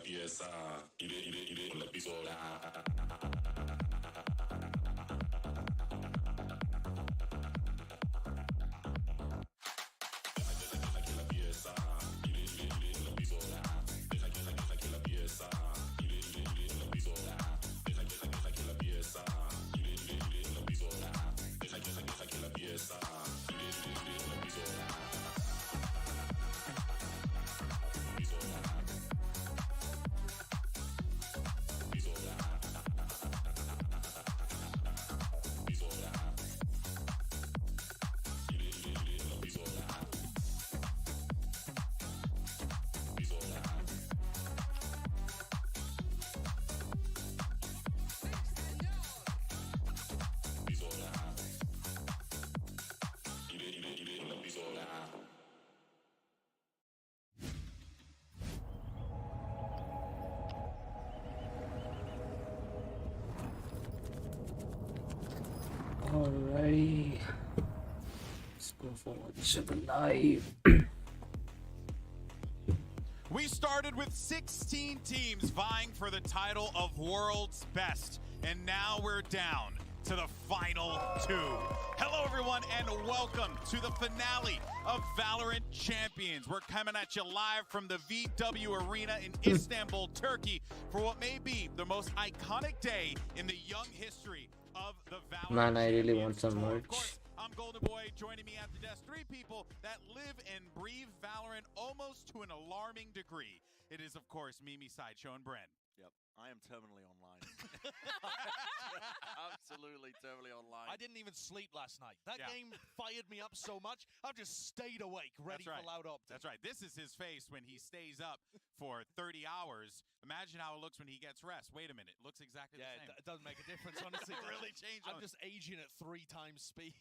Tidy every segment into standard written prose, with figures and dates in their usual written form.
pieza y de la pistola. Alrighty, let's go forward to the live. We started with 16 teams vying for the title of World's Best, and now we're down to the final 2. Hello everyone and welcome to the finale of Valorant Champions. We're coming at you live from the VW Arena in Istanbul, Turkey for what may be the most iconic day in the young history of the Valorant Man, I really Champions want some Tour. merch. Of course, I'm Golden Boy. Joining me at the desk, 3 people that live and breathe Valorant almost to an alarming degree. It is, of course, Mimi, Sideshow, and Bren. Yep, I am terminally online. Absolutely terminally online. I didn't even sleep last night. That Yeah. game fired me up so much, I've just stayed awake, ready That's right. for loud optics. That's right. This is his face when he stays up for 30 hours. Imagine how it looks when he gets rest. Wait a minute. It looks exactly Yeah, the same. it doesn't make a difference, honestly. It really changed. I'm just aging at 3 times speed.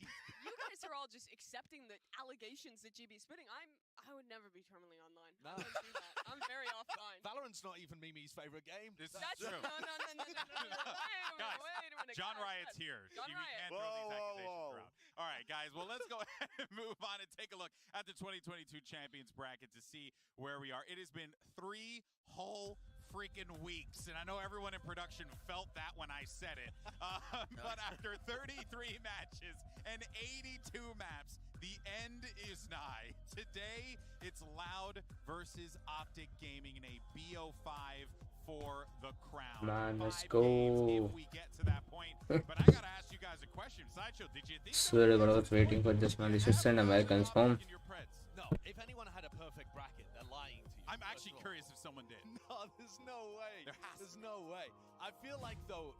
You guys are all just accepting the allegations that GB's spitting. I would never be terminally online. No. I wouldn't do that. I'm very offline. Valorant's not even Mimi's favorite game. This is That's true. no. Guys, Wait a minute. John guys, Riot's guys. here. John You Riot. can't throw these accusations Whoa. around. All right, guys. Well, let's go ahead and move on and take a look at the 2022 Champions bracket to see where we are. It has been 3 whole freaking weeks, and I know everyone in production felt that when I said it. But after 33 matches and 82 maps, the end is nigh. Today, it's Loud versus Optic Gaming in a BO5 for the crown. Man, let's 5 games go. if we get to that point. But I gotta ask you guys a question. Sideshow, did you think Swear to God, I was waiting for this, man. They should send Americans home. in your Preds? No, if anyone had a perfect bracket, they're lying to you. I'm first actually of all. curious if someone did. No, there's no way. There has There's no way. I feel like, though,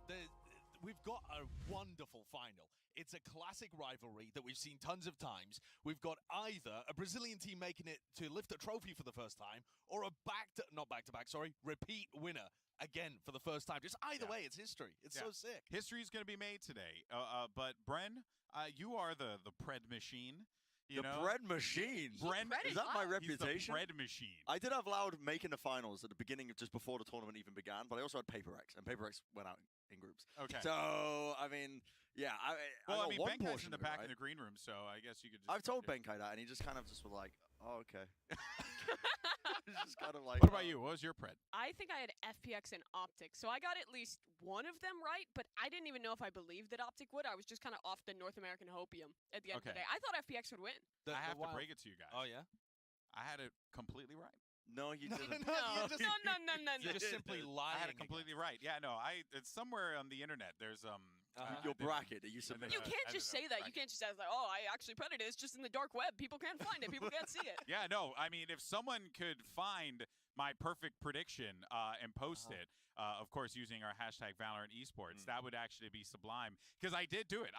we've got a wonderful final. It's a classic rivalry that we've seen tons of times. We've got either a Brazilian team making it to lift a trophy for the first time, or a repeat winner again for the first time. Just either way, it's history. It's so sick. History is going to be made today. But Bren, you are the Pred machine. You the know? bread machine. Bren, Bread Is that my He's the reputation? He's the bread machine. I did have Loud making the finals at the beginning of just before the tournament even began, but I also had Paper X, and Paper X went out in groups. Okay. So, I mean, yeah. Well, got I mean, one Benkai's portion in the of it, pack right? in the green room, so I guess you could just... I've told Benkai that, and he just kind of just was like, oh, okay. He's just kind of like... What about you? What was your Pred? I think I had FPX and Optic, so I got at least one of them right, but I didn't even know if I believed that Optic would. I was just kind of off the North American hopium at the end of the Okay. day. I thought FPX would win. I have to break it to you guys. Oh, yeah? I had it completely right. No, you No, didn't. no, No, you just- no. You're just simply lying. I had it completely right. Yeah, no, it's somewhere on the internet. There's Your bracket that you submitted. You I can't did just a say that. You bracket. can't just say, like, oh, I actually printed it. It's just in the dark web. People can't find it. People can't see it. Yeah, no, I mean, if someone could find my perfect prediction and post it, of course, using our hashtag Valorant Esports, that would actually be sublime. Because I did do it.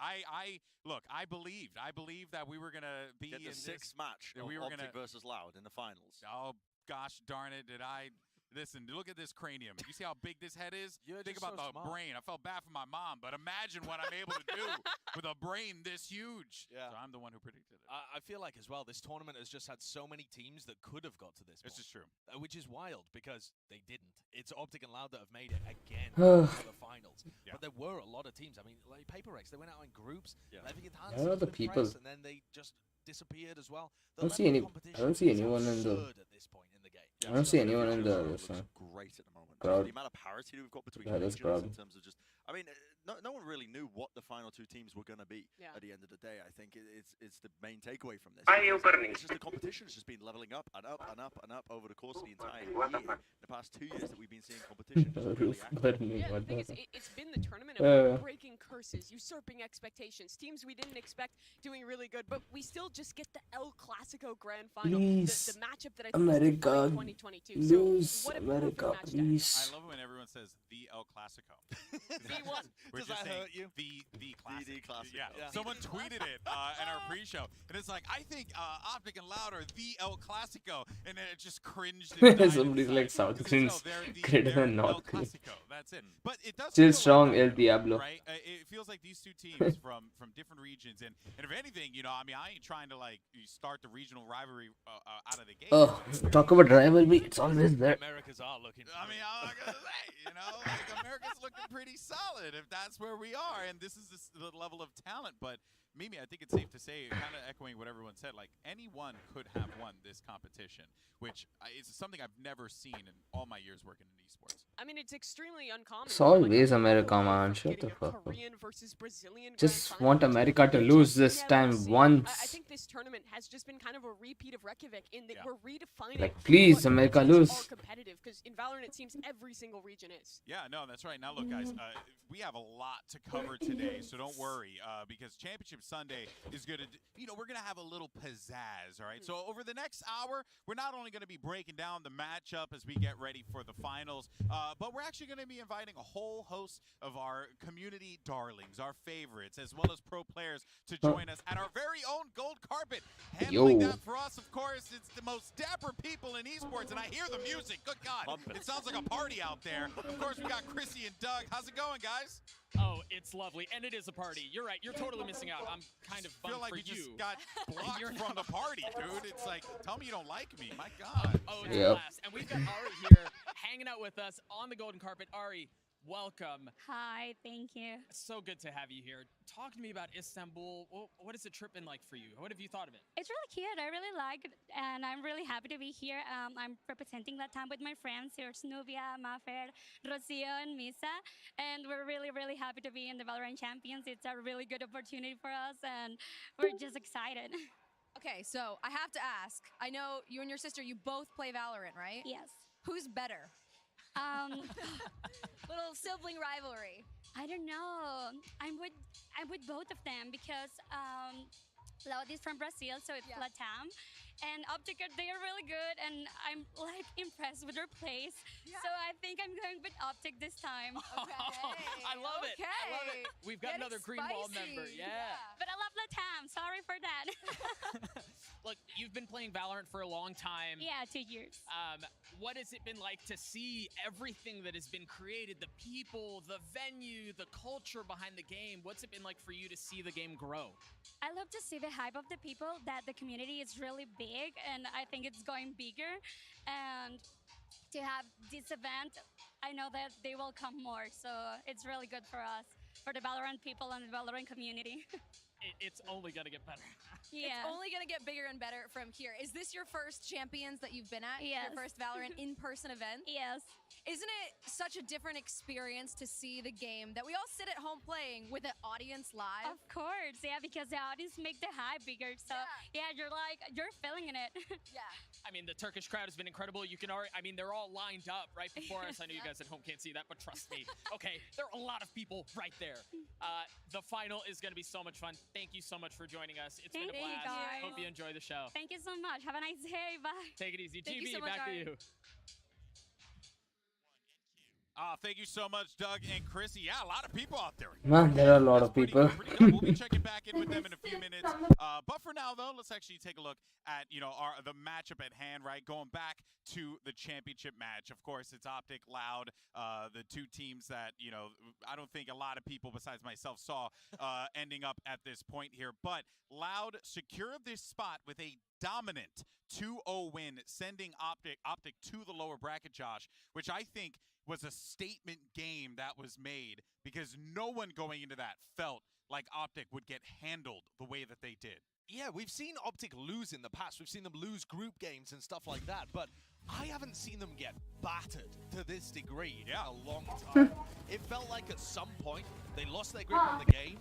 Look, I believed that we were going to be Get in the this. sixth match that of we were Optic gonna- versus Loud in the finals. Oh, gosh darn it, did I... Listen, look at this cranium. You see how big this head is? You're Think just about so the smart. brain. I felt bad for my mom, but imagine what I'm able to do with a brain this huge. Yeah. So I'm the one who predicted it. I feel like as well, this tournament has just had so many teams that could have got to this This point. is true. Which is wild because they didn't. It's Optic and Loud that have made it again Oh. to the finals. Yeah. But there were a lot of teams. I mean, like Paper X, they went out in groups. Yeah. Leviathan Where are the seemed to people? impress, and then they just disappeared as well. The I don't see level any- of I don't competition see is anyone in the- absurd at this point in the game. I don't see anyone in the Looks other side. great at the moment. tournament. Proud. The amount of parity we've got between Yeah, that's regions in proud. terms of just, I mean, no one really knew what the final two teams were going to be Yeah. at the end of the day. I think it's the main takeaway from this. Are you because burning? It's just the competition's just been leveling up and up and up and up over the course of the entire year. The past 2 years that we've been seeing competition just really Roof active. burning. Yeah, the What thing the is, it's been the tournament of breaking curses, usurping expectations, teams we didn't expect doing really good, but we still just get the El Clasico Grand Final, Please, the matchup that I think America, was 2022. lose, So what a America, perfect match day. please. I love it when everyone says the El Clasico. V1. We're Does just that saying hurt you? the classic. The Clasico. Yeah. Yeah. Someone tweeted it in our pre-show, and it's like, I think Optic and Loud are the El Clasico, and then it just cringed. and died Somebody's like inside. South Because Koreans greater they're than El North Korea. Clasico. That's it. But it does Still feel strong, like El that, Diablo. right? It feels like these two teams from different regions, and if anything, you know, I mean, I ain't trying to like start the regional rivalry out of the gate. Oh, talk about rivalry. It's always there. Americas are looking. I mean, I'm not gonna say, you know, like America's looking pretty solid if that's where we are, and this is the level of talent. But Mimi, I think it's safe to say, kind of echoing what everyone said, like anyone could have won this competition, which is something I've never seen in all my years working in esports. I mean, it's extremely uncommon. It's Like, always I'm America, away man. from Shut getting the a fuck up. Korean versus Brazilian Just Grand Final, want which America to you lose just this never time see. once. I think this tournament has just been kind of a repeat of Reykjavik in that Yeah. we're redefining. Like, please, what America, regions lose. are competitive, because in Valorant it seems every single region is. Yeah, no, that's right. Now, look, guys, we have a lot to cover today, so don't worry, because Championship Sunday is going to, you know, we're going to have a little pizzazz, all right? So over the next hour, we're not only going to be breaking down the matchup as we get ready for the finals, but we're actually going to be inviting a whole host of our community darlings, our favorites, as well as pro players to join us at our very own gold carpet. Handling Yo. that for us, of course, it's the most dapper people in esports, and I hear the music. Good God, Pumping. it sounds like a party out there. Of course, we got Chrissy and Doug. How's it going, guys? Oh, it's lovely, and it is a party. You're right. You're totally missing out. I'm kind of I bummed feel like for we you. just got blocked You're from not- the party, dude. It's like, tell me you don't like me. My God. Oh, it's Yep. a blast. And we've got Ari here hanging out with us on the golden carpet. Ari, welcome. Hi, thank you. So good to have you here. Talk to me about Istanbul. What has the trip been like for you? What have you thought of it? It's really cute. I really like it, and I'm really happy to be here. I'm representing Latam with my friends. Here's Nubia, Mafer, Rocio, and Misa. And we're really, really happy to be in the Valorant Champions. It's a really good opportunity for us, and we're just excited. Okay, so I have to ask. I know you and your sister, you both play Valorant, right? Yes. Who's better? Little sibling rivalry. I don't know. I'm with both of them because Loud is from Brazil, so it's Yeah. Latam. And Optic, they are really good, and I'm like impressed with their plays. Yeah. So I think I'm going with Optic this time. Okay. I love it. I love it. Okay. We've got Getting another green wall spicy. member. Yeah. But I love Latam. Sorry for that. Look, you've been playing Valorant for a long time. Yeah, 2 years. What has it been like to see everything that has been created, the people, the venue, the culture behind the game? What's it been like for you to see the game grow? I love to see the hype of the people, that the community is really big, and I think it's going bigger. And to have this event, I know that they will come more, so it's really good for us, for the Valorant people and the Valorant community. It's only going to get better. Yeah. It's only going to get bigger and better from here. Is this your first Champions that you've been at? Yes. Your first Valorant in-person event? Yes. Isn't it such a different experience to see the game that we all sit at home playing with an audience live? Of course, yeah, because the audience make the hype bigger. So yeah, you're feeling in it. Yeah. I mean, the Turkish crowd has been incredible. You can already, I mean, they're all lined up right before us. I know you guys at home can't see that, but trust me. Okay, there are a lot of people right there. The final is going to be so much fun. Thank you so much for joining us. It's been a Thank you, blast. guys. Hope you enjoy the show. Thank you so much. Have a nice day. Bye. Take it easy. Thank you GB, so much, back to Ari. you. Thank you so much, Doug and Chrissy. Yeah, a lot of people out there. Man, there are a lot of Pretty people. dope. We'll be checking back in with them in a few minutes. But for now, though, let's actually take a look at, you know, the matchup at hand, right? Going back to the championship match. Of course, it's Optic, Loud, the two teams that, you know, I don't think a lot of people besides myself saw ending up at this point here. But Loud secured this spot with a dominant 2-0 win, sending Optic to the lower bracket, Josh, which I think was a statement game that was made, because no one going into that felt like Optic would get handled the way that they did. Yeah, we've seen Optic lose in the past. We've seen them lose group games and stuff like that. But I haven't seen them get battered to this degree in a long time. It felt like at some point they lost their grip on the game,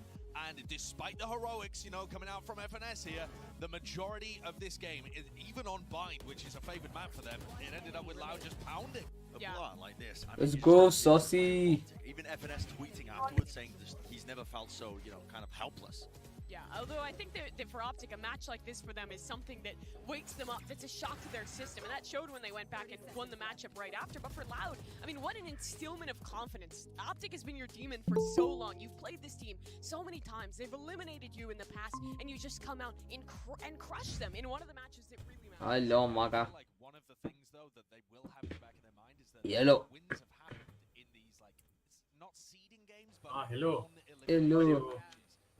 and despite the heroics, you know, coming out from FNS here, the majority of this game, even on Bind, which is a favored map for them, it ended up with Loud just pounding. A blowout like this. I mean, Let's you go, just don't see Saucy. even FNS tweeting afterwards saying just, he's never felt so, you know, kind of helpless. Yeah, although I think that for Optic, a match like this for them is something that wakes them up, that's a shock to their system, and that showed when they went back and won the matchup right after. But for Loud, I mean, what an instillment of confidence. Optic has been your demon for so long. You've played this team so many times. They've eliminated you in the past, and you just come out and crush them in one of the matches that really matters. Hello, Maga. Like one of the things though that they will have in the back of their mind is that Yellow. wins have happened in these like it's not seeding games, but hello. Hello.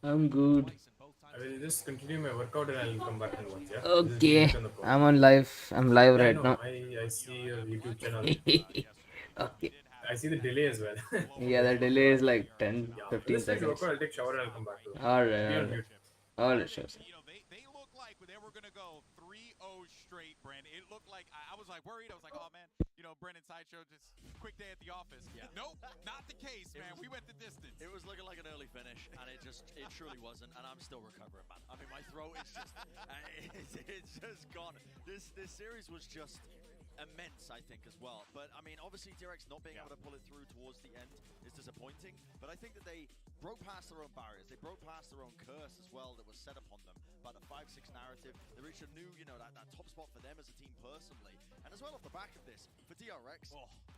I'm good. I will just continue my workout and I'll come back and watch. Yeah. Okay. I'm on live. I'm live right now. I see your YouTube channel. Okay. I see the delay as well. Yeah, the delay is like 10, 15 Let's take a seconds. workout. I'll take shower and I'll come back to it. Alright. Alright, sure. You know, they look like they were gonna go 3-0 straight, Brandon. It looked like I was like worried. I was like, oh man, you know, Brendan Sideshow just quick day at the office. Yeah. Nope, not the case, man. We went the distance. It was looking like an early finish, and it truly wasn't, and I'm still recovering, man. I mean, my throat is just, it's just gone. This series was just immense, I think, as well. But, I mean, obviously, DRX not being able to pull it through towards the end is disappointing, but I think that they broke past their own barriers. They broke past their own curse as well that was set upon them by the 5-6 narrative. They reached a new, you know, that top spot for them as a team personally. And as well off the back of this, for DRX,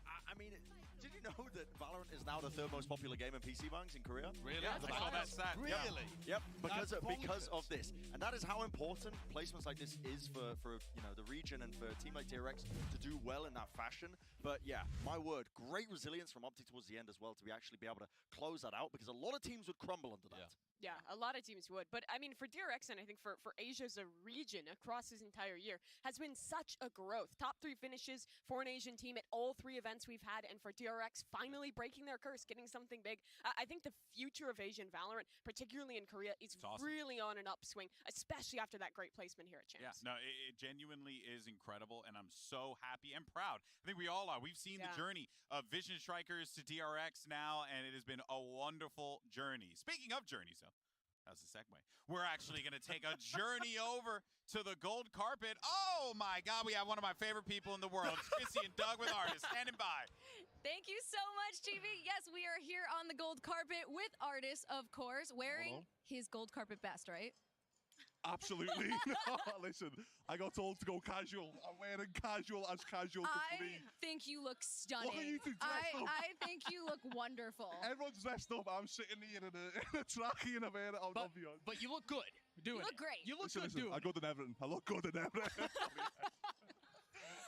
I mean, did you know that Valorant is now the third most popular game in PC ranks in Korea? really, Yeah, I saw that stat. really. Yep, because That's of this. And that is how important placements like this is for you know, the region and for a team like DRX to do well in that fashion. But yeah, my word, great resilience from Optic towards the end as well to actually be able to close that out, because a lot of teams would crumble under that. Yeah, a lot of teams would. But I mean, for DRX, and I think for Asia as a region across this entire year, has been such a growth. Top 3 finishes for an Asian team at all 3 events we've had, and for DRX finally breaking their curse, getting something big. I think the future of Asian Valorant, particularly in Korea, is awesome. really on an upswing, especially after that great placement here at Champs. Yeah, no, it genuinely is incredible, and I'm so happy and proud. I think we all are. We've seen the journey of Vision Strikers to DRX now, and it has been a wonderful journey. Speaking of journeys, though, that was a segue. We're actually going to take a journey over to the gold carpet. Oh my God, we have one of my favorite people in the world, Chrissy and Doug with Artists, standing by. Thank you so much, TV. Yes, we are here on the gold carpet with Artists, of course, wearing his gold carpet best, right? Absolutely. No, listen, I got told to go casual. I'm wearing casual as casual could be. I think you look stunning. Look at you two dressed up. I think you look wonderful. Everyone's dressed up. I'm sitting here in a trackie and a wear it. I'll be honest. But you look good doing it. You look great. You look Listen, good doing I it. got in everything. I look good in everything.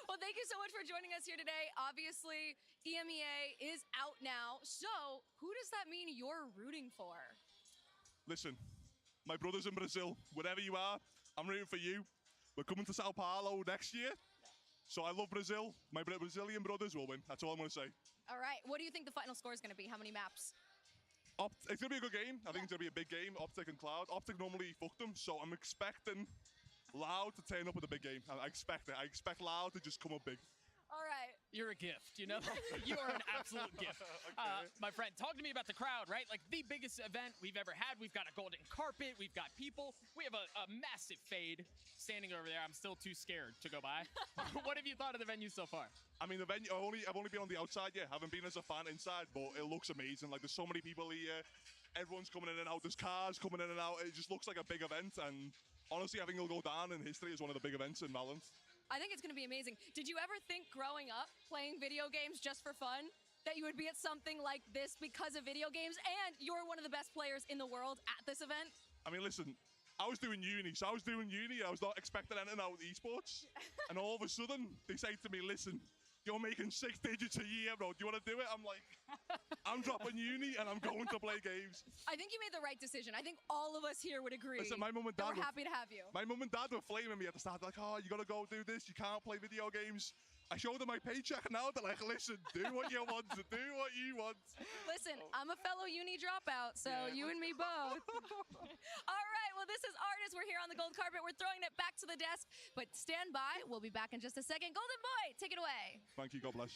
Well, thank you so much for joining us here today. Obviously, EMEA is out now. So, who does that mean you're rooting for? Listen, my brother's in Brazil. Wherever you are, I'm rooting for you. We're coming to Sao Paulo next year. So I love Brazil. My Brazilian brothers will win. That's all I'm going to say. All right. What do you think the final score is going to be? How many maps? It's going to be a good game. I think it's going to be a big game. Optic and Cloud. Optic normally fuck them, so I'm expecting Loud to turn up with a big game. I expect it. I expect Loud to just come up big. All right. You're a gift, you know? You are an absolute gift. My friend, talk to me about the crowd, right? Like the biggest event we've ever had. We've got a golden carpet. We've got people. We have a massive fade standing over there. I'm still too scared to go by. What have you thought of the venue so far? I mean, the venue, I've only been on the outside yet. Haven't been as a fan inside, but it looks amazing. Like, there's so many people here. Everyone's coming in and out. There's cars coming in and out. It just looks like a big event. And honestly, I think it'll go down in history as one of the big events in Valorant. I think it's going to be amazing. Did you ever think growing up playing video games just for fun that you would be at something like this because of video games and you're one of the best players in the world at this event? I mean, listen, I was doing uni. So I was doing uni. I was not expecting anything out of esports. And all of a sudden, they say to me, listen, you're making 6 digits a year, bro. Do you want to do it? I'm like, I'm dropping uni and I'm going to play games. I think you made the right decision. I think all of us here would agree. Listen, my mum and dad we're happy to have you. My mum and dad were flaming me at the start, like, oh, you got to go do this. You can't play video games. I showed them my paycheck, and now they're like, listen, do what you want, do what you want. Listen, I'm a fellow uni dropout, so you and me both. All right, well, this is Artist. We're here on the gold carpet. We're throwing it back to the desk, but stand by. We'll be back in just a second. Golden Boy, take it away. Thank you, God bless.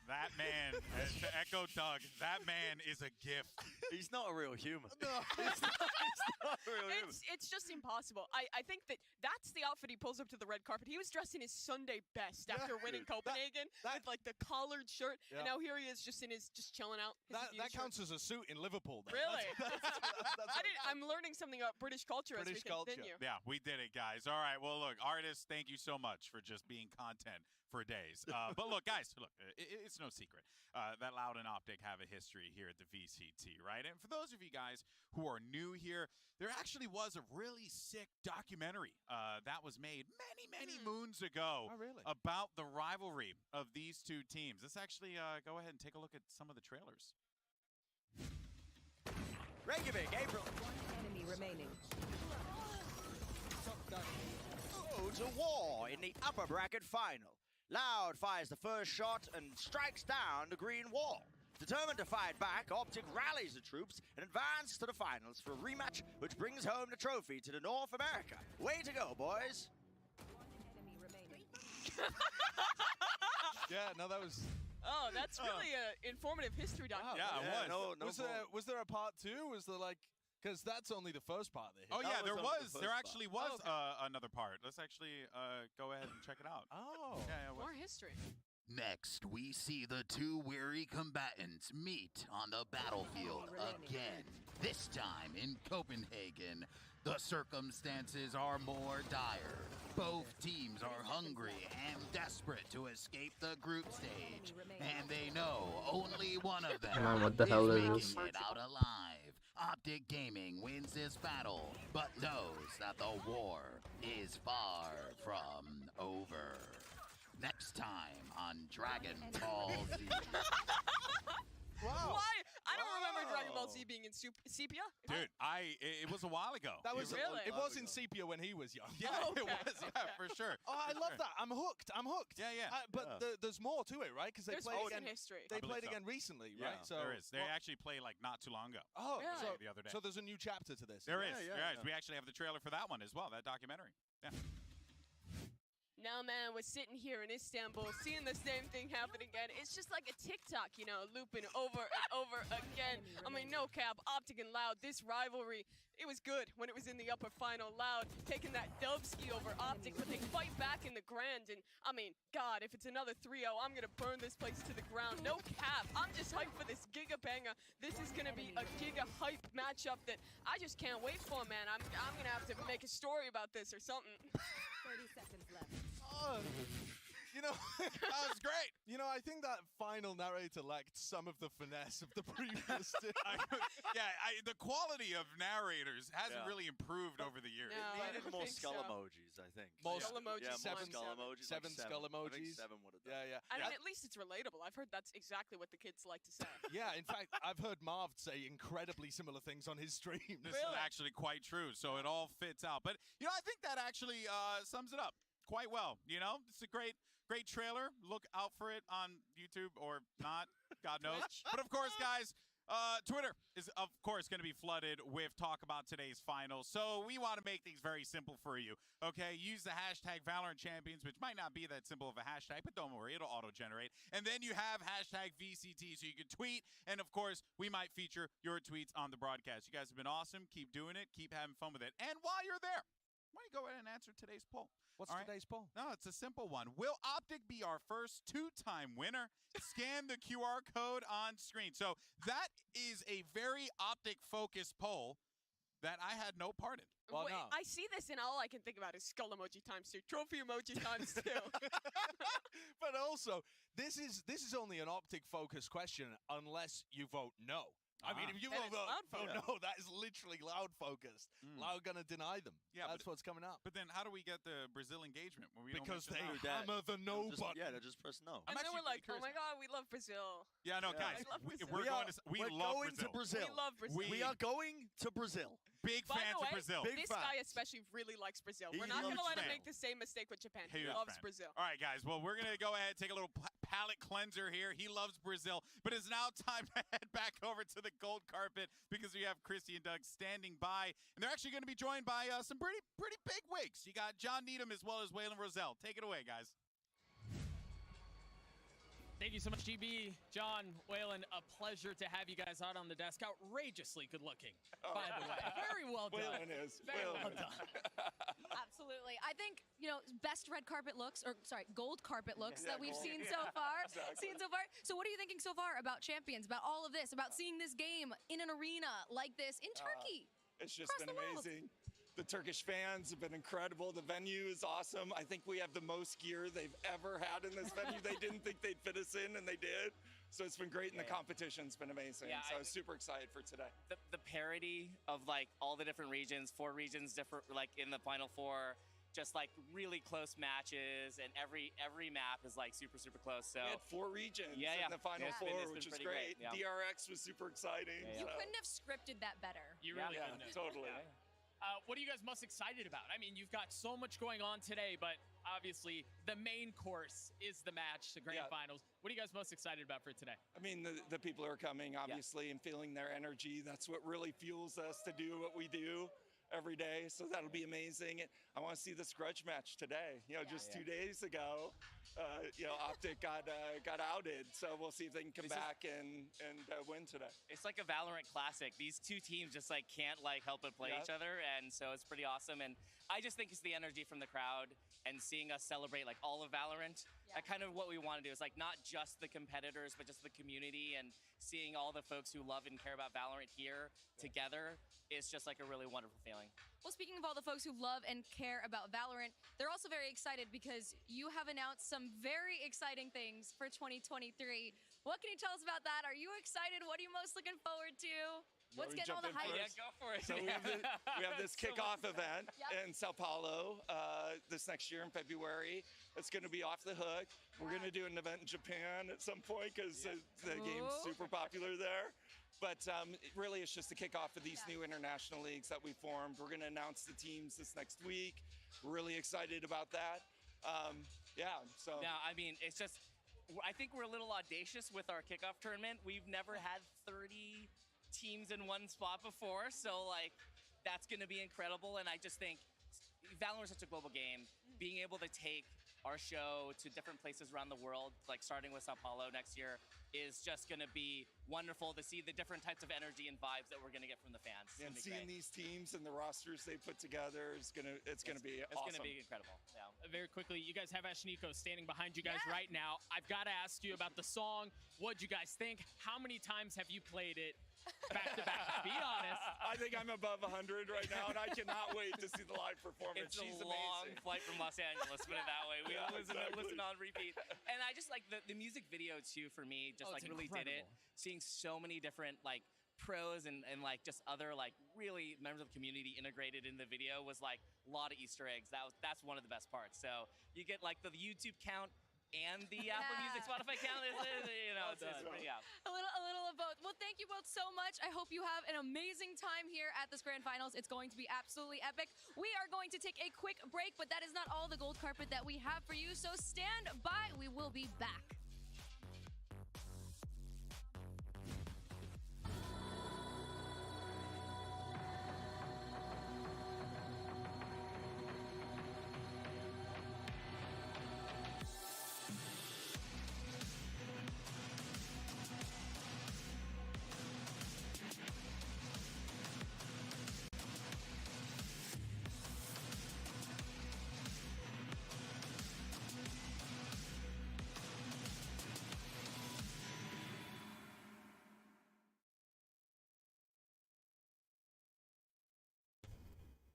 That man, to echo Doug, that man is a gift. He's not a real human. No, he's not a real human. It's just impossible. I think that's the outfit he pulls up to the red carpet. He was dressed in his Sunday best after winning Copenhagen with like the collared shirt, and now here he is just chilling out. That counts as a suit in Liverpool. Then. Really? That's I'm learning something about British culture as we continue. Yeah, we did it, guys. All right, well, look, Artists, thank you so much for just being content for days. But look, guys, it's no secret that Loud and Optic have a history here at the VCT, right? And for those of you guys who are new here, there actually was a really sick documentary that was made many moons ago about the rivalry of these two teams. Let's actually go ahead and take a look at some of the trailers. Reykjavik, April. One enemy remaining. Go to war in the upper bracket final. Loud fires the first shot and strikes down the green wall. Determined to fight back, Optic rallies the troops and advances to the finals for a rematch, which brings home the trophy to the North America. Way to go, boys! One enemy remaining. Yeah, no, that was... Oh, that's really an informative history document. Yeah, it was. Was there a part 2? Was there like... Because that's only the first part of the hit. Oh, yeah, there actually was Oh, okay. another part. Let's actually go ahead and check it out. Oh. Yeah, More history. Next, we see the two weary combatants meet on the battlefield again. This time in Copenhagen. The circumstances are more dire. Both teams are hungry and desperate to escape the group stage. And they know only one of them Man, what the hell is making this? it out alive. Optic Gaming wins this battle, but knows that the war is far from over. Next time on Dragon Ball Z. Wow. Why? I don't remember Dragon Ball Z being in sepia. Dude, it was a while ago. That was Really? It was in sepia when he was young. Yeah, Oh, it okay. was. Yeah, for sure. Oh, I love that. I'm hooked. Yeah, yeah. But there's more to it, right? Because they There's played more again. in history. They I believe played so. again recently, Yeah, right? So there is. They actually play like not too long ago. Oh, Really? so The other day. So there's a new chapter to this. There is. We actually have the trailer for that one as well, that documentary. Yeah. Now, man, we're sitting here in Istanbul, seeing the same thing happen again. It's just like a TikTok, you know, looping over and over again. I mean, no cap, Optic and Loud, this rivalry, it was good when it was in the upper final. Loud taking that Dubski over Optic, but they fight back in the grand. And, I mean, God, if it's another 3-0, I'm going to burn this place to the ground. No cap, I'm just hyped for this Giga Banger. This is going to be a Giga hype matchup that I just can't wait for, man. I'm going to have to make a story about this or something. 30 seconds left. You know, That was great. you know, I think that final narrator lacked some of the finesse of the previous two. The quality of narrators hasn't Yeah. really improved over the years. No. It I needed don't more think skull so. emojis, I think. More Skull emojis, Yeah, more seven skull emojis. seven like skull I think emojis. 7 would have done. Yeah, yeah. I mean, at least it's relatable. I've heard that's exactly what the kids like to say. Yeah, in fact, I've heard Marv say incredibly similar things on his stream. This is actually quite true, so it all fits out. But, you know, I think that actually sums it up quite well. You know, it's a great trailer. Look out for it on YouTube or not, God knows. But, of course, guys, Twitter is, of course, going to be flooded with talk about today's finals. So we want to make things very simple for you, okay? Use the hashtag Valorant Champions, which might not be that simple of a hashtag, but don't worry, it'll auto-generate. And then you have hashtag VCT, so you can tweet. And, of course, we might feature your tweets on the broadcast. You guys have been awesome. Keep doing it. Keep having fun with it. And while you're there, why don't you go ahead and answer today's poll? What's All right? today's poll? No, it's a simple one. Will Optic be our first 2-time winner? Scan the QR code on screen. So that is a very Optic-focused poll that I had no part in. Well, Wait, no. I see this and all I can think about is skull emoji times 2, trophy emoji times 2. But also, this is only an Optic-focused question unless you vote no. I mean, if you Then vote it's Loud no, that is literally Loud-focused. Loud gonna deny them. Yeah, That's but- what's coming up. But then how do we get the Brazil engagement when we Because don't they mention that? hammer the no button. Yeah, they just press no. And then actually we're like, really oh my curious God, we love Brazil. Yeah, no, Yeah. guys, I love Brazil. we're going to we We're love going Brazil. to Brazil. We love Brazil. We are going to Brazil. big By fans the way, of Brazil. Big this fan. guy especially really likes Brazil. He's We're a not going to huge let him fan. make the same mistake with Japan. He Huge loves fan. Brazil. All right, guys. Well, we're going to go ahead and take a little palate cleanser here. He loves Brazil, but it's now time to head back over to the gold carpet because we have Christy and Doug standing by, and they're actually going to be joined by some pretty big wigs. You got John Needham as well as Waylon Roselle. Take it away, guys. Thank you so much, GB, John, Waylon. A pleasure to have you guys out on the desk. Outrageously good looking, by the way. Very well done. Waylon is. Very Waylon well is. done. Absolutely. I think, best red carpet looks, or sorry, gold carpet looks Yeah, that we've gold. seen so far. Exactly. So what are you thinking so far about Champions, about all of this, about seeing this game in an arena like this in Turkey? It's just Across been the world. amazing. The Turkish fans have been incredible. The venue is awesome. I think we have the most gear they've ever had in this venue. They didn't think they'd fit us in, and they did. So it's been great, and the competition's been amazing. Yeah, So I was super excited for today. The parity of like all the different regions, 4 regions different, like in the Final Four, just like really close matches, and every map is like super close. So We had 4 regions Yeah, in the Final It's Four, been which was pretty great. Yeah. DRX was super exciting. Yeah, You so- couldn't have scripted that better. You really Yeah, couldn't have. totally. What are you guys most excited about? I mean, you've got so much going on today, but obviously the main course is the match, the grand Yeah. finals. What are you guys most excited about for today? I mean, the people who are coming, obviously, and feeling their energy. That's what really fuels us to do what we do every day. So that'll be amazing. I want to see this grudge match today. Just 2 days ago, Optic got outed. So we'll see if they can come This is- back and win today. it's like a Valorant classic. These two teams just like can't like help but play Yeah. each other, and so it's pretty awesome. And I just think it's the energy from the crowd and seeing us celebrate like all of Valorant. That kind of what we want to do is like not just the competitors, but just the community, and seeing all the folks who love and care about Valorant here together is just like a really wonderful feeling. Well, speaking of all the folks who love and care about Valorant, they're also very excited because you have announced some very exciting things for 2023. What can you tell us about that? Are you excited? What are you most looking forward to? What's we getting all jump the in hype? first? Yeah, go for it. So we have this So much kickoff fun. event Yep. in Sao Paulo this next year in February. It's going to be off the hook. We're going to do an event in Japan at some point because the game's Ooh. super popular there. But really, it's just the kickoff of these new international leagues that we formed. We're going to announce the teams this next week. We're really excited about that. So No, I mean, it's just, I think we're a little audacious with our kickoff tournament. We've never had 30 teams in one spot before, so like, that's going to be incredible. And I just think Valorant is such a global game. Being able to take our show to different places around the world, like starting with Sao Paulo next year, is just going to be wonderful to see the different types of energy and vibes that we're going to get from the fans. It's and gonna be seeing great. these teams and the rosters they put together is gonna be It's awesome. going to be incredible. Yeah. Very quickly, you guys have Ashniko standing behind you guys Yeah. right now. I've got to ask you about the song. What'd you guys think? How many times have you played it back to back? Be honest. I think I'm above 100 right now, and I cannot wait to see the live performance. It's a She's long amazing. flight from Los Angeles, put it that way. We Yeah, listen, exactly. listen on repeat. And I just like the music video too, for me, just Oh, like it's really did it. incredible. Seeing so many different like pros and like just other like really members of the community integrated in the video was like a lot of Easter eggs. That's one of the best parts. So you get like the YouTube count and the Apple Music, Spotify count. It's pretty, yeah. A little of both. Well, thank you both so much. I hope you have an amazing time here at this grand finals. It's going to be absolutely epic. We are going to take a quick break, but that is not all the gold carpet that we have for you. So stand by. We will be back.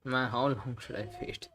Man, how long should I wait?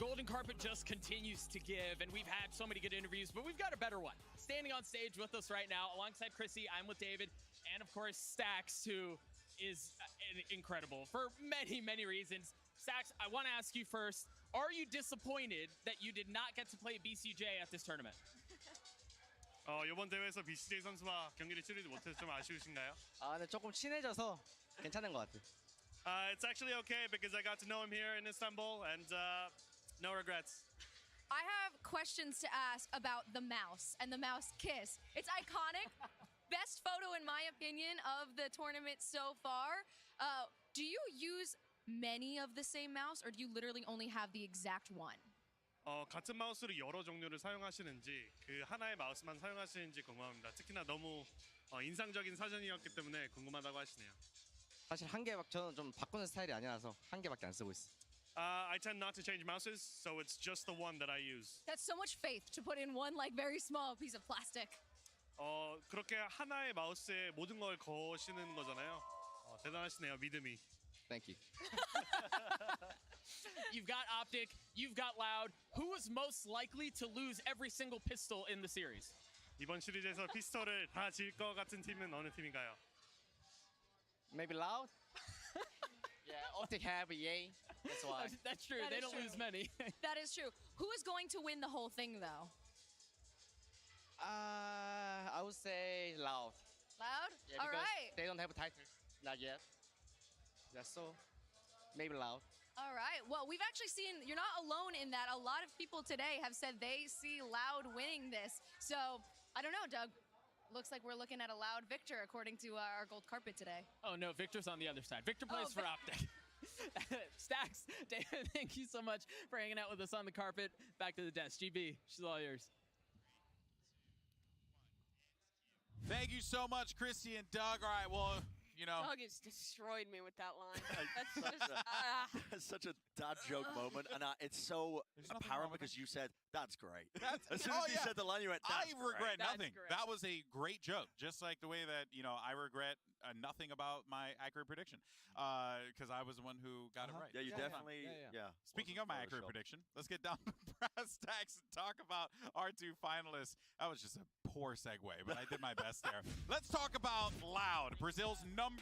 golden carpet just continues to give, and we've had so many good interviews, but we've got a better one. Standing on stage with us right now, alongside Chrissy, I'm with David, and of course, Stax, who is incredible for many, many reasons. Stax, I want to ask you first, are you disappointed that you did not get to play BCJ at this tournament? 이번 대회에서 BCJ 선수와 경기를 치르지 못해서 좀 아쉬우신가요? 네, 조금 친해져서 괜찮은 것 같아요. It's actually okay because I got to know him here in Istanbul and no regrets. I have questions to ask about the mouse and the mouse kiss. It's iconic. Best photo, in my opinion, of the tournament so far. Do you use many of the same mouse, or do you literally only have the exact one? 같은 마우스로 여러 종류를 사용하시는지 그 하나의 마우스만 사용하시는지 궁금합니다. 특히나 너무 인상적인 사진이었기 때문에 궁금하다고 하시네요. 사실 한 개밖에 저는 좀 바꾸는 스타일이 아니라서 한 개밖에 안 쓰고 있어요. I tend not to change mouses, so it's just the one that I use. That's so much faith to put in one like very small piece of plastic. 그렇게 하나의 마우스에 모든 걸 거시는 거잖아요. 대단하시네요, 믿음이. Thank you. You've got Optic, you've got Loud. Who is most likely to lose every single pistol in the series? 이번 시리즈에서 피스톨을 다 질 것 같은 팀은 어느 팀인가요? Maybe Loud? Yeah, Optic have EA. That's why. That's true. They don't lose many. That is true. Who is going to win the whole thing, though? I would say Loud. Loud? Yeah, All right. They don't have a title. Not yet. That's so. Maybe Loud. All right. Well, we've actually seen, you're not alone in that. A lot of people today have said they see Loud winning this. So, I don't know, Doug. Looks like we're looking at a Loud victor according to our gold carpet today. Oh, no, Victor's on the other side. Victor plays for Optic. Stax, David, thank you so much for hanging out with us on the carpet. Back to the desk. GB, she's all yours. Thank you so much, Chrissy and Doug. All right, well, you know. Doug has destroyed me with that line. That's just, such a dad joke moment, and it's so apparent because you said, that's great. As soon as you said the line, you went, that's I regret great. nothing. That was a great joke, just like the way that, you know, I regret nothing about my accurate prediction because I was the one who got it right. Yeah, you definitely, yeah. Speaking of my accurate prediction, let's get down to brass tacks and talk about our two finalists. That was just a poor segue, but I did my best there. Let's talk about Loud, Brazil's #1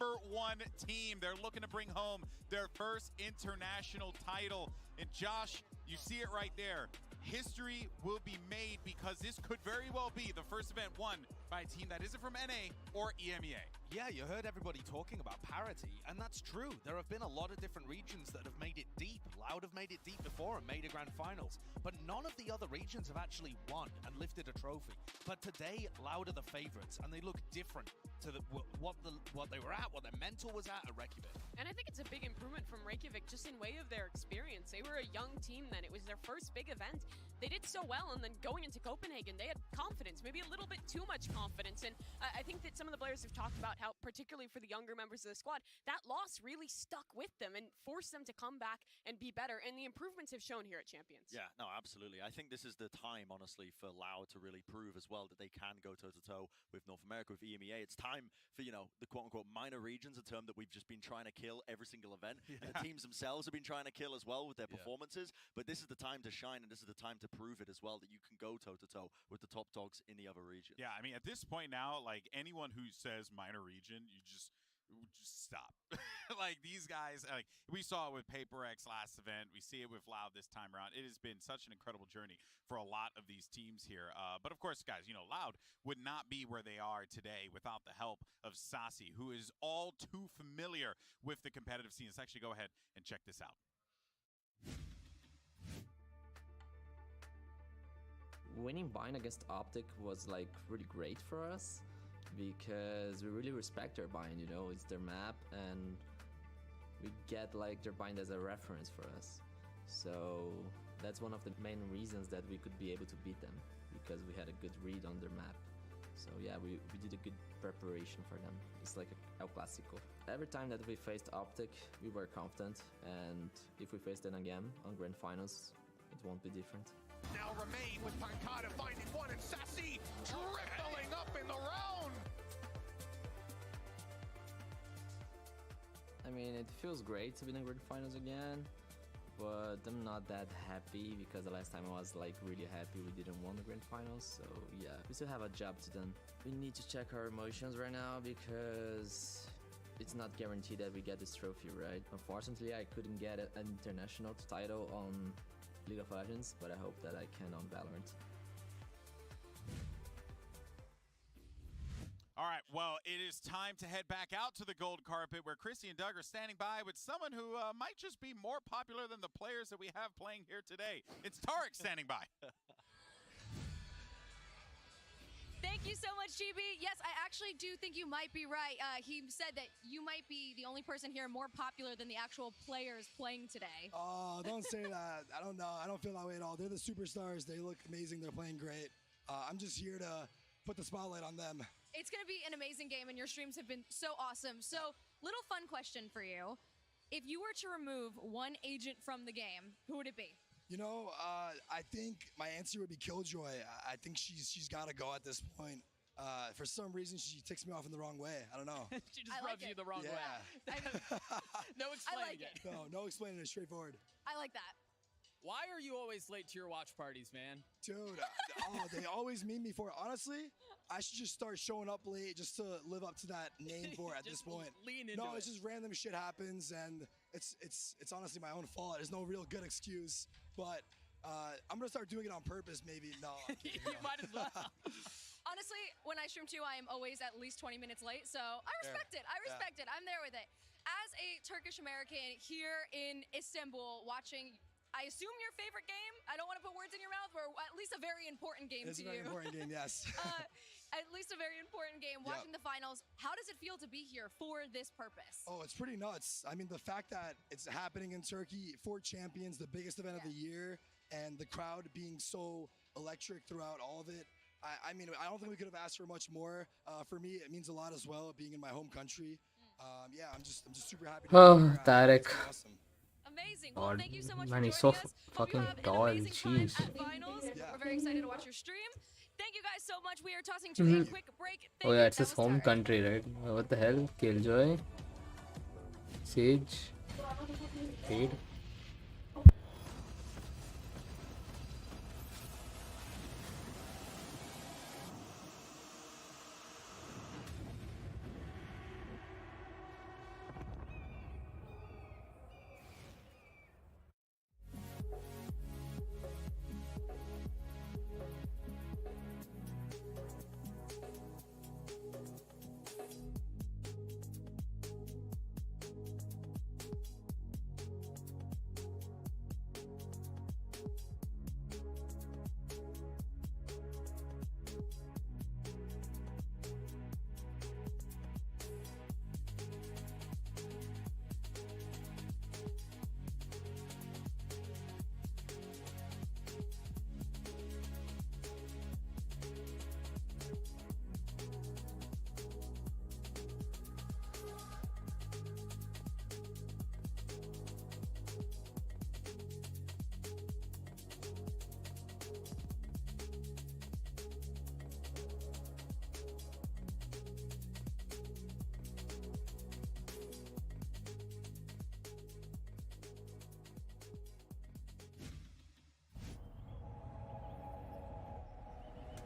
team. They're looking to bring home their first international title. And Josh, you see it right there. History will be made because this could very well be the first event won by a team that isn't from NA or EMEA. Yeah, you heard everybody talking about parity, and that's true. There have been a lot of different regions that have made it deep. Loud have made it deep before and made a grand finals, but none of the other regions have actually won and lifted a trophy. But today, Loud are the favorites, and they look different to what they were at, what their mental was at Reykjavik. and I think it's a big improvement from Reykjavik just in way of their experience. They were a young team then. It was their first big event. They did so well, and then going into Copenhagen, they had confidence, maybe a little bit too much confidence. And I think that some of the players have talked about how, particularly for the younger members of the squad, that loss really stuck with them and forced them to come back and be better. And the improvements have shown here at Champions. Yeah, no, absolutely. I think this is the time, honestly, for Loud to really prove as well that they can go toe-to-toe with North America, with EMEA. It's time for, you know, the quote-unquote minor regions, a term that we've just been trying to kill every single event. Yeah. And the teams themselves have been trying to kill as well with their performances. But this is the time to shine, and this is the time to prove it as well, that you can go toe-to-toe with the top dogs in the other regions. Yeah, I mean, at this point now, like, anyone who says minor region, you just stop. Like, these guys, like, we saw it with PaperX last event. We see it with Loud this time around. It has been such an incredible journey for a lot of these teams here. But of course, guys, you know, Loud would not be where they are today without the help of Sasi, who is all too familiar with the competitive scene. Let's actually go ahead and check this out. Winning Bind against Optic was like really great for us because we really respect their bind, you know, it's their map and we get like their bind as a reference for us. So that's one of the main reasons that we could be able to beat them, because we had a good read on their map. So yeah, we did a good preparation for them. It's like El Clásico. Every time that we faced Optic, we were confident, and if we face them again on Grand Finals, it won't be different. Now remain with Pancada finding one, and Sassy tripling up in the round. I mean, it feels great to be in the Grand Finals again, but I'm not that happy because the last time I was like really happy we didn't win the grand finals. So yeah, we still have a job to do. We need to check our emotions right now because it's not guaranteed that we get this trophy, right? Unfortunately, I couldn't get an international title on League of Legends, but I hope that I can on Valorant. All right, well, it is time to head back out to the gold carpet where Chrissy and Doug are standing by with someone who might just be more popular than the players that we have playing here today. It's Tarek standing by. Thank you so much, GB. Yes, I actually do think you might be right. He said that you might be the only person here more popular than the actual players playing today. Oh, don't say that. I don't know. I don't feel that way at all. They're the superstars. They look amazing. They're playing great. I'm just here to put the spotlight on them. It's going to be an amazing game, and your streams have been so awesome. So, little fun question for you. If you were to remove one agent from the game, who would it be? You know, I think my answer would be Killjoy. I think she's got to go at this point. For some reason, she ticks me off in the wrong way. I don't know. She just rubs you the wrong way. No explaining it. No explaining it. Straightforward. I like that. Why are you always late to your watch parties, man? Dude, they always meme me for it. Honestly, I should just start showing up late just to live up to that name for it at this point. Lean into No, it. it's just random shit happens, and it's honestly my own fault. There's no real good excuse, but I'm gonna start doing it on purpose. Maybe no. You might as well. Honestly, when I stream too, I am always at least 20 minutes late, so I respect it. I respect it. I'm there with it. As a Turkish American here in Istanbul watching, I assume your favorite game. I don't want to put words in your mouth, or at least a very important game It's to a very you. important game, yes. At least a very important game. Watching the finals, how does it feel to be here for this purpose? Oh, it's pretty nuts. I mean, the fact that it's happening in Turkey for champions, the biggest event of the year, and the crowd being so electric throughout all of it. I mean, I don't think we could have asked for much more. For me, it means a lot as well, being in my home country. Yeah, I'm just super happy. Oh, be here. Tarek. It's been awesome. Amazing. Well, God, thank you so much man, for he's joining so us. Hope you fucking have an tall. amazing time Jeez. at finals. We're very excited to watch your stream. Thank you guys so much. We are tossing to a quick break. Oh yeah, it's his home country, right? What the hell? Killjoy, Sage, Fade.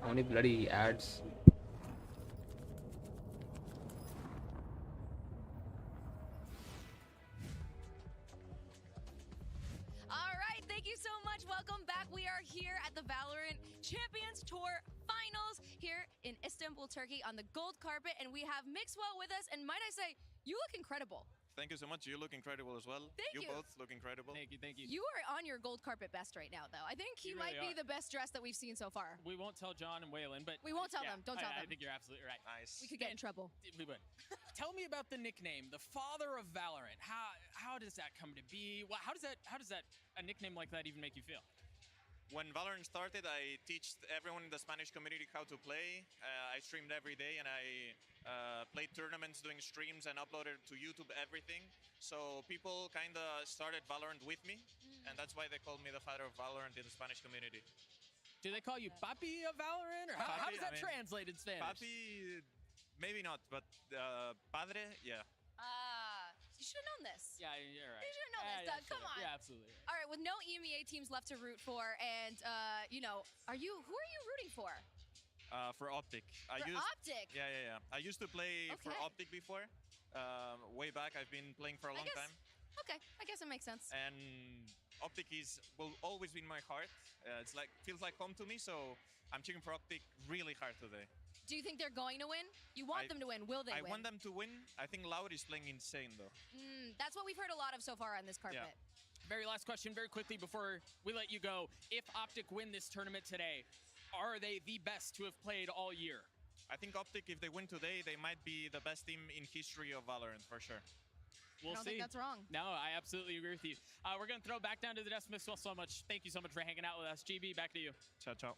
How many bloody ads? All right, thank you so much. Welcome back. We are here at the Valorant Champions Tour Finals here in Istanbul, Turkey on the gold carpet, and we have Mixwell with us, and might I say, you look incredible. Thank you so much. You look incredible as well. Thank you. You both look incredible. Thank you, thank you. You are on your gold carpet best right now, though. I think he You might really be the best dressed that we've seen so far. We won't tell John and Waylon, but We won't tell yeah, them. Don't tell I them. think you're absolutely right. Nice. We could get in trouble. We would. Tell me about the nickname, the Father of Valorant. How does that come to be? How does that a nickname like that even make you feel? When Valorant started, I teach everyone in the Spanish community how to play. I streamed every day, and I played tournaments, doing streams, and uploaded to YouTube everything. So people kind of started Valorant with me, and that's why they called me the Father of Valorant in the Spanish community. Do they call you Papi of Valorant, or how does that translate in Spanish? Papi, maybe not, but Padre, yeah. You should have known this. Yeah, you're right. You should have known this, Doug. Come on. Yeah, absolutely. All right, with no EMEA teams left to root for, and you know, who are you rooting for? For Optic. Optic? Yeah. I used to play for Okay. Optic before. Way back, I've been playing for a long time. Okay, I guess it makes sense. And Optic will always be in my heart. It's like feels like home to me, so I'm cheering for Optic really hard today. Do you think they're going to win? You want them to win. Will they I win? want them to win. I think Loud is playing insane though. That's what we've heard a lot of so far on this carpet. Very last question, very quickly before we let you go. If Optic win this tournament today, are they the best to have played all year? I think Optic, if they win today, they might be the best team in history of Valorant for sure. We'll I don't see. think that's wrong. No, I absolutely agree with you. We're going to throw back down to the desk. Miss Will so much. Thank you so much for hanging out with us. GB, back to you. Ciao, ciao.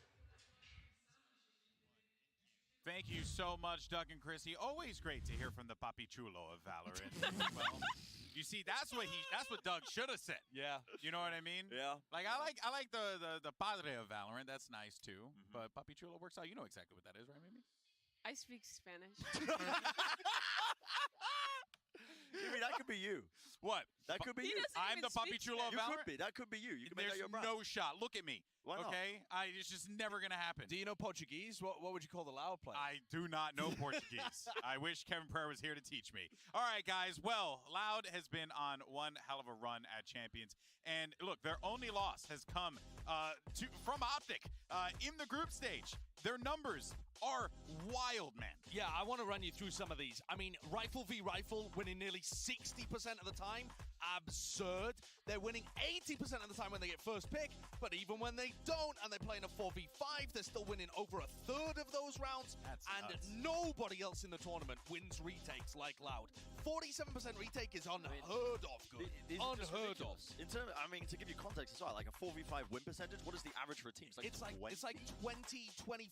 Thank you so much, Doug and Chrissy. Always great to hear from the Papi Chulo of Valorant. Well, you see, that's what Doug should have said. Yeah. You know what I mean? Yeah. Like I like the padre of Valorant. That's nice too. But Papi Chulo works out. You know exactly what that is, right, Mimi? I speak Spanish. Maybe that could be you. What? That could be He you. doesn't I'm even the Papi speak Chulo of You Valorant. could be. That could be you. You can make There's that your brand. no shot. Look at me. Why not? Okay? It's just never going to happen. Do you know Portuguese? What would you call the Loud player? I do not know Portuguese. I wish Kevin Pereira was here to teach me. All right, guys. Well, Loud has been on one hell of a run at Champions. And look, their only loss has come from Optic in the group stage. Their numbers are wild, man. Yeah, I want to run you through some of these. I mean, Rifle v Rifle winning nearly 60% of the time. Absurd. They're winning 80% of the time when they get first pick, but even when they don't and they play in a 4v5, they're still winning over a third of those rounds. That's and nuts. nobody else in the tournament wins retakes like Loud. 47% retake is unheard of good. Unheard of. In terms, I mean, to give you context as well, like a 4v5 win percentage, what is the average for a team? It's like 20-25%.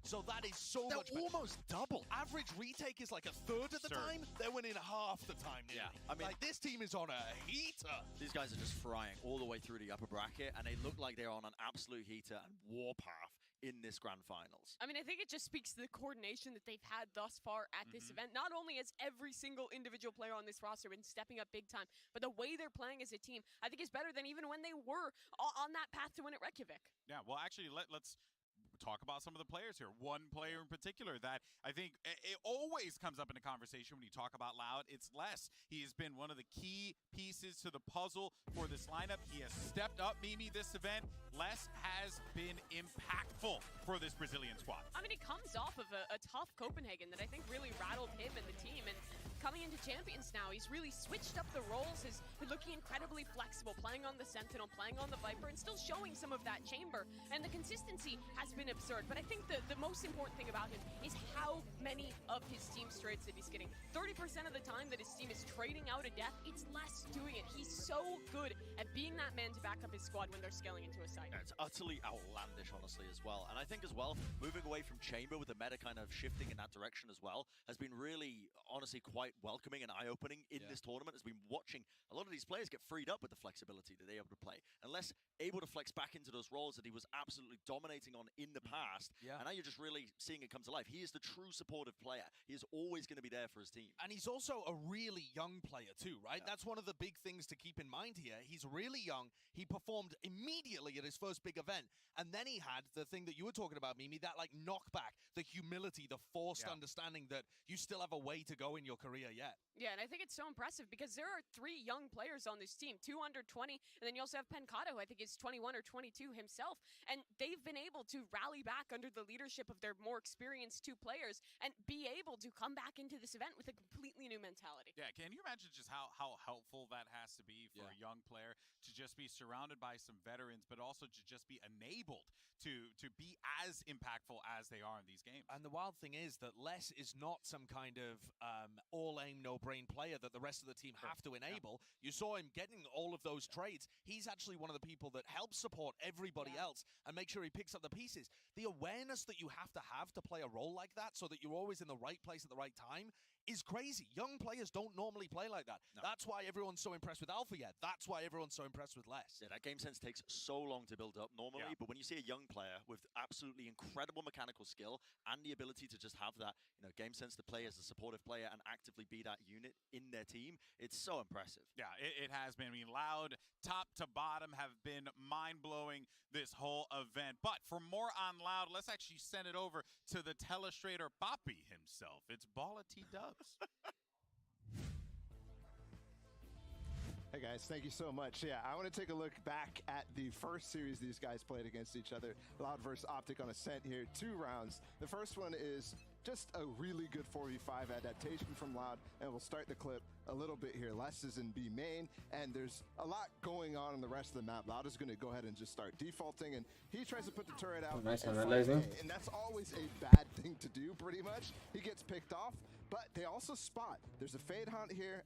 So that is so They're much better. almost double. Average retake is like a third of the Absurd. time. They're winning half the time nearly. Yeah. I mean, like this team is on a heater. These guys are just frying all the way through the upper bracket, and they look like they're on an absolute heater and warpath in this grand finals. I mean, I think it just speaks to the coordination that they've had thus far at this event. Not only has every single individual player on this roster been stepping up big time, but the way they're playing as a team, I think is better than even when they were on that path to win at Reykjavik. Yeah, well, actually, let's talk about some of the players here. One player in particular that I think it always comes up in a conversation when you talk about Loud. It's Les. He has been one of the key pieces to the puzzle for this lineup. He has stepped up, Mimi, this event. Les has been impactful for this Brazilian squad. I mean, he comes off of a tough Copenhagen that I think really rattled him and the team. And coming into Champions now, he's really switched up the roles. He's looking incredibly flexible, playing on the Sentinel, playing on the Viper, and still showing some of that chamber. And the consistency has been absurd. But I think the most important thing about him is how many of his team straights that he's getting. 30% of the time that his team is trading out a death, it's Les doing it. He's so good at being that man to back up his squad when they're scaling into a site. Yeah, it's utterly outlandish, honestly, as well. And I think as well, moving away from Chamber with the meta kind of shifting in that direction as well has been really, honestly, quite welcoming and eye-opening in this tournament. Has been watching a lot of these players get freed up with the flexibility that they're able to play. And less able to flex back into those roles that he was absolutely dominating on in the past. Yeah. And now you're just really seeing it come to life. He is the true supportive player. He is always going to be there for his team. And he's also a really young player too, right? That's one of the big things to keep in mind here. He's really young. He performed immediately at his first big event. And then he had the thing that you were talking about, Mimi, that like knockback, the humility, the forced understanding that you still have a way to go in your career yet. Yeah, and I think it's so impressive because there are 3 young players on this team, 2 under 20, and then you also have Pencado, who I think is 21 or 22 himself, and they've been able to rally back under the leadership of their more experienced 2 players and be able to come back into this event with a completely new mentality. Yeah, can you imagine just how helpful that has to be for a young player to just be surrounded by some veterans, but also to just be enabled to be as impactful as they are in these games? And the wild thing is that Les is not some kind of all-aim, no-brain player that the rest of the team have to enable. You saw him getting all of those trades. He's actually one of the people that helps support everybody else and make sure he picks up the pieces. The awareness that you have to play a role like that so that you're always in the right place at the right time is crazy. Young players don't normally play like that. No. That's why everyone's so impressed with Alpha yet. That's why everyone's so impressed with Les. Yeah, that game sense takes so long to build up normally, but when you see a young player with absolutely incredible mechanical skill and the ability to just have that, game sense to play as a supportive player and actively be that unit in their team, it's so impressive. Yeah, it has been. I mean, Loud, top to bottom, have been mind-blowing this whole event. But for more on Loud, let's actually send it over to the telestrator Poppy himself. It's Balla T Dubs. Hey guys, thank you so much. Yeah, I want to take a look back at the first series these guys played against each other. Loud versus Optic on Ascent here, 2 rounds. The first one is just a really good 4v5 adaptation from Loud, and we'll start the clip a little bit here. Les is in B main, and there's a lot going on in the rest of the map. Loud is going to go ahead and just start defaulting, and he tries to put the turret out. Nice and analyzing. and that's always a bad thing to do, pretty much. He gets picked off, but they also spot. There's a Fade Hunt here.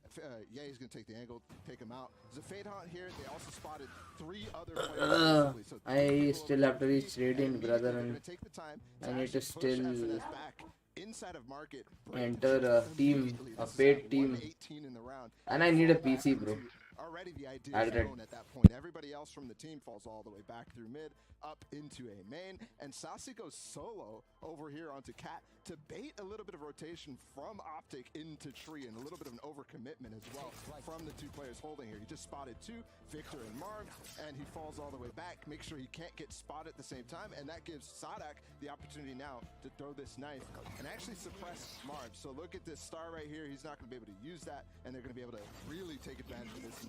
Yeah, he's going to take the angle, take him out. There's a Fade Hunt here. They also spotted 3 other players. So I still have to reach Radiant, brother, and take the time I need to push still FNS back inside of market, enter a team, a paid team, 118 in the round. and I need a PC, bro. Already the idea I'll is read. known at that point. Everybody else from the team falls all the way back through mid, up into a main, and Sassy goes solo over here onto Cat to bait a little bit of rotation from Optic into Tree, and a little bit of an overcommitment as well from the 2 players holding here. He just spotted 2, Victor and Marv, and he falls all the way back, make sure he can't get spotted at the same time, and that gives Sadak the opportunity now to throw this knife and actually suppress Marv. So look at this star right here. He's not going to be able to use that, and they're going to be able to really take advantage of this.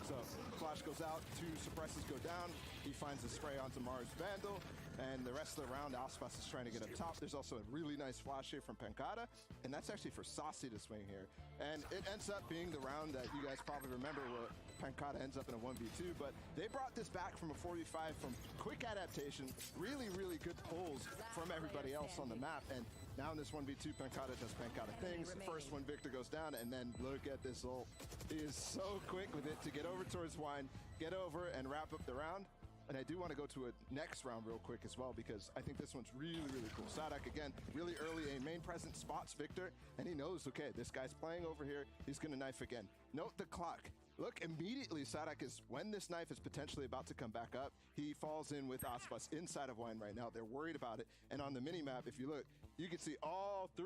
So flash goes out, 2 suppresses go down. He finds a spray onto Mars Vandal, and the rest of the round, Aspas is trying to get up top. There's also a really nice flash here from Pancada, and that's actually for Saucy to swing here. And it ends up being the round that you guys probably remember where Pancada ends up in a 1v2, but they brought this back from a 4v5 from quick adaptation, really, really good pulls from everybody else on the map, and now in this 1v2, Pancada does Pancada things. The first one, Victor goes down, and then look at this ult. He is so quick with it to get over towards Wine, get over and wrap up the round. And I do want to go to a next round real quick as well, because I think this one's really, really cool. Sadak, again, really early, a main presence, spots Victor, and he knows, okay, this guy's playing over here. He's going to knife again. Note the clock. Look, immediately Sadak is, when this knife is potentially about to come back up, he falls in with Aspas inside of Wine right now. They're worried about it. And on the mini-map, if you look, you can see all 2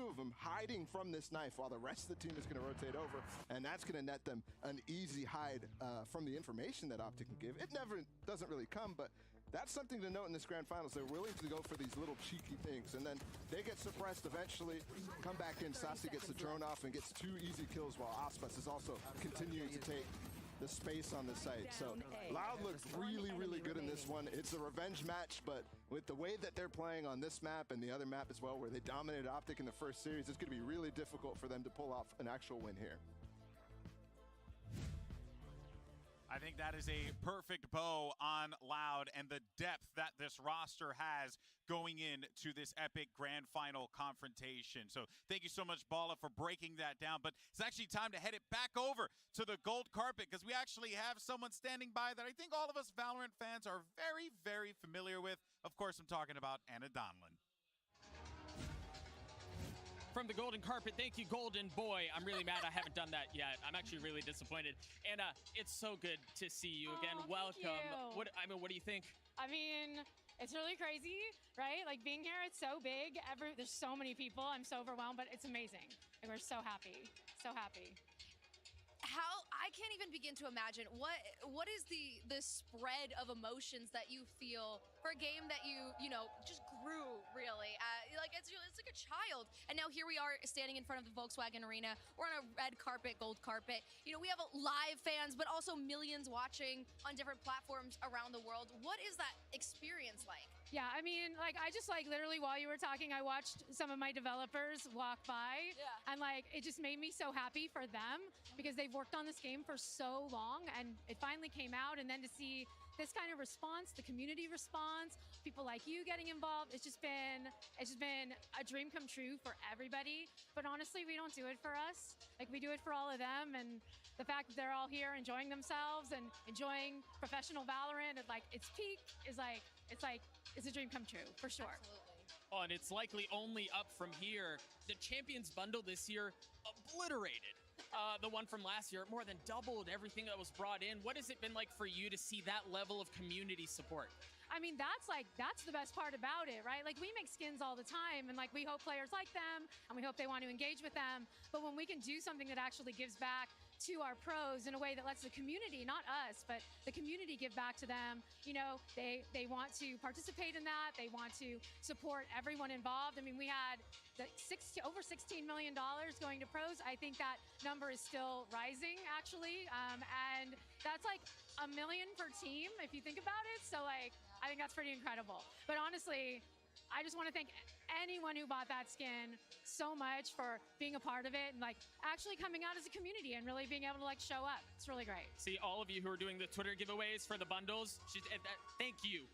of them hiding from this knife while the rest of the team is going to rotate over. And that's going to net them an easy hide from the information that Optic can give. It never doesn't really come, but that's something to note in this grand finals. They're willing to go for these little cheeky things, and then they get suppressed eventually, come back in, Sassy gets the drone off and gets 2 easy kills, while Aspas is also continuing to take the space on the site. So Loud looks really, really good in this one. It's a revenge match, but with the way that they're playing on this map and the other map as well, where they dominated Optic in the first series, it's going to be really difficult for them to pull off an actual win here. I think that is a perfect bow on Loud and the depth that this roster has going into this epic grand final confrontation. So thank you so much, Balla, for breaking that down. But it's actually time to head it back over to the gold carpet, because we actually have someone standing by that I think all of us Valorant fans are very, very familiar with. Of course, I'm talking about Anna Donlin. From the golden carpet, thank you, Golden Boy. I'm really mad I haven't done that yet. I'm actually really disappointed. Anna, it's so good to see you again. Welcome. What do you think? I mean, it's really crazy, right? Like being here, it's so big. There's so many people. I'm so overwhelmed, but it's amazing. And we're so happy. So happy. I can't even begin to imagine what is the spread of emotions that you feel for a game that you just grew really like it's like a child, and now here we are standing in front of the Volkswagen Arena. We're on a red carpet, gold carpet. We have live fans, but also millions watching on different platforms around the world. What is that experience like? Yeah, I mean, like, I just, like, literally while you were talking, I watched some of my developers walk by. Yeah. And, like, it just made me so happy for them, because they've worked on this game for so long, and it finally came out. And then to see this kind of response, the community response, people like you getting involved, it's just been a dream come true for everybody. But honestly, we don't do it for us. Like, we do it for all of them. And the fact that they're all here enjoying themselves and enjoying professional Valorant at, like, its peak is, like, it's a dream come true, for sure. Absolutely. Oh, and it's likely only up from here. The Champions bundle this year obliterated the one from last year. It more than doubled everything that was brought in. What has it been like for you to see that level of community support? I mean, that's the best part about it, right? Like, we make skins all the time, and like, we hope players like them, and we hope they want to engage with them. But when we can do something that actually gives back to our pros in a way that lets the community, not us, but the community give back to them, you know, they want to participate in that. They want to support everyone involved. I mean, we had over $16 million going to pros. I think that number is still rising, actually. And that's like $1 million per team, if you think about it. So, like, I think that's pretty incredible. But honestly, I just want to thank anyone who bought that skin so much for being a part of it and like actually coming out as a community and really being able to like show up. It's really great. See, all of you who are doing the Twitter giveaways for the bundles, thank you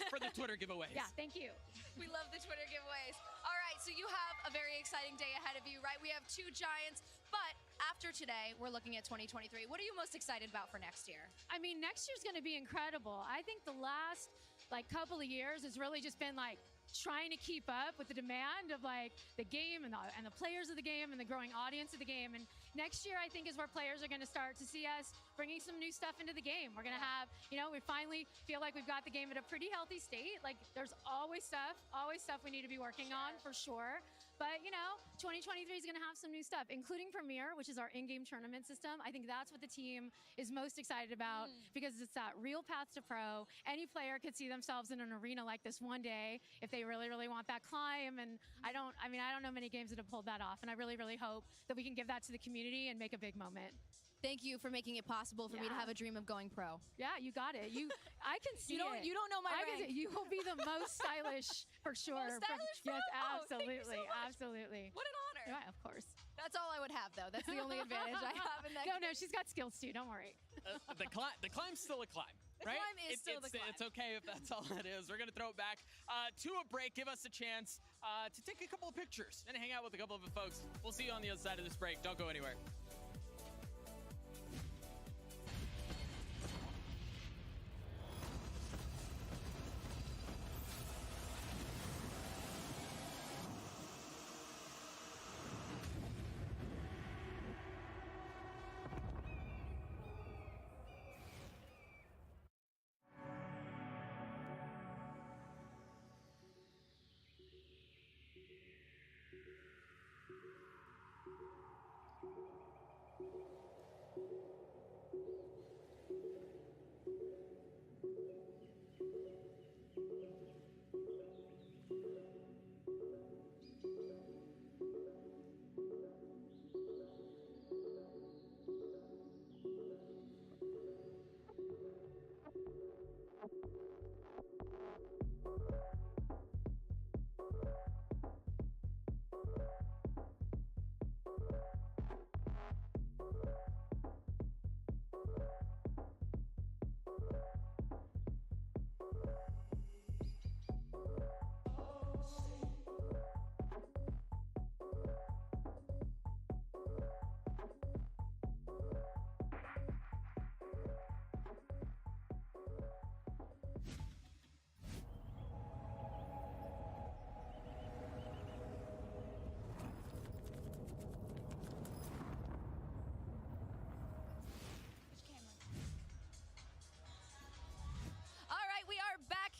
for the Twitter giveaways. Yeah, thank you. We love the Twitter giveaways. All right, so you have a very exciting day ahead of you, right? We have 2 giants, but after today, we're looking at 2023. What are you most excited about for next year? I mean, next year's going to be incredible. I think the last like couple of years has really just been like trying to keep up with the demand of like the game and the players of the game and the growing audience of the game. And next year, I think, is where players are going to start to see us bringing some new stuff into the game. We're going to have, you know, we finally feel like we've got the game at a pretty healthy state. Like, there's always stuff we need to be working on for sure. But, you know, 2023 is going to have some new stuff, including Premier, which is our in-game tournament system. I think that's what the team is most excited about because it's that real path to pro. Any player could see themselves in an arena like this one day if they really, really want that climb. And I don't know many games that have pulled that off. And I really, really hope that we can give that to the community and make a big moment. Thank you for making it possible for me to have a dream of going pro. Yeah, you got it. I can see it. You don't know my rank. You will be the most stylish for sure. Most stylish pro? Yes, Oh, absolutely, thank you so much. absolutely. What an honor. Yeah, of course. That's all I would have, though. That's the only advantage I have in that. No, she's got skills too. Don't worry. The climb's still a climb. The right? climb is still the climb. It's okay if that's all it is. We're going to throw it back to a break. Give us a chance to take a couple of pictures and hang out with a couple of the folks. We'll see you on the other side of this break. Don't go anywhere.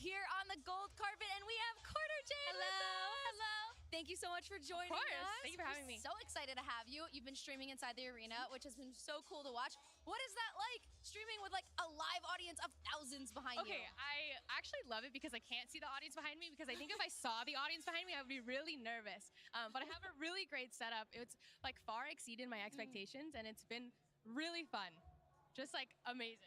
Here on the gold carpet, and we have Carter Jane. Hello. Thank you so much for joining us. Thank you for having me. So excited to have you. You've been streaming inside the arena, which has been so cool to watch. What is that like, streaming with like a live audience of thousands behind you? Okay, I actually love it because I can't see the audience behind me, because I think if I saw the audience behind me, I would be really nervous. But I have a really great setup. It's like far exceeded my expectations, and it's been really fun. Just like amazing.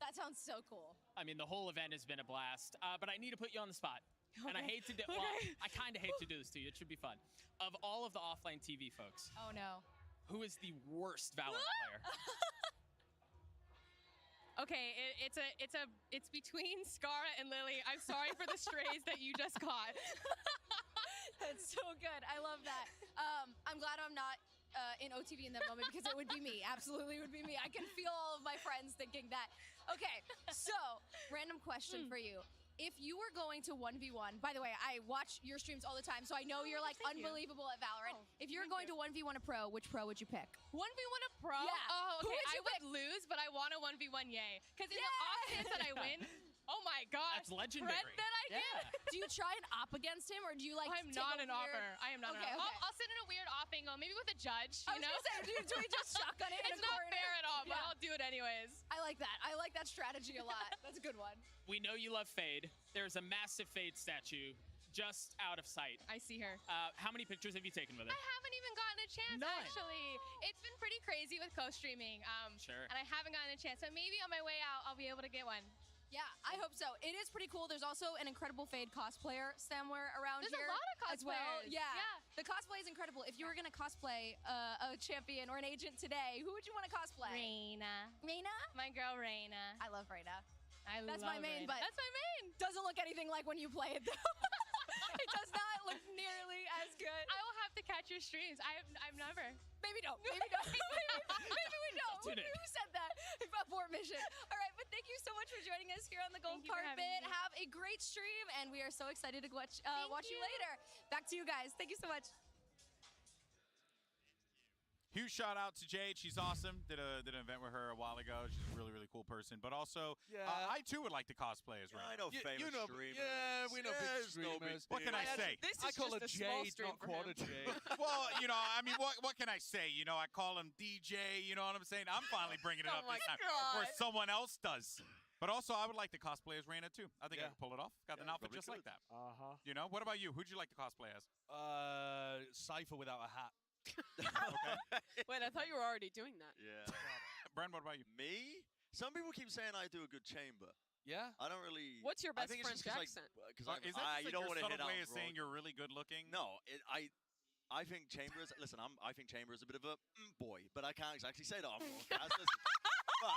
That sounds so cool. I mean, the whole event has been a blast, but I need to put you on the spot. Okay. And I hate to do, well, I kind of hate to do this to you. It should be fun. Of all of the offline TV folks, oh no, who is the worst Valorant player? Okay, it's between Scara and Lily. I'm sorry for the strays that you just caught. That's so good. I love that. I'm glad I'm not in OTV in that moment, because it would be me. Absolutely would be me. I can feel all of my friends thinking that. Okay, so random question for you. if you were going to 1v1, by the way, I watch your streams all the time, so I know you're like thank you. unbelievable at Valorant. If you were going to 1v1 a pro, which pro would you pick? 1v1 a pro? Yeah. Oh, Who okay. would I you would lose, but I want a 1v1 yay. Because in the off chance that I win, oh my gosh. That's legendary. Friend that I get. Do you try and op against him, or do you like? I'm take not a an weird... offer. I am not Okay, an okay. offer. I'll sit in a weird op angle, maybe with a judge, I you was know? gonna say, do we just shotgun it in It's a not corner? fair at all, but Yeah. I'll do it anyways. I like that. I like that strategy a lot. That's a good one. We know you love Fade. There's a massive Fade statue just out of sight. I see her. How many pictures have you taken with her? I haven't even gotten a chance, None. actually. It's been pretty crazy with co-streaming. Sure. And I haven't gotten a chance, but maybe on my way out, I'll be able to get one. Yeah, I hope so. It is pretty cool. There's also an incredible Fade cosplayer somewhere around There's here. a lot of as well. cosplayers. Yeah. Yeah. The cosplay is incredible. If you were gonna cosplay a champion or an agent today, who would you want to cosplay? Reina. Reina? My girl Reina. I love Reina. That's That's my main, but That's my main. doesn't look anything like when you play it though. It does not look nearly as good. I will have to catch your streams. I've never. Maybe don't. Maybe don't. maybe we don't. Tune in. Who said that? Abort mission. All right, but thank you so much for joining us here on the Gold Thank you for having Carpet. me. Have a great stream, and we are so excited to watch you later. Back to you guys. Thank you so much. Huge shout out to Jade. She's awesome. Did an event with her a while ago. She's a really, really cool person. But also, I too would like to cosplay as Reina. I know famous you know, streamers. yeah, we know big There's no big streamers. What can I say? This I is call just her a small Jade, stream not for him. quarter Jade. Well, you know, I mean, what can I say? You know, I call him DJ. You know what I'm saying? I'm finally bringing it Oh up my this time. God. Or someone else does. But also, I would like to cosplay as Reina too. I think I Yeah. can pull it off. Got an outfit just like that. Uh-huh. You know, what about you? Who'd you like to cosplay as? Cypher without a hat. Wait, I thought you were already doing that. Yeah. Bren, what about you? Me? Some people keep saying I do a good chamber. Yeah? I don't really. What's your I best think it's French just 'cause, accent? Because Is that you just don't like want your to hit subtle out way of wrong. saying you're really good looking? No, I think Chamber is. Listen, I think Chamber is a bit of a boy, but I can't exactly say that on broadcast. But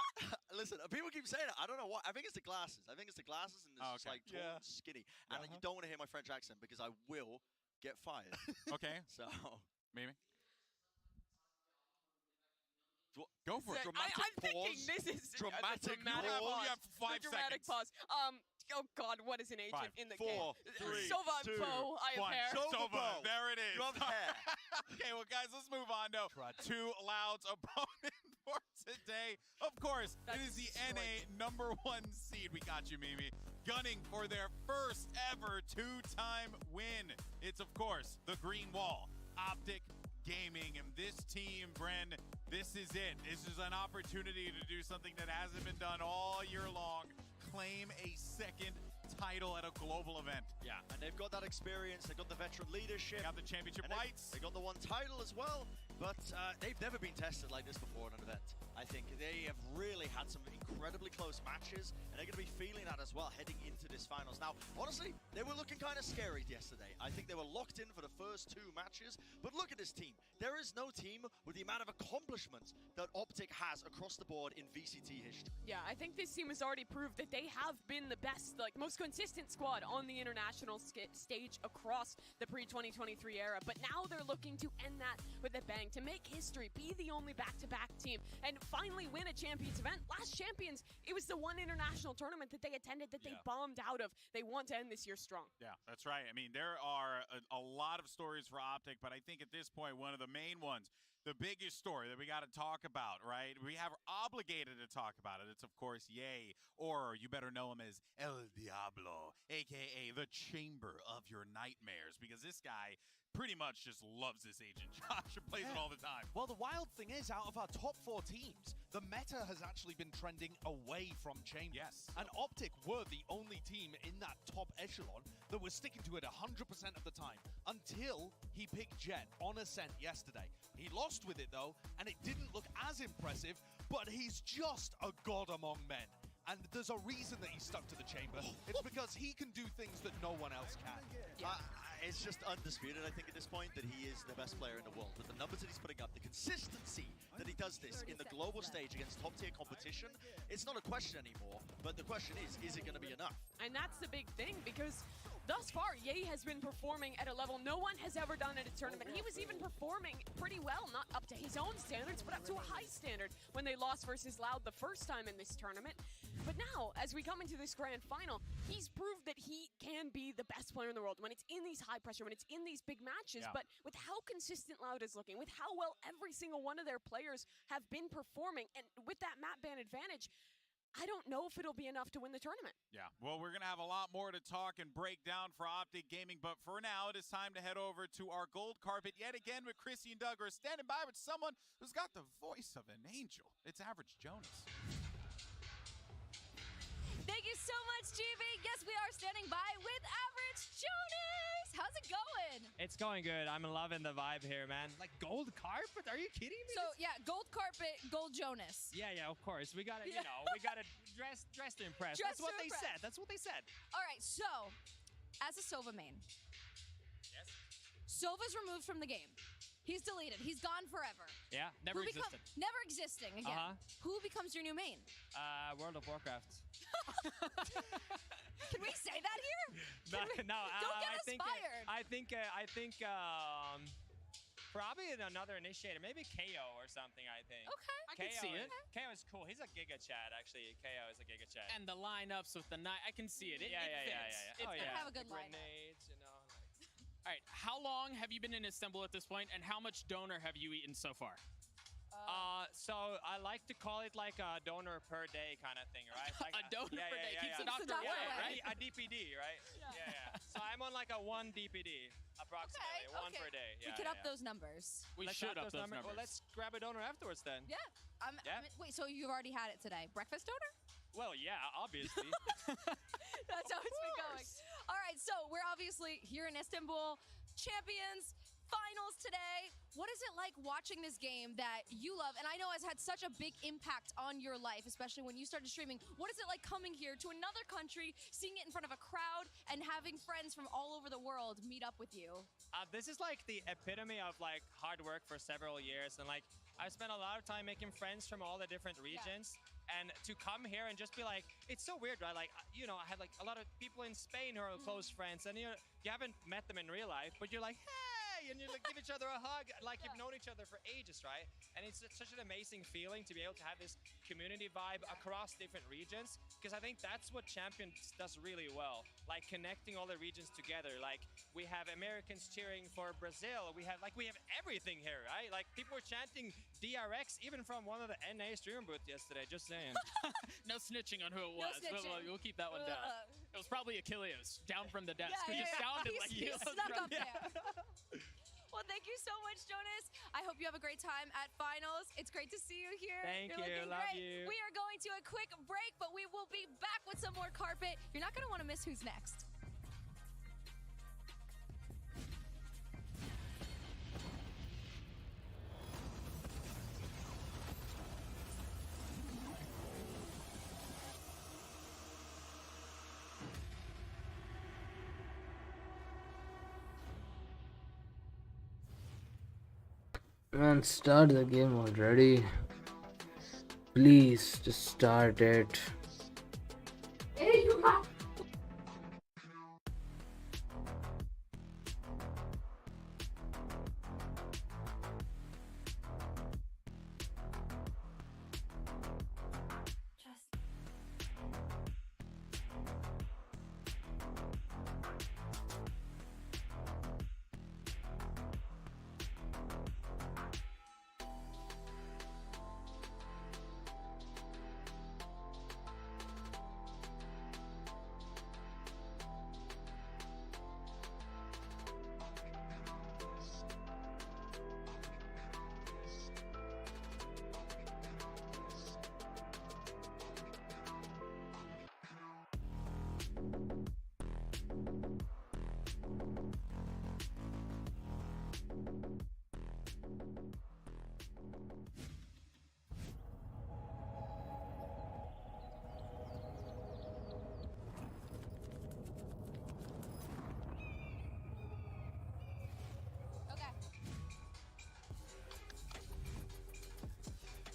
listen, people keep saying it. I don't know why. I think it's the glasses. I think it's the glasses and it's just like tall and skinny. And you don't want to hear my French accent because I will get fired. Okay. So Maybe. Go for it. Dramatic I'm thinking pause. this is Dramatic dramatic pause. pause. You have 5 The dramatic seconds. pause. Oh God, what is an agent 5, in the 4, game? 3, Sova 2, Po, I have 1. hair. Sova. There it is. You have hair. Okay, well, guys, let's move on to Two Loud's opponent for today. Of course, it is the NA #1 seed. We got you, Mimi. Gunning for their first ever 2-time win. It's, of course, the Green Wall, Optic Gaming. And this team, Bren, this is it. This is an opportunity to do something that hasn't been done all year long. Claim a second title at a global event. Yeah, and they've got that experience. They've got the veteran leadership. They got the championship and lights. They got the one title as well. But they've never been tested like this before in an event. I think they have really had some incredibly close matches, and they're going to be feeling that as well heading into this finals. Now, honestly, they were looking kind of scary yesterday. I think they were locked in for the first 2 matches. But look at this team. There is no team with the amount of accomplishments that Optic has across the board in VCT history. Yeah, I think this team has already proved that they have been the best, like most consistent squad on the international stage across the pre-2023 era. But now they're looking to end that with a bang, to make history, be the only back-to-back team, and finally win a Champions event. Last Champions, it was the one international tournament that they attended that they bombed out of. They want to end this year strong. Yeah, that's right. I mean, there are a lot of stories for Optic, but I think at this point, one of the main ones, the biggest story that we got to talk about, right? We have obligated to talk about it. It's, of course, Ye, or you better know him as El Diablo, a.k.a. the Chamber of Your Nightmares, because this guy pretty much just loves this agent, Josh, and plays it all the time. Well, the wild thing is, out of our top 4 teams, the meta has actually been trending away from Chamber. Yes. And Optic were the only team in that top echelon that was sticking to it 100% of the time, until he picked Jet on Ascent yesterday. He lost with it, though, and it didn't look as impressive, but he's just a god among men. And there's a reason that he stuck to the Chamber. It's because he can do things that no one else can. it's just undisputed, I think, at this point, that he is the best player in the world. With the numbers that he's putting up, the consistency that he does this in the global stage against top-tier competition, it's not a question anymore, but the question is it going to be enough? And that's the big thing, because thus far, Ye has been performing at a level no one has ever done at a tournament. He was even performing pretty well, not up to his own standards, but up to a high standard when they lost versus Loud the first time in this tournament. But now, as we come into this grand final, he's proved that he can be the best player in the world when it's in these high pressure, when it's in these big matches. Yeah. But with how consistent Loud is looking, with how well every single one of their players have been performing, and with that map ban advantage, I don't know if it'll be enough to win the tournament. Yeah, well, we're going to have a lot more to talk and break down for Optic Gaming, but for now, it is time to head over to our gold carpet yet again with Chrissy and Doug. We're standing by with someone who's got the voice of an angel. It's Average Jonas. Thank you so much, GB. Yes, we are standing by with Average Jonas. How's it going? It's going good. I'm loving the vibe here, man. Like gold carpet? Are you kidding me? So yeah, gold carpet, gold Jonas. Yeah, of course. We gotta, you know, we gotta dress to impress. Dress That's what to they impress. said. That's what they said. All right, so as a Sova main, Yes. Sova's removed from the game. He's deleted. He's gone forever. Yeah, never Who existed. Never existing again. Who becomes your new main? World of Warcraft. Can we say that here? No. Don't get I us think, fired. I think probably another initiator, maybe KO or something. I think. Okay, KO, I can see it. KO is cool. He's a Giga Chat, actually. KO is a Giga Chat. And the lineups with the night, I can see it. It Yeah. fits. Oh yeah. have a good lineup. Grenades, you know. All right, how long have you been in Istanbul at this point, and how much donor have you eaten so far? So I like to call it like a donor per day kind of thing, right? Like A donor per day keeps the doctor away, right? A DPD, right? Yeah. So I'm on like a 1 DPD approximately, one per day. We could up those numbers. We Let's should up those numbers. Well, let's grab a donor afterwards then. Yeah. Yeah. Wait, so you've already had it today? Breakfast donor? Well, yeah, obviously. That's how it's been going. All right, so we're obviously here in Istanbul, champions, finals today. What is it like watching this game that you love, and I know has had such a big impact on your life, especially when you started streaming? What is it like coming here to another country, seeing it in front of a crowd, and having friends from all over the world meet up with you? This is like the epitome of like hard work for several years, and like I've spent a lot of time making friends from all the different regions. And to come here and just be like, it's so weird, right? Like, you know, I had like a lot of people in Spain who are close friends, and you haven't met them in real life, but you're like, hey, and you like give each other a hug, like you've known each other for ages, right? And it's such an amazing feeling to be able to have this community vibe across different regions, because I think that's what Champions does really well, like connecting all the regions together. Like we have Americans cheering for Brazil, we have everything here, right? Like people were chanting DRX even from one of the NA streamer booth yesterday, just saying. No snitching on who it was. We'll keep that one down. It was probably Achilles down from the desk. It just sounded like he you. snuck up there. Well, thank you so much, Jonas. I hope you have a great time at finals. It's great to see you here. Thank You're you. looking Love great. you. We are going to a quick break, but we will be back with some more carpet. You're not going to want to miss who's next. Man, start the game already. Please, just start it.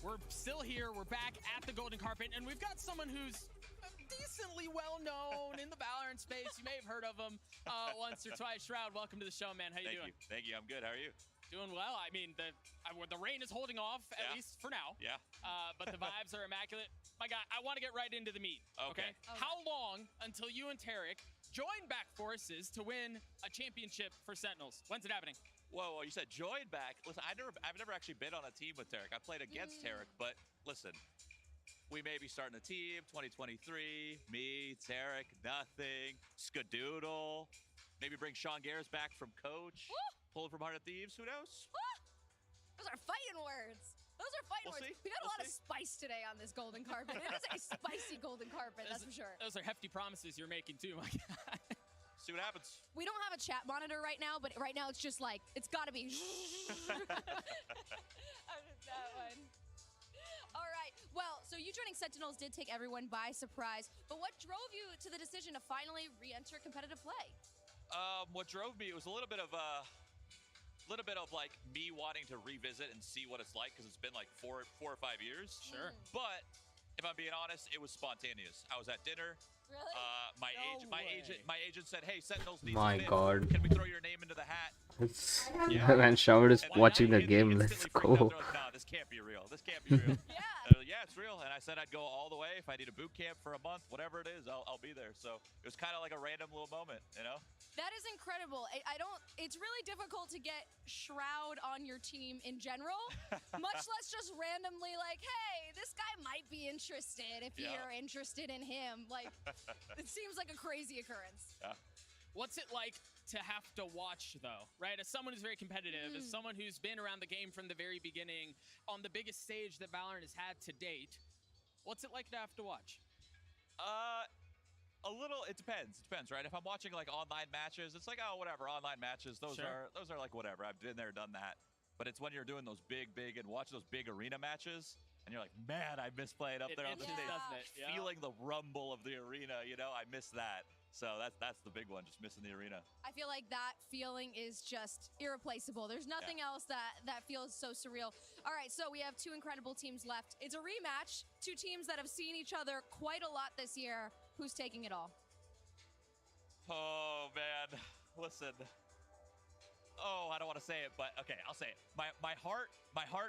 we're still here. We're back at the golden carpet, and we've got someone who's decently well known in the Valorant space. You may have heard of him once or twice. Shroud, welcome to the show, man. How you doing? Thank you. I'm good. How are you? Doing well. I mean, the rain is holding off, at least for now. Yeah. But the vibes are immaculate. My guy, I want to get right into the meat. Okay. How long until you and Tarek join back forces to win a championship for Sentinels? When's it happening? Whoa, you said join back. Listen, I've never actually been on a team with Tarek. I played against Tarek, but listen, we may be starting a team 2023. Me, Tarek, nothing. Skadoodle. Maybe bring Sean Garris back from coach. Pull him from Heart of Thieves. Who knows? Those are fighting words. Those are fighting words. We got a lot of spice today on this golden carpet. It is a spicy golden carpet, that's for sure. Those are hefty promises you're making too, my guy. See what happens. We don't have a chat monitor right now, but right now it's just like, it's got to be. That one. All right. Well, so you joining Sentinels did take everyone by surprise, but what drove you to the decision to finally re-enter competitive play? What drove me, it was a little bit of like me wanting to revisit and see what it's like, because it's been like four or 5 years. Sure. But if I'm being honest, it was spontaneous. I was at dinner. Really? My agent said, "Hey, Sentinels needs My a bid. God. Can we throw your name into the hat?" And Shroud is watching the game. Let's go. No, this can't be real. This can't be real. Yeah, it's real. And I said I'd go all the way. If I need a boot camp for a month, whatever it is, I'll be there. So it was kind of like a random little moment, you know? That is incredible. It's really difficult to get Shroud on your team in general, much less just randomly like, hey, this guy might be interested if you're interested in him. Like, it seems like a crazy occurrence. Yeah. What's it like to have to watch, though, right? As someone who's very competitive, as someone who's been around the game from the very beginning, on the biggest stage that Valorant has had to date, what's it like to have to watch? A little. It depends. It depends, right? If I'm watching like online matches, it's like, oh, whatever. Online matches, those are like whatever. I've been there, done that. But it's when you're doing those big and watching those big arena matches, and you're like, man, I miss playing up there on the stage, feeling the rumble of the arena. You know, I miss that. So that's the big one, just missing the arena. I feel like that feeling is just irreplaceable. There's nothing else that feels so surreal. All right, so we have two incredible teams left. It's a rematch, two teams that have seen each other quite a lot this year. Who's taking it all? Oh, man. Listen. Oh, I don't want to say it, but okay, I'll say it. My heart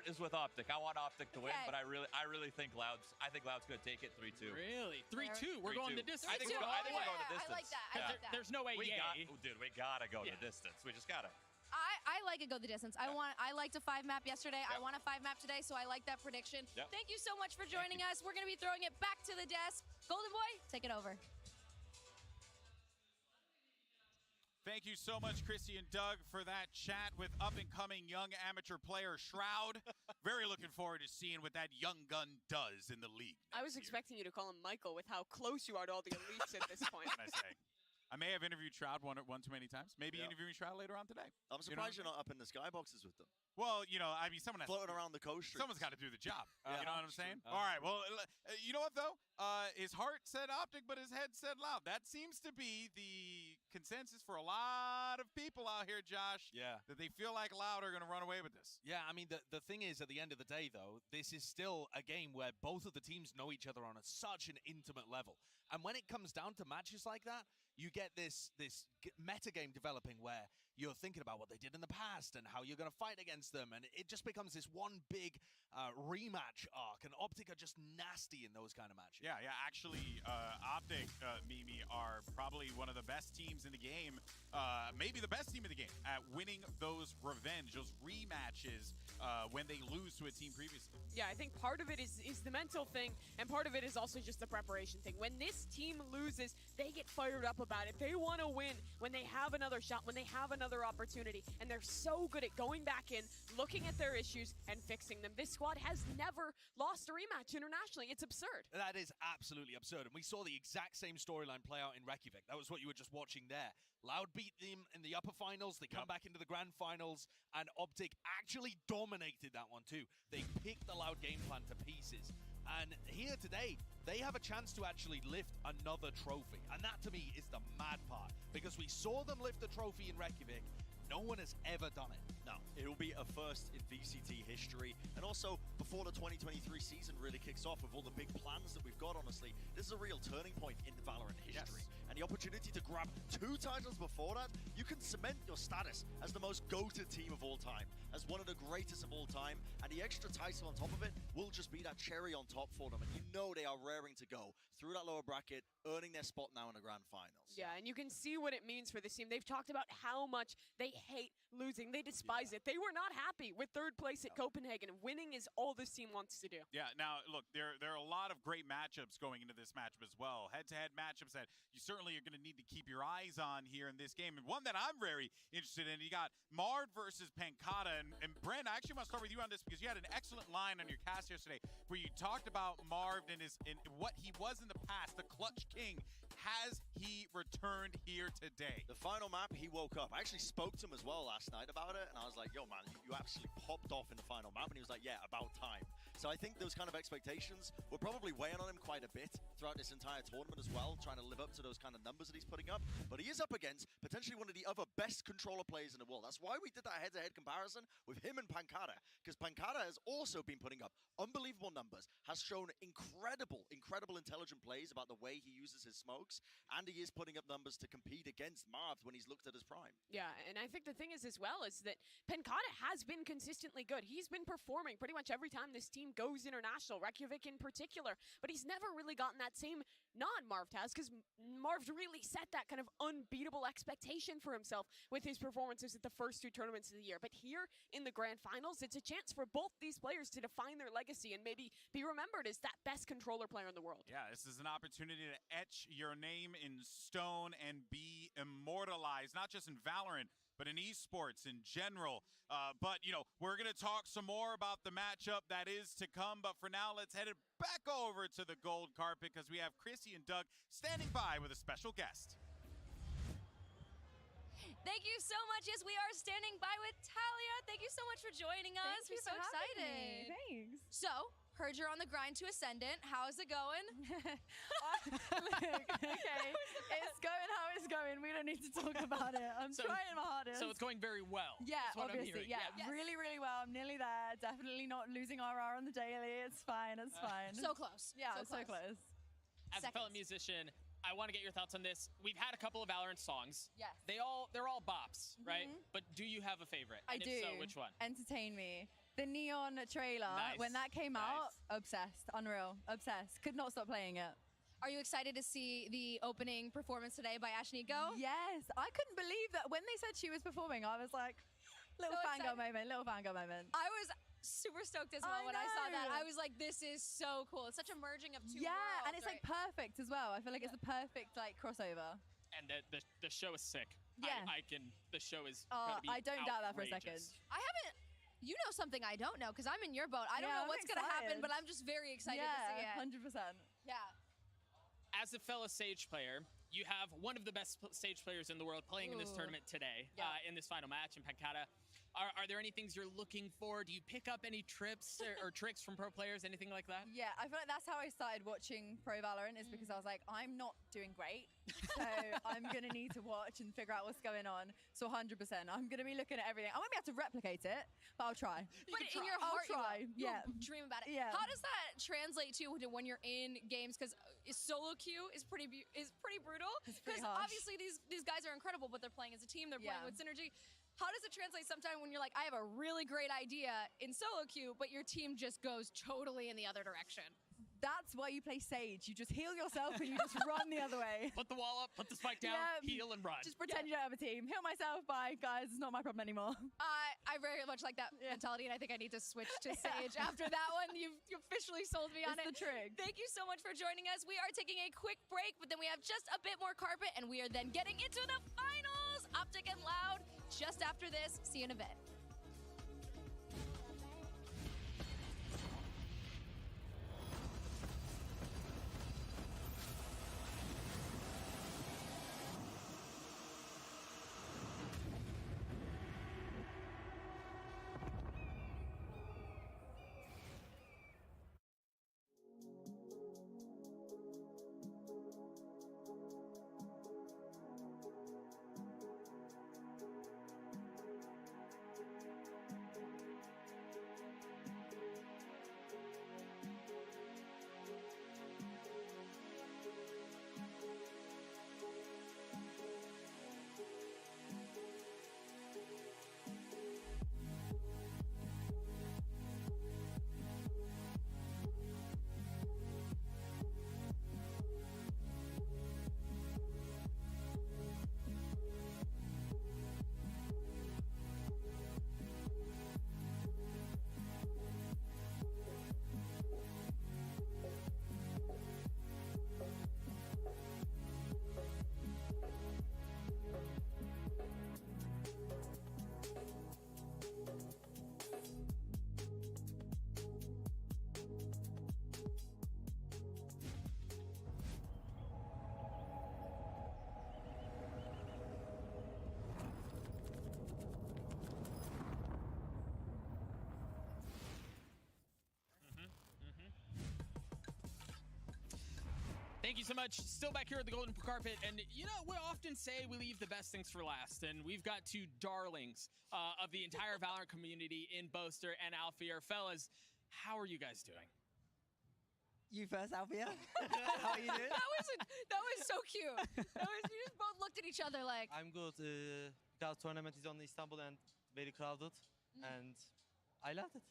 is with Optic. I want Optic to win, but I really think Loud's gonna take it 3-2. Really? 3-2? We're going the distance. I think we're going the distance. I like that. I like that. There's no way. We gotta go the distance. We just gotta. I like it go the distance. I liked a 5-map yesterday. I want a 5-map today, so I like that prediction. Thank you so much for joining us. We're gonna be throwing it back to the desk. Golden Boy, take it over. Thank you so much, Chrissy and Doug, for that chat with up-and-coming young amateur player Shroud. Very looking forward to seeing what that young gun does in the league. I was expecting you to call him Michael with how close you are to all the elites at this point. What can I say? I may have interviewed Shroud one too many times. Maybe interviewing Shroud later on today. I'm surprised you're not up in the skyboxes with them. Well, you know, I mean, someone has floating around the coast streets. Someone's got to do the job. You know what I'm saying? All right. Well, you know what though? His heart said Optic, but his head said Loud. That seems to be the consensus for a lot of people out here, Josh. Yeah. That they feel like Loud are going to run away with this. Yeah. I mean, the thing is, at the end of the day, though, this is still a game where both of the teams know each other on such an intimate level. And when it comes down to matches like that, you get this meta game developing where you're thinking about what they did in the past and how you're going to fight against them, and it just becomes this one big rematch arc, and Optic are just nasty in those kind of matches. Yeah. Actually, Optic, Mimi, are probably one of the best teams in the game, maybe the best team in the game at winning those revenge, those rematches when they lose to a team previously. Yeah, I think part of it is the mental thing, and part of it is also just the preparation thing. When this team loses, they get fired up about it. They want to win when they have another shot, when they have another opportunity, and they're so good at going back in, looking at their issues, and fixing them. This squad has never lost a rematch internationally. It's absurd. That is absolutely absurd, and we saw the exact same storyline play out in Reykjavik. That was what you were just watching there. Loud beat them in the upper finals. They come back into the grand finals, and Optic actually dominated that one too. They picked the Loud game plan to pieces. And here today, they have a chance to actually lift another trophy. And that, to me, is the mad part. Because we saw them lift the trophy in Reykjavik. No one has ever done it. No, it will be a first in VCT history. And also, before the 2023 season really kicks off with all the big plans that we've got, honestly, this is a real turning point in Valorant history. Yes. And the opportunity to grab 2 titles before that, you can cement your status as the most goated team of all time, as one of the greatest of all time, and the extra title on top of it will just be that cherry on top for them. And you know they are raring to go through that lower bracket, earning their spot now in the grand finals. Yeah, and you can see what it means for this team. They've talked about how much they hate losing. They despise it. They were not happy with 3rd place at Copenhagen. Winning is all this team wants to do. Yeah, now, look, there are a lot of great matchups going into this matchup as well. Head-to-head matchups that you certainly are going to need to keep your eyes on here in this game. And one that I'm very interested in, you got Marv versus Pancata. And Brent, I actually want to start with you on this because you had an excellent line on your cast yesterday where you talked about Marv and what he was in the past, the Clutch King. Has he returned here today? The final map, he woke up. I actually spoke to him as well last night about it, and I was like, yo, man, you absolutely popped off in the final map. And he was like, yeah, about time. So I think those kind of expectations were probably weighing on him quite a bit throughout this entire tournament as well, trying to live up to those kind of numbers that he's putting up. But he is up against potentially one of the other best controller players in the world. That's why we did that head-to-head comparison with him and Pancata, because Pancata has also been putting up unbelievable numbers, has shown incredible intelligent plays about the way he uses his smokes, and he is putting up numbers to compete against Marv when he's looked at his prime. Yeah, and I think the thing is as well is that Pancata has been consistently good. He's been performing pretty much every time this team goes international, Reykjavik in particular, but he's never really gotten that same nod Marv has, because Marv's really set that kind of unbeatable expectation for himself with his performances at the first 2 tournaments of the year. But here in the grand finals, it's a chance for both these players to define their legacy and maybe be remembered as that best controller player in the world. Yeah, this is an opportunity to etch your name in stone and be immortalized, not just in Valorant, but in esports in general. But, you know, we're going to talk some more about the matchup that is to come. But for now, let's head it back over to the gold carpet because we have Chrissy and Doug standing by with a special guest. Thank you so much. Yes, we are standing by with Talia. Thank you so much for joining us. Thank you We're so for having excited. me. Thanks. So, heard you're on the grind to Ascendant. How's it going? Look, okay, it's going how it's going. We don't need to talk about it. I'm trying my hardest. So it's going very well. Yeah, is what I'm obviously. hearing. Yeah, really, really well. I'm nearly there. Definitely not losing RR on the daily. It's fine. It's fine. So close. Yeah, so close. As a fellow musician, I want to get your thoughts on this. We've had a couple of Valorant songs. Yes. They're all bops, right? But do you have a favorite? I And do. If so, which one? Entertain me. The Neon trailer, when that came out, obsessed. Unreal. Obsessed. Could not stop playing it. Are you excited to see the opening performance today by Ashnico? Yes. I couldn't believe that when they said she was performing, I was like, little fangirl moment, little fangirl moment. I was super stoked as well when I saw that. I was like, this is so cool. It's such a merging of 2 worlds. Yeah, and it's like perfect as well. I feel like it's the perfect like crossover. And the show is sick. Yeah. The show is Oh, gonna be I don't doubt that for a second. outrageous. I haven't. You know something I don't know because I'm in your boat. I don't Yeah, know I'm what's going to happen, excited. but I'm just very excited to see it. 100%. Yeah. As a fellow Sage player, you have one of the best Sage players in the world playing in this Ooh. tournament today, Yeah. in this final match in Pancata. Are there any things you're looking for? Do you pick up any trips or tricks from pro players, anything like that? Yeah, I feel like that's how I started watching Pro Valorant is because I was like, I'm not doing great. So I'm going to need to watch and figure out what's going on. So 100%. I'm going to be looking at everything. I won't be able to replicate it, but I'll try. But in your heart, I'll try. you'll dream about it. Yeah. How does that translate to when you're in games? Because solo queue is pretty brutal. pretty Because harsh. obviously these guys are incredible, but they're playing as a team. They're playing Yeah. with synergy. How does it translate sometimes when you're like, I have a really great idea in solo queue, but your team just goes totally in the other direction? That's why you play Sage. You just heal yourself and you just run the other way. Put the wall up, put the spike down, heal and run. Just pretend you don't have a team. Heal myself, bye, guys. It's not my problem anymore. I very much like that mentality, and I think I need to switch to Sage after that one. You officially sold me on It's it. the trick. Thank you so much for joining us. We are taking a quick break, but then we have just a bit more carpet, and we are then getting into the finals. Optic and Loud just after this. See you in a bit. Thank you so much. Still back here at the Golden Carpet. And, you know, we often say we leave the best things for last. And we've got two darlings of the entire Valorant community in Boaster and Alfia. Fellas, how are you guys doing? You first, Alfia. How are you doing? That was so cute. You just both looked at each other like. I'm good. Because tournament is on Istanbul and very crowded, and I love it.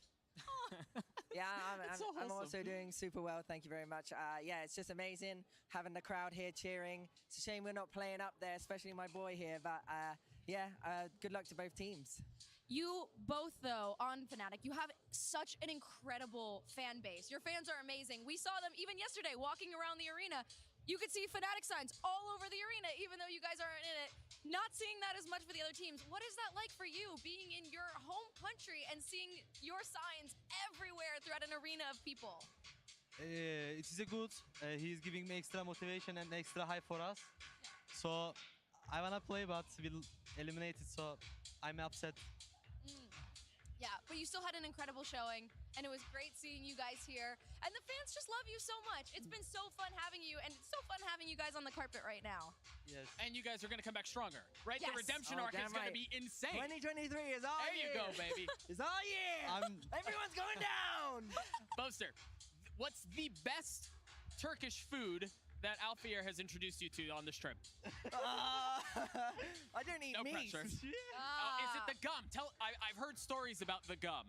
Yeah, It's so I'm wholesome. also doing super well. Thank you very much. Yeah, it's just amazing having the crowd here cheering. It's a shame we're not playing up there, especially my boy here. But yeah, good luck to both teams. You both, though, on Fnatic, you have such an incredible fan base. Your fans are amazing. We saw them even yesterday walking around the arena. You could see Fnatic signs all over the arena, even though you guys aren't in it. Not seeing that as much for the other teams. What is that like for you, being in your home country and seeing your signs everywhere throughout an arena of people? It is a good. He's giving me extra motivation and extra hype for us. So I wanna play, but we'll eliminate it. So I'm upset. Yeah, but you still had an incredible showing, and it was great seeing you guys here. And the fans just love you so much. It's been so fun having you, and it's so fun having you guys on the carpet right now. Yes. And you guys are going to come back stronger, right? Yes. The redemption arc is damn going to right. be insane. 2023 is our There year. you go, baby. It's our year. Everyone's going down. Boaster, what's the best Turkish food that Alfia has introduced you to on this trip? I don't eat No meat. pressure. Is it the gum? I've heard stories about the gum.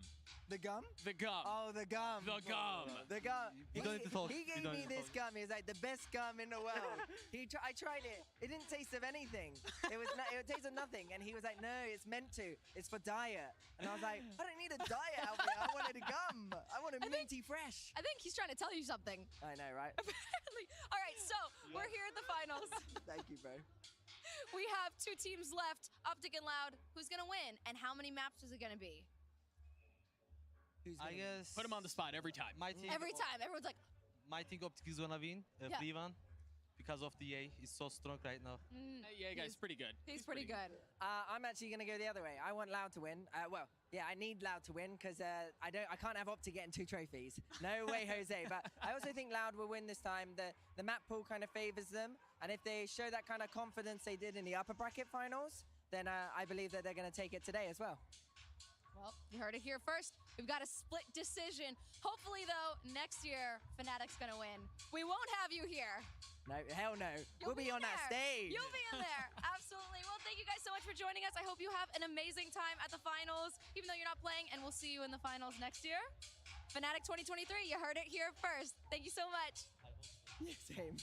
The gum? The gum. Oh, the gum. The gum. The gum. You don't need to talk. He You gave don't me need to this gum. He was like the best gum in the world. I tried it. It didn't taste of anything. It tasted of nothing. And he was like, no, it's meant to. It's for diet. And I was like, I don't need a diet, Alfie. I wanted a gum. I want a minty fresh. I think he's trying to tell you something. I know, right? Apparently. All right, so we're here at the finals. Thank you, bro. We have two teams left, Optic and Loud. Who's going to win, and how many maps is it going to be? I guess. Put him on the spot every time. My team. Every time, everyone's like, My team Optic is gonna win. Yeah. Free one. Because of the A is so strong right now. Yeah, guys, pretty good. He's pretty good. I'm actually going to go the other way. I want Loud to win. Well, yeah, I need Loud to win because I can't have Optic getting 2 trophies. No way, Jose. But I also think Loud will win this time. The map pool kind of favors them. And if they show that kind of confidence they did in the upper bracket finals, then I believe that they're going to take it today as well. Well, you heard it here first. We've got a split decision. Hopefully, though, next year, Fnatic's going to win. We won't have you here. No, hell no. We'll be on that stage. You'll be in there. Absolutely. Well, thank you guys so much for joining us. I hope you have an amazing time at the finals, even though you're not playing, and we'll see you in the finals next year. Fnatic 2023, you heard it here first. Thank you so much. Same.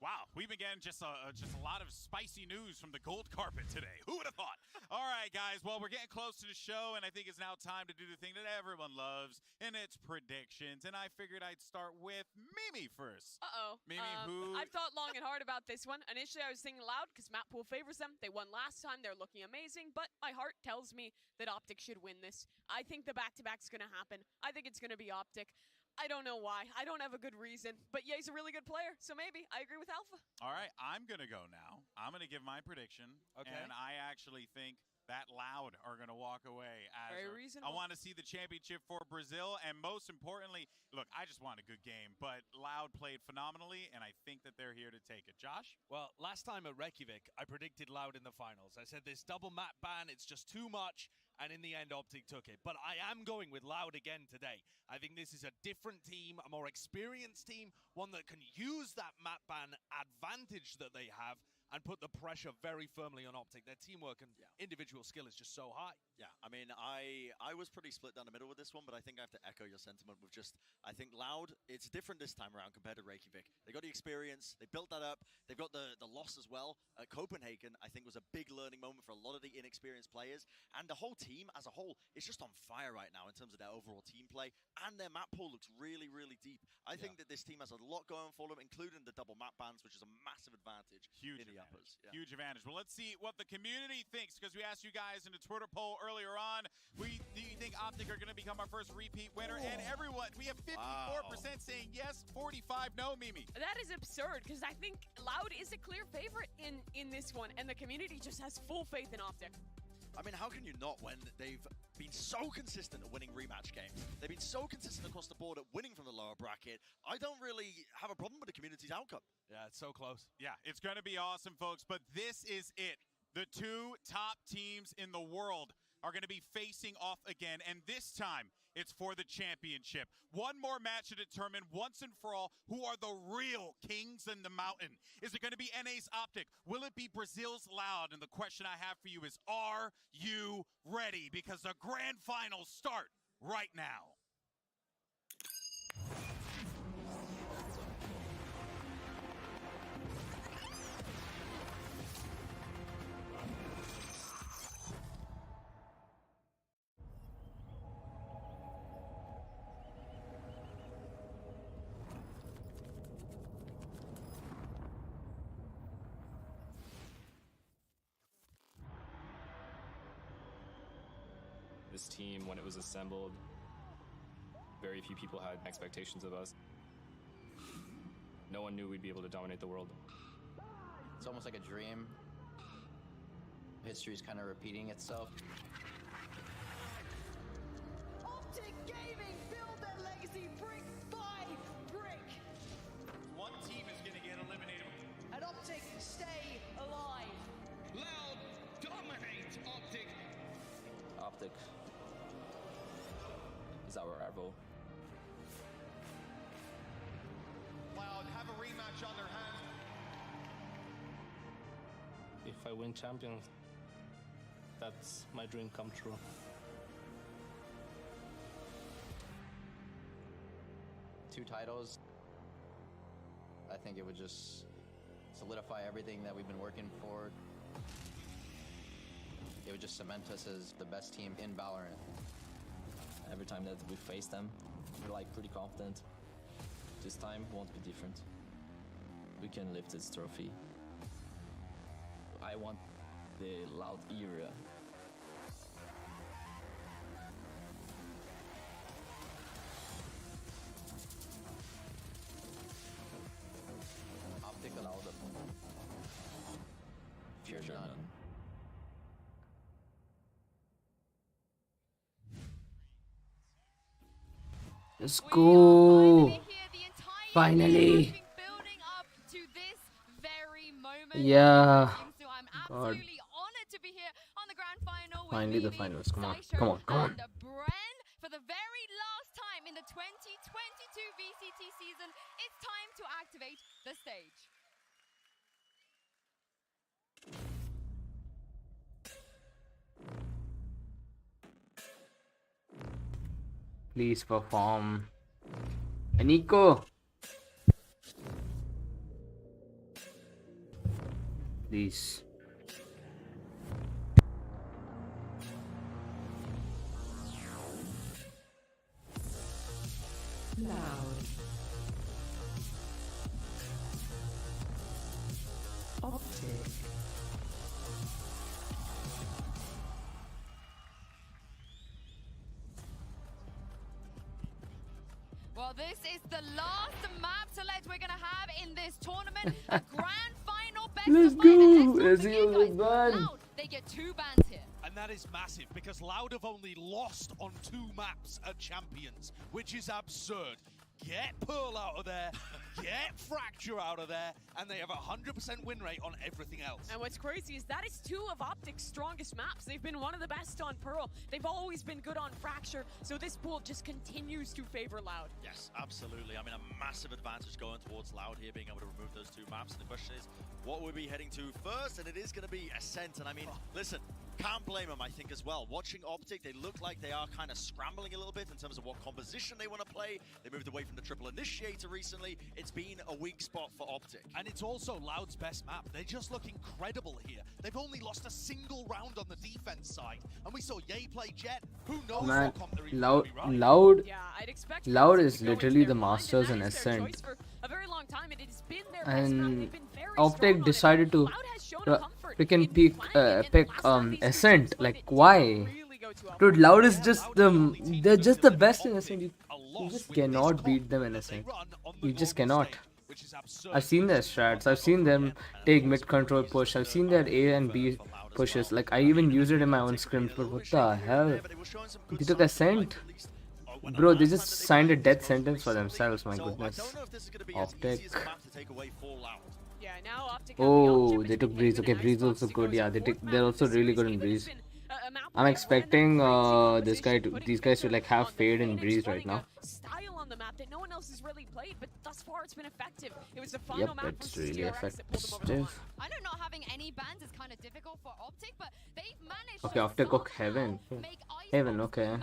Wow, we've been getting just a lot of spicy news from the gold carpet today. Who would have thought? All right, guys. Well, we're getting close to the show, and I think it's now time to do the thing that everyone loves, and it's predictions. And I figured I'd start with Mimi first. Mimi, who? I've thought long and hard about this one. Initially, I was thinking Loud because map pool favors them. They won last time. They're looking amazing. But my heart tells me that Optic should win this. I think the back-to-back's going to happen. I think it's going to be Optic. I don't know why. I don't have a good reason. But yeah, he's a really good player. So maybe. I agree with Alpha. All right, I'm going to go now. I'm going to give my prediction. Okay. And I actually think that Loud are going to walk away. Very I reasonable. want to see the championship for Brazil. And most importantly, look, I just want a good game. But Loud played phenomenally, and I think that they're here to take it. Josh? Well, last time at Reykjavik, I predicted Loud in the finals. I said this double map ban, it's just too much. And in the end, Optic took it. But I am going with Loud again today. I think this is a different team, a more experienced team, one that can use that map ban advantage that they have and put the pressure very firmly on Optic. Their teamwork and individual skill is just so high. Yeah, I mean, I was pretty split down the middle with this one, but I think I have to echo your sentiment with just, I think Loud, it's different this time around compared to Reykjavik. They got the experience, they built that up, they've got the loss as well. Copenhagen, I think, was a big learning moment for a lot of the inexperienced players, and the whole team as a whole is just on fire right now in terms of their overall team play, and their map pool looks really, really deep. I think that this team has a lot going for them, including the double map bans, which is a massive advantage in the uppers. Yeah. Huge advantage. Well, let's see what the community thinks, because we asked you guys in the Twitter poll earlier on, do you think Optic are going to become our first repeat winner? And everyone, we have 54% saying yes, 45 no, Mimi. That is absurd, because I think Loud is a clear favorite in this one, and the community just has full faith in Optic. I mean, how can you not when they've been so consistent at winning rematch games? They've been so consistent across the board at winning from the lower bracket. I don't really have a problem with the community's outcome. Yeah, it's so close. Yeah, it's going to be awesome, folks. But this is it. The two top teams in the world are going to be facing off again, and this time it's for the championship. One more match to determine once and for all who are the real kings in the mountain. Is it going to be NA's Optic? Will it be Brazil's Loud? And the question I have for you is, are you ready? Because the grand finals start right now. This team, when it was assembled, very few people had expectations of us. No one knew we'd be able to dominate the world. It's almost like a dream. History's kind of repeating itself. Optic Gaming build their legacy brick by brick. One team is going to get eliminated. And Optic stay alive. Loud dominates Optic. Optic is our rival. Loud have a rematch on their hands. If I win champions, that's my dream come true. Two titles. I think it would just solidify everything that we've been working for. It would just cement us as the best team in Valorant. Every time that we face them, we're like pretty confident. This time won't be different. We can lift this trophy. I want the Loud era. Optic Loud. Future none. Let's go! Finally! Yeah. God. Finally the finals. Come on. Come on. Come on. For the very last time in the 2022 VCT season, it's time to activate the stage. Please perform. Nico! Please. Loud. Optic. Well, this is the last map select we're gonna have in this tournament. A grand final best Let's of 5. go! Ezreal is done. Loud, they get 2 bans here. And that is massive because Loud have only lost on 2 maps at Champions, which is absurd. Get Pearl out of there, get Fracture out of there, and they have a 100% win rate on everything else. And what's crazy is that is 2 of Optic's strongest maps. They've been one of the best on Pearl. They've always been good on Fracture, so this pool just continues to favor Loud. Yes, absolutely. I mean, a massive advantage going towards Loud here, being able to remove those 2 maps. And the question is, what will we be heading to first? And it is going to be Ascent. And I mean, listen, can't blame them, I think, as well. Watching Optic, they look like they are kind of scrambling a little bit in terms of what composition they want to play. They moved away from the triple initiator recently. It's been a weak spot for Optic. And it's also Loud's best map. They just look incredible here. They've only lost a single round on the defense side. And we saw Ye play Jet. Who knows Man, what comp they're even Loud, gonna be running. Loud, Yeah, I'd expect Loud them is to go into literally their the blind, masters and in that is their Ascent. choice for a very long time, and it has been their best map. And They've been very Optic strong on it. decided to Loud has shown comfort freaking in pick flanking, and pick last time these Ascent. two Like played, why? really go to Dude, Loud is just they're just the best in Ascent. You just cannot beat them in Ascent. You just cannot. Which is absurd. I've seen their strats. I've seen them take mid control push. I've seen their A and B pushes. Like I even used it in my own scrims, but what the hell? They took Ascent? Bro, they just signed a death sentence for themselves, my goodness. Optic. Yeah, now Optic Oh, they took Breeze. Okay, Breeze also good. Yeah, they're also really good in Breeze. I'm expecting these guys to like have fade in Breeze right now. Style on the map that no one else has really played, but thus far it's been effective. It was the Yep, final map it's versus really DRX that pulled them over the line. effective. I know not having any bans is kind of difficult for Optic, but they've managed Okay, Optic, okay, Heaven. Heaven, okay.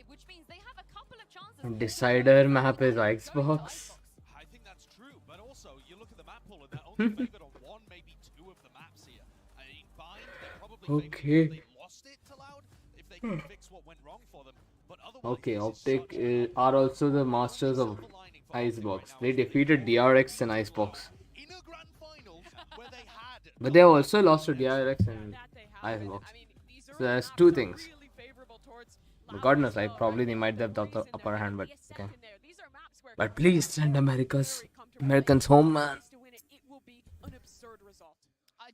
which means they have a couple of chances. Decider map is Xbox. I think that's true, but also you look at the map pool and they're only favored on one, maybe two of the maps here. I mean, Bind, they're probably Okay. they lost it to Loud if they can fix what went wrong for them. But otherwise, Okay, Optic are also the masters of Icebox. They defeated DRX in Icebox. But they also lost to DRX in Icebox. So there's two things. But God knows, like probably they might have the upper hand, but okay. But please send Americans home, man.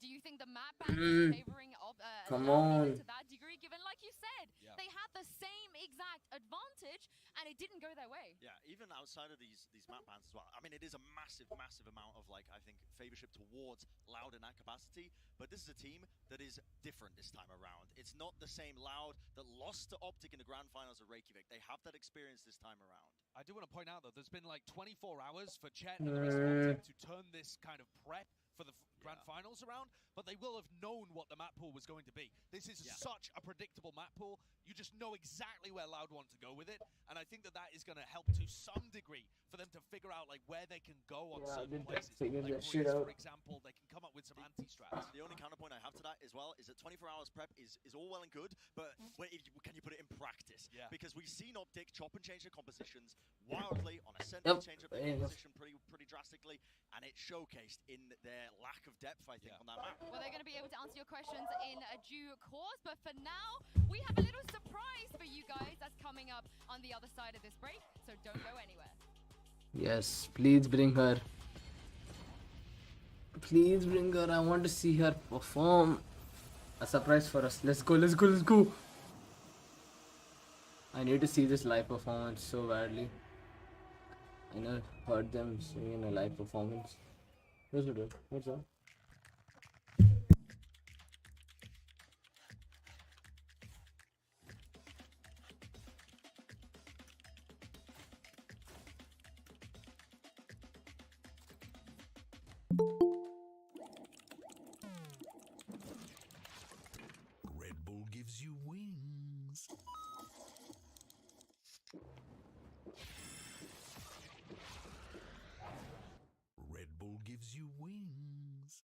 Do you think the map ban is favoring Come on. to that degree, given, like you said, they had the same exact advantage and it didn't go their way? Yeah, even outside of these map bans as well. I mean, it is a massive amount of, like, I think, favorship towards Loud in that capacity, but this is a team that is different this time around. It's not the same Loud that lost to Optic in the grand finals of Reykjavik. They have that experience this time around. I do want to point out, though, there's been like 24 hours for Chet and the rest of the team to turn this kind of prep for the grand finals around, but they will have known what the map pool was going to be. This is such a predictable map pool. You just know exactly where Loud want to go with it, and I think that is going to help to some degree for them to figure out like where they can go on certain places. Like Breeze, for example, they can come up with some anti-strats. The only counterpoint I have to that as well is that 24 hours prep is all well and good, but can you put it in practice? Yeah. Because we've seen Optic chop and change their compositions wildly on Ascent. They change up their composition pretty drastically, and it showcased in their lack of depth, I think, on that map. Well, they're going to be able to answer your questions in due course, but for now, we have a little surprise for you guys that's coming up on the other side of this break, so don't go anywhere. Yes, please bring her. Please bring her. I want to see her perform. A surprise for us. Let's go, let's go, let's go. I need to see this live performance so badly. I never heard them sing in a live performance. What's up? Red Bull gives you wings. Red Bull gives you wings.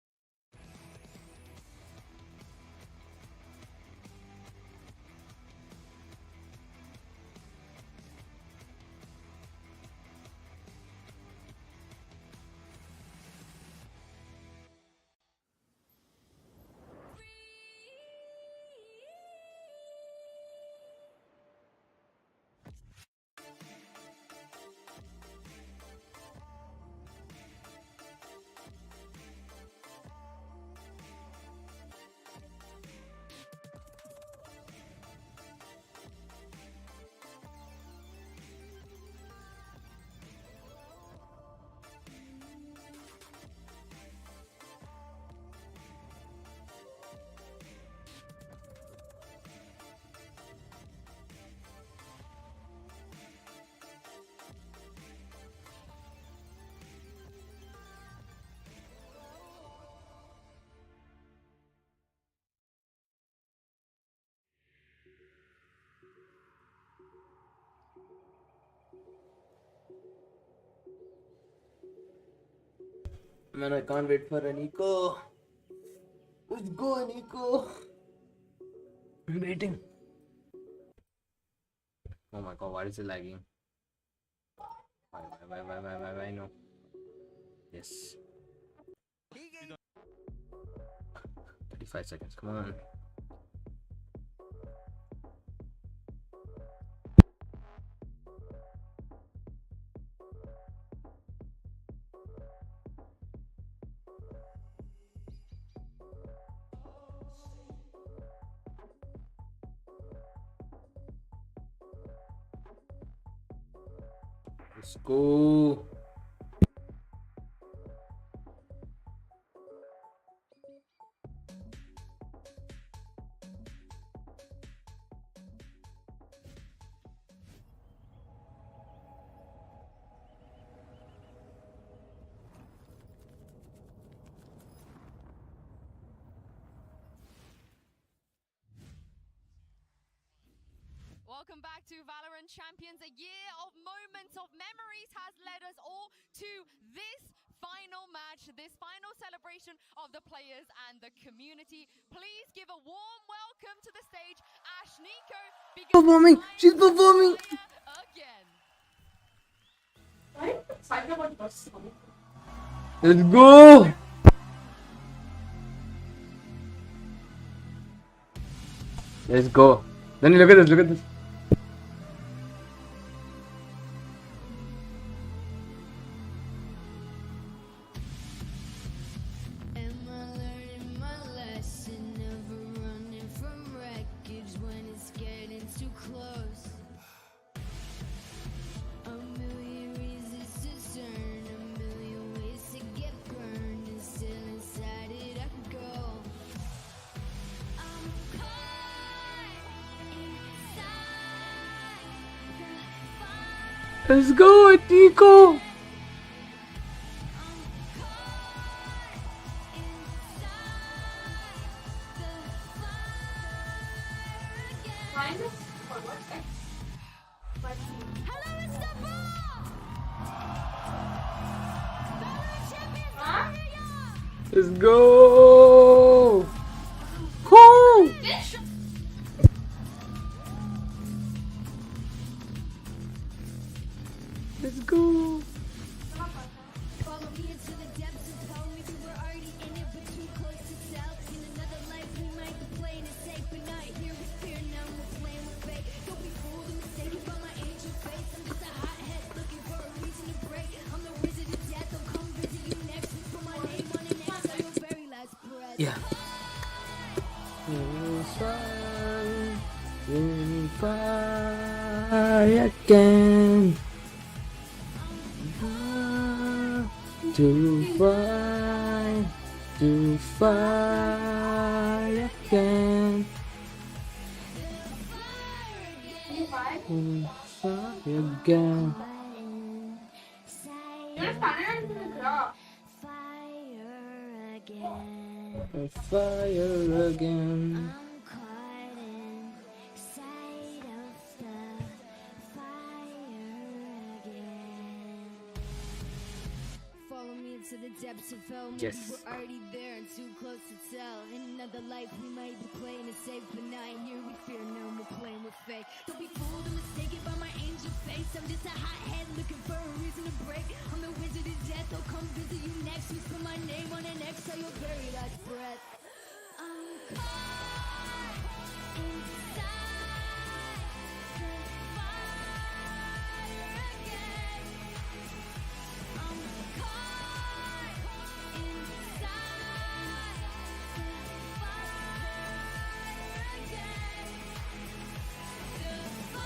Man, I can't wait for Aniko. Let's go, Aniko. I'm waiting. Oh my god, why is it lagging? Why, no. Yes. 35 seconds, come on. Let's go. Welcome back to Valorant Champions. A year of moments, of memories has led us all to this final match, this final celebration of the players and the community. Please give a warm welcome to the stage, Ash Nico. Performing. She's performing. Again. Let's go. Let's go. Then look at this. Look at this. Let's go, Nico! Let's go! Cool! Let's go! Follow me into the depths of hell. Maybe we're already in it, but too close to tell. In another life, we might be playing it safe, but not here with fear. Now we're playing with fate. Don't be fooled and mistaken by my angel face. I'm just a hothead looking for a reason to break. I'm the wizard of death. I'll come visit you next week. Put my name on it next on your very last breath. Yeah. We'll fly again. To fly again. To fly again. Fire again. To the depths of hell, maybe Yes. we're already there and too close to tell. In another life, we might be playing it safe, but not here with fear. Now we're playing with fate. Don't be fooled and mistaken by my angel face. I'm just a hothead looking for a reason to break. I'm the wizard of death. I'll come visit you next week. Put my name on an X on your very last breath. I'm caught inside the fire again. I'm caught inside the fire again. The fire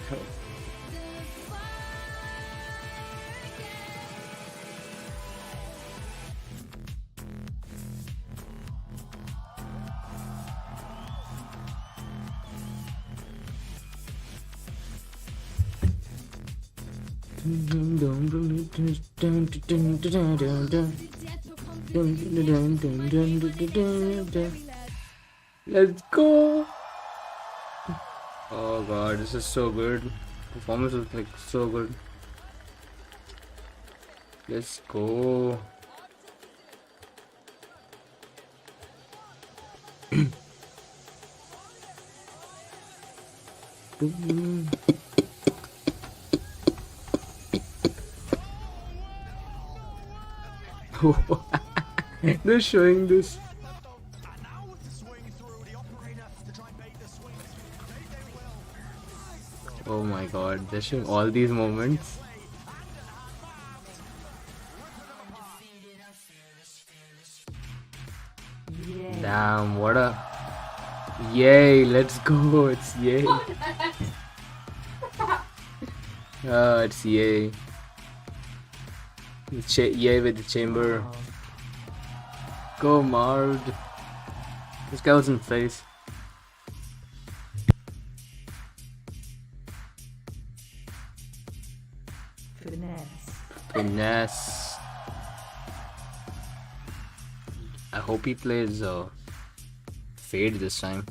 again. The Let's go! Oh god, this is so good. Performance is like so good. Let's go. They're showing this. Oh my god, they're showing all these moments. Damn, what a... Yay, let's go, it's yay. It's EA. EA with the chamber. Go Mard. This guy was in face. Finesse. I hope he plays Fade this time.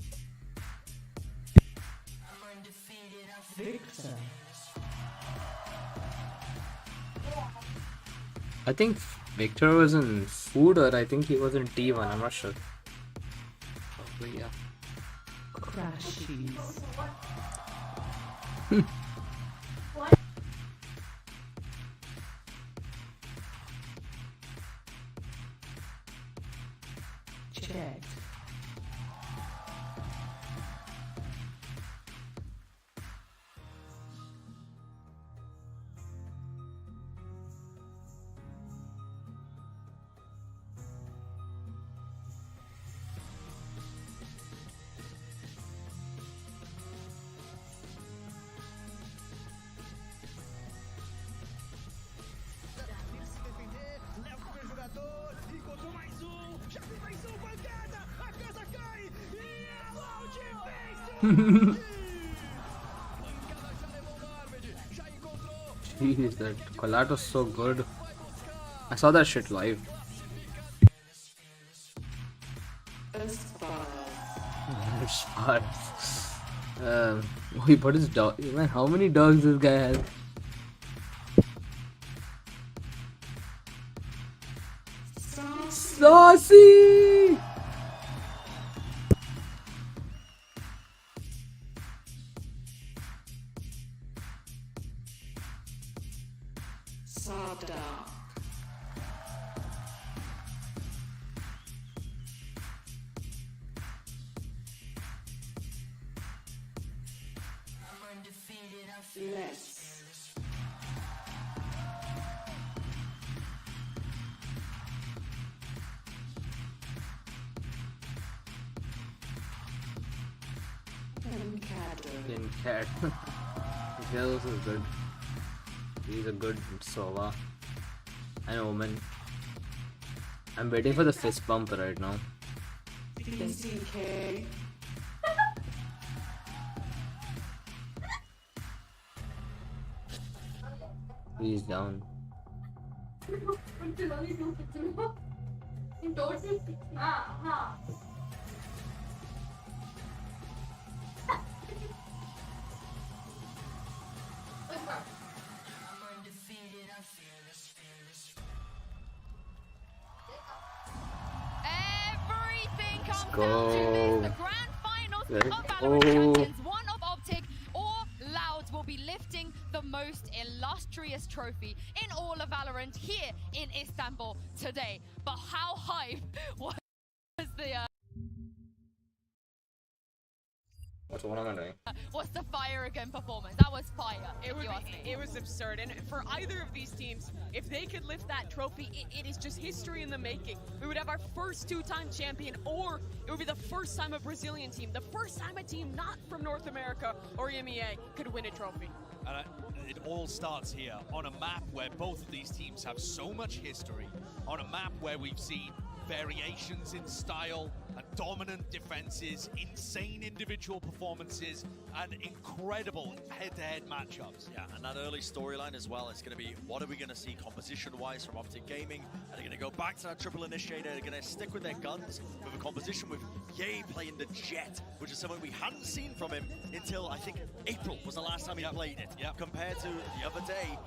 I think Victor was in food, or I think he was in T1, I'm not sure. Probably, yeah. Crashies. Checked. Jeez, that collab was so good. I saw that shit live. Wait, what is dog? Man, how many dogs this guy has? Saucy! Cat. This is good. He's a good Sova. I know, man. I'm waiting for the fist bump right now. He's down. Everything comes Go. down to this. The grand finals Let's of Valorant go. Champions, one of Optic or Loud will be lifting the most illustrious trophy in all of Valorant here in Istanbul today. But how hype was the What am I doing? what's the fire again performance? That was fire. It was absurd, and for either of these teams, if they could lift that trophy, it is just history in the making. We would have our first two-time champion, or it would be the first time a Brazilian team, the first time a team not from North America or EMEA could win a trophy. And it all starts here on a map where both of these teams have so much history, on a map where we've seen variations in style, dominant defenses, insane individual performances, and incredible head-to-head matchups. Yeah, and that early storyline as well is going to be, what are we going to see composition-wise from Optic Gaming? Are they going to go back to that triple initiator? Are they going to stick with their guns with a composition with Ye playing the Jet, which is something we hadn't seen from him until, I think, April was the last time he played it. Compared to the other day,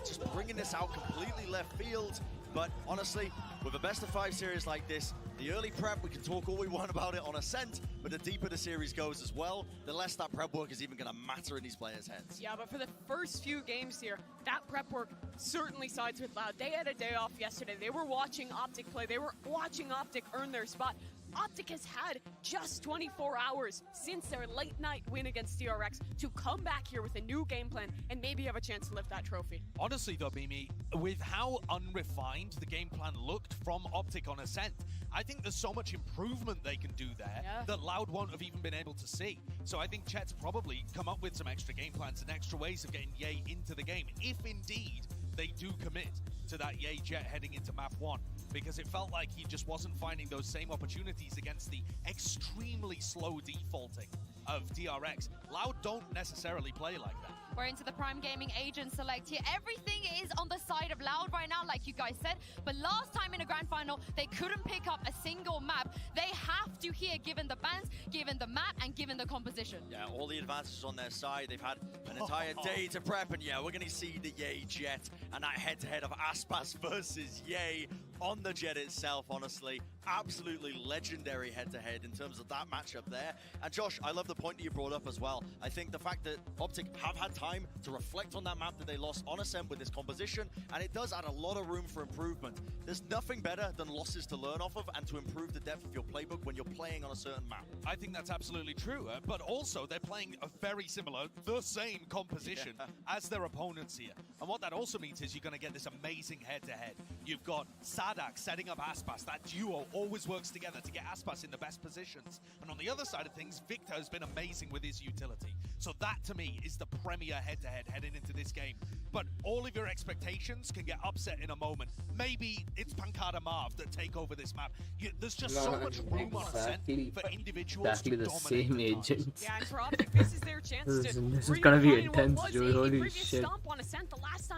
just bringing this out completely left field. But honestly, with a best-of-5 series like this, the early prep, we can talk all we want about it on Ascent, but the deeper the series goes as well, the less that prep work is even going to matter in these players' heads. Yeah, but for the first few games here, that prep work certainly sides with Loud. They had a day off yesterday. They were watching Optic play. They were watching Optic earn their spot. Optic has had just 24 hours since their late night win against DRX to come back here with a new game plan and maybe have a chance to lift that trophy. Honestly though, Mimi, with how unrefined the game plan looked from Optic on Ascent, I think there's so much improvement they can do there that Loud won't have even been able to see. So I think Chet's probably come up with some extra game plans and extra ways of getting Ye into the game, if indeed they do commit to that Ye Jet heading into map 1, because it felt like he just wasn't finding those same opportunities against the extremely slow defaulting of DRX. Loud don't necessarily play like that. We're into the Prime Gaming agent select here. Everything is on the side of Loud right now, like you guys said. But last time in a grand final, they couldn't pick up a single map. They have to here, given the bans, given the map, and given the composition. Yeah, all the advantages on their side. They've had an entire day to prep, and yeah, we're going to see the Ye Jet and that head-to-head of Aspas versus Ye on the Jet itself, honestly. Absolutely legendary head-to-head in terms of that matchup there. And Josh, I love the point that you brought up as well. I think the fact that Optic have had time to reflect on that map that they lost on Ascent with this composition, and it does add a lot of room for improvement. There's nothing better than losses to learn off of and to improve the depth of your playbook when you're playing on a certain map. I think that's absolutely true, but also they're playing a very similar, the same composition as their opponents here. And what that also means is you're going to get this amazing head-to-head. You've got Sadak setting up Aspas. That duo always works together to get Aspas in the best positions. And on the other side of things, Victor has been amazing with his utility. So that, to me, is the premier head-to-head heading into this game. But all of your expectations can get upset in a moment. Maybe it's Pancada Marv that take over this map. There's just so much room on Ascent for individuals to the dominate same agent. Yeah, and for Optic, this is their chance to This is gonna be intense, dude. Holy shit.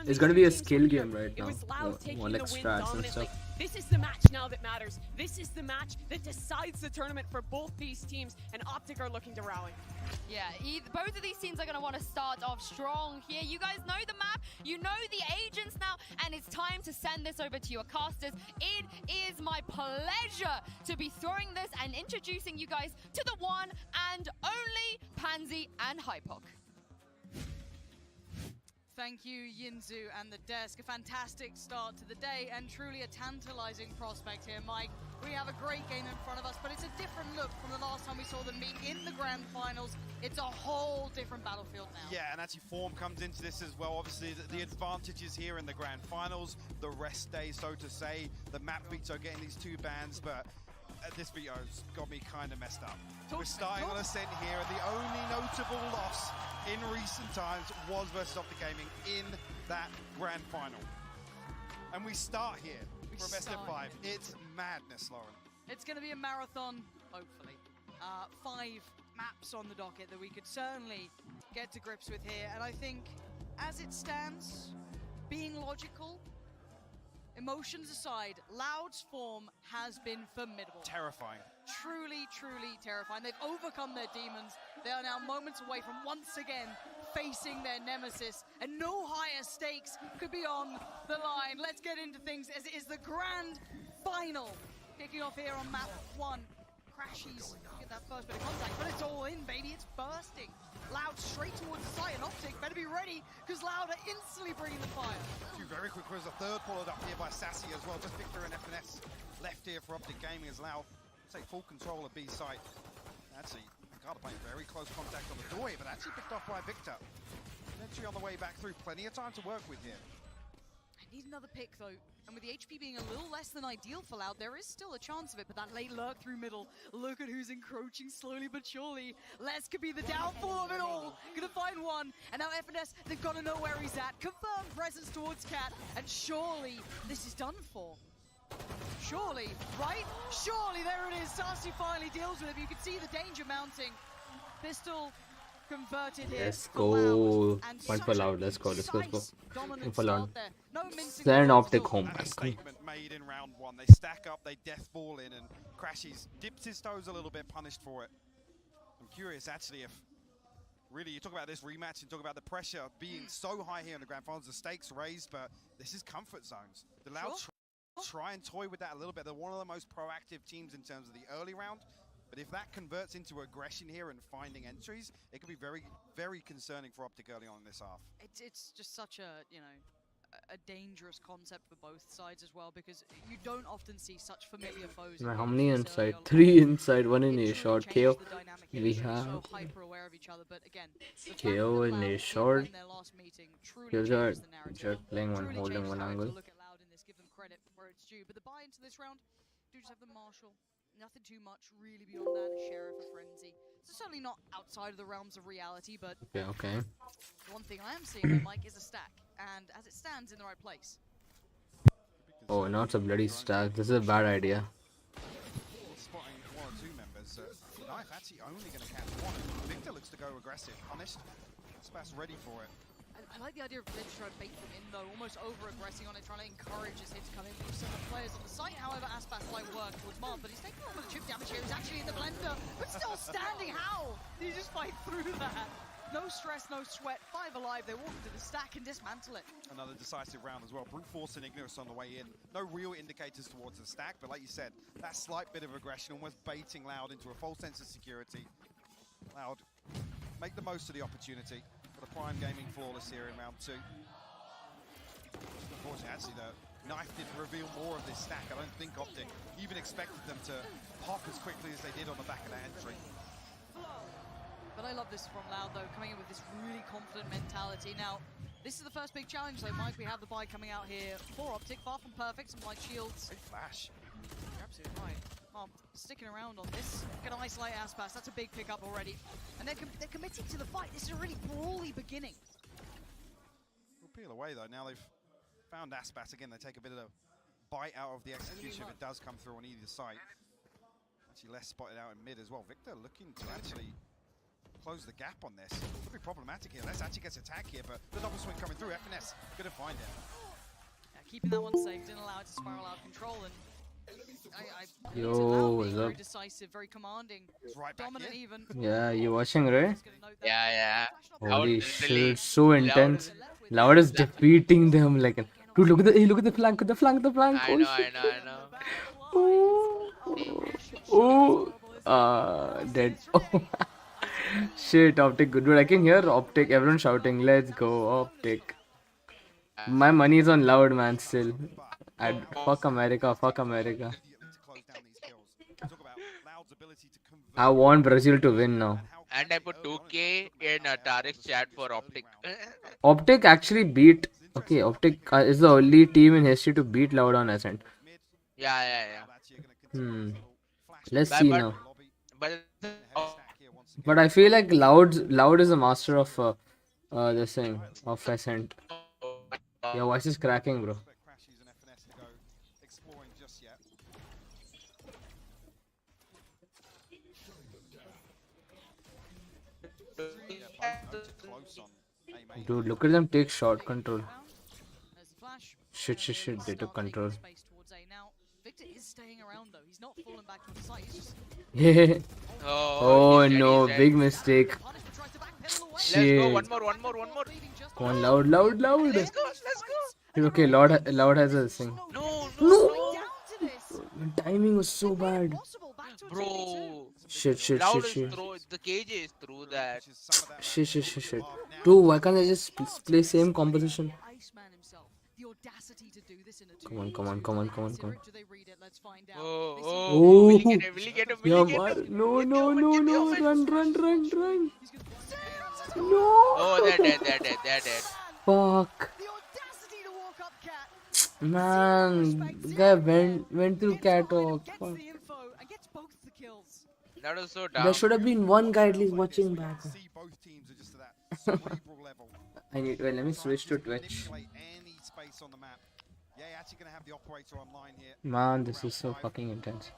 It's gonna be a skill game right now. One extra and stuff. This is the match now that matters. This is the match that decides the tournament for both these teams, and Optic are looking to rally. Yeah, both of these teams are going to want to start off strong here. You guys know the map, you know the agents now, and it's time to send this over to your casters. It is my pleasure to be throwing this and introducing you guys to the one and only Pansy and Hypok. Thank you, Yinzu and the desk. A fantastic start to the day and truly a tantalizing prospect here, Mike. We have a great game in front of us, but it's a different look from the last time we saw them meet in the grand finals. It's a whole different battlefield now. Yeah, and actually form comes into this as well. Obviously, the advantages here in the grand finals, the rest day, so to say, the map veto getting these 2 bans, but this video's got me kind of messed up. We're starting on Ascent here, and the only notable loss in recent times was versus Optic Gaming in that grand final. And we start here for a best of 5. It's madness, Lauren. It's going to be a marathon, hopefully. 5 maps on the docket that we could certainly get to grips with here. And I think, as it stands, being logical, emotions aside, Loud's form has been formidable. Terrifying. Truly, truly terrifying. They've overcome their demons. They are now moments away from once again facing their nemesis, and no higher stakes could be on the line. Let's get into things as it is the grand final. Kicking off here on map 1. Crashies get that first bit of contact, but it's all in, baby. It's bursting. Loud straight towards the site, and Optic better be ready, because Loud are instantly bringing the fire. 2 very quick was a third followed up here by Sassy as well. Just Victor and FNS left here for Optic Gaming as Loud take full control of B site. Actually, Pancada playing very close contact on the doorway, but actually picked off by Victor. Eventually on the way back through, plenty of time to work with here. I need another pick though, and with the HP being a little less than ideal for Loud, there is still a chance of it, but that late lurk through middle, look at who's encroaching slowly but surely. Les could be the downfall of it all. Gonna find one, and now FNS, they've got to know where he's at. Confirmed presence towards Cat, and surely this is done for. Surely, right? Surely, there it is. Sassy finally deals with it. You can see the danger mounting. Pistol converted here. Let's go. Point for Loud. Let's go. Point for Loud. Send Optic home. Statement made in round 1. They stack up, they death ball in, and Crashies dips his toes a little bit, punished for it. I'm curious, actually, if really you talk about this rematch and talk about the pressure being so high here in the grand finals, the stakes raised, but this is comfort zones. The Loud try and toy with that a little bit. They're one of the most proactive teams in terms of the early round. But if that converts into aggression here and finding entries, it could be very, very concerning for Optic early on in this half. It's just such a, a dangerous concept for both sides as well, because you don't often see such familiar foes. How many inside? 3 inside, 1 in A short. KO. We have So hyper aware of each other, but again, the fact KO that in Loud A did short. win their last meeting truly Here's changes our the narrative. Jet playing one, Truly holding changes one how to angle. look at Loud in this, give them credit where it's due. But the buy into this round, do just have the Marshall. Nothing too much really beyond that. A Sheriff, a Frenzy. So certainly not outside of the realms of reality, but Okay. one thing I am seeing though, Mike, is a stack, and as it stands, in the right place. Oh, not a bloody stack. This is a bad idea. Spotting 1 or 2 members. Knife actually only going to catch 1. Victor looks to go aggressive. Punished. Spas ready for it. I like the idea of Vince trying to bait them in though, almost over-aggressing on it, trying to encourage his hit to come in from several players on the site. However, Aspas might work towards Marv, but he's taking a lot of chip damage here. He's actually in the blender, but still standing. How? Did he just fight through that? No stress, no sweat, 5 alive. They walk into the stack and dismantle it. Another decisive round as well. Brute Force and Ignis on the way in. No real indicators towards the stack, but like you said, that slight bit of aggression, almost baiting Loud into a false sense of security. Loud, make the most of the opportunity. For the Prime Gaming flawless here in round 2. Unfortunately, actually, the knife did reveal more of this stack. I don't think Optic even expected them to pop as quickly as they did on the back of that entry. But I love this from Loud though, coming in with this really confident mentality. Now, this is the first big challenge though, Mike. We have the buy coming out here for Optic, far from perfect, some light shields. Big flash. You're absolutely right. Sticking around on this. Gonna isolate Aspas, that's a big pickup already. And they're committing to the fight. This is a really brawly beginning. We'll peel away though. Now they've found Aspas again. They take a bit of a bite out of the execution if it does come through on either side. Actually less spotted out in mid as well. Victor looking to actually close the gap on this. Could be problematic here. Les actually gets attacked here, but the double swing coming through. FNS gonna find it. Yeah, keeping that one safe, didn't allow it to spiral out of control, and Yo, what's very up? decisive, very commanding, dominant even. Yeah, you watching, right? Yeah. Holy shit, so intense. Loud is defeating them like an. Dude, look at the flank, the flank. I know. Dead. Oh. Shit, Optic, dude, I can hear Optic, everyone shouting, let's go, Optic. My money is on Loud, man, still. Fuck America, fuck America. I want Brazil to win now. And I put 2K in Tariq's chat for Optic. Optic actually beat. Okay, Optic is the only team in history to beat Loud on Ascent. Yeah. Let's see now. But But I feel like Loud is a master of this thing of Ascent. Your voice is cracking, bro. Dude, look at them take shot control. Shit, they took control. Victor is staying around though. He's not falling back to the side. He's just Yeah. Oh he's no, dead. big mistake. Shit. Let's go, one more. Come on, Loud. Let's go. Okay, Loud has a thing. No. Timing was so bad. Bro. Shit. Loud is through, the cage is through that. Shit. Dude, why can't I just play same composition? Iceman himself. The audacity to do this in a Come on. Do they read it? Let's find out. Oh. Will he get him? Yeah, no. Run. No. Oh, they're dead. Fuck. Man, the guy went through cat walk. Fuck. That was so dumb. There should have been one guy at least watching back. Wait, let me switch to Twitch. Man, this is so fucking intense.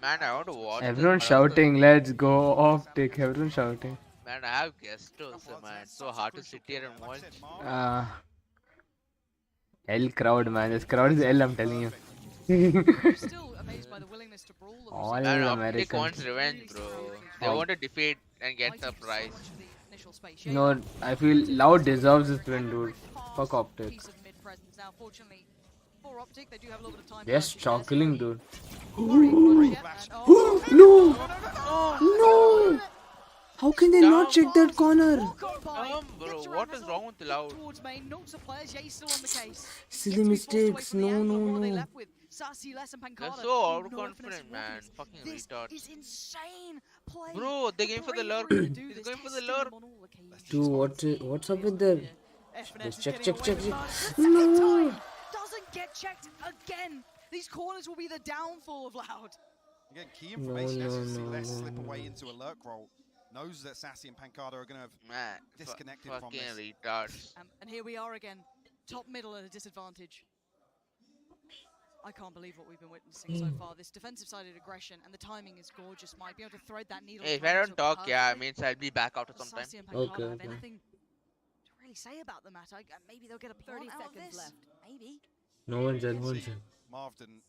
Man, I want to watch. Everyone this shouting, let's go, Optic. Everyone shouting. Man, I have guests also, man. It's so hard to sit here and watch. L crowd, man. This crowd is L, I'm telling you. Still amazed by the willingness to brawl. All Man, Optic Americans. wants revenge, bro. They want to defeat and get the prize. No, I feel Loud deserves this win, dude. Fuck Optic. They're struggling, dude. No! How can they not check that corner? Bro, what is wrong with Loud? Towards main, notes of players, yeah, he's still on the case. Silly mistakes. No, no, no. Sassy, Les, and They're Pancada. so overconfident, man. Fucking retards. This is insane play. Bro, they're going for the lurk. He's going for the lurk. Dude, what's up with them? Just check. No! Doesn't get checked again. These corners will be the downfall of Loud. Again, key information as you see Les slip away into a lurk roll. Knows that Sassy and Pancada are going to have disconnected from this. Fucking retards. And here we are again. Top middle at a disadvantage. I can't believe what we've been witnessing so far. This defensive-sided aggression and the timing is gorgeous. Might be able to thread that needle. Hey, if I don't talk, yeah, it means I'll be back after some time. Sassy and Pancada have anything to really say about the matter? Maybe they'll get a 30 seconds left. Maybe. No one's in. Marv and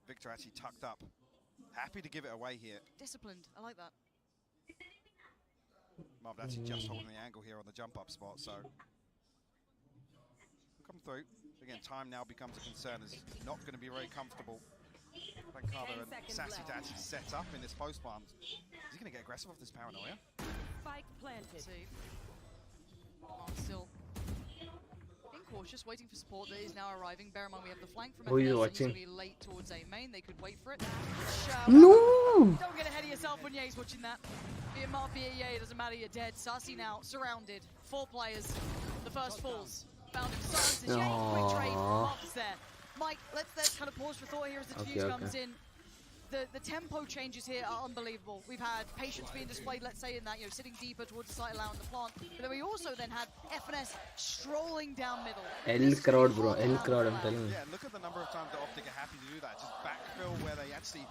Victor actually tucked up. Happy to give it away here. Disciplined. I like that. Marv actually just holding the angle here on the jump up spot, so come through. Again, time now becomes a concern as he's not going to be very comfortable. Pancada and Sassy to actually set up in this post plant. Is he going to get aggressive off this paranoia? Spike planted. Still being cautious, waiting for support that is now arriving. Bear in mind we have the flank from Who are you FNS, watching? and he's going to be late towards A main. They could wait for it. No! Don't get ahead of yourself when Ye's watching that. Be it Marv, be it Ye, it doesn't matter, you're dead. Sassy now surrounded. 4 players. The first falls. Found him silences. Ye, quick trade. Marv's there. Mike, let's kind of pause for thought here as the defuse comes in. The tempo changes here are unbelievable. We've had patience being displayed, let's say, in that, sitting deeper towards the site allowing the plant. But then we also then had FNS strolling down middle. L crowd, bro. L crowd, I'm telling you. Yeah, look at the number of times that Optic are happy to do that. Just backfill where they actually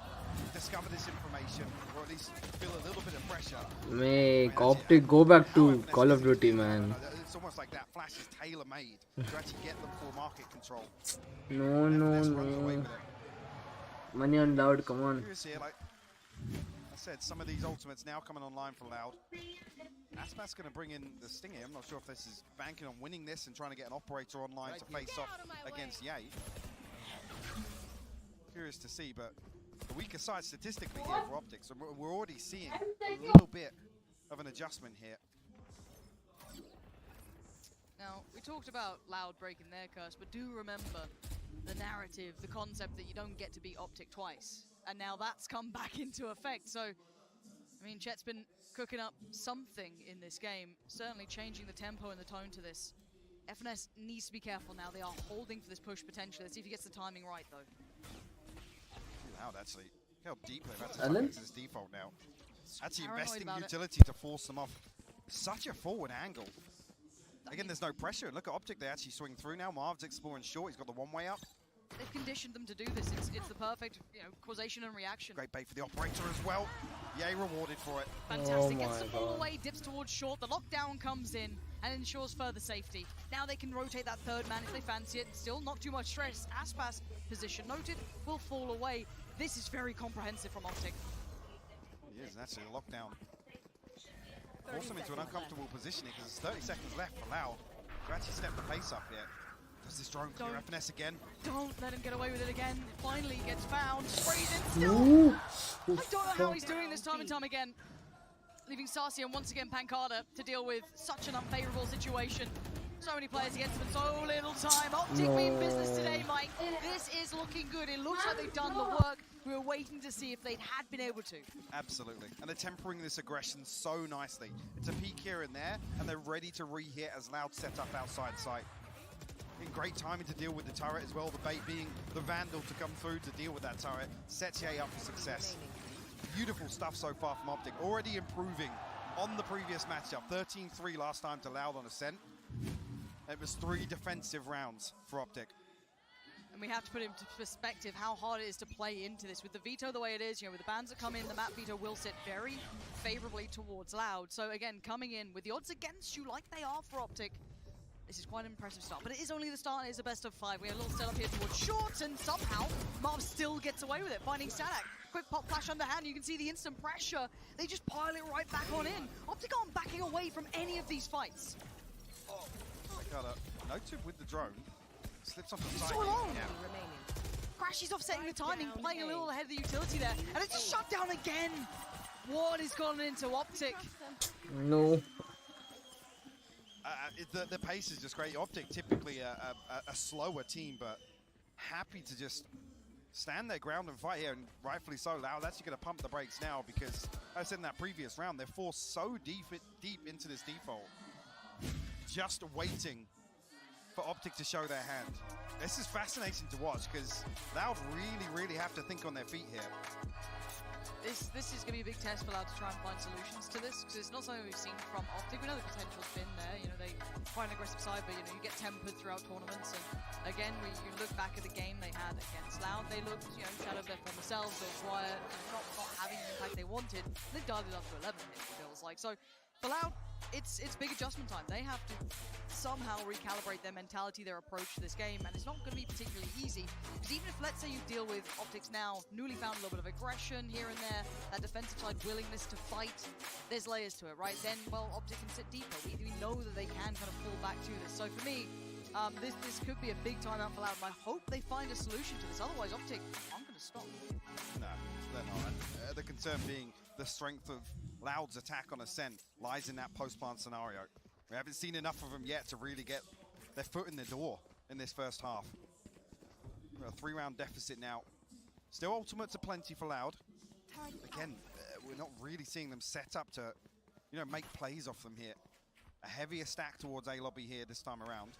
discover this information, or at least feel a little bit of pressure. Make Optic go back to Call of Duty, man. It's almost like that flash is tailor-made to actually get them for market control. No. Money on Loud, come on. Here, like I said, some of these ultimates now coming online for Loud. Aspas going to bring in the Stinger. I'm not sure if this is banking on winning this and trying to get an operator online to face off against Ye. Curious to see, but the weaker side statistically here for Optics. So we're already seeing a little bit of an adjustment here. Now, we talked about Loud breaking their curse, but do remember the narrative, the concept that you don't get to beat Optic twice. And now that's come back into effect. So, I mean, Chet's been cooking up something in this game, certainly changing the tempo and the tone to this. FNS needs to be careful now. They are holding for this push potentially. Let's see if he gets the timing right, though. Loud, actually. Look how deep they've had to tuck into this default now. Actually investing utility to force them off such a forward angle. Again, there's no pressure. Look at Optic, they actually swing through now. Marv's exploring short, he's got the one-way up. They've conditioned them to do this. It's the perfect, causation and reaction. Great bait for the operator as well. Yay, rewarded for it. Fantastic, gets the ball away, dips towards short. The lockdown comes in and ensures further safety. Now they can rotate that third man if they fancy it. Still not too much stress. Aspas, position noted, will fall away. This is very comprehensive from Optic. It is, and actually a lockdown. Force them into an uncomfortable positioning because there's 30 seconds left for Loud to actually step the pace up here. Does this drone clear FNS again? Don't let him get away with it again. Finally he gets found, sprays in still. I don't know how he's doing this time and time again. Leaving Sassy and once again Pancada to deal with such an unfavorable situation. So many players against him and so little time. Optic mean business today, Mike. This is looking good. It looks like they've done the work. We were waiting to see if they had been able to. Absolutely. And they're tempering this aggression so nicely. It's a peek here and there, and they're ready to re-hit as Loud set up outside sight. In great timing to deal with the turret as well. The bait being the Vandal to come through to deal with that turret. Sets Ye up for success. Beautiful stuff so far from Optic. Already improving on the previous matchup. 13-3 last time to Loud on Ascent. It was 3 defensive rounds for Optic. And we have to put into perspective how hard it is to play into this. With the veto the way it is, with the bans that come in, the map veto will sit very favorably towards Loud. So again, coming in with the odds against you like they are for Optic, this is quite an impressive start. But it is only the start, it is a best of 5. We have a little setup here towards short, and somehow Marv still gets away with it, finding Sadak. Quick pop flash underhand, you can see the instant pressure. They just pile it right back on in. Optic aren't backing away from any of these fights. Got a no-tube with the drone. Slips off the side. So long. Crash is offsetting the timing, playing a little ahead of the utility there. And it's shut down again. What has gone into Optic? No. The pace is just great. Optic typically a slower team, but happy to just stand their ground and fight here, and rightfully so. Loud actually going to pump the brakes now because, as I said in that previous round, they're forced so deep into this default, just waiting for Optic to show their hand. This is fascinating to watch because Loud really have to think on their feet here. This is going to be a big test for Loud to try and find solutions to this, because it's not something we've seen from Optic. We know the potential's been there. You know, they find an aggressive side, but you get tempered throughout tournaments. And again, you look back at the game they had against Loud, they looked, shadow of their former selves, they were quiet, not having the impact they wanted. They dialed it up to 11, it feels like. So for Loud, it's big adjustment time. They have to somehow recalibrate their mentality, their approach to this game, and it's not going to be particularly easy, because even if, let's say, you deal with Optics now, newly found a little bit of aggression here and there, that defensive side willingness to fight, there's layers to it, right? Then, well, Optic can sit deeper. We know that they can kind of fall back to this. So for me, this could be a big timeout for Loud, and I hope they find a solution to this. Otherwise, Optic aren't going to stop. No, they're not. The concern being the strength of Loud's attack on Ascent lies in that post-plant scenario. We haven't seen enough of them yet to really get their foot in the door in this first half. We're a 3-round deficit now. Still ultimate to plenty for Loud. Again, we're not really seeing them set up to, make plays off them here. A heavier stack towards A lobby here this time around.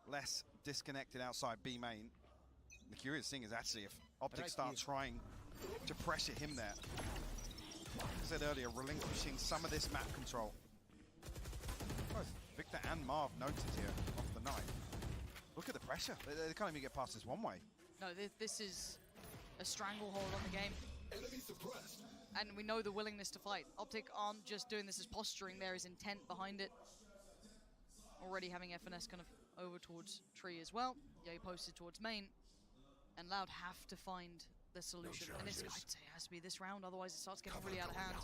Less disconnected outside B main. The curious thing is actually if Optic start trying to pressure him there. Like I said earlier, relinquishing some of this map control. Both Victor and Marv noted here off the knife. Look at the pressure. They can't even get past this one way. No, this is a stranglehold on the game. And we know the willingness to fight. Optic aren't just doing this as posturing, there is intent behind it. Already having FNS kind of over towards Tree as well. Ye posted towards main. And Loud have to find the solution. And this, I'd say, has to be this round, otherwise it starts getting really out of hand.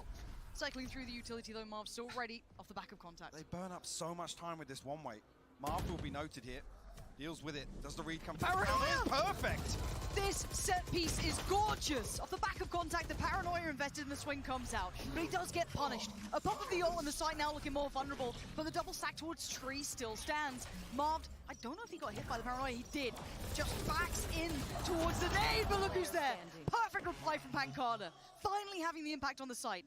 Cycling through the utility though, Marv's still ready off the back of contact. They burn up so much time with this one way. Marv will be noted here. Deals with it. Does the read come to the ground? It's perfect! This set piece is gorgeous! Off the back of contact, the paranoia invested in the swing comes out. But he does get punished. A pop of the ult on the site now looking more vulnerable, but the double stack towards Tree still stands. Marv, I don't know if he got hit by the paranoia, he did. Just backs in towards the nade, but look who's there! Perfect reply from Pancada. Finally having the impact on the site.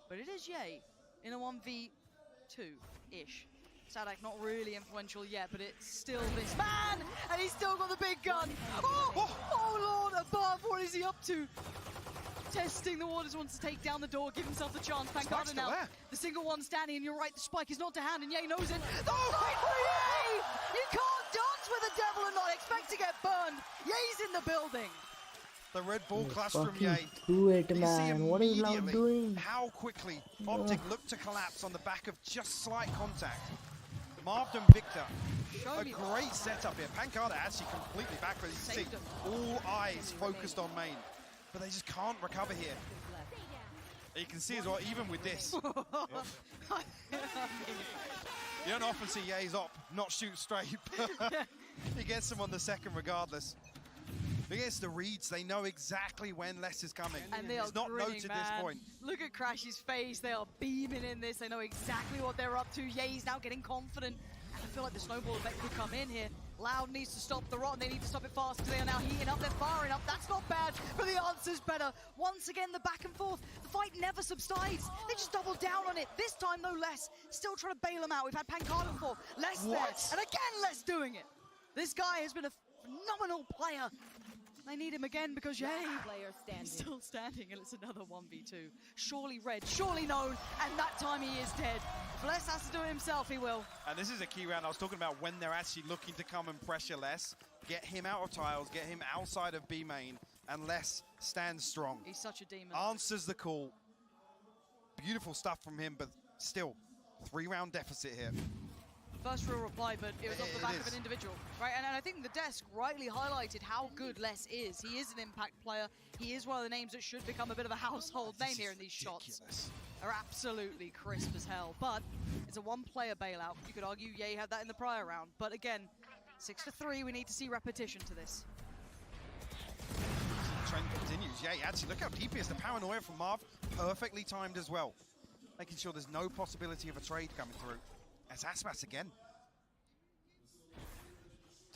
But it is Ye in a 1v2-ish. Sadak not really influential yet, but it's still this man! And he's still got the big gun! Oh Lord above, what is he up to? Testing the waters, wants to take down the door, give himself the chance. Pancada now, the single one standing, and you're right, the spike is not to hand, and Ye knows it. The fight for Ye! You can't dance with the devil and not expect to get burned! Ye's in the building! The Red Bull clutch from Ye. Do it, man. What are you now doing? How quickly Optic looked to collapse on the back of just slight contact. Marv and Victor, a great setup here. Pancada actually completely back, but you see all eyes focused on main. But they just can't recover here. You can see as well, even with this. You don't often see Ye's op not shoot straight, but he gets them on the second regardless. Against the reads, they know exactly when less is coming. And they are it's not grinning, noted man. this point. Look at Crash's face. They are beaming in this. They know exactly what they're up to. Ye's now getting confident. And I feel like the snowball effect could come in here. Loud needs to stop the rot, and they need to stop it fast because they are now heating up. They're firing up. That's not bad, but the answer's better. Once again, the back and forth. The fight never subsides. They just double down on it. This time, no less. Still trying to bail them out. We've had Pancada before. Less there. And again, Less doing it. This guy has been a phenomenal player. They need him again because Ye is still standing, and it's another 1v2. Surely read, surely known, and that time he is dead. If Less has to do it himself, he will. And this is a key round. I was talking about when they're actually looking to come and pressure Less, get him out of tiles, get him outside of B main, and Less stands strong. He's such a demon. Answers the call. Beautiful stuff from him, but still, 3-round deficit here. First real reply, but it was off the back of an individual, right? And I think the desk rightly highlighted how good Less is. He is an impact player. He is one of the names that should become a bit of a household name here, and these shots are absolutely crisp as hell. But it's a one-player bailout. You could argue Ye had that in the prior round. But again, 6-3, we need to see repetition to this. Trend continues. Ye, actually, look how deep he is. The paranoia from Marv, perfectly timed as well. making sure there's no possibility of a trade coming through. As Aspas again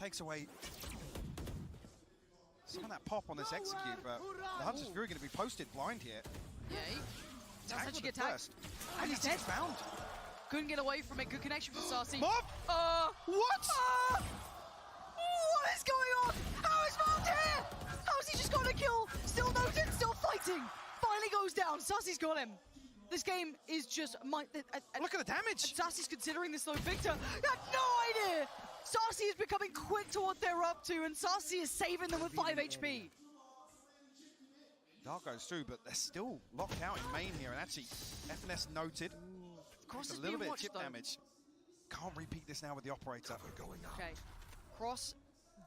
takes away some of that pop on this execute, but the Hunter's Fury going to be posted blind here. Yeah, that's how you get tagged. tagged. And he's dead. Found. Couldn't get away from it. Good connection from Sarsi. Mob! What? What is going on? How is Mob here? How has he just got a kill? Still noted, still fighting. Finally goes down. Sarsi's got him. This game is just... Look at the damage. Sarsi's considering this though. Victor had no idea. Sarsi is becoming quick to what they're up to, and Sarsi is saving them with 5 HP. Dark goes through, but they're still locked out in main here, and actually, FNS noted. Cross Just is a little being bit of watched, chip though. damage. Can't repeat this now with the operator. Okay. Cross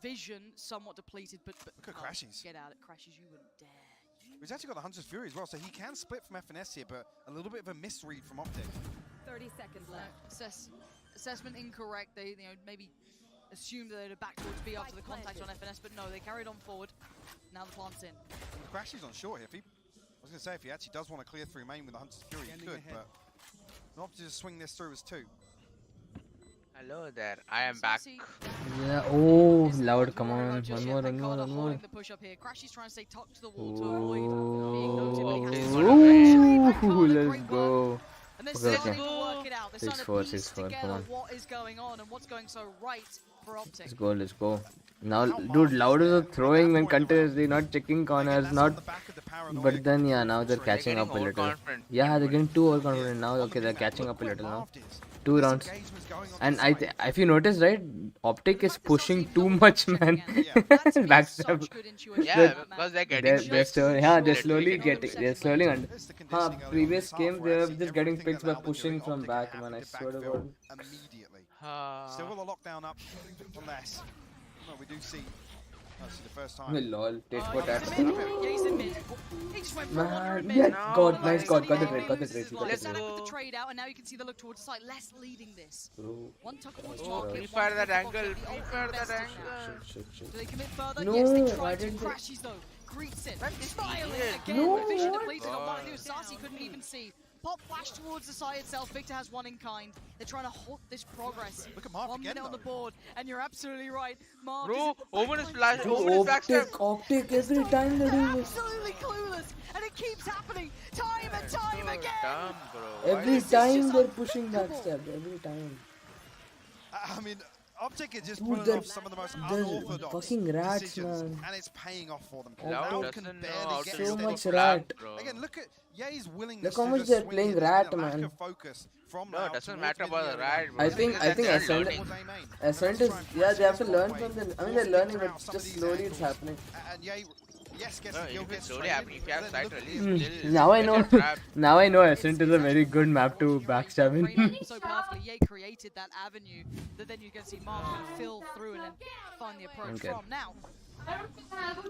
vision somewhat depleted, but Look at Crashies. Get out. Crashes, you wouldn't dare. He's actually got the Hunter's Fury as well, so he can split from FNS here, but a little bit of a misread from Optic. 30 seconds left. Assessment incorrect. They maybe assumed that they'd have backed towards B after the contact on FNS, but no, they carried on forward. Now the plant's in. Crashies on short here. I was going to say, if he actually does want to clear through main with the Hunter's Fury, he could, but Optic just swing this through as 2. Hello there, I am back. Yeah, oh, Loud, come on. One more. The push up here. Crashy's trying to stay tucked to the wall to avoid being noted, but he has to Ooh, let's go. and they're Okay, starting to work it out. They're 6-4, starting to piece 6-4, come together on. what is going on and what's going so right for Optic. Let's go. Now, dude, Loud is throwing when continuously, not checking corners, not. But then, yeah, now they're catching up a little. Yeah, they're getting too overconfident now. Okay, they're catching up a little now. 2 rounds. And if you notice, right, Optic is pushing too much, man. Backstab. Yeah, because they're getting they're slowly getting. They're slowly under. Previous game, they were just getting picks by pushing from back, man. I swear to God. Immediately. Still with a lockdown up for less. No, we do see. That's the first time. Lol, take for that. Yeah, he's in mid. He just went for Man, mid. yeah, God, nice God, got the trade, got the trade. Let's set up with the trade out, and now you can see the look towards the side. Less leading this. One tuck towards market. Prepare that angle, prepare that angle. Do they commit further? No, Yes, they why tried to. didn't they? Crashes though. Greets it. Smiling again. No, Vision what? depleted on one. Sarsi couldn't even see. Pop flash towards the side itself. Victor has one in kind. They're trying to halt this progress. Look at Marv 1 again, minute on the though. board, and you're absolutely right. Marv Bro, is Omen is flash, Omen is backstab. Optic, every time they're doing this. absolutely clueless, and it keeps happening time and time again. Dumb, bro. Every time they're pushing backstab, every time. I mean, Optic is just Dude, pulling they're- off some of the most they're unorthodox fucking rats, decisions, man. and it's paying off for them. Loud Loud doesn't can know barely how get to So a use much the rat. bro. Again, look at Ye's willingness Look how to much just they're swing playing here. There's rat, been a lack man. of focus from No, Loud it doesn't towards matter mid about and the the other rat, way. bro. I think They're Ascent learning. Ascent is, yeah, they have to learn from them. I mean, they're learning, but just slowly it's happening. And Ye, yes, gets No, the kill, if it's gets slowly traded, happening, if you have but sight then release, still Now I get know. your trap. Now I know Ascent is a very good map to backstab in. So perfectly, Ye created that avenue that then you're going to see Marv kind of fill through and then find the approach Okay. from. Now,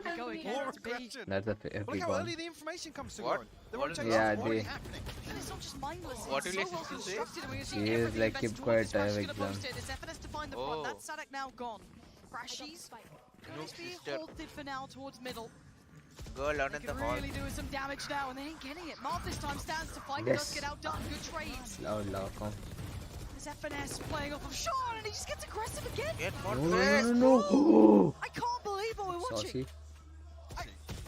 they go again More to B. aggression. That's a Look big how one. early the information comes to What? Goran. The What is rotation Yeah, is already they- happening. And it's not just mindless, What it's will so you well say? constructed. And we're He seeing is everything like, best keep towards quiet, this. Crash I have gonna post exam. it. It's FNS to find the front. Oh. That's Sadak now gone. Crashies. Gonna be sister. halted for now towards middle. Go learn They in the could hall. really do some damage now, and they ain't getting it. Marv this time stands to fight, Yes. does get outdone. Good trades. Loud, come. There's FNS playing off of Sean, and he just gets aggressive again. Get more No. I can't believe what we're watching. Saucy.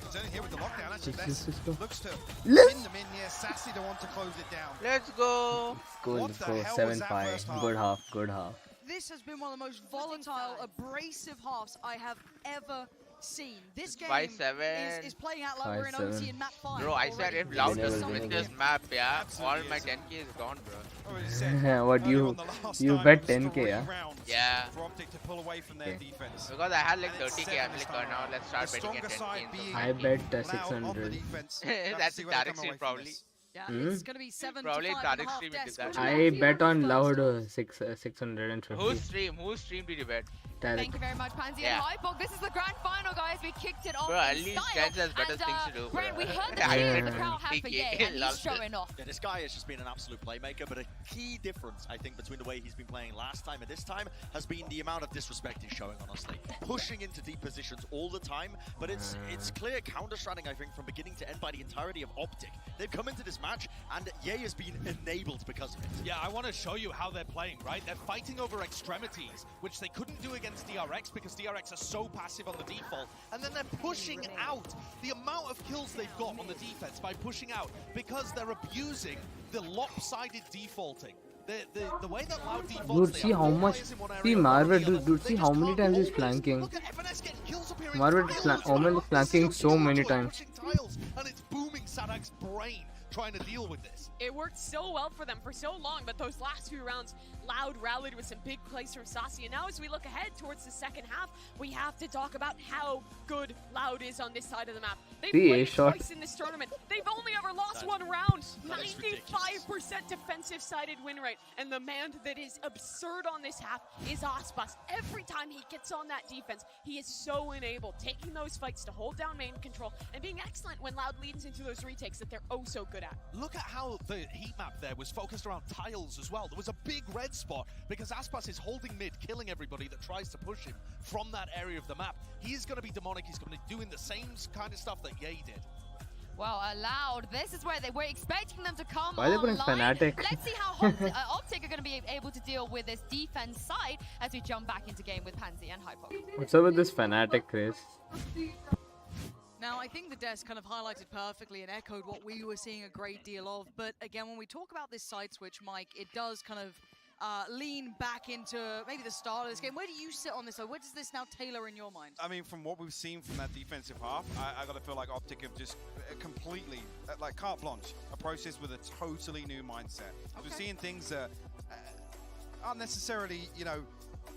He's only here with the lockdown. Actually, Let's Less go. looks to Let's- pin them in here. Sassy the one to close it down. Let's go. Let's the go. hell was that 7-5. first half? Good half, good half. This has been one of the most volatile, abrasive halves I have ever seen. This game 5-7. is playing out like we're in 5-7. OT in map 5. Bro, I said already. if Loud Winner doesn't will win win this again. map, yeah, Absolutely all my is. 10k is gone, bro. Already said What earlier you on the last you time, bet it was 10k, 3 yeah? rounds Yeah. for Optic to pull away from their Okay. defense. Because I had like And it's 30k, I'm 7 this like, time now around. let's start The betting stronger at side 10k. being I bet Loud on the 600. defense. We'll have to That's see the where they direct come stream away from probably. this. Yeah, Hmm? it's going to be 7 Probably to 5 direct and a half stream it desk. did that. Which one I do you bet go on first? Loud 650. Whose stream did you bet? Thank you very much, Pansy and Hypok. This is the grand final, guys. We kicked it off Bro, at in least style. Jens has better things to do, bro. Brent, we heard the Yeah. cheer the crowd had for Yeah. Ye, and he's showing off. Yeah, this guy has just been an absolute playmaker, but a key difference, I think, between the way he's been playing last time and this time has been the amount of disrespect he's showing, honestly. Pushing into deep positions all the time, but it's clear counter-stratting, I think, from beginning to end by the entirety of Optic. They've come into this match, and Ye has been enabled because of it. Yeah, I want to show you how they're playing, right? They're fighting over extremities, which they couldn't do against DRX because DRX are so passive on the default. And then they're pushing out. The amount of kills they've got on the defense by pushing out because they're abusing the lopsided defaulting. The way that Loud defaults, Dude, see how much. See Marvel, dude, see how many times he's flanking. Marvel Omen is flanking so many times. And it's booming Sadak's brain trying to deal with this. It worked so well for them for so long, but those last few rounds, Loud rallied with some big plays from Sassy. And now as we look ahead towards the second half, we have to talk about how good Loud is on this side of the map. They've played twice in this tournament. They've only ever lost one round. 95% defensive-sided win rate. And the man that is absurd on this half is Aspas. Every time he gets on that defense, he is so enabled, taking those fights to hold down main control and being excellent when Loud leads into those retakes that they're oh so good at. Look at how the heat map there was focused around tiles as well. There was a big red spot because Aspas is holding mid, killing everybody that tries to push him from that area of the map. He's going to be demonic. He's going to be doing the same kind of stuff that Ye did. Well, Loud, this is where they were expecting them to come Why are they putting Fnatic? Let's see how Optic are going to be able to deal with this defense side as we jump back into game with Pansy and Hypok. What's up with this Fnatic, Chris? Now, I think the desk kind of highlighted perfectly and echoed what we were seeing a great deal of. But again, when we talk about this side switch, Mike, it does kind of lean back into maybe the start of this game. Where do you sit on this? Where does this now tailor in your mind? I mean, from what we've seen from that defensive half, I got to feel like Optic have just completely, like carte blanche, approached this with a totally new mindset. Okay. We're seeing things that aren't necessarily, you know,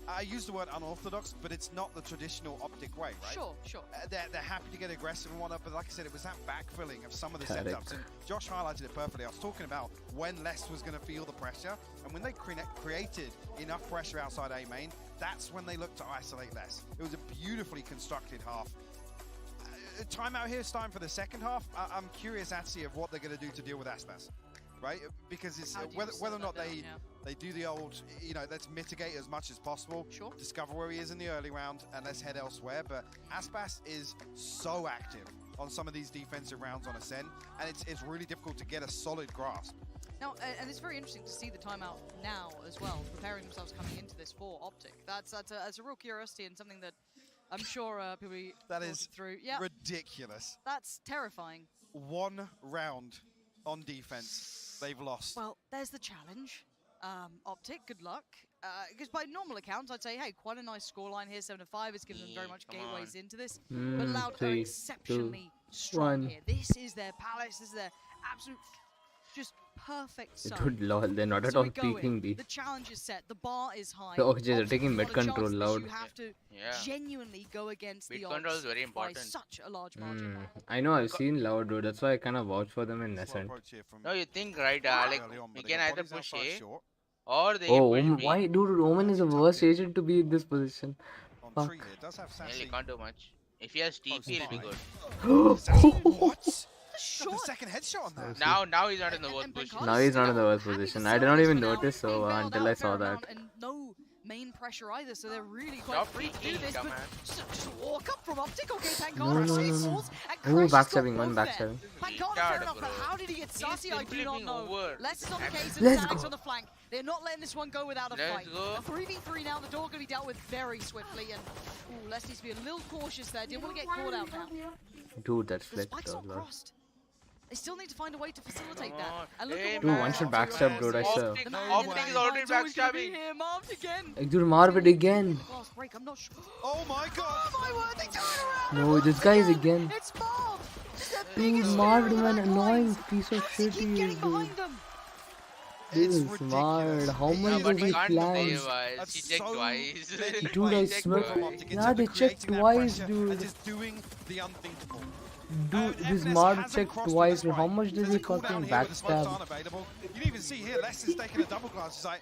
I use the word unorthodox, but it's not the traditional Optic way, right? Sure, sure. They're happy to get aggressive and whatnot, but like I said, it was that backfilling of some of the setups. And Josh highlighted it perfectly. I was talking about when Les was going to feel the pressure, and when they created enough pressure outside A main, that's when they looked to isolate Les. It was a beautifully constructed half. Timeout here is time for the second half. I'm curious, actually, of what they're going to do to deal with Aspas. Right, because it's whether or not they do the old, you know, let's mitigate as much as possible, discover where he is in the early round, and let's head elsewhere. But Aspas is so active on some of these defensive rounds on Ascend, and it's really difficult to get a solid grasp. Now, and it's very interesting to see the timeout now as well, preparing themselves coming into this for Optic. That's a real curiosity and something that I'm sure people that is through. Yeah, ridiculous. That's terrifying. One round on defense, they've lost. Well, there's the challenge. Optic, good luck. Because by normal accounts, I'd say, hey, quite a nice scoreline here, 7-5. It's given them very much gateways into this. But Loud are exceptionally strong here. This is their palace. This is their absolute, just perfect side. Dude, they're not at all peeking B. The challenge is set. The bar is high. Oh, they're taking mid control, Loud. You have to genuinely go against mid the control is odds very important. by such a large margin. I know, I've seen Loud, dude. That's why I kind of vouch for them in Ascent. No, you think, right? Like, we can either push A or they push B. Why, dude? Omen is the worst agent to be in this position. Fuck. He can't do much. If he has TP, he'll be good. What? The second headshot on that. Now he's not in the worst position. Now he's not in the worst position. I did not even notice so until I saw that. And no main pressure either, so they're really quite free to do this. But just walk up from Optic, okay, Pancada, Oh, backstabbing, one backstabbing. Pancada, fair enough, but how did he get sassy? I do not know. Les is on the case and Zags on the flank. They're not letting this one go without a fight. A 3v3 now, the door going to be dealt with very swiftly, and Les needs to be a little cautious there. Didn't want to get caught out now. Dude, that's the spike's not crossed. They still need to find a way to facilitate that. And look Dude, one should backstab, dude, I swear. Optic is already backstabbing. Dude, Marvid again. I'm not sure. Oh my god! Oh my word, they turn around! No, this guy is again. It's Marv! Dude, Marvid, man, annoying piece of shit he is, dude. This is smart. How much does he plan? He checked twice. Dude, I swear. Yeah, they checked twice, dude. Just doing the unthinkable. Dude, this mod checked twice. How much did he fucking backstab? You can even see here, Les is taking a double glance. He's like,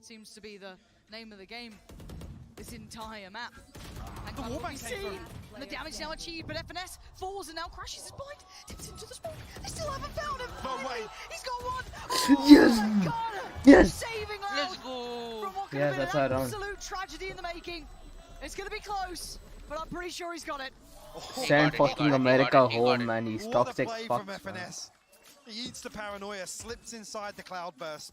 seems to be the name of the game this entire map. And The kind of what wallbang we came see, through. and the damage now achieved, but FNS falls and now crashes his blind, dips into the smoke. They still haven't found him. No way. He's got one. Yes. Oh my God. Yes. Saving Loud. Let's go. From what could Yes, have been that's an our round. absolute tragedy in the making. It's going to be close, but I'm pretty sure he's got it. Send fucking America home, man. He's What a toxic play fuck. from FNS. He eats the paranoia, slips inside the cloudburst,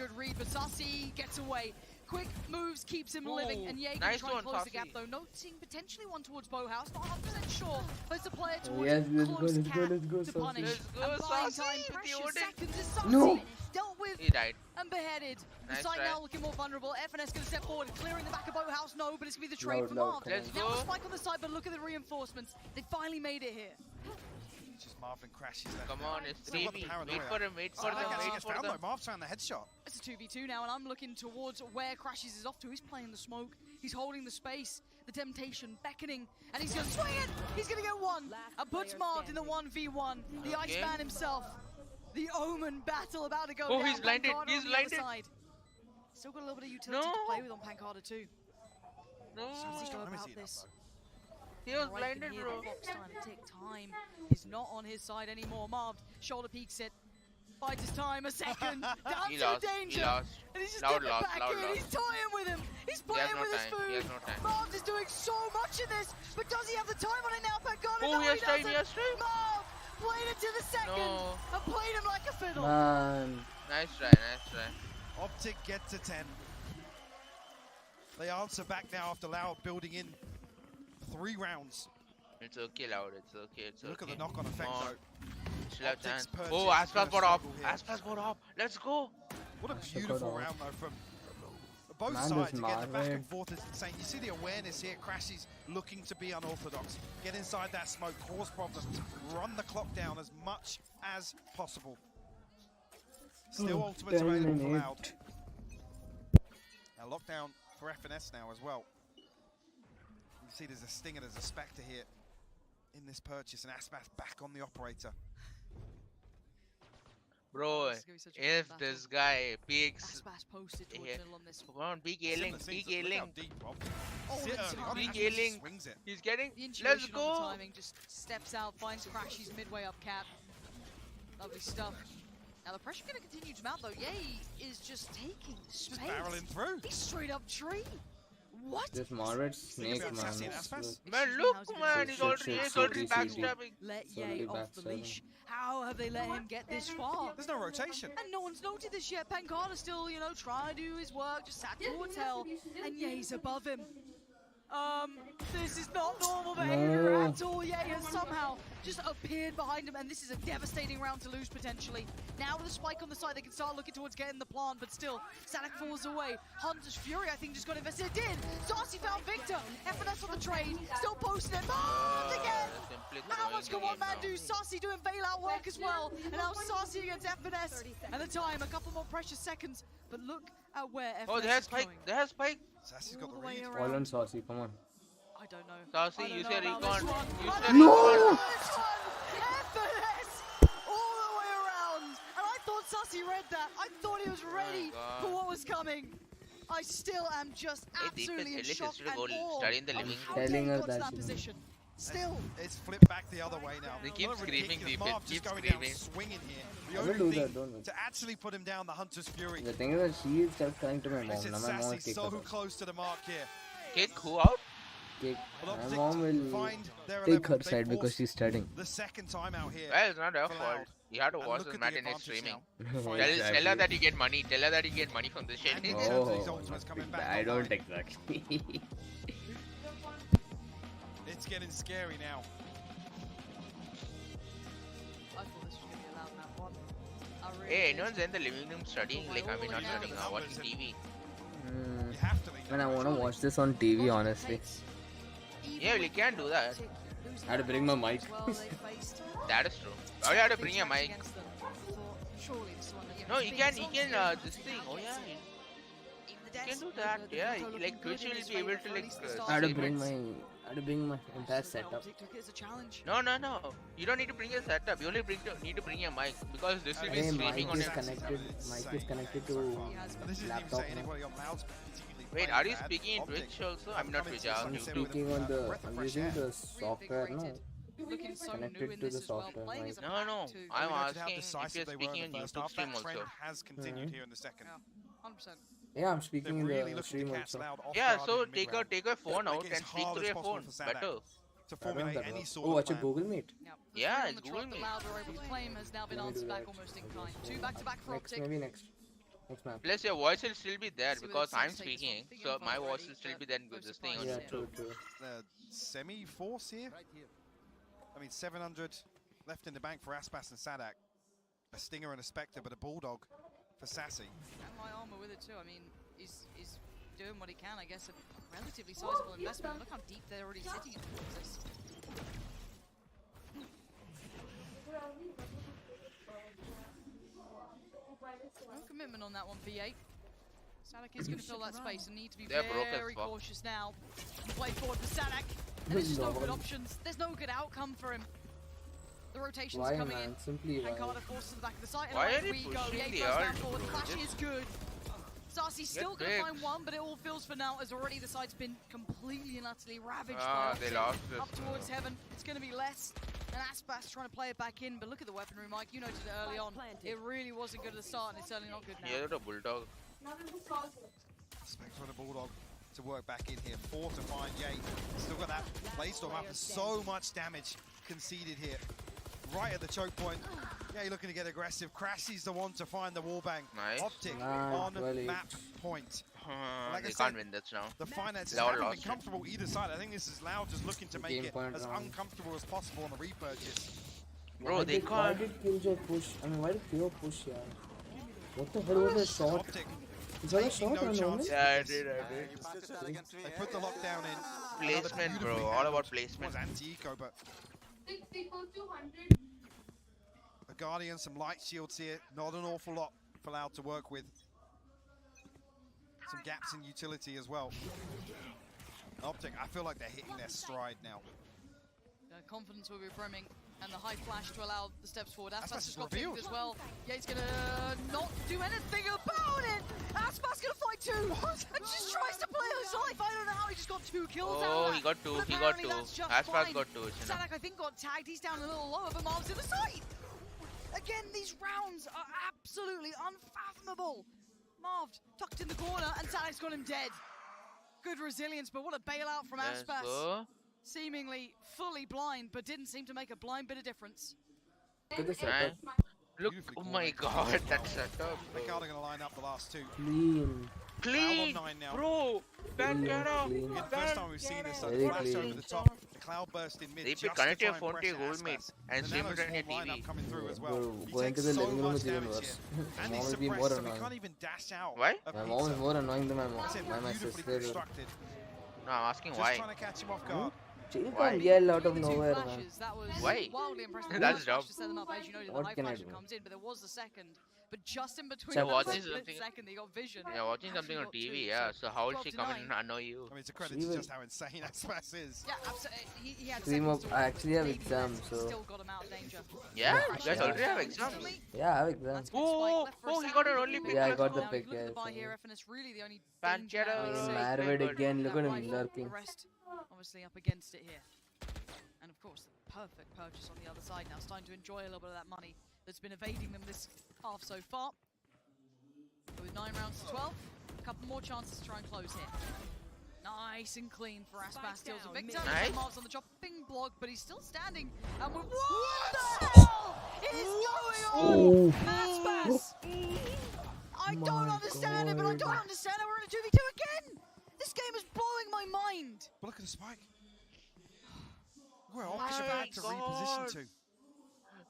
good read, but Sassy gets away. Quick moves keeps him living, and Jaeger nice trying to close the gap Sassy. though. Noticing potentially one towards Bowhouse, not 100% sure, but it's a player towards Yes, let's close go, cat let's go, to punish. Sassy. Let's go, and buying Sassy time, with the precious Odin. seconds is Sassy. No. Dealt with with He died. and beheaded. The Nice site try. now looking more vulnerable. FNS going to step forward, clearing the back of Boathouse. No, but it's going to be the trade Loud, for loud, Marv. come Let's Now go. the spike on the side, but look at the reinforcements. They finally made it here. It's just Marvin crashes left. Come now. on, it's Still got the 3v. paranoia. Wait for him, wait for them, Actually wait gets for found them. though. Marv's found the headshot. It's a 2v2 now, and I'm looking towards where Crashes is off to. He's playing the smoke. He's holding the space. The temptation beckoning, and he's going to swing it. He's going to get one. And puts Marv in the 1v1. The Okay. Iceman himself. The Omen battle about to go Oh, down. he's blinded, Pancada he's on the other blinded. side. Still got a little bit of utility to play with on Pancada too. No. How's he go Let me about see that, this? He was Right, blinded, here, bro. the Fox trying to take time. He's not on his side anymore. Marv shoulder peeks it. Bides his time a second. Down He to lost, the he danger. lost. And he's just Loud dipping lost, back loud in. lost. He's toying with him. He's He has playing no with his time, food. he has no time. Marv is doing so much in this, but does he have the time on it now? Pancada, Oh, no, he has time, he doesn't. has time. Marv played it to the second No. and played him like a fiddle. Man. Nice try, nice try. Optic get to 10. They answer back now after Loud building in 3 rounds. It's okay, Loud, it's okay, it's okay. Look at the knock-on effect Come on. though. Still have Optics chance. purchase Oh, gonna Aspas got up. struggle here. Aspas got up. Let's go. What a Aspas beautiful got round though from both Man, sides. this Again, the back and Marvel. forth is insane. You see the awareness here. Crashes looking to be unorthodox. Get inside that smoke, cause problems, run the clock down as much as possible. Still ultimates 10 available for minute. Loud. Now lockdown for FNS now as well. You see there's a Stinger, there's a Spectre here in this purchase, and Aspas back on the operator. Bro, This is gonna be such a if fun this guy peeks... Aspas posted towards Yeah. middle on this. Come on, big ailing, big ailing. Oh, Sit it's early a on, Big Aspas ailing. swings it. He's getting... The Let's intuition on the go. timing just steps out, finds Crashies midway up cap. Lovely stuff. Now the pressure going to continue to mount though. Yay is just taking space. barreling through. He's straight up tree. What? This Marvet snake, about man. Sassy and it's Aspas? like- Man, look, man, he's already CT. backstabbing. Let Totally Ye off the backstabbing. leash. How have they let him get this far? There's no rotation. And no one's noted this yet. Pancada still, you know, trying to do his work, just sat towards hell, and Ye's above him. This is not normal behavior No. at all. Ye has somehow just appeared behind him, and this is a devastating round to lose potentially. Now with a spike on the side, they can start looking towards getting the plant, but still, Sanak falls away. Hunter's Fury, I think, just got invested. It did! Darcy found Victor. FNS on the trade, still posting it. Marved again! How much can one man do? Sassy doing bailout work as well. And now Sassy against FNS. And the time, a couple more precious seconds. But look at where FNS Oh, they have is spike, going. they have spike. Sassy's got All the way read. around. All on Saucy, come on. I don't know. Saucy, I don't use know your about recon. this one. Use I your don't know recon. about this one. FNS all the way around. And I thought Sassy read that. I thought he was ready God. for what was coming. I still am just absolutely in shock and awe study in the of living how room. they Telling her got to that that she- position. Still. It's flipped back the other way now. They keep What a screaming, ridiculous Deep, Marv keep just going screaming. down swinging here. I The will only do thing that, don't worry. to actually put him down, the Hunter's Fury. The thing is that she is just trying to my This mom. is Now my mom will Sassy kick so her. close to the mark here. Kick who out? Kick. Well, My Optic mom will find their take 11th. her They side because forced she's studying. the second time out here. Well, it's not her for fault. Loud. You have to And watch look this at match the and it's advantage streaming. now. Tell Exactly. her that you get money. Tell her that you get money from this shit. And in terms of these Oh, ultimates coming back I don't online, exactly. it's getting scary now. I thought this was going to be a loud map one. I really Hey, did. anyone's in the living room studying? Like, I mean, not studying, watching TV. You have to leave. Man, I want to watch this on TV, honestly. Yeah, well, you can do that. I had to bring my mic. That is true. Oh, you have to bring your mic. No, you can, this thing. Oh, yeah. You can do that. Yeah, like Twitch will be able to, like, I had to save bring it. my entire setup. No. You don't need to bring your setup. You only need to bring your mic because this will be Hey, streaming mic on is your. connected. Mic is connected to This isn't even laptop saying now. anybody on loudspeaker particularly Wait, playing are you bad. speaking in Optic Twitch also? I'm not Twitch. I'm speaking on the. I'm using the software, no. Looking so new Connected in to this the as well. software Playing mic. as a No. pack too. I'm We noted how asking if decisive you're they were speaking in on the first YouTube half. stream That trend also. has continued here in the second. 100%. Yeah, I'm speaking They're in really the looking stream to catch also. Loud off Yeah, guard so in the take mid-round. your phone Make out it as and speak hard through as your possible phone. for Sadak Better. to I don't formulate that any well. sort Oh, of watch a plan. Google Meet. Yeah, on it's the Google drop that Meet. Loud were able to claim has now been Let me answered do back that. almost in kind. Two back-to-back for Next, Optic. maybe next. Next map. Plus, your voice will still be there See where because the I'm Saints take this speaking. one. Big So info my voice already, will still but be there no with this thing on Yeah, YouTube. true. Semi-force here. I mean, 700 left in the bank for Aspas and Sadak. A Stinger and a Spectre, but a Bulldog for Sassy. And my armor with it too. I mean, he's doing what he can. I guess a relatively sizable investment. Look how deep they're already sitting in this. No commitment on that one, V8. Sadak is going to fill that space and need to be very cautious now. Play forward for Sadak. And there's just no good options. There's no good outcome for him. The rotation's coming in. Simply and Carter forced to the back of the site. And Why away are they we go. pushing The the 8 goes down ult? forward. The flash is good. Sarsi's still going to find one, but it all feels for now as already the site's been completely and utterly ravaged by they lost it. up towards heaven. It's going to be less. And Aspas trying to play it back in, but look at the weaponry, Mike. You noted it early on. It really wasn't good at the start, and it's certainly not good now. Yeah, the Bulldog. Expect for the Bulldog to work back in here. 4 to find Yate. Still got that Blaze-Storm after so much damage conceded here. Right at the choke point. Yeah, you're looking to get aggressive. Crassy's the one to find the wallbang. Nice. Optic on map point. Like They I said, can't win this now. the finances Loud haven't been lost. comfortable either side. I think this is Loud just looking to make Game it point as round. uncomfortable as possible on the repurchase. Bro, they Why can't. did Killjoy push? I mean, why did Killjoy push here? What the hell was that shot? Optic Is that a taking shot no or no? chance. Yeah, I did. They put the lockdown in. Placement, bro. All about placement. Was anti-eco, but a Guardian, some light shields here. Not an awful lot for Loud to work with. Some gaps in utility as well. Optic, I feel like they're hitting their stride now. Confidence will be brimming, and the high flash to allow the steps forward. Aspas has got revealed. picked as well. Yate's gonna not do anything about it. Aspas gonna fight too, and just tries to play his life. I don't know how he just got 2 kills out of Oh, that. he got 2. But He got apparently 2. that's just Aspas fine. got 2. You know. Sadak, I think, got tagged. He's down a little lower, but Marv's to the side. Again, these rounds are absolutely unfathomable. Marv tucked in the corner, and Sadak's got him dead. Good resilience, but what a bailout from Let's Aspas. go. Seemingly fully blind, but didn't seem to make a blind bit of difference. Look at the setup. Look, oh my god, that setup. Mikado going to line up the last 2. Clean. Clean, Loud on 9 now. bro. Clean, Bankara. clean. Yeah, the first time we've seen this, like, Very flash over clean. the top. The cloud burst in mid. They just connect to your try phone and to your pressure goal, mate, Aspas. and The stream it Nano's on your full lineup TV. coming through as well. Bro, He going to takes the so living room much is even damage worse. here. My And mom he's will be more suppressed, so he annoying. can't even dash out. Why? of My mom is pizza. more annoying than my mom. That's it, My beautifully sister. constructed. No, I'm asking Just why. trying to catch him off guard. She Why? can't yell out of The 2 nowhere, man. flashes, that was Why? wildly impressive. That's The high dumb. flash to set them up, as you noted, What the high can I flash do? comes in, but there was the second. But just in between So that watching split something- second, they got vision. Yeah, watching something on Actually got TV, 2, yeah. So how will 12 she to come 9. and annoy you? I mean, it's a credit She to will- just how insane Aspas is. Yeah, absolutely. He had Stream seconds up. to I actually have maybe exams, less, so. still got him out of danger. Yeah? Fresh You guys out already have of exams? instantly. Yeah, I have exams. Oh, Left for a oh, he sound. got an only pick. Yeah, I let's got go. the pick, Now, you look at the yeah, buy so- here, FNS really the only Pancetta. danger now, I would He's say. married again. Look That at him rifle, lurking. The rest obviously up against it here. And of course, the perfect purchase on the other side now. Starting to enjoy a little bit of that money that's been evading them this half so far. But with 9 rounds to 12, a couple more chances to try and close here. Nice and clean for Aspas, steals a victor. Nice. Marv's on the chopping block, but he's still standing. And what the hell is going on? Aspas! I don't understand it, but I don't understand it. We're in a 2v2 again! This game is blowing my mind! But look at the spike. Where Optic's about to reposition to.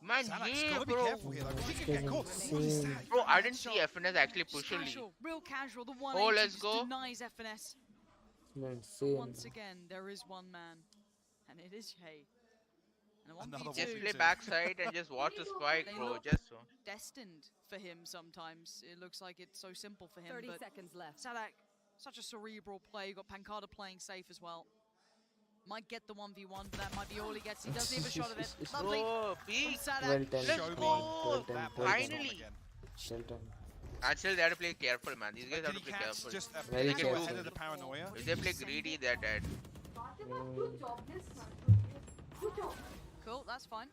Man, Sadak's yeah, gotta be bro. careful here. Like, he could get caught. What is that? Bro, I didn't see FNS actually Just push only. casual, real casual. The 180 Oh, let's just go. denies FNS. Insane. Once again, there is one man, and it is Hay. And a Another 1v2. Just play backside and just watch the spike, They bro. look Just so. destined for him sometimes. It looks like it's so simple for him. 30 but seconds left. Sadak, such a cerebral play. You got Pancada playing safe as well. Might get the 1v1, but that might be all he gets. He doesn't have a shot of it. Lovely. Bro, From peak. Sadak. 12 10. Let's Show me go. that Finally. 12 10. Actually, they have to play careful, man. These guys have to Kitty play Cat's careful. just a Very bit careful. ahead of the paranoia. If they play greedy, they're dead. Cool, that's fine.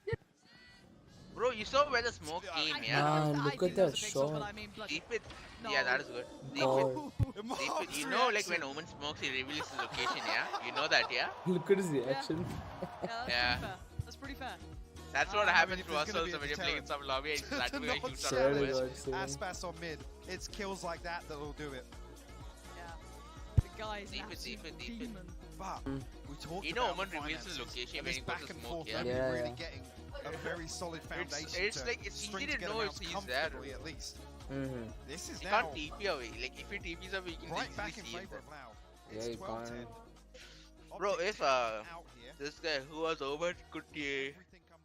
Bro, you saw where the smoke came, yeah? Man, look at that shot. Deep it. No. Yeah, that is good. Deep God. it. Deep it. You know, like when Omen smokes, he reveals his location, yeah? You know that, yeah? Look at his reaction. Yeah, that's Yeah. pretty fair. That's pretty fair. That's what I happens mean, to if us there's gonna be also a when you're playing in deterrent. some lobby and you start To doing a not huge show Swear to shot. God, same. Aspas on mid. It's kills like that that'll do it. Yeah. The guy is an Deep it, absolute deep it, deep it. demon. But we talked You know, about Omen reveals his finances, location and when this he goes back to and smoke, forth yeah? only Yeah, really yeah. getting a very solid foundation It's to like it's string easy to together know rounds if he's there. comfortably at least. This is He now can't TP away. Like if he TPs away, you can right easily back in see him favor there. of Lau. Yeah, It's you 12-10. can't. Bro, Optic if out here. this guy who was over could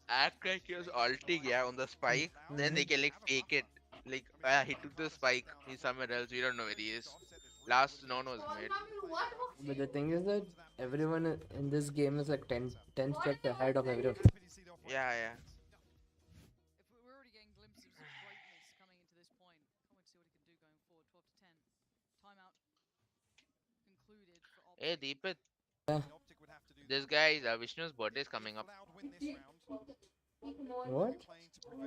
act like he was ulting on the spike, then they can like fake it. Like he took the spike, he's somewhere else, we don't know where he is. Last known was made. But the thing is that everyone in this game is like 10 steps ahead of everyone. Yeah, yeah. We're already getting glimpses of greatness coming into this point. Can't wait to see what he can do going forward. 12 to 10. Timeout concluded for Optic. Hey Deepit, Yeah. this guy Vishnu's birthday is coming up. What?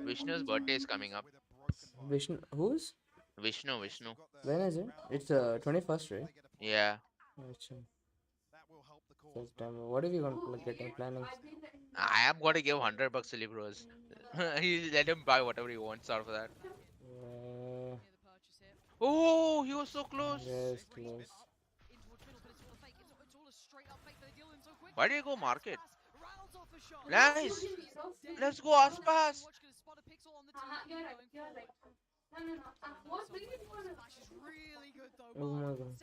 Vishnu's birthday is coming up. Vishnu? Whose? Vishnu. When is it? It's 21st, right? Yeah. First time. What are you going to getting planning? I am gonna give $100 silly bros. He let him buy whatever he wants out of that. Oh, he was so close. Yes, close. Why do you go market? Nice. Let's go Aspas. Oh my god.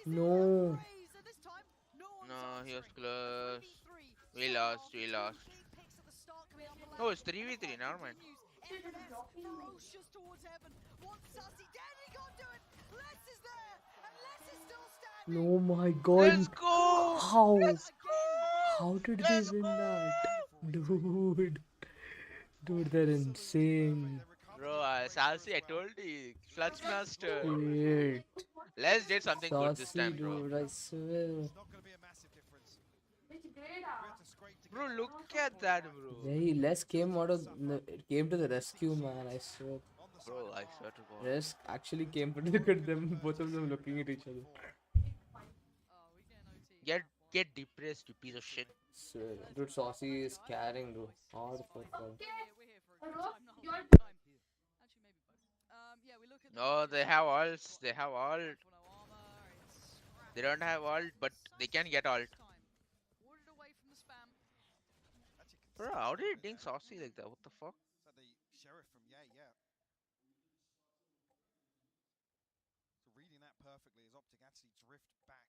No. No, he was close. We lost. Oh, it's 3v3, never mind. No, my god. Let's go. How? Let's go. How did they win that? Dude. Dude, they're insane. Bro, Salsi, I told you. Clutch master. Shit. Let's get something good this time, bro. Dude, I swear. Bro, look at that, bro. Very less came to the rescue, man. I swear. Bro, I swear to God. Rest actually came to look at them, both of them looking at each other. Get depressed, you piece of shit. Swear. Dude, Saucy is carrying, dude. All the fuck. No, they have ults. They have ult. They don't have ult, but they can get ult. Bro, how did it ding Saucy like that? What the fuck? Is that the sheriff from yeah. So reading that perfectly as Optic actually drift back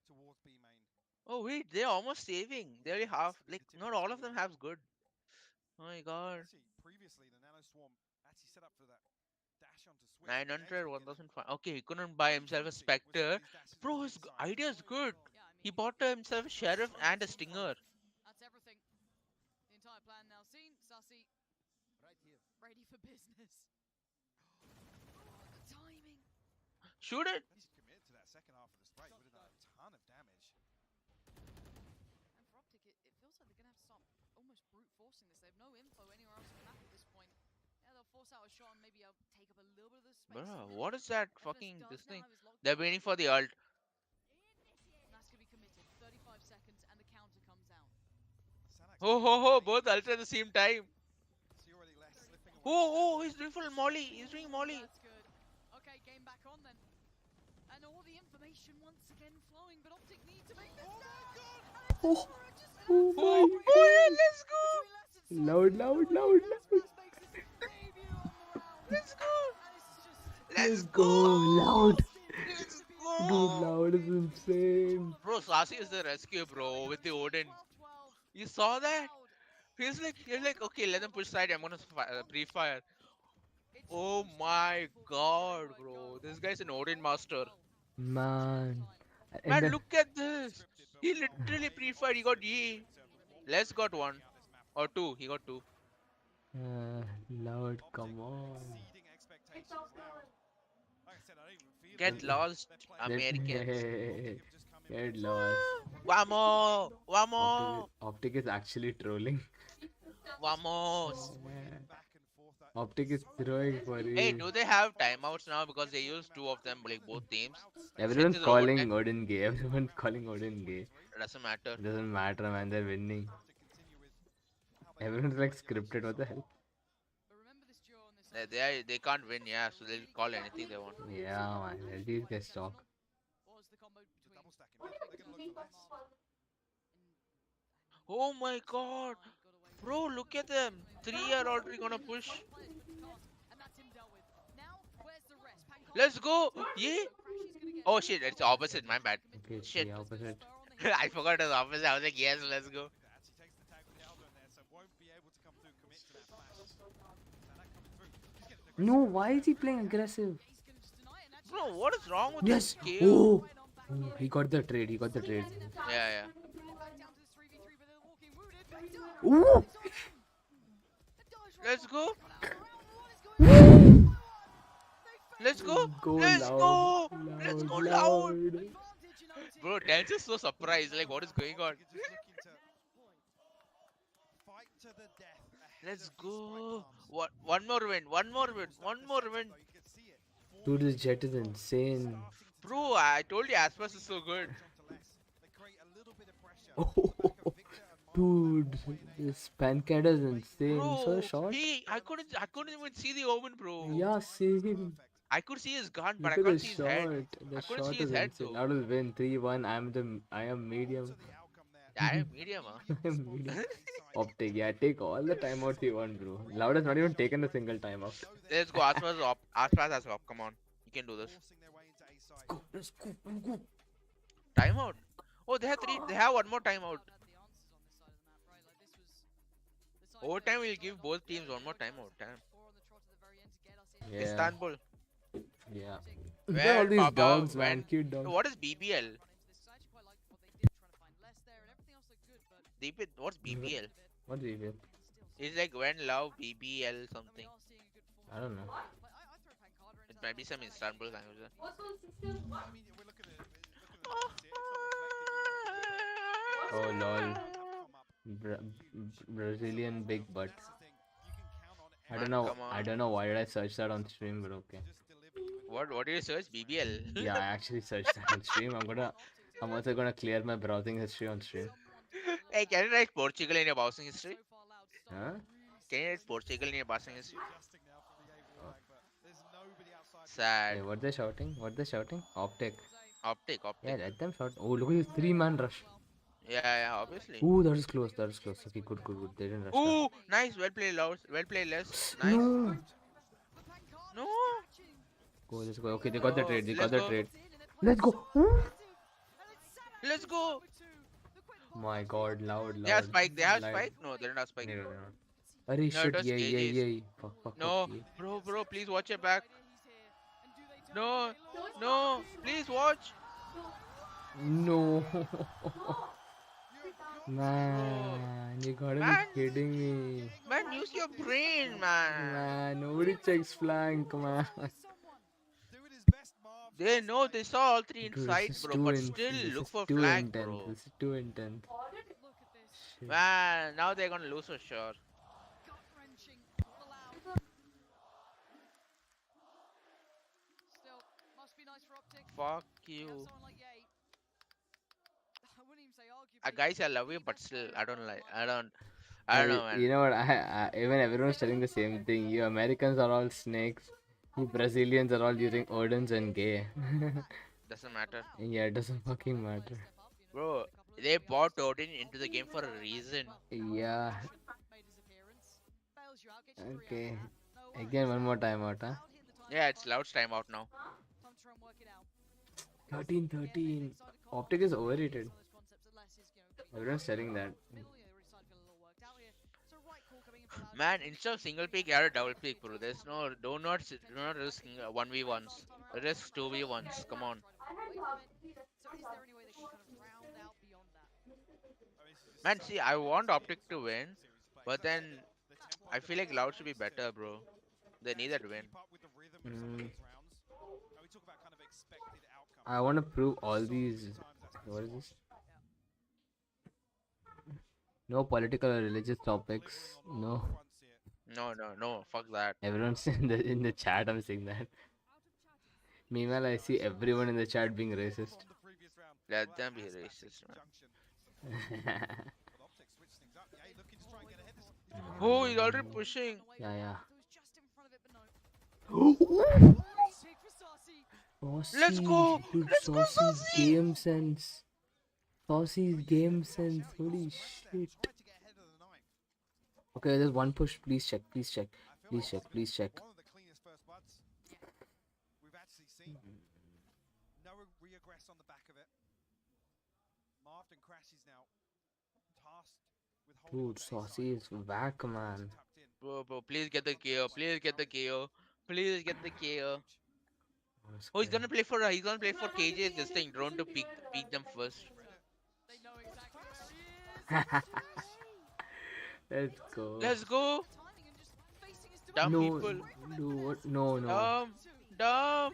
towards B main. Oh wait, they're almost saving. They only half. Like, not all of them have good. Oh my god. Previously, the Nano Swarm actually set up for that dash onto Switch. 900, 1005. Okay, he couldn't buy himself a Spectre. Bro, his idea is good. He bought himself a Sheriff and a Stinger. That's everything. The entire plan now seen. Sassy. Right here. Ready for business. The timing. Shoot it. He's committed to that second half of the spray. Would have done a ton of damage. And for Optic, it feels like they're going to have to start almost brute forcing this. They have no info anywhere else on the map at this point. Yeah, they'll force out a shot and maybe take up a little bit of the space. Bro, what is that fucking this thing? They're waiting for the ult. And that's going to be committed. 35 seconds and the counter comes out. Oh, both ult at the same time. Oh, he's doing full molly. He's doing molly. That's good. Okay, game back on then. And all the information once again flowing, but Optic need to make this Oh, Oh, yeah, let's go. Loud. Let's go. Let's go, loud. Let's Dude, go. loud is insane. Bro, Sassy is the rescue, bro, with the Odin. You saw that? He's like, okay, let them push side. I'm gonna pre-fire. Oh my god, bro. This guy's an Odin master. Man. Man, look at this. He literally pre-fired. He got E. Les got one. Or two. He got two. Loud, come on. Get lost, Americans. Get lost. Vamos. Optic is actually trolling. Vamos. Optic is throwing for you. Hey, do they have timeouts now? Because they use two of them, like both teams. Everyone's Since it's calling overtime, Odin gay. Everyone's calling Odin gay. it doesn't matter. It doesn't matter, man. They're winning. Everyone's like scripted. What the hell? They can't win, yeah. So they'll call anything they want. Yeah, man. These guys talk. Oh my god. Bro, look at them. 3 are already gonna push. Let's go. Yeah. Oh shit, it's opposite. My bad. Okay, it's Shit. the opposite. I forgot it's opposite. I was like, yes, let's go. No, why is he playing aggressive? Bro, what is wrong with Yes. this KO? Oh. Oh, he got the trade. He got the trade. Yeah. Ooh. Let's go. Let's go. Go Let's loud. go. Let's Loud, go loud. loud. Bro, Dan's is so surprised. Like, what is going on? Let's go. What? One more win. One more win. One more win. Dude, this jet is insane. Bro, I told you Aspas is so good. Dude, this Pancada is insane. So Bro, short. I couldn't even see the omen, bro. Yeah, same. I could see his gun, but Look I at the couldn't see his head. shot. The I couldn't shot see his is head insane. though. I will win 3-1. I am medium. I am medium, huh? I am medium. Optic, yeah, take all the timeouts you want, bro. Loud has not even taken a single timeout. Let's go. Aspas op. Aspas has op. Come on, you can do this. Let's go. Timeout. Oh, they have three. They have one more timeout. Overtime will give both teams one more timeout. Damn. Yeah. Istanbul. Yeah. Where All these Papa, dogs, when- man. Cute dogs. What is BBL? Deepit, what's BBL? What do you feel? It's like when love BBL something. I don't know. It might be some Istanbul language. Oh lol. Brazilian big butts. I don't know. Come on. I don't know why did I search that on stream, but okay. What do you search? BBL? Yeah, I actually searched that on stream. I'm also gonna clear my browsing history on stream. Hey, can you write Portugal in your browsing history? Huh? Can you write Portugal in your browsing history? Sad. Hey, what they shouting? What they shouting? Optic. Optic. Yeah, let them shout. Oh, look at this 3-man rush. Yeah, obviously. Ooh, that is close. That is close. Okay, good. They didn't rush. Ooh, nice. Well played, Laos. Well played, Les. That. Nice. No. No. Go, let's go. Okay, they got the trade. They got Let's the go. trade. Let's go. Ooh. Let's go. My God, loud. They have spike. They have Live. spike. No, they don't have spike. No. Arey, No, it shit. was Yeah. KJ's. Fuck. No, Yeah. bro, please watch your back. No, please watch. No. Man, you gotta Man. be kidding me. Man, use your brain, man. Man, nobody checks flank, man. They know they saw all three Dude, inside, this is bro, too but in- still this look is for too flank, intense. bro. This is too intense. Shit. Man, now they're gonna lose for sure. Fuck you. Guys, I love you, but still, I don't like. I don't know, man. You know what? Even everyone's telling the same thing. You Americans are all snakes. You Brazilians are all using Odins and gay. Doesn't matter. Yeah, it doesn't fucking matter. Bro, they brought Odin into the game for a reason. Yeah. Okay. Again, one more time out, huh? Yeah, it's Loud's time out now. 13. Optic is overrated. Everyone's telling that. Man, instead of single pick, you have a double pick, bro. There's no, do not risk 1v1s. Risk 2v1s. Come on. Man, see, I want Optic to win, but then I feel like Loud should be better, bro. They need that win. I want to prove all these. What is this? No political or religious topics. No. No. Fuck that. Everyone's in the chat. I'm saying that. Meanwhile, I see everyone in the chat being racist. Let them be racist, man. Oh, he's already pushing. Yeah. Let's go. Dude, Let's go, Saucy. Saucy. Game sense. Saucy's game sense. Holy shit. Okay, there's one push. Please check. Please check. Please check. Please check. One of the cleanest first bloods we've actually seen. No regress on the back of it. Marved and Crashies now tasked with holding Dude, Saucy is back, man. Bro, please get the KO. Please get the KO. Please get the KO. That's Oh, he's good. gonna play for KJ. This thing drone to peek them first. Let's go. Let's go. Dumb No, people. do what? No, no. Dumb.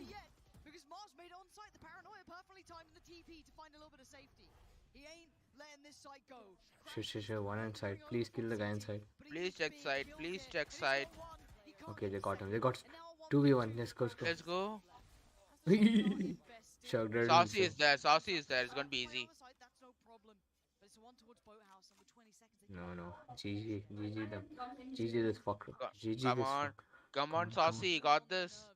Because Mars made it on site, the paranoia perfectly timed in the TP to find a little bit of safety. He ain't letting this site go. Sure. One inside. Please kill the guy inside. Please check side. Please check side. Okay, they got him. They got 2v1. Let's go. Let's go. Chugged it Saucy himself. is there. Saucy is there. It's gonna be easy. No. GG them. GG this fucker. GG Come this on. fucker. Come on, Saucy. You got this.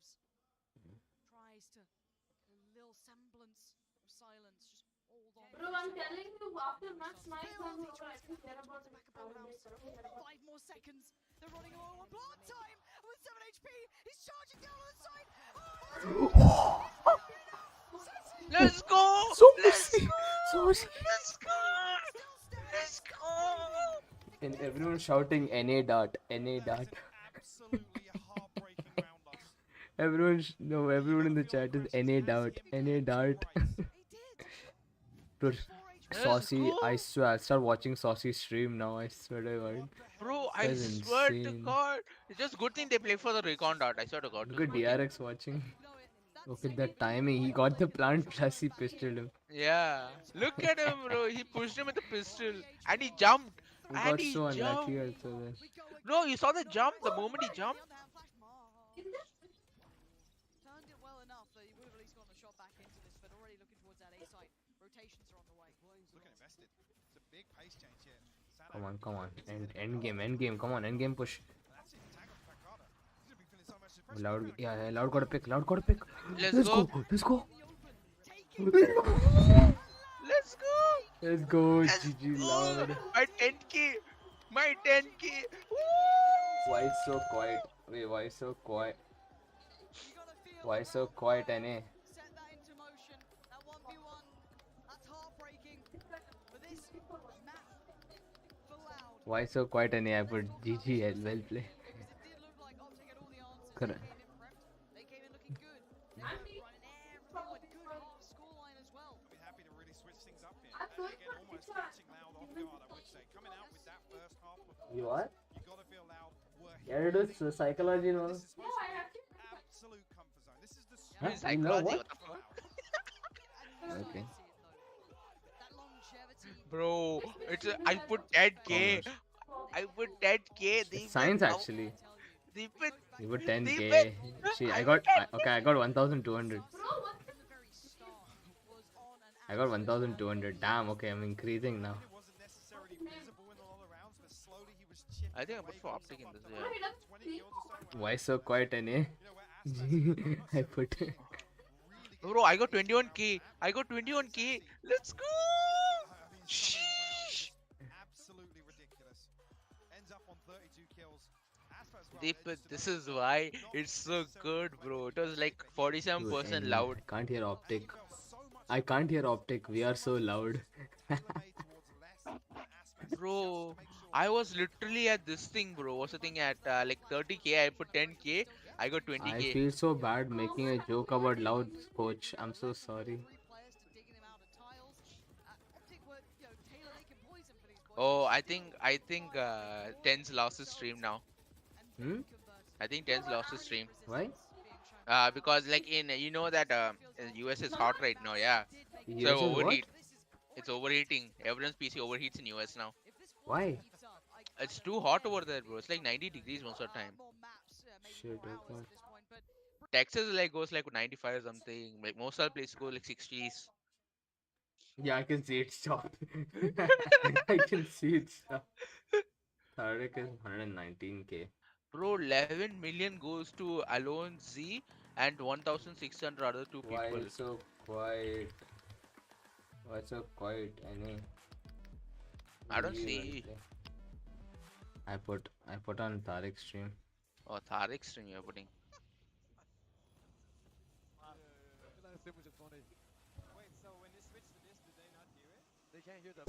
Tries to a little semblance of silence, just hold on. Bro, I'm telling you, after Max Mike, I'm going to care about the 5 more seconds. They're running low on blood time with 7 HP. He's charging down on the side. Let's go. Saucy. Saucy. Let's go. Let's go. And everyone shouting NA dot. NA dot. Everyone in the chat is NA dot. NA dot. Bro, Saucy, go. I swear, I'll start watching Saucy stream now. I swear to God. Bro, I That's swear to insane. God. It's just good thing they play for the recon dot. I swear to God. Look at DRX watching. Look at that timing. He got the plant plus he pistoled him. Yeah. Look at him, bro. He pushed him with the pistol. And he jumped. He And got he so jumped. unlucky also then. No, you saw the jump the moment he jumped. Turned it well enough that he would have at least gotten a shot back into this, but already looking towards that A site. Rotations are on the way. Looking invested. It's a big pace change here. Come on. End game. Come on, end game push. Loud, yeah, Loud got a pick. Let's Let's go. go. Let's go. Let's go. GG Loud. My 10k. My 10k. Why so quiet? Wait, why so quiet? Why so quiet, NA? Set that into motion. That 1v1. That's heartbreaking. But this map for Loud. Why so quiet, NA? I put GG as well play. Correct. They came in looking good. They were running everyone. Good half scoreline as well. I'd be happy to really switch things up here. And again, almost catching Loud off guard, I would say. Coming out with that first half performance. You what? You gotta feel Loud were Yeah, it is psychology, no? This is supposed to be absolute comfort zone. This is the Huh? sweet You know spot what? for Loud. Okay. Bro, I put 10k. I put 10k. It's science actually. Deepan. You put 10k. See, I got 1,200. I got 1,200. Damn. Okay, I'm increasing now. I think I put for optic in this. Yeah. Why so quiet, NA? I put. Bro, I got 21k. I got 21k. Let's go. Absolutely ridiculous. Ends up on 32 kills. Deepan, this is why it's so good, bro. It was like 47% loud. I can't hear optic. I can't hear optic. We are so loud. Bro, I was literally at this thing, bro. What's the thing at like 30k? I put 10k. I got 20k. I feel so bad making a joke about loud, coach. I'm so sorry. Oh, I think Tens lost his stream now. Hmm? I think Tens lost his stream. Why? Because like in you know that US is hot right now, yeah. US So is what? overheat. It's overheating. Everyone's PC overheats in US now. Why? It's too hot over there, bro. It's like 90 degrees most of the time. Shit, okay. Texas like goes like 95 or something. Like most other places go like 60s. Yeah, I can see it stop. I can see it stop. Tariq is 119k. Bro, 11 million goes to Alone Z and 1,600 other two Why people. so quiet? Why so quiet? Any I don't leave see. anything? I put on Tariq stream. Oh, Tariq stream you're putting. That was funny. Wait, so when you switch to this, do they not hear it? They can't hear the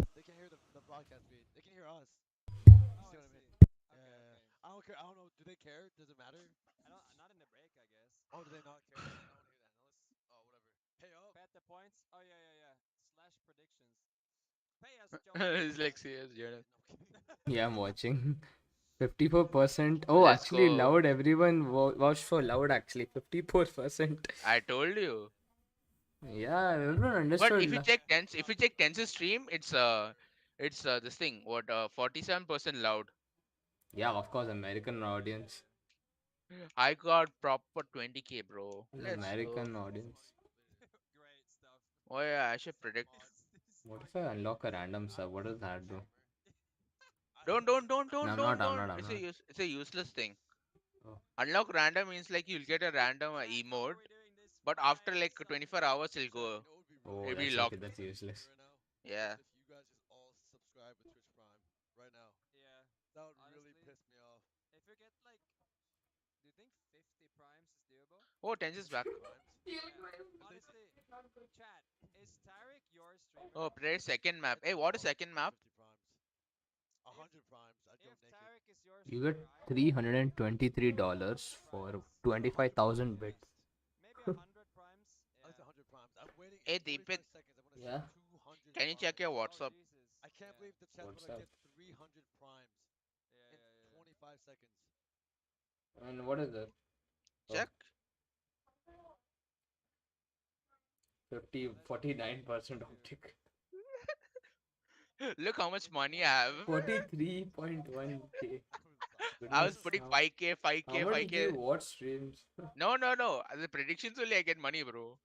the broadcast feed. They can hear us. You Oh, see I what I mean? see. Yeah, Okay, yeah, okay. yeah. I don't care. I don't know. Do they care? Does it matter? I don't. Not in the break, I guess. Oh, do they not care? I don't want to hear that. Now let's. Oh, whatever. Pay up. Bet the points. Oh yeah, yeah, yeah. Slash predictions. Pay us, Jonas. It's like serious, Jordan. Yeah, I'm watching. 54%. Oh, Let's actually, go. loud. Everyone vouched for loud. Actually, 54%. I told you. Yeah, everyone But understood. if you check Tense's stream, it's this thing. What 47% loud. Yeah, of course, American audience. I got proper 20k, bro. Let's go. American audience. Great stuff. Oh yeah, I should predict. What if I unlock a random sub? What does that do? Don't don't don't No, don't I'm not. don't I'm don't. not. I'm not. It's a useless thing. Oh. Unlock random means like you'll get a random emote, but after like 24 hours it'll go. Oh, It'll be that's okay. locked. That's useless. Yeah. If you guys just all subscribe with Twitch Prime right now, Yeah. that would really Honestly, piss me off. if you get like, do you think 50 primes is doable? Oh, Tense is back. Yeah. Honestly, chat, is Tarek your streamer? Oh, play second map. Hey, what is second map? 50 primes. 100 primes. I'd go If naked. Tarek is your You get streamer, $323 for 25,000 bits. maybe 100 primes. I like 100 primes. I'm waiting Hey, 45 Deepit, seconds. I want to Yeah. see 200 can you check your primes. WhatsApp? I can't believe the chat's What's gonna up? get 300 primes in 25 seconds. And what is it? Check. 49% optic. Look how much money I have. 43.1k. I was Goodness. putting How 5k, how 5k, much do 5k. you watch streams? No, no, no. The predictions only I get money, bro.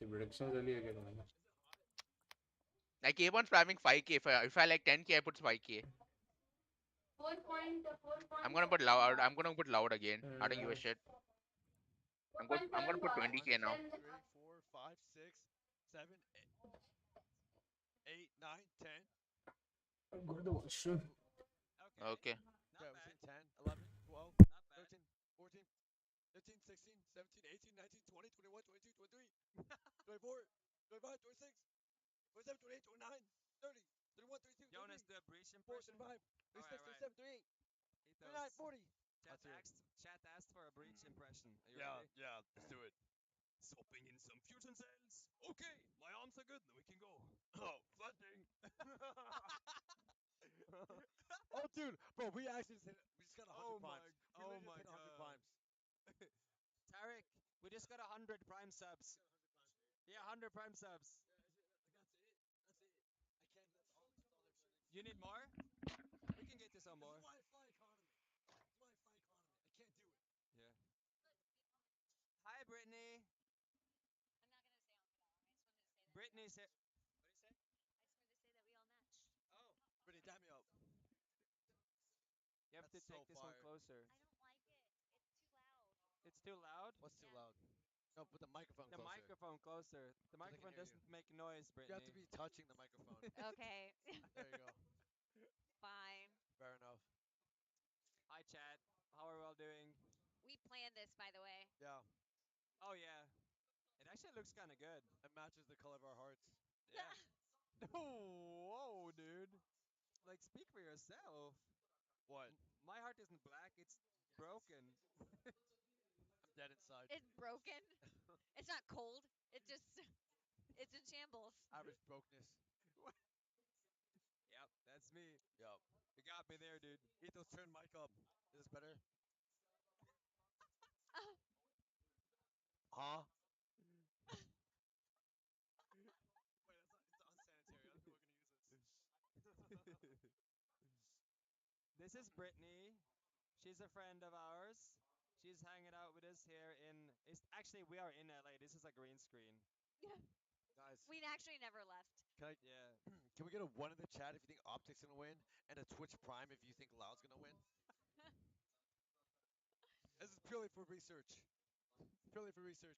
The predictions only you get money. I keep on spamming 5k. If I like 10k, I put 5k. I'm gonna put loud. I'm gonna put loud again. I don't give a shit. I'm gonna put 20k now. 3, 4, 5, 6, 7, 8, 9, 10. I'm going to the washroom. Okay. Okay, we're saying 10, 11, 12, 13, 14, 15, 16, 17, 18, 19, 20, 21, 22, 23, 24, 25, 26, 27, 28, 29, 30, 31, 32, Jonas, the breach 34, impression. 35, 36, 37, 38, 39, 40. Chat asked for a breach impression. Are you Yeah, ready? yeah, let's do it. Swapping in some fusion cells. Okay, my arms are good. Now we can go. Oh, flooding. Oh, dude, bro, we actually just hit. We just got 100 primes. Oh my hit 100 god. primes. Tarek, we just got 100 prime subs. Yeah, 100 prime subs. You need more? We can get you some more. Yeah. Hi, Brittany. Brittany said. What did you say? Oh. Brittany, dab me up. You have That's to take so this fire. one closer. It's too loud. What's too loud? No, put the microphone The closer. microphone closer. The So they can microphone hear doesn't you. make noise, Brittany. You have to be touching the microphone. Okay. There you go. Fine. Fair enough. Hi, chat. How are we all doing? We planned this, by the way. Yeah, Oh yeah. It actually looks kind of good. it matches the color of our hearts. Yeah. Oh, whoa, dude. Like, speak for yourself. What? My heart isn't black. It's broken. I'm dead inside. It's broken. It's not cold. It just, it's in shambles. Average brokenness. Yep, that's me. Yup. You got me there, dude. Ethos, turn mic up. Is this better? Huh? This is Brittany. She's a friend of ours. She's hanging out with us here in. Actually, we are in LA. This is a green screen. Guys, We actually never left. can I? Yeah. Can we get a 1 in the chat if you think Optic's gonna win, and a Twitch Prime if you think Loud's gonna win? This is purely for research. Purely for research.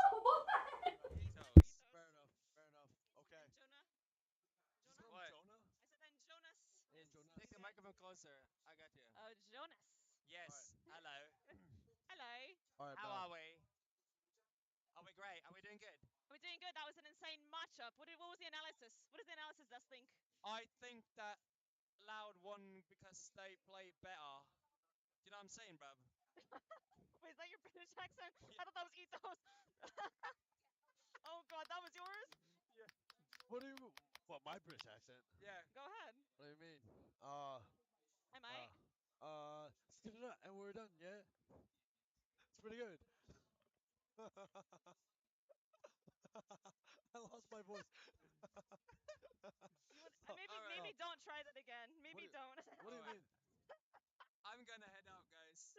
Fair enough. Fair enough. Okay. Jonah. Just call him What? Jonah? I said, and Jonas. Yes. Hello. Hello. All right, How Val. are we? Are we great? Are we doing good? We're doing good. That was an insane matchup. What was the analysis? What does the analysis does think? I think that Loud won because they played better. Do you know what I'm saying, bruv? Wait, is that your British accent? I thought that was Ito's. Oh god, that was yours? Yeah. What do you? What, my British accent? Yeah. Go ahead. What do you mean? Am I? Skip it up and we're done. Yeah. It's pretty good. I lost my voice. Maybe don't try that again. Maybe don't. What do you mean? I'm gonna head out, guys.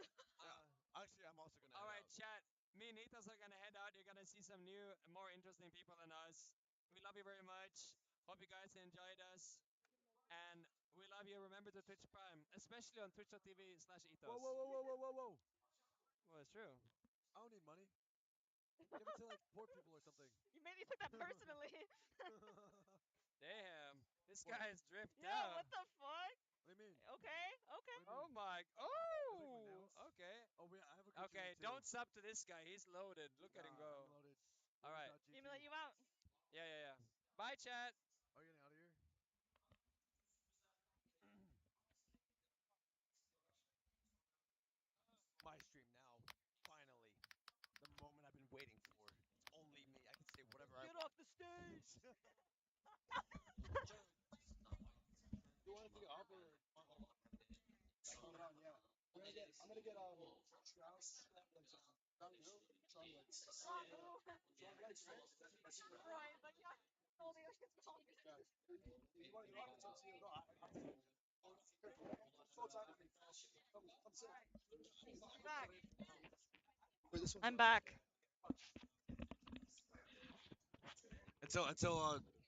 Actually, I'm also gonna. All right, chat. Me and Ethos are gonna head out. You're gonna see some new, more interesting people than us. We love you very much. Hope you guys enjoyed us. And we love you. Remember to Twitch Prime, especially on twitch.tv/ethos. Whoa, whoa, whoa, whoa, whoa, whoa, whoa. Well, it's true. I don't need money. Give it to like poor people or something. You maybe took that personally. Damn, this guy is dripped Yeah, out. what the fuck? What do you mean? Okay, okay. Oh my! Oh, okay. Oh, wait, I have a Okay, don't sub to this guy. He's loaded. Look at him go. I'm loaded. All right. Let me let you out. Yeah, yeah, yeah. Bye, chat. Are you getting out of here? My stream now. Finally. The moment I've been waiting for. It's only me. I can say whatever I Get want. off the stage. You want to take it off or? Yeah. I'm gonna get Strauss legs. Strong legs. Strong legs, right? Right, like yeah. All the ocean's gone. You want to get off? It's up to you. No, I'm sick. Back. Wait, this one's I'm back. Until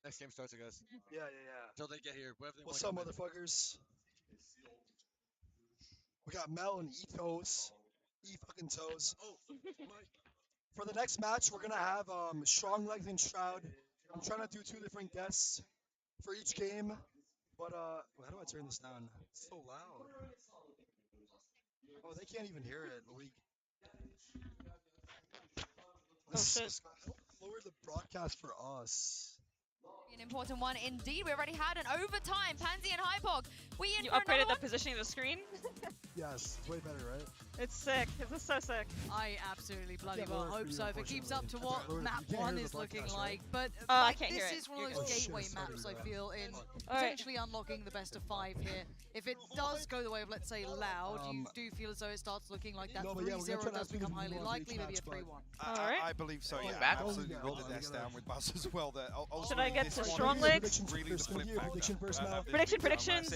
next game starts, I guess. Yeah. Until they get here. What's up, motherfuckers? We got Mel and E-Toes. E-fucking Toes. Oh, for the next match, we're gonna have Strong Legs and Shroud. I'm trying to do 2 different guests for each game. But how do I turn this down? It's so loud. Oh, they can't even hear it. Lower the broadcast for us. An important one indeed. We already had an overtime. Pansy and Hypog. We in You for upgraded another the positioning of the screen? Yes, it's way better, right? It's sick. This is so sick. I absolutely bloody Yeah, well lower hope for so. you, If it keeps up to unfortunately. what That's map you can't 1 hear the is looking broadcast, like, right? but I like, can't hear this it. is one of Oh, those shit, gateway sorry, maps, I bro. feel, in Alright. potentially unlocking the best of 5 here. If it does go the way of, let's say, Loud, you do feel as though it starts looking like that No, but yeah, we're gonna 3-0 try to does do become the highly more likely, each maybe a match, but 3-1. Alright. I believe so, yeah. back. Absolutely Yeah, roll the yeah, desk yeah. down with Buzz as well. That Should I get to this strong one legs? is really the flip Prediction factor. first now. Predictions. I said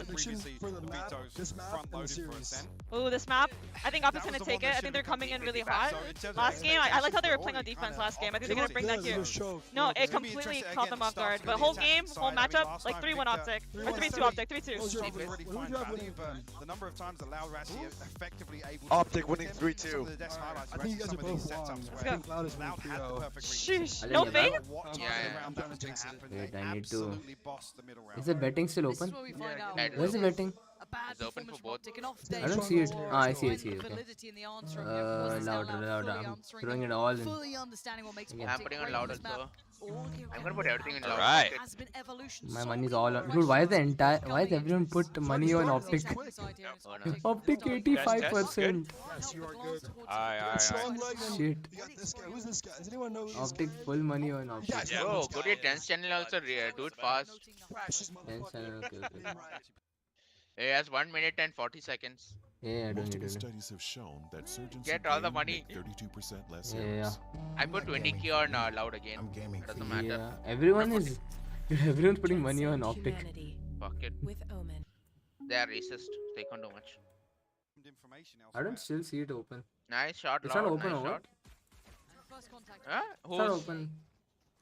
Prediction previously, for the map, Vito's this map, front and the loaded for a series. cent. Ooh, this map. I think Optic's That was gonna the take one it. that I think they're should've coming in really completely hot. back. So in terms of Last game, I like how they were expectations, playing on they're defense already last game. I think They they're gonna look bring that good, here. they just show. No, They it look It's gonna be completely interesting. caught Again, them off the start's guard. But gonna be whole attacking game, whole side. I mean, matchup, last like time 3-1 Victor- Optic. Or 3-1 3-2 Optic. Optic, 3-2. What was your- Already what fine did you have value, winning? but the number of times that Loud were actually effectively able Optic to winning Some 3-2. of the desk highlights I were think you actually guys are some of these both wrong. setups I where think Loud is winning Loud had the 3-0. perfect read. Sheesh. I'll No let you fade? back. What Yeah, time yeah. round that was going to happen. Wait, They I need to- absolutely bossed the middle round. Is the betting still This is open? where we find out. Yeah, Where's the betting? A bad It's open performance for from both. Optic, an off I day. don't see it. for Ah, I see it, when see it, the okay. validity in the answer here, of course, is now Loud. fully I'm answering throwing and it all in. fully understanding what makes Yeah. I'm Optic putting on great loud on this map. also. All the I'm gonna put everything in loud. Alright. has been evolution. My So money's many all more on. Dude, why is the questions entire? still Why is coming. everyone put money on Optic? Second side here, it's Oh, no. Optic Optic starting 85%. Yes, you are good. Aye. Strong leg and Shit. you got this guy. Who's this guy? Does anyone know who this Optic guy is? full money on Optic. Yes, Bro, this go guy to your is. 10th channel also, do it fast. Precious Ten motherfucker. channel, okay, okay. Name right. It has 1 minute and 40 seconds. Yeah, doing it. Studies have shown that surgeons Get who all the game money. make 32% less Yeah. errors. I put 20k on loud again. I'm gaming Doesn't for you. matter. Yeah, everyone is. Everyone's putting money on Optic. Fuck it. With Omen. They are racist. They can't do much. Information I don't elsewhere. still see it open. Nice shot, It's not loud. open Nice or what? shot. First contact. Huh? It's not Who's? open.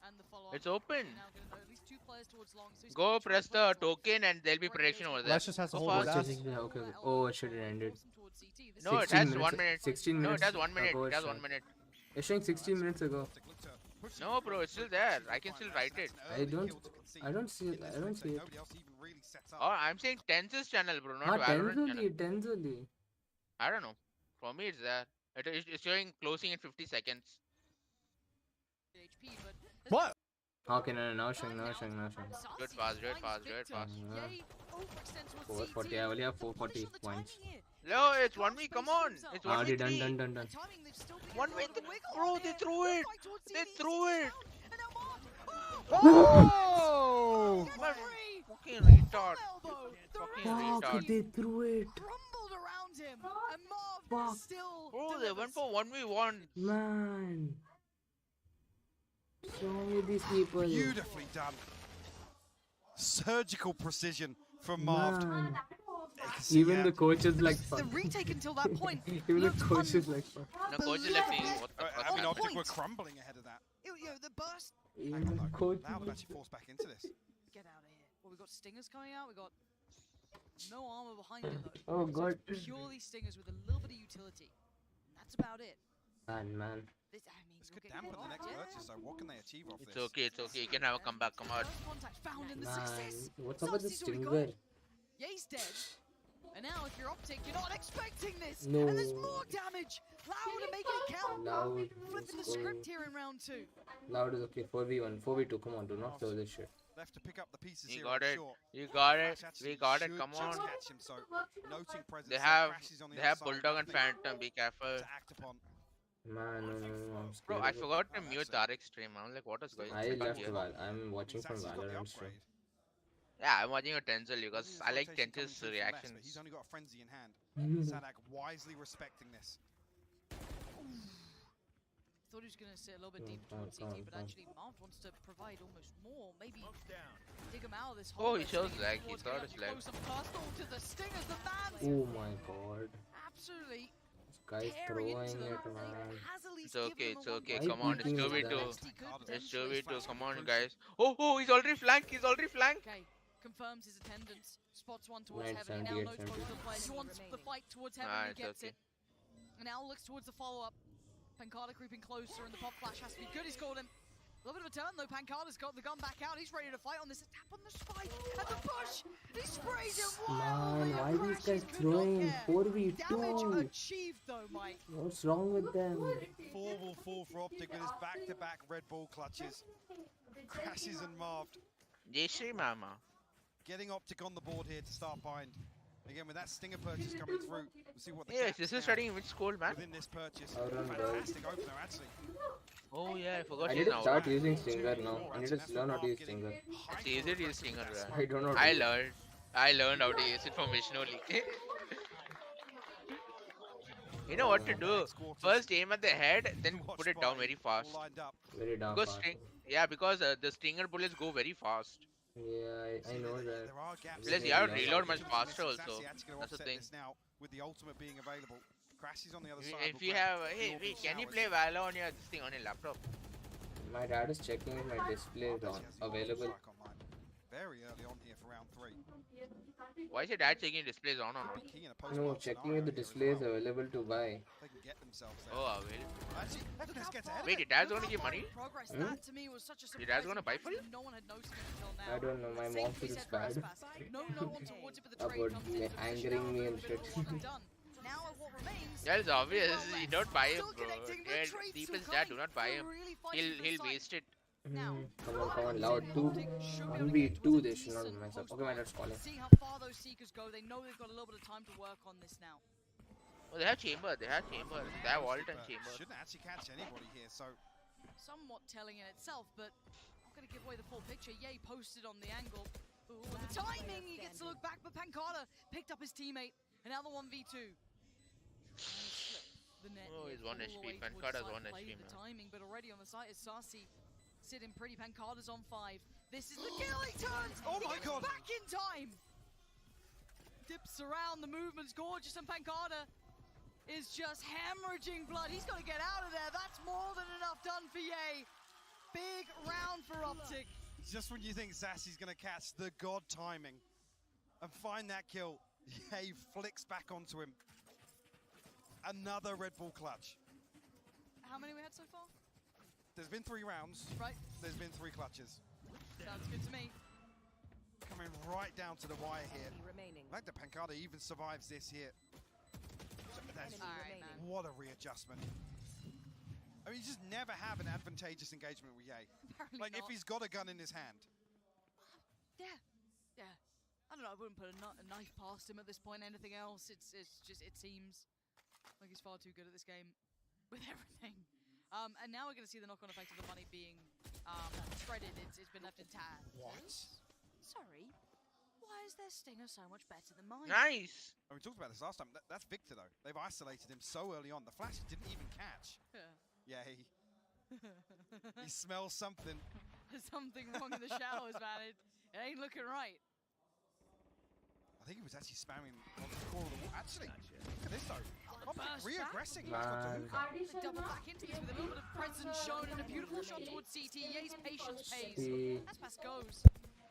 And the follow-up. It's open. Now gonna know at least 2 players towards long, so he's Go gonna try press to play the this long. token and there'll be prediction over there. Let's just has to Go hold fast. his ass. Okay. Oh shit, it ended. No, it 16 has minutes- 1 minute. 16 No, minutes. it has 1 minute. ago It has shot. 1 minute. It's showing 16 minutes ago. No, bro, it's still there. I can still write it. I don't see it. I don't see it. Oh, I'm saying Tense's channel, bro, not Ah, Valorant 10 channel. only. 10 only. I don't know. For me, it's that. It's showing closing in 50 seconds. What? Okay, no, now showing, now showing, now showing. Do it fast, do it fast, do it fast. 440, I only have 440 points. No, it's 1v, come on! It's Already 1v3. done. 1v3. Bro, they threw it! They threw it! Oh! Man, fucking retard. Fucking Fuck, retard. they threw it. Crumbled around him, and Marv Fuck. still Bro, they went for 1v1. Man. Show me these people. Beautifully done. Surgical precision from Marv. Man. Even the coach is like the fuck. retake until that point. Even the coach is like fuck. No, coach is left thinking, what the fuck I mean, happened? Optic were crumbling ahead of that. You know, the burst. Even the coach. Loud have actually forced back into this. Get out of here. Well, we got stingers coming out. We got no armor behind it though. Oh So god. it's purely stingers with a little bit of utility. That's about it. Man. This, I mean, This could dampen the next purchase, so what can they achieve off It's this? okay, it's okay. You can have a comeback, come on. Contact found in the Man. success. What's up with the Saucy's already stinger? gone. Yeah, he's dead. And now, if you're Optic, you're not expecting this. No. And there's more damage. Loud and making it count. Loud. Flipping the script here in round 2. Loud is okay. 4v1, 4v2. Come on, do not throw this shit. Left to pick up the pieces You here got on it. short. You got it. Crash We actually got it. should Come just on. catch him, so noting presence. They there, have Crash is on the they have outside, Bulldog and nothing Phantom. Be careful. to act upon. Man, no, I'm scared. Bro, I of it. forgot to mute Tarek's stream. I'm like, what is going on? I left here? Val. I'm watching from Zassy's got the Valorant stream. upgrade. Yeah, I'm watching a Tenzel because His I like rotation coming Tenzel's through from left, but reactions. He's only got a frenzy in hand. Mhm. Sadak wisely respecting this. Thought he was going to sit a little bit Come deeper on, towards come on, CT, but come on. actually Marv wants to provide almost more. Maybe dig him out of this Oh, hole. he that's shows leading lag. He towards thought getting it's up lag. close and personal to the stingers. The man Oh my god. absolutely This guy's tearing throwing into them. it, man. Has at least It's okay, given it's them a okay. Why Come on, it's peeking 2v2. at Next he could It's potentially 2v2. Come on, crucial. guys. Oh, he's already flanked. He's already flanked. Okay, confirms his attendance. Spots one towards Right, heaven. He now 78, knows both of the players. He wants the fight towards heaven. Nah, He it's gets okay. it. And now looks towards the follow-up. Pancada creeping closer, and the pop flash has to be good. He's called him. A little bit of a turn though. Pancada's got the gun back out. He's ready to fight on this. Tap on the spike and the push. He sprays it wildly. Man, why and these guys Crashes could not throwing care. 4v2? Damage achieved though, Mike. What's wrong with them? 4 will fall for Optic with his back-to-back Red Bull clutches. Crashes and Marv Jai Shri Mama. getting Optic on the board here to start bind. Again, with that Stinger purchase coming through, we'll see what the Yes, gaps this now is starting in which school, man? within this purchase. Valorant, Fantastic opener, actually. Oh yeah, I forgot I he's need to now. start using Stinger now. I need to learn how to use Stinger. It's easy to use Stinger, man. I don't know. I learned. I learned how to use it from Vishnu only. You know what to do? First aim at the head, then put it down very fast. Lined up. Very down Because fast. because the stinger bullets go very fast. Yeah, I know that. There are gaps. Plus, you have to reload much faster also. That's the thing. This now with the ultimate being available. Crashes on the other If side. if will you grab have, the hey, orbital wait, can you showers. play Valor on your this thing on your laptop? My dad is checking if my display is on available. Very early on here for round 3. Why is your dad checking displays on or not? Key in a No, post-wild checking scenario if the here as display is well. available to buy. They can get themselves there. Oh, well. Actually, FNS gets ahead of Wait, it. your dad's gonna give money? Progress. Hmm? That to me was such a surprise. Your dad's gonna buy for you? No one had noticed it until now. I don't know, my mom Safely feels said for bad Aspas. No one towards it, but the trade about comes me into position. angering Now me a and little bit shit. of work done. Now what remains? Yeah, it's obvious. well You don't buy him, Still bro. connecting, the Yeah, trade's Steven's still dad, do coming. not buy They're him. really fighting for He'll sight. waste it. Come on, loud. 1v2 they should not mess up. Okay, my dad's calling. See how far those seekers go. They know they've got a little bit of time to work on this now. Oh, they have chamber. They have chamber. They have Vault and chamber. Shouldn't actually catch anybody here, so Somewhat telling in itself, but not going to give away the full picture. Yay posted on the angle. Ooh, and the timing! He gets to look back, but Pancada picked up his teammate. And now the 1v2. The net Oh, here, he's 1 all the HP. way towards Pancada's side, 1 played HP, the man. timing, but already on the side is Saucy sitting pretty. Pancada's on 5. This is the kill. He turns. Oh He my gets God. back in time. Dips around. The movement's gorgeous, and Pancada is just hemorrhaging blood. He's got to get out of there. That's more than enough done for Ye. Big round for Optic. just when you think Zassy's going to catch the god timing and find that kill, he flicks back onto him. Another Red Bull clutch. How many we had so far? There's been 3 rounds. Right. There's been 3 clutches. Sounds good to me. Coming right down to the wire here. I like that Pancada even survives this here. So That's what a readjustment. I mean, you just never have an advantageous engagement with Ye. Like, if he's got a gun in his hand. Yeah. I don't know, I wouldn't put a knife past him at this point, anything else. It's just, it seems like he's far too good at this game with everything. And now we're going to see the knock-on effect of the money being shredded. It's been left intact. What? Sorry. Why is their stinger so much better than mine? Nice. Oh, we talked about this last time. That's Victor, though. They've isolated him so early on. The flash didn't even catch. Yeah, he smells something. There's something wrong in the showers, man. It ain't looking right. I think he was actually spamming on the core of the wall. Actually, look at this, though. Burst Re-aggressing. Man. They double back into this with a little bit of presence shown and a beautiful shot towards CT. Ye's patience pays. As pass goes.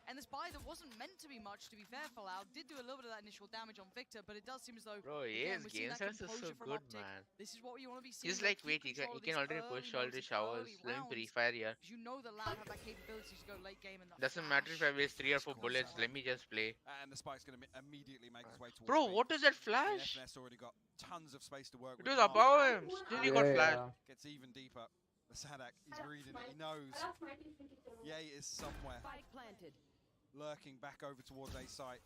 And this buy that wasn't meant to be much, to be fair for Loud, did do a little bit of that initial damage on Victor, but it does seem as though, Bro, again, his we're seeing game that sense is so composure from good, Optic. man. This is what you want to be seeing. He's like, keep wait, he control of can these already early push all the moments, showers. early Let him rounds, pre-fire here. because you know that Loud have that capability to go late game in the Doesn't matter if I waste 3 or 4 bullets. Let me just play. And the spike's going to immediately make its way towards Bro, B. what is that I mean, flash? FNS already got tons of space to work It with. was above him. Still he got flash. Gets even deeper. The Sadak, he's reading it. He knows. Ye is somewhere. Lurking back over towards A site.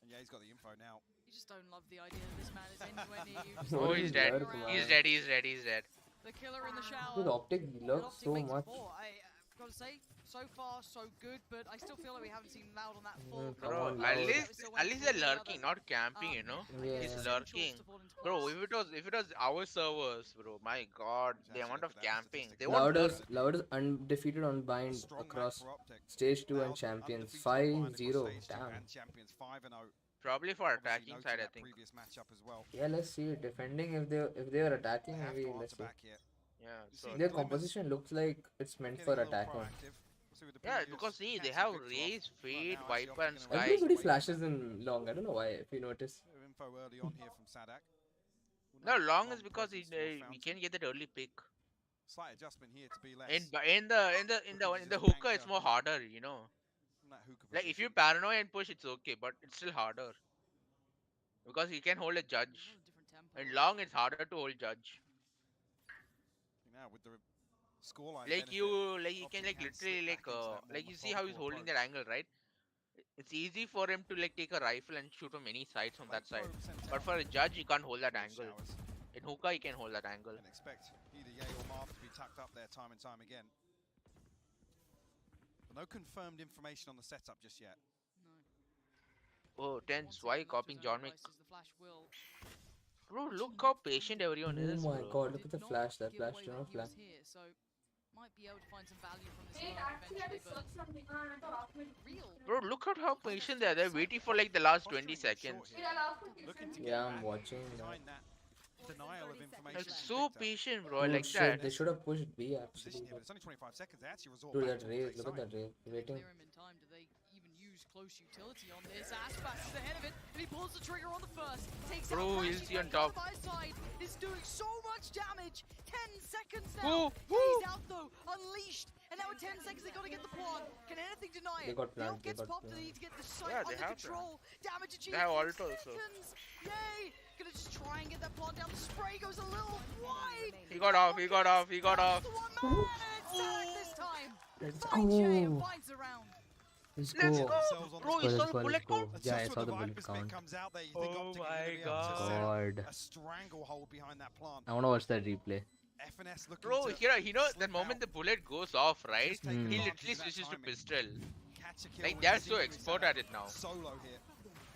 And Ye's got the info now. You just don't love the idea that this man is anywhere near you. Oh, he's dead. He's dead. He's dead. He's dead. The killer in the shower. Dude, Optic looks so much. I've got to say, so far so good, but I still feel like we haven't seen Loud on that full. Bro, at least they're lurking, not camping, you know. He's lurking. Bro, if it was our servers, bro, my god, the amount of camping. They won't lurk. Loud is undefeated on bind across stage 2 and champions 5-0. Damn. Champions 5-0. Probably for attacking side, I think. Previous matchup as well. Yeah, let's see. Defending, if they are attacking, maybe let's see. Yeah, so Their composition looks like it's meant for attacking. Yeah, because see, they have Raze, Fade, Viper, and Sky. Everybody flashes in long. I don't know why. If you notice. Info early on here from Sadak. No, long is because we can get that early pick. Slight adjustment here to be less. In the hookah, it's more harder, you know. Like if you paranoid and push, it's okay, but it's still harder because you can hold a judge. And long, it's harder to hold judge. Now with the scoreline, like you can literally like you see how he's holding that angle, right? It's easy for him to like take a rifle and shoot from any side from that side, but for a judge you can't hold that angle. In hookah you can hold that angle. And expect either Ye or Marv to be tucked up there time and time again. But no confirmed information on the setup just yet. Oh, tense. Why copying John Wick? Bro, look how patient everyone is. Oh my bro. god, look at the flash. That flash, do not flash. So might be able to find some value from this eventually, but Bro, look at how patient they are. They're waiting for like the last 20 seconds. Yeah, I'm watching that. Denial of information. Like so patient, bro. I Oh like shit, that. they should have pushed B actually. But it's only 25 seconds. They actually resort Dude, back that towards raise, A look at site. that raise. Waiting. clear him in time. Do they even use close utility on this? Aspas is ahead of it, and he pulls the trigger on the first. Takes Bro, out he's Flash, on top. by his side. Is doing so much damage. 10 seconds now. He's out though, unleashed. And now with 10 seconds, they gotta get the plant. Can anything deny They it? got The ult plant, they gets got popped, and plant. they need to get the site Yeah, they under have control. Damage achieved. They have ult 10 also. seconds. Yay! Gonna just try and get that plant down. The spray goes a little wide. He got off, he got off, he got off. The one man, and it's Sadak this time. Let's Finds Jay and go. finds the round. Let's Let's go. go. Bro, you saw the bullet count? Yeah, I Just saw when the Viper's bullet bit count. comes out there, you think Oh Optic are my gonna be able to set God. a stranglehold behind that plant. I wanna watch that replay. FNS looking Bro, to here, you know, the slip moment out. the bullet goes off, right? take He advantage literally of that switches to timing. pistol. Catch a kill Like, with they're the so secret expert reset. at it now. Solo here.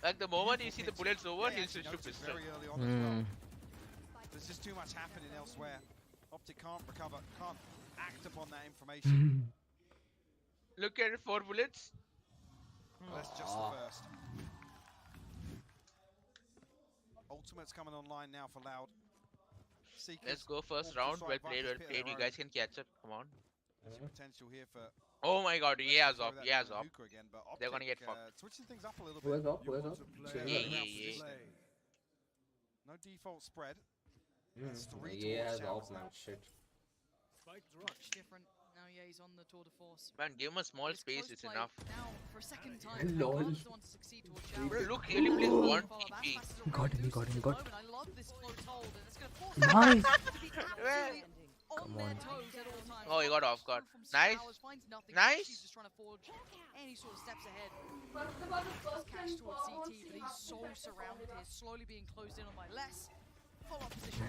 Like, the moment you see the bullets over, Yeah, he'll actually switch to noticed pistol. very early on as well. There's just too much happening elsewhere. Optic can't recover, can't act upon that information. Look at it, 4 bullets. That's just the first. Ultimate's coming online now for Loud. Seekers Let's go first all round. strike Well Vipers played, well pit played. their You own. guys can catch up. Come on. There's potential here for Oh my god, he has throw off. that He has down off. Hookah again, but They're gonna Optic, get fucked. switching things up a little Who bit. has off? Who has off? Yeah, yeah, yeah. No default spread. That's 3 Yeah, towards has off, showers man. now. Shit. much different. Now, yeah, he's on the tour de force. Man, give him a small space, it's enough. Now, for a second time, Lol. Pancada's the one to succeed towards Showers. Bro, look, he only plays one TP. Got him, he got him, he got him. I love this float hold, and it's going to force Nice. to be absolutely Come on on. their toes at all times. Oh, he got off guard. From Nice. Showers, finds nothing. Nice. She's just trying to forge any sort of steps ahead. Just catch towards CT, but he's so surrounded here, slowly being closed in on by less. Follow-up position.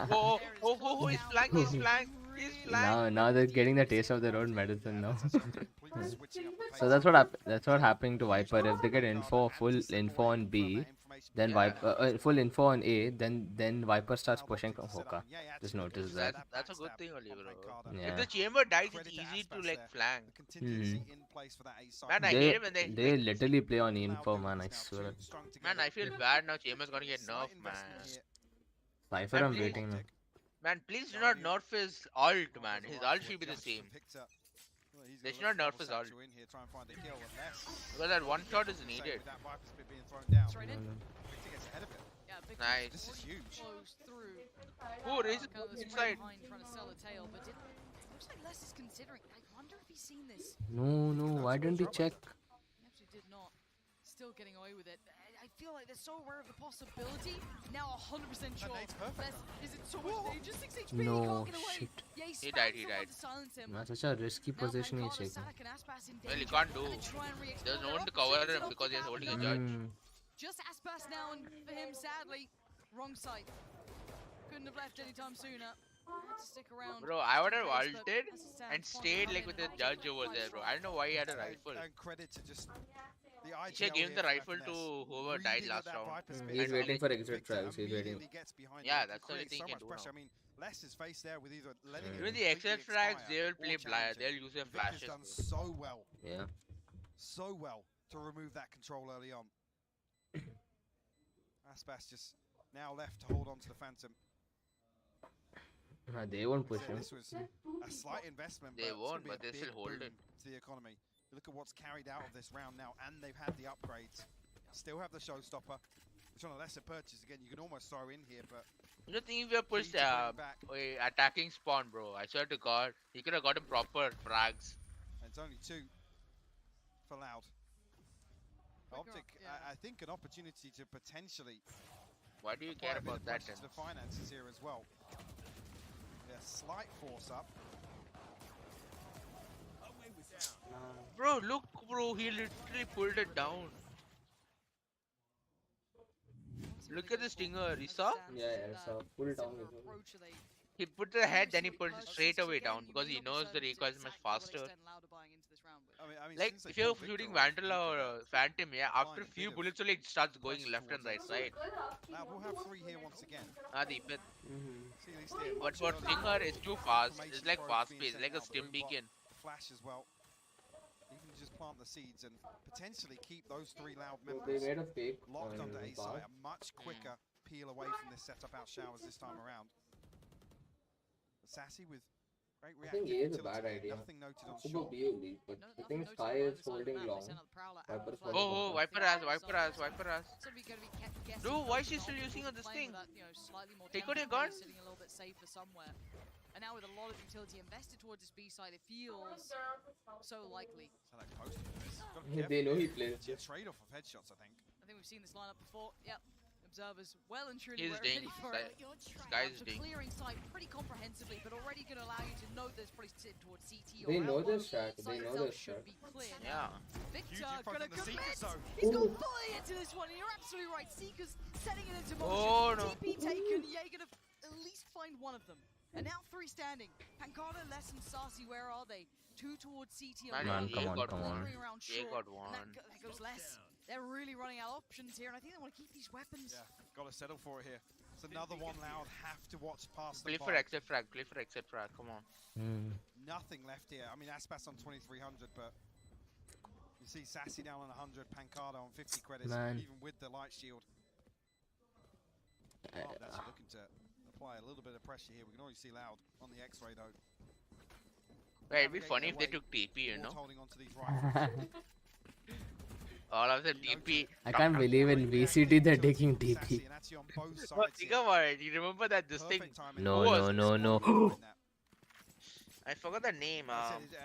Oh, he's flank, he's flank, he's flank. Now they're getting the taste of their own medicine now. So that's what happening to Viper. If they get full info on B, then full info on A, then Viper starts pushing from Hoka. Just notice that. That's a good thing, only, bro. Yeah. If the chamber dies, it's easy to like flank. Hmm. Man, I hate it when They literally play on info, man. I swear. Man, I feel bad now. Chamber's gonna get nerfed, man. Viper, Man, I'm please- waiting now. Man, please do not nerf his ult, man. His ult should be the same. They should not nerf his ult. Because that one shot is needed. Nice. This is huge. Oh, raise it Kind of inside. behind trying to sell the tail, but looks like Les is considering. I wonder if he's seen this. No. Why didn't he check? He absolutely did not. Still getting away with it. I feel like they're so aware of the possibility. Now 100% sure. Les, is it so much danger? 6 HP, No, he can't get away. shit. Yeah, He spammed died, he someone died. to silence him. Man, such a risky position he's taking. Well, he can't do. There's no one to cover him because he's holding a judge. Just Aspas now, and for him, sadly, wrong side. Couldn't have left anytime sooner. Had to stick around. Bro, I would have Face, but ulted as it stands, and stayed like with the judge over there, bro. I don't know why he had a rifle. And credit to just the He should have given the rifle to whoever died last round. He's waiting for exit trials. He's waiting. Yeah, that's the only thing he can do now. I mean, Les is faced there with either letting it Even the exit completely frags, expire they will or play blind. challenging. They'll use their Vic has flashes. done so well. Yeah. So well to remove that control early on. Aspas just now left to hold on to the Phantom. They won't push him. This was a slight investment, They but won't, it's gonna but be a they still big hold boom it. to the economy. You look at what's carried out of this round now, and they've had the upgrades. Still have the showstopper, which on a lesser purchase again you can almost throw in here, but You know, think if we have pushed Need to bring back. attacking spawn, bro. I swear to God, he could have gotten proper frags. it's only 2 for Loud. Optic, I think an opportunity to potentially Why do you apply care a bit of about that? pressure to the finances here as well. Yeah, slight force up. Bro, look, bro, he literally pulled it down. Look at the stinger, you saw? Yeah, so pull down. He put the head, then he put it straight away down because he knows the recoil is much faster. I mean, Like, since they if you're killed shooting Victor, Vandal or Phantom, yeah, after a few bullets only it starts going left and right side. Now we'll have 3 here once again. The pit. See these there, But watch for it early Stinger, on. it's too fast. It's Information like probe fast being paced, sent like a out, stim Boom bot, beacon. Flash as well. You can just plant the seeds and potentially keep those 3 Loud So members they made a fake locked on onto A bar. side. A much quicker peel away from this setup out showers this time around. Sassy with great I think A is a reactive bad utility, idea. nothing noted on Should go shot. B only, but I think Sky is holding long. Viper is holding Oh, long. Viper ass, Viper ass, Viper ass. Dude, why is she still using this thing? Take out your gun. Sitting a little bit safer somewhere. And now with a lot of utility invested towards his B side, it feels so likely. So like post this. Gotta be Yeah, careful they know he here. plays It's a this. trade-off of headshots, I think. I think we've seen this lineup before. Yep. Observers well and truly He's ready ding. for it. Guy's So ding. clearing side pretty comprehensively, but already going to allow you to know there's probably sitting towards CT. They or know L1. their strat. They Side know itself their should strat. be clear. Yeah. Victor Huge info gonna from the Seeker commit. zone. He's gone fully into this one, and you're absolutely right. Seeker's setting it into motion. Oh, no. TP taken. Yeah, you're gonna at least find one of them. And now 3 standing. Pancada, Les, and Sassy, where are they? 2 towards CT. Man, come on, got come one. on. Around Jay short, got and one. that goes Les. They're really running out of options here, and I think they want to keep these weapons. Yeah, gotta settle for it here. It's another one Loud. Have to watch past the Play for bar. exit frag, play for exit frag, come on. Nothing left here. I mean, Aspas on 2300, but you see Sassy down on 100, Pancada on 50 credits, Man. even with the light shield. Loud actually looking to apply a little bit of pressure here. We can already see Loud on the X-ray though. Wait, it'd be Navigating funny if they away, took TP, you Morts know? holding onto these rifles. All of them TP. I can't believe in VCT they're taking Sassy, TP. and actually on both But sides think here. about it, you remember that this thing Perfect timing. No, was- no, no, no. I forgot the name. I said,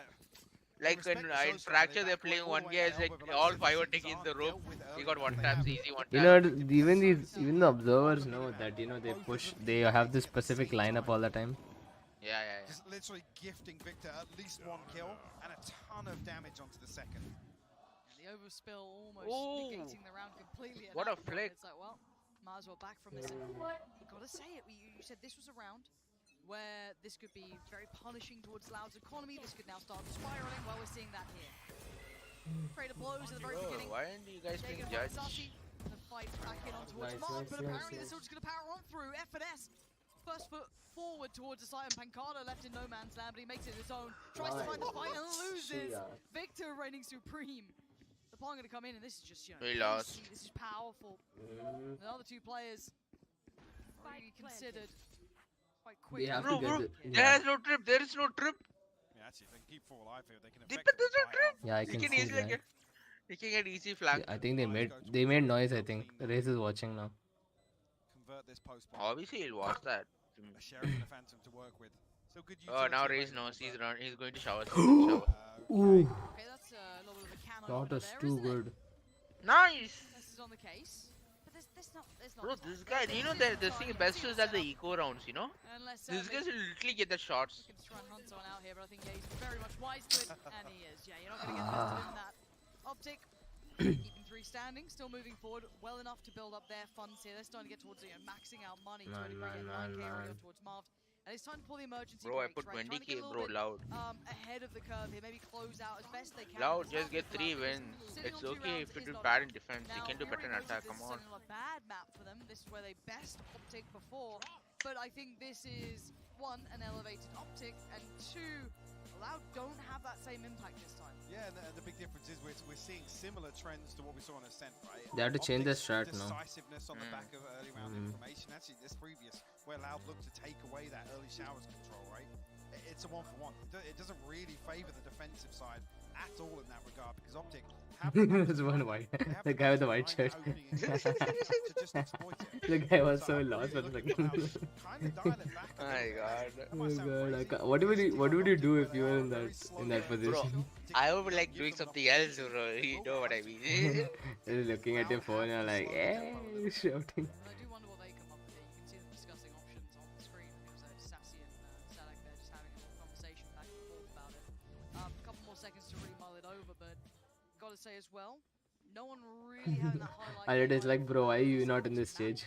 Like respect in, the show in scope, fracture, they they're back away playing all one the way guy to is hell, like but like I all said, five are these things taking aren't the rope. dealt with He early got enough. one They taps have easy, one You tap. know, even the observers know that they push. They have this specific lineup all the time. Yeah. Just literally gifting Victor at least one kill and a ton of damage onto the second. And the overspill almost Ooh. negating the round completely at What that a point. flick. It's like, well, might as well back from this. And you gotta say it. You said this was a round where this could be very punishing towards Loud's economy. This could now start spiraling. Well, we're seeing that here. Creative blows at the very beginning. Why didn't you guys pick Taken by Judge? Sassy. The fight back in on towards Mark, but apparently they're still just gonna power on through. F&S first foot forward towards the site, and Pancada left in no man's land, but he makes it his own. Tries to find the fight and loses. Victor reigning supreme. The pawn gonna come in, and this is just, you know, We lost. pacey. This is powerful. The other two players really considered quite quick. They have Bro, to get the, there is no trip. There is no trip. Yeah, actually, if they can keep 4 alive here, they can But effectively there's no buy trip. out. Yeah, I You can can see easily that. get. You can get easy flank. I think they made noise. I think Race is watching now. Convert this post bomb. Obviously, he'll watch that. A Sheriff and a Phantom to work with. So good Oh, now utility Raze available, knows he's but- run. He's going to shower. He's going to shower. Ooh, Okay, that's a little bit of a cannon that over is there, too isn't it? good. Nice. This is on the case. But there's not Bro, this guy, you know, the thing best is that the eco rounds, you know? Unless These guys will literally get the shots. looking to try and hunt someone out here, but I think yeah, he's very much wise to it, and he is. Yeah, you're not going to get the best of him in that. Optic keeping 3 standing, still moving forward, well enough to build up their funds here. They're starting to get towards maxing out money to a degree. At 9k already towards Marv. And it's time to pull the emergency Bro, I brakes, put right? Trying to get 20k, a bro, little bit, loud. ahead of the curve here, maybe close out as best they can. Loud, It's just not get good 3 for wins. Sitting It's on 2 okay rounds if you is do not bad good. in defense. You Now, can do better in Fury attack. Bridges Come is on. certainly not a bad map for them. This is where they best Optic before. But I think this is, 1, an elevated Optic, and 2, Loud don't have that same impact this time. Yeah, and the big difference is we're seeing similar trends to what we saw on Ascent, right? They have to change their Optics' strat now. decisiveness on the back of early round information. Actually, this previous, where Loud looked to take away that early showers control, right? It's a 1-for-1. It doesn't really favour the defensive side at all in that regard, because Optic have There's one white. The guy with the white shirt. The guy was so lost for a second. Oh my god. Oh god, I can't. What would you do if you were in that Bro, position? I would be like doing something else, bro. You know what I mean? You're looking at your phone and you're like, eh, shouting. I do wonder what they come up with here. You can see them discussing options on the screen. It was Sassy and Sadak there just having a little conversation back and forth about it. A couple more seconds to really mull it over, but gotta say as well, no one really having that highlight. And it is like, bro, why are you not in this stage?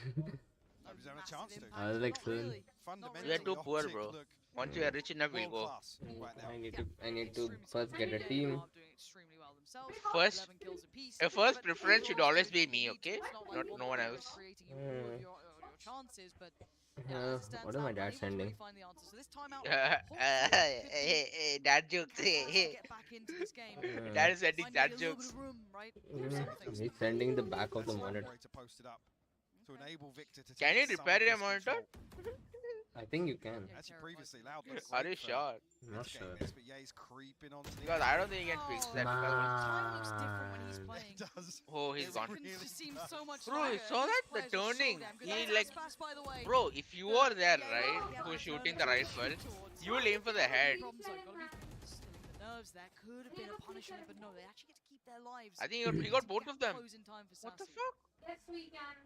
I was having a chance to. I was like, son. We are too poor, bro. Once we are rich enough, we'll go. I need to first get a team. First, a first preference should always be me, okay? Not no one else. Chances, but What am my dad sending? find the answer. So this timeout, Hey, dad jokes. Hey. get back into this game. Dad is sending Finding dad a little jokes. bit of room, right? He's sending the back of the monitor. To post it up to enable Victor to Can you take some repair of your this monitor? control. I think you can. Actually, previously, Loud looked Are you great for sure? I'm not mitigating sure. this, but yeah, he's creeping onto the Because I don't think you can fix that. Time looks different when he's Man. playing. It does. Oh, he's gone. Seconds just seem so much Bro, you longer. saw that? The Players are so turning. damn good. He That's like, pass, by the way. bro, if you are there, right, who's shooting the rifle, you will aim for the head. Problem zone, gotta be stilling the nerves. That could have been a punishment, but no, they actually get to keep their lives. I think he got both of them. Close in time for What the Sassy. fuck? Yes, we can.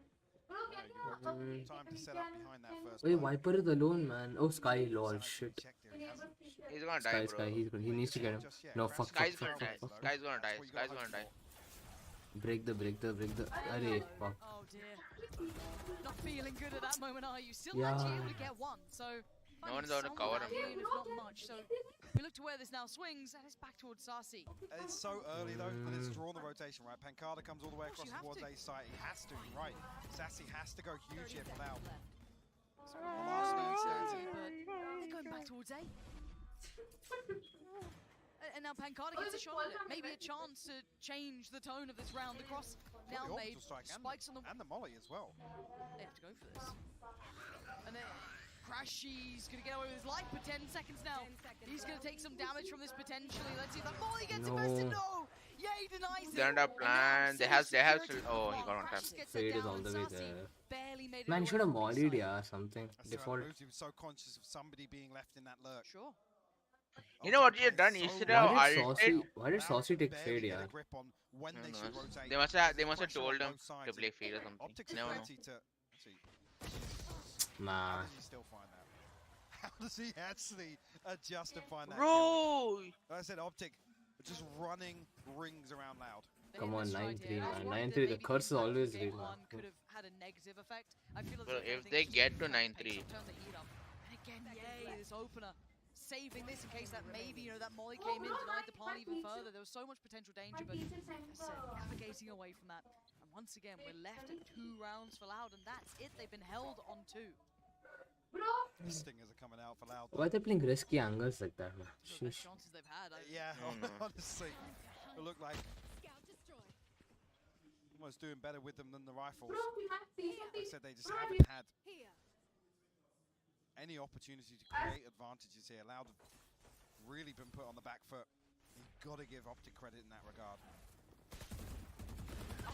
Time to set up behind that first. Wait, blow. Viper is alone, man. Oh, Sky, lol, shit. Checked here, it hasn't. He's gonna Sky, die, Sky, bro. he needs to get him. No, fuck, Sky's fuck, gonna fuck, die. fuck, fuck. Sky's gonna die. Sky's gonna die. Break the. Arey, fuck. Oh dear. Not feeling good at that moment, are you? Still Yeah. actually able to get one, so No one's finding gonna cover some him. value, if not much. So we look to where this now swings, and it's back towards Sassy. It's so early though that it's drawn the rotation, right? Pancada comes all the way Of course, across you have towards to. A site. He has to, you're right. Sassy has to go huge here 30 for Loud. seconds left. So the last man standing. But they're going back towards A. And now Pancada gets a shot at it. Maybe a chance to change the tone of this round. The cross now The made. orbital strike Spikes on the. and the molly as well. They have to go for this. And then Crashy's gonna get away with his life for 10 seconds now. He's gonna take some damage from this potentially. Let's see if that molly gets invested. No! Yay denies it. They end up plan. They have. Oh, he got on time. Fade is all the way there. Barely made it Man, away should have from the mollied, side. yeah, something. That's the right Default. move. He was so conscious of somebody being left in that lurk. Sure. You know what you have done? You should have ulted. Why did Saucy take fade, Get yeah? a grip on when No, they no, should rotate. they must There's have pressure on told him both sides, to and play fade or something. Optic's Never know. ability to see. Nah. How does he still find that? How does he actually adjust and find that Bro! kill? Like I said, Optic just running rings around Loud. Come on, 9-3, man. Worried 9-3, the that curse is maybe always game real, man. one could have had a negative effect. I feel as Bro, though if anything they just get to trying pace 9-3. up, turn the heat up. And again, yay, this opener. Saving this in case that maybe, you know, that molly came in, denied the party even further. There was so much potential danger, but as I said, navigating away from that. And once again, we're left at 2 rounds for Loud, and that's it. They've been held on 2. The stingers are coming out for Loud. Why are they playing risky angles like that, man? The best chances they've had. Yeah, honestly. It looked like almost doing better with them than the rifles. Like I said, they just haven't had any opportunity to create advantages here. Loud have really been put on the back foot. You've got to give Optic credit in that regard.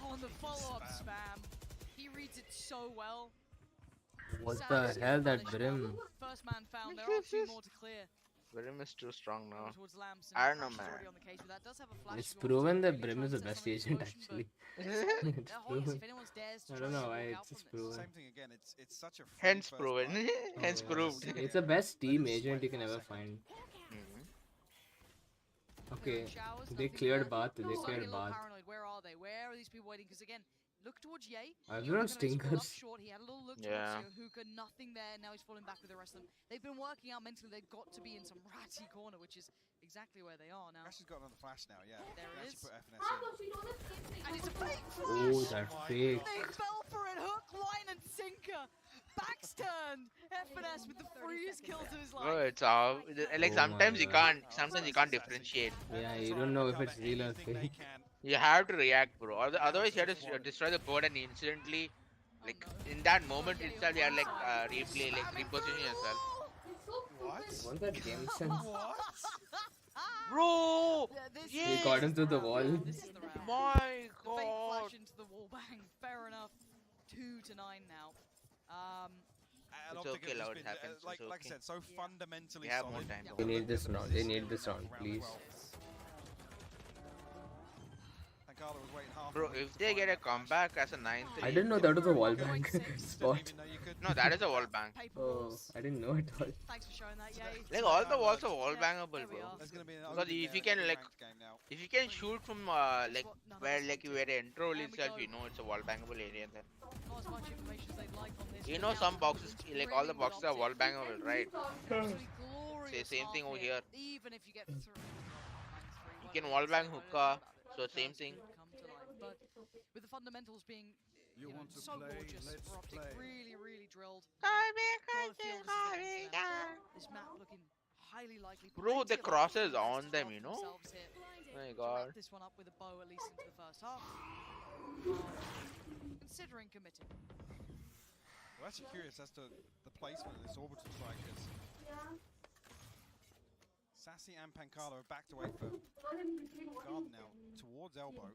Oh, and the follow-up spam. He reads it so well. What the hell, that Brim? First man found. There are 2 more to clear. Brim is too strong now. Towards Lamps, I don't know, Crash is man. already on the case, but that does have a flash It's to go proven on that to Brim is the try and best set some agent, motion, but actually. It's Hoyes, proven. if anyone dares to I try don't and know why walk it's out just from this. proven. Same thing again, it's such a free Hence first proven. blood. Hence proved. It's the best team agent you can ever find. Okay, they cleared Bath. They cleared Bath. Paranoid. Where are they? Where are these people waiting? Because again, look towards Ye. Everyone's stinkers. Short. He had a little look Yeah. towards Hookah. Nothing there. Now he's falling back with the rest of them. They've been working out mentally. They've got to be in some ratty corner, which is exactly where they are now. Crash has got another flash now, yeah. There They it is. actually put FNS in. And it's a fake flash. Oh, that fake. They fell for it. Hook, line, and sinker. Backs turned. FNS with the freest kill to his life. Bro, it's all like Oh sometimes my you God. can't differentiate. Yeah, you don't know if it's real or fake. You have to react, bro. Otherwise, you have to destroy the board and instantly, like in that moment itself, you have like replay, like reposition yourself. What's that game sense? Bro, He got into the wall. This is the round. My Fake God. flash into the wall bang. Fair enough. 2-9 now. And It's Optic okay, have just Loud, it been, happens, like, it's like I okay. said, so fundamentally We have more solid. time. They need this round. They need this round, please. Pancala was waiting half Bro, if they get a comeback as a 9-3. I didn't know that was a wall bank spot. No, that is a wall bank. Oh, I didn't know at all. Thanks for showing that, Yay. Like all the walls are wall bangable, there we bro. are. There's gonna be an Because opening if you there can in the like, ranked game now. if you can shoot from like where like you were intro itself, you know it's a wall bangable area. Then Not as much information as they'd like on this. you but know now some boxes, like all the really boxes are wall bangable, right? Absolutely Say glorious same thing half over here. Even if you get through. You can wall bang hookah, so same thing. Come to life. But with the fundamentals being You want to so play? gorgeous Let's for Optic, play. really drilled. Got a feel this is the end for them. This map looking highly likely. Bro, the Plenty of crosses opportunities on to them, drop you know? themselves here. Oh my To God. wrap this one up with a bow at least into the first half. Considering committing. We're actually curious as to the placement of this orbital strikers. Sassy and Pancala are backed away for Garden now, towards elbow.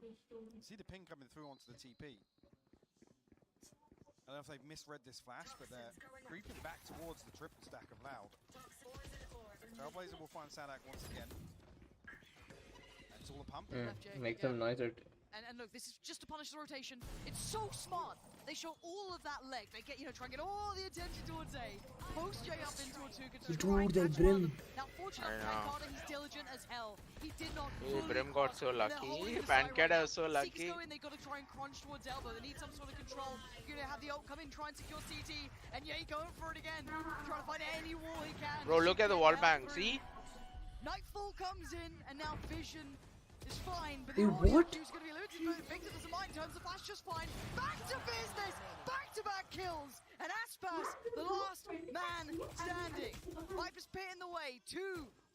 See the ping coming through onto the TP. I don't know if they've misread this flash, but they're creeping back towards the triple stack of Loud. Trailblazer will find Sadak once again. And it's all a pump. Make some noise. And look, this is just to punish the rotation. It's so smart. They show all of that leg. They get, try and get all the attention towards A. Post J up into a Tuka to try and Dude, that catch one of Brim. them. Now, fortunately, I know. Pancada, he's diligent as hell. He did not Hey, fully Brim got cross. so They're lucky. holding the side right Pancada now. was so Seekers lucky. go in, they got to try and crunch towards elbow. They need some sort of control. You're going to have the ult come in, try and secure CT. And yeah, he going for it again. Trying to find any wall he can. Bro, look at the wall bang. See? Nightfall comes in, and now Vision is fine, but Hey, the audio what? cue's going to be limited, but Victor doesn't mind, turns the flash just fine. Back to business! Back-to-back kills! And Aspas, the last man standing. Viper's pit in the way, 2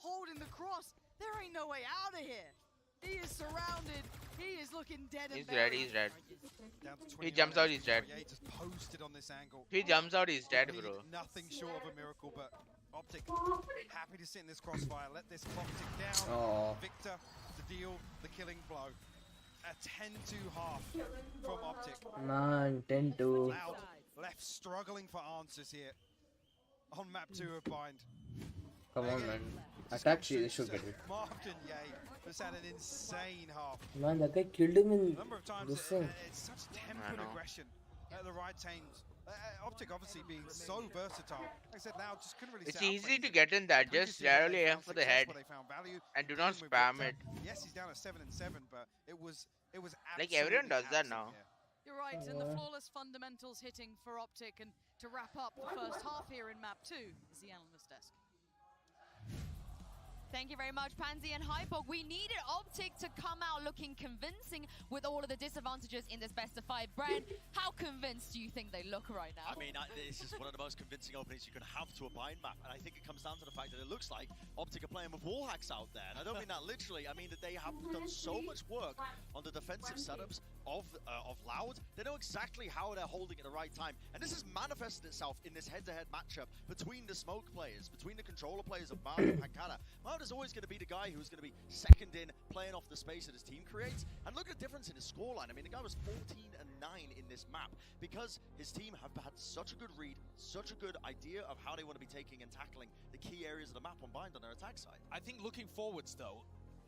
holding the cross. There ain't no way out of here. He is surrounded. He is looking dead and He's buried. dead, he's dead. Down to He 29 jumps out, HP. he's dead. Yeah, he just posted on this angle. If he jumps out, he's dead, Need bro. Nothing short of a miracle, but Optic happy to sit in this crossfire. Let this clock tick down. Oh. Victor to deal the killing blow. A 10-2 half from Optic. Man, 10-2. Loud left struggling for answers here on map 2 of Bind. Come on, man. Just Attack, come they shoot, should get it. Martin Ye just had an insane half. Man, that guy killed him in A number of times, this thing. it's such tempered aggression at the right times. Optic obviously being so versatile. Like I said, now just couldn't really It's set up easy to anything. get in that. Just Previously where directly they aim found for the success, head. where they found value, And do dealing not with spam Victor. it. Yes, he's down at 7 and 7, but it was Like everyone absolutely does that absent now. here. You're right, and the flawless fundamentals hitting for Optic, and to wrap up the first half here in map 2 is the analyst desk. Thank you very much, Pansy and Hypog. We needed Optic to come out looking convincing with all of the disadvantages in this best of 5. Brad, how convinced do you think they look right now? I mean, this is one of the most convincing openings you can have to a bind map, and I think it comes down to the fact that it looks like Optic are playing with wall hacks out there. And I don't mean that literally, I mean that they have done so much work on the defensive setups of Loud. They know exactly how they're holding at the right time, and this has manifested itself in this head-to-head matchup between the smoke players, between the controller players of Mao and Pankana. Mao is always going to be the guy who's going to be second in, playing off the space that his team creates. And look at the difference in his scoreline. I mean, the guy was 14 and 9 in this map because his team have had such a good read, such a good idea of how they want to be taking and tackling the key areas of the map on bind on their attack side. I think looking forwards, though,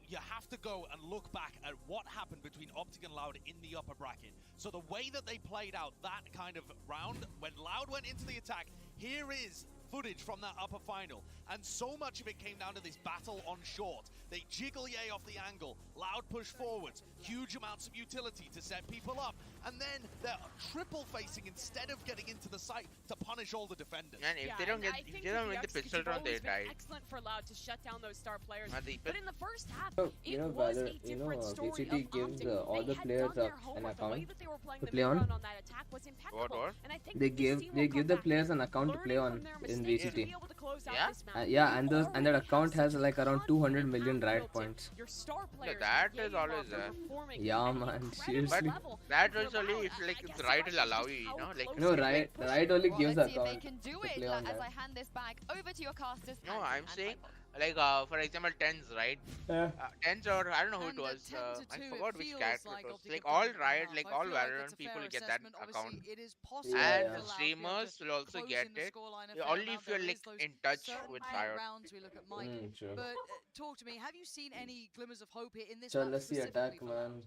you have to go and look back at what happened between Optic and Loud in the upper bracket. So the way that they played out that kind of round, when Loud went into the attack, here is footage from that upper final, and so much of it came down to this battle on short. They jiggle Ye off the angle, Loud push forwards, huge amounts of utility to set people up, and then they're triple facing instead of getting into the site to punish all the defenders. And if they don't get, if they don't win the pistol round, they die. Excellent for Loud to shut down those star players. Are they But in the first half, You it know, was a VCT different story gives of all Optic. the They players had done their an homework. The way account that they were playing to the play on. mid-round on that attack was impeccable. What? And I think They this give team they will give come the back players an account to play learning on from their in mistakes to VCT. be able to close out Yeah? this match. Yeah, and that Already account have has like around 200 million riot built in. points. Your star players, that Ye is and always Rob, there. are performing Yeah, at an man, incredible seriously. level. That For was only Loud, if I like guess the the right rush will is allow just you, how you know, like. close No, they right push. right only gives the Let's see if they account can do to it play on as that. I hand this back over to your casters. No, Pansy I'm and saying Hypog. like for example tens, right? Yeah. Tens or I don't know who it And at was. 10 to I 2, forgot it which feels character like it was. Optic Like have all done Riot, enough. like I all feel like Valorant that's a people fair get that assessment. account. Obviously, it is possible Yeah, And for yeah. Loud to be able streamers to will also close get in the it. scoreline a fair Only amount. if you're There like is those in touch certain with tight Riot. rounds. We look at Mike. Sure. But talk to me. Have you seen any glimmers of hope here in this So map let's see specifically attack, for Loud? man.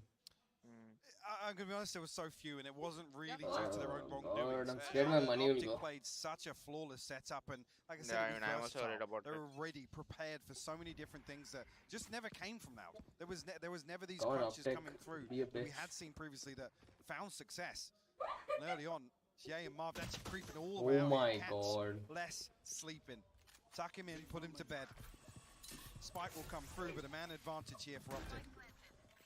I'm going to be honest, there was so few, and it wasn't really due Oh to their own God, wrongdoings. I'm scared my money will Optic go. played such a flawless setup, and like I said, Yeah, it was I mean, I'm also worried versatile. about They're it. already prepared for so many different things that just never came from Loud. There was never these Go on, crunches Optic. coming through Be a that we bitch. had seen previously that found success. And early on, Ye and Marv actually creeping all the way Oh out. my Catch God. less sleeping. Tuck him in, put him to bed. Spike will come through, but a man advantage here for Optic.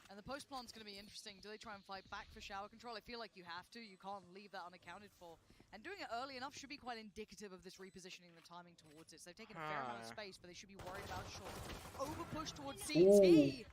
And the post plant's going to be interesting. Do they try and fight back for shower control? I feel like you have to. You can't leave that unaccounted for. And doing it early enough should be quite indicative of this repositioning the timing towards it. So they've taken a fair amount of space, but they should be worried about short. Over push towards CT. Ooh.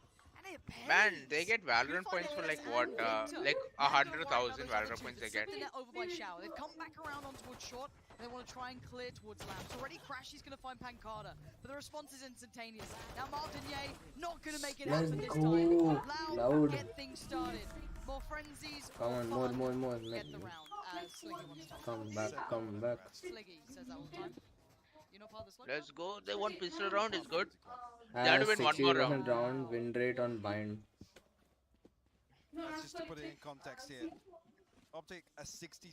And it pays. Man, they get Valorant Good points fight for like and what, Victor. like Now don't worry 100,000 about those other Valorant two. points They've they get. slipped the net over by shower. They've come back around on towards short. They want to try and clear towards Lamps. Already Crashy's going to find Pancada, but the response is instantaneous. Now Martin Ye not going to make it Let's happen this go. time. Loud. Get things started. More frenzies. Come on, more, fun. more, more. Get the round as Sliggy wants to. Come back, come back. Sliggy says that all the time. You know part of the Sliggy? Let's go. They want pistol round is good. They have to win one more 60% round. round win rate on bind. That's just to put it in context here. Optic, a 63%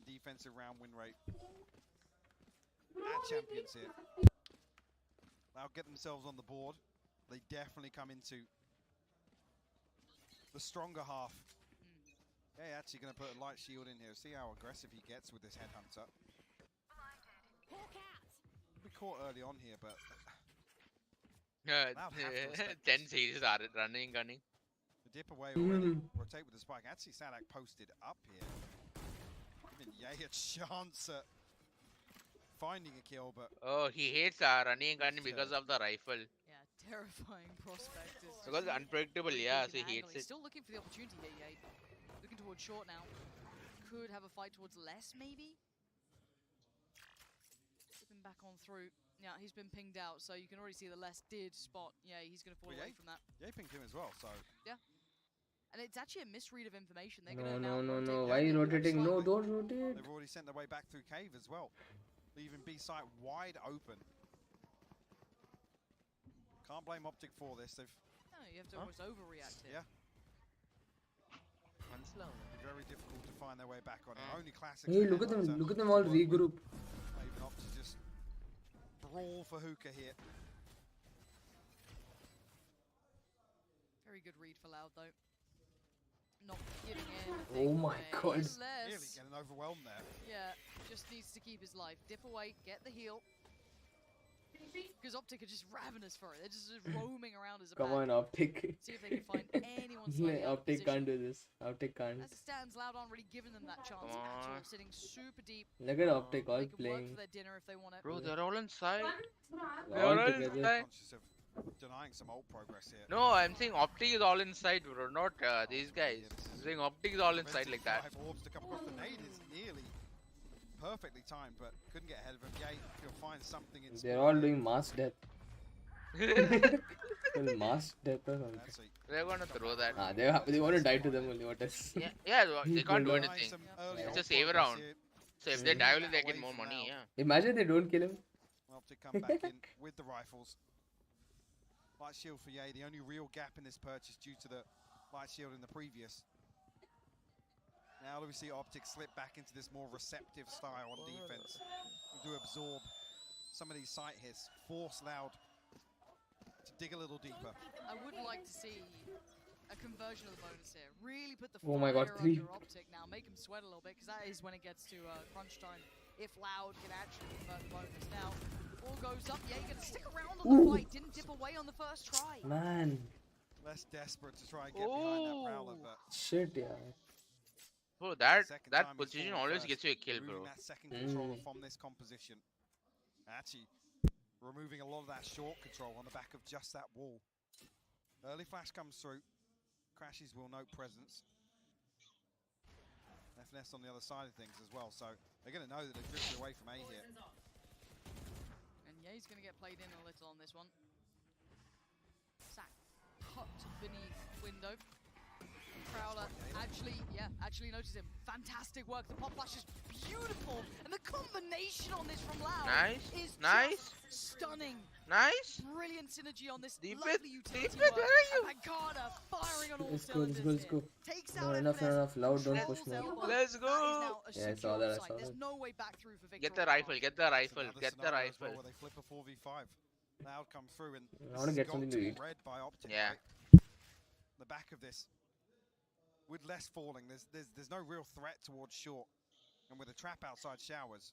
defensive round win rate. At champions here. They'll get themselves on the board. They definitely come into the stronger half. Yeah, actually going to put a light shield in here. See how aggressive he gets with this headhunter. We caught early on here, but Loud have to respect 10 series are running, gunning. the dip away already. Rotate with the spike. Actually, Sadak posted up here. Giving Ye a chance at finding a kill, but Oh, he hates running and gunning because of the rifle. Yeah, terrifying prospect. Is Because just unpredictable, really yeah, big so in he angle. hates He's it. still looking for the opportunity here, Ye. Looking towards short now. Could have a fight towards less, maybe? Slipping back on through. Yeah, he's been pinged out, so you can already see the less did spot. Yeah, he's going to fall But away Ye- from that. Ye pinged him as well, so Yeah. And it's actually a misread of information. They're No, going to no, now no, rotate no. back Why are you in. rotating? No, Slightly. don't rotate. they've already sent their way back through cave as well, leaving B site wide open. Can't blame Optic for this. They've No, you have to almost overreact here. yeah. It'd be very difficult to find their way back on it. Only classics. Hey, look at them! Look at them all regroup. Even opt to just brawl for hookah here. Very good read for Loud though. Not giving in. Oh my god. Nearly getting overwhelmed there. Yeah, just needs to keep his life. Dip away, get the heal. Because Optic are just ravenous for it. They're just roaming around as a Come pack. on, Optic. See if they can find anyone slightly out of Optic can't position. do this. Optic can't. As it stands, Loud aren't really giving them that chance at all. Sitting super deep. Look at Optic all They can work playing. for their dinner if they want it. Bro, they're all inside. They're all together. Conscious of denying some old progress here. No, I'm saying Optic is all inside, bro. Not these guys. I'm saying Optic is all inside like that. Orbs to come across the nade is nearly perfectly timed, but couldn't get ahead of him. Yay, he'll find something in. They're all doing mass death. Well, mass death or something. They're gonna throw that. Ah, they want to die to them only. What else? Yeah, they can't do Pulled off. anything. It's a save round. So if they die, only they get more money. Yeah. Imagine they don't kill him. Optic come back in with the rifles. Light shield for Ye, the only real gap in this purchase due to the light shield in the previous. Now do we see Optic slip back into this more receptive style on defense. To absorb some of these sight hits, force Loud to dig a little deeper. I would like to see a conversion of the bonus here. Really put the Oh my god, fire 3. under Optic now. Make him sweat a little bit, because that is when it gets to crunch time. If Loud can actually convert the bonus. Now, all goes up. Yeah, you're going to stick around on the fight. Didn't dip away on the first try. Man. Less desperate to try and get behind that Prowler, but Shit, yeah. Bro, that time he's position fallen always first, gets you a kill, bro. removing that second controller from this composition. Actually, removing a lot of that short control on the back of just that wall. Early flash comes through. Crashes will note presence. FNS on the other side of things as well, so they're going to know that they've drifted away from A here. And yeah, he's going to get played in a little on this one. Sack tucked beneath window. Prowler actually noticed him. Fantastic work. The pop flash is beautiful. And the combination on this from Loud is just stunning. Nice. Brilliant synergy on this Deep lovely it, utility deep it, work. where are you? And Pancada firing on all Let's go, cylinders let's go, let's here. go. Takes No, out enough, FNS. enough. Loud, don't push Shells me. elbow. Let's That is go. now a Yeah, I saw secure that, I site. saw There's that. no way back through for Get Victor. the rifle. Get the rifle. Another Get the scenario as well rifle. where they flip a 4v5. Loud come through and I wanna get got something to eat. read by Optic. Yeah. Right? The back of this, with less falling, there's no real threat towards short, and with a trap outside showers,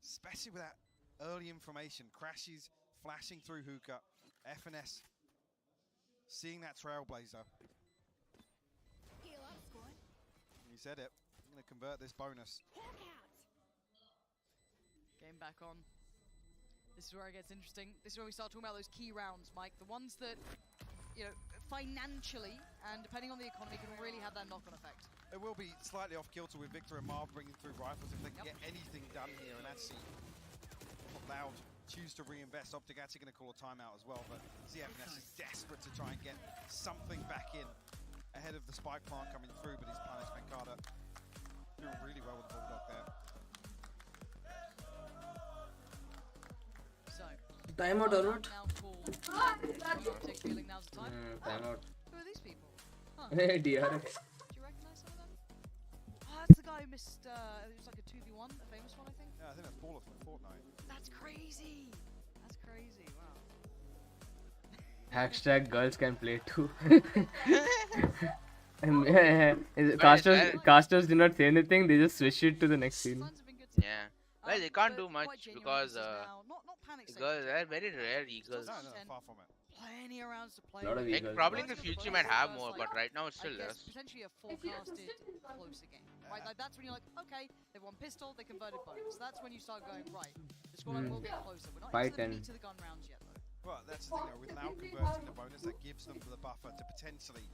especially with that early information, crashes flashing through hookah, FNS seeing that trailblazer. You said it. I'm going to convert this bonus. Game back on. This is where it gets interesting. This is where we start talking about those key rounds, Mike. The ones that, you know, financially and depending on the economy can really have that knock-on effect. It will be slightly off kilter with Victor and Marv bringing through rifles if they can get anything done here, and actually Loud choose to reinvest. Optic actually going to call a timeout as well, but CFNS is desperate to try and get something back in ahead of the spike plant coming through, but he's punished. Pancada doing really well with the Bulldog there. So, Timeout or not? now called. Optic feeling now's the time. Timeout. Who are these people? Huh. Hey, DRX. Do you recognize some of them? Oh, that's the guy who missed, it was like a 2v1, a famous one, I think. Yeah, I think that's Baller from Fortnite. That's crazy. That's crazy, wow. Hashtag girls can play too. Casters do not say anything, they just switch it to the next scene. Yeah. Well, they can't do much because girls are very rare eagles. No, far from it. Plenty of rounds to play. Lot of with. Like, eagles. probably in the future you might have more, but right now it's still I guess less. potentially a forecasted closer game, right? Like that's when you're like, okay, they've won pistol, they converted bonus. That's when you start going right. The scoreline will get closer. We're not into the meat of the gun rounds yet, though. Well, that's the thing, though, with Loud converting the bonus, that gives them the buffer to potentially,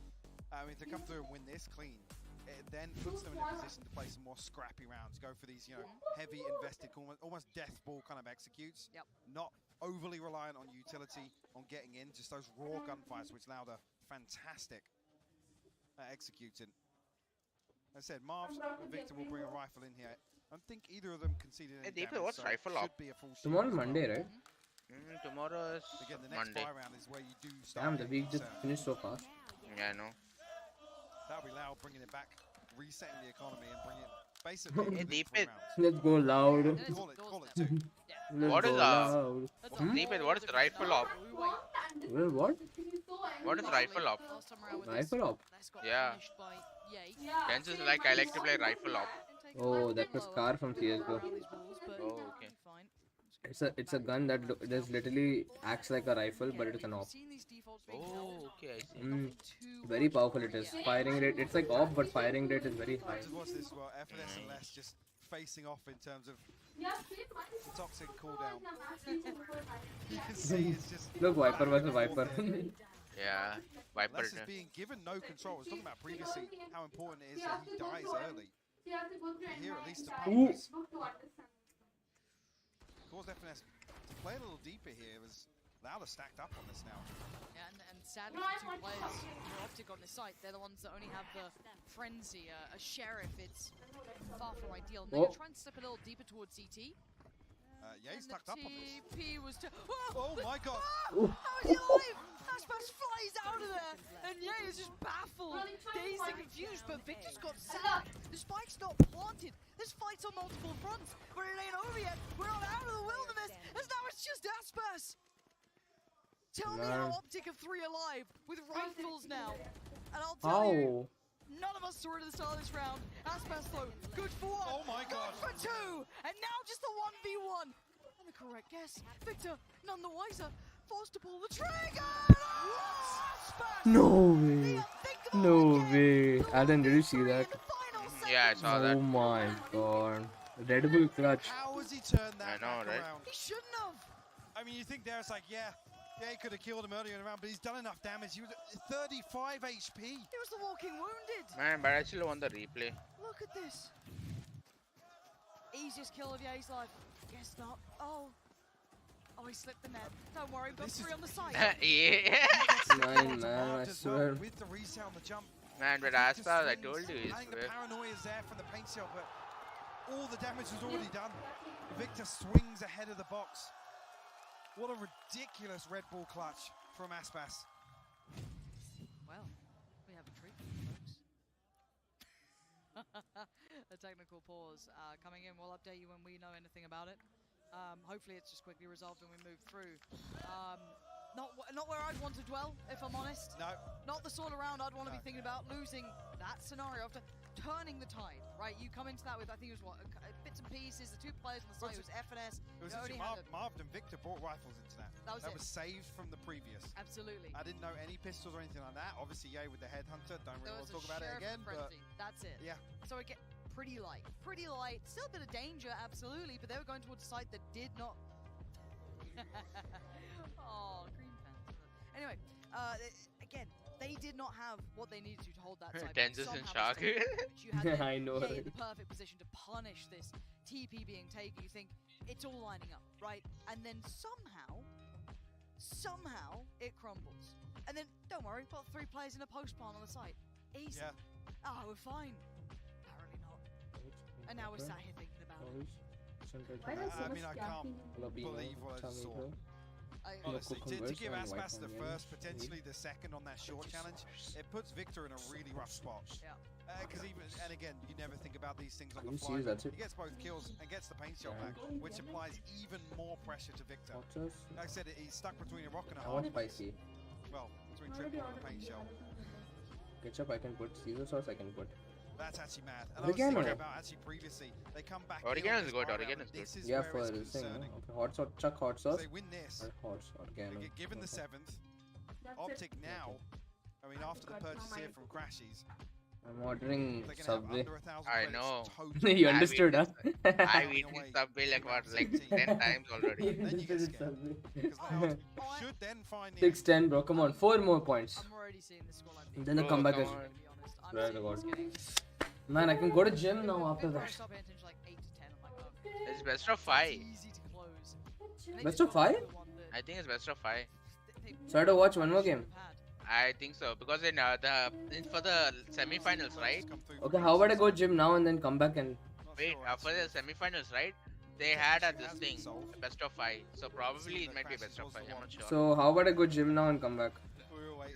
to come through and win this clean, it then puts them in a position to play some more scrappy rounds, go for these, you know, heavy invested, almost death ball kind of executes. Yep. Not overly reliant on utility, on getting in, just those raw gunfights, which Loud are fantastic at executing. As I said, Marv and Victor will bring a rifle in here. I don't think either of them conceded any Hey, Deepa, damage, what's so rifle should up? be a full shield Tomorrow as well. Monday, right? Tomorrow is Again, the next Monday. buy round is where you do start. Damn, the getting week just concerned. finished so fast. Yeah, I know. That'll be Loud bringing it back, resetting the economy and bringing it basically Hey, within Deep 3 it. rounds. Let's go loud. Call it 2. Let's What go is loud. Deep it? What is rifle op? Well, what? What is rifle op? Rifle op? Yeah. Ken's is like I like to play rifle op. Oh, that was Car from CSGO. Oh, okay. It's a gun that just literally acts like a rifle, but it is an op. Oh, okay, I see. Very powerful it is. Firing rate, it's like op, but firing rate is very high. Just watch this as well. FNS and Les just facing off in terms of the toxic cooldown. You can see it's just. Look, Viper versus Viper. Yeah, Viper. Les is being given no control. I was talking about previously how important it is that he dies early. Here, at least the Panthers caused FNS to play a little deeper here. As Loud are stacked up on this now. Yeah, and sadly, the two players for Optic on this site, they're the ones that only have the Frenzy, a Sheriff. It's far from ideal. And they're trying to step a little deeper towards CT. Yeah, he's tucked up on this. TP was Oh my god! How is he alive? Aspas flies out of there, and yeah, he's just baffled, dazed and confused, but Victor's got sacked. The spike's not planted. There's fights on multiple fronts, but it ain't over yet. We're not out of the wilderness, as now it's just Aspas. Tell me how Optic are 3 alive, with rifles now. And I'll tell you, none of us saw it at the start of this round. Aspas though, good for 1. Oh my god. Good for 2. And now just the 1v1. And the correct guess. Victor, none the wiser, forced to pull the trigger. Aspas! No way. No way. Alan, did you see that? Yeah, I saw that. Oh my god. Red Bull clutch. How has he turned that I know, back right? around? He shouldn't have. I mean, you think there it's like, yeah, he could have killed him earlier in the round, but he's done enough damage. He was at 35 HP. He was the walking wounded. Man, but I still want the replay. Look at this. Easiest kill of Ye's life. Guess not. Oh, he slipped the net. Don't worry, we've got 3 on the side. Yeah. Nine, man, I swear. With the reset on the jump. Man, but Aspas, I told you, I think the paranoia is there from the paint shell, but all the damage was already done. Victor swings ahead of the box. What a ridiculous Red Bull clutch from Aspas. Well, we have a treat, folks. A technical pause coming in. We'll update you when we know anything about it. Hopefully it's just quickly resolved and we move through. Not where I'd want to dwell, if I'm honest. No. Not the sort of round I'd want to be thinking about losing that scenario after turning the tide, right? You come into that with, I think it was what, bits and pieces, the 2 players on the side, it was FNS. It was you actually only had Marvin and Victor brought rifles into that. That was saved from the previous. Absolutely. I didn't know any pistols or anything like that. Obviously, Ye with the headhunter. Don't really want to talk about it again, but that's it. yeah. So it get pretty light. Pretty light. Still a bit of danger, absolutely, but they were going towards a site that did not. Oh, green pants. Anyway, again, they did not have what they needed to hold that site. Tenzis in shock. I know. Ye in the perfect position to punish this TP being taken. You think it's all lining up, right? And then somehow it crumbles. And then don't worry, we've got 3 players in a post plant on the site. Easy. Yeah. Oh, we're fine. Apparently not. And now we're sat here thinking about it. I mean, I can't believe what I saw. Honestly, to give Aspas the first, potentially the second on that short challenge, it puts Victor in a really rough spot. Yeah. Because and again, you never think about these things on You the fly. see, that's it. He gets both kills and gets the paint shot back, which applies even more pressure to Victor. Like I said, he's stuck between a rock and a I want hard spicy. Well, between triple and a paint shell. Ketchup I can put, Caesar sauce I can put. That's actually mad. And Oregano. I was thinking about actually previously, they come back. Oregano is this good, round, oregano is this good. is Yeah, where for it's this thing, concerning. no? Okay, hot sauce, chuck hot sauce. They win this. Or hot oregano. They get given the 7th. Optic now, I mean, after the purchase here from Crashies, I'm ordering they're gonna have Subway. under 1,000 I credits know. totally. You understood, huh? I've eaten Subway like what, like 10 times already. Then you get scared. Subway. Because Loud should then find the 6-10, bro. Come on, 4 more points. I'm already seeing the scoreline. Then the Bro, comeback come is. on. Swear to God. Man, I can go to gym now after that. Like 8 to 10. I'm like, okay. It's best of 5. Easy to close. Best of 5? I think it's best of 5. So I have to watch one more game. I think so because for the semi-finals, right? Okay, how about I go gym now and then come back and. Wait, for the semi-finals, right? They had this thing, a best of 5. So probably it might be a best of 5. I'm not sure. So how about I go gym now and come back? No,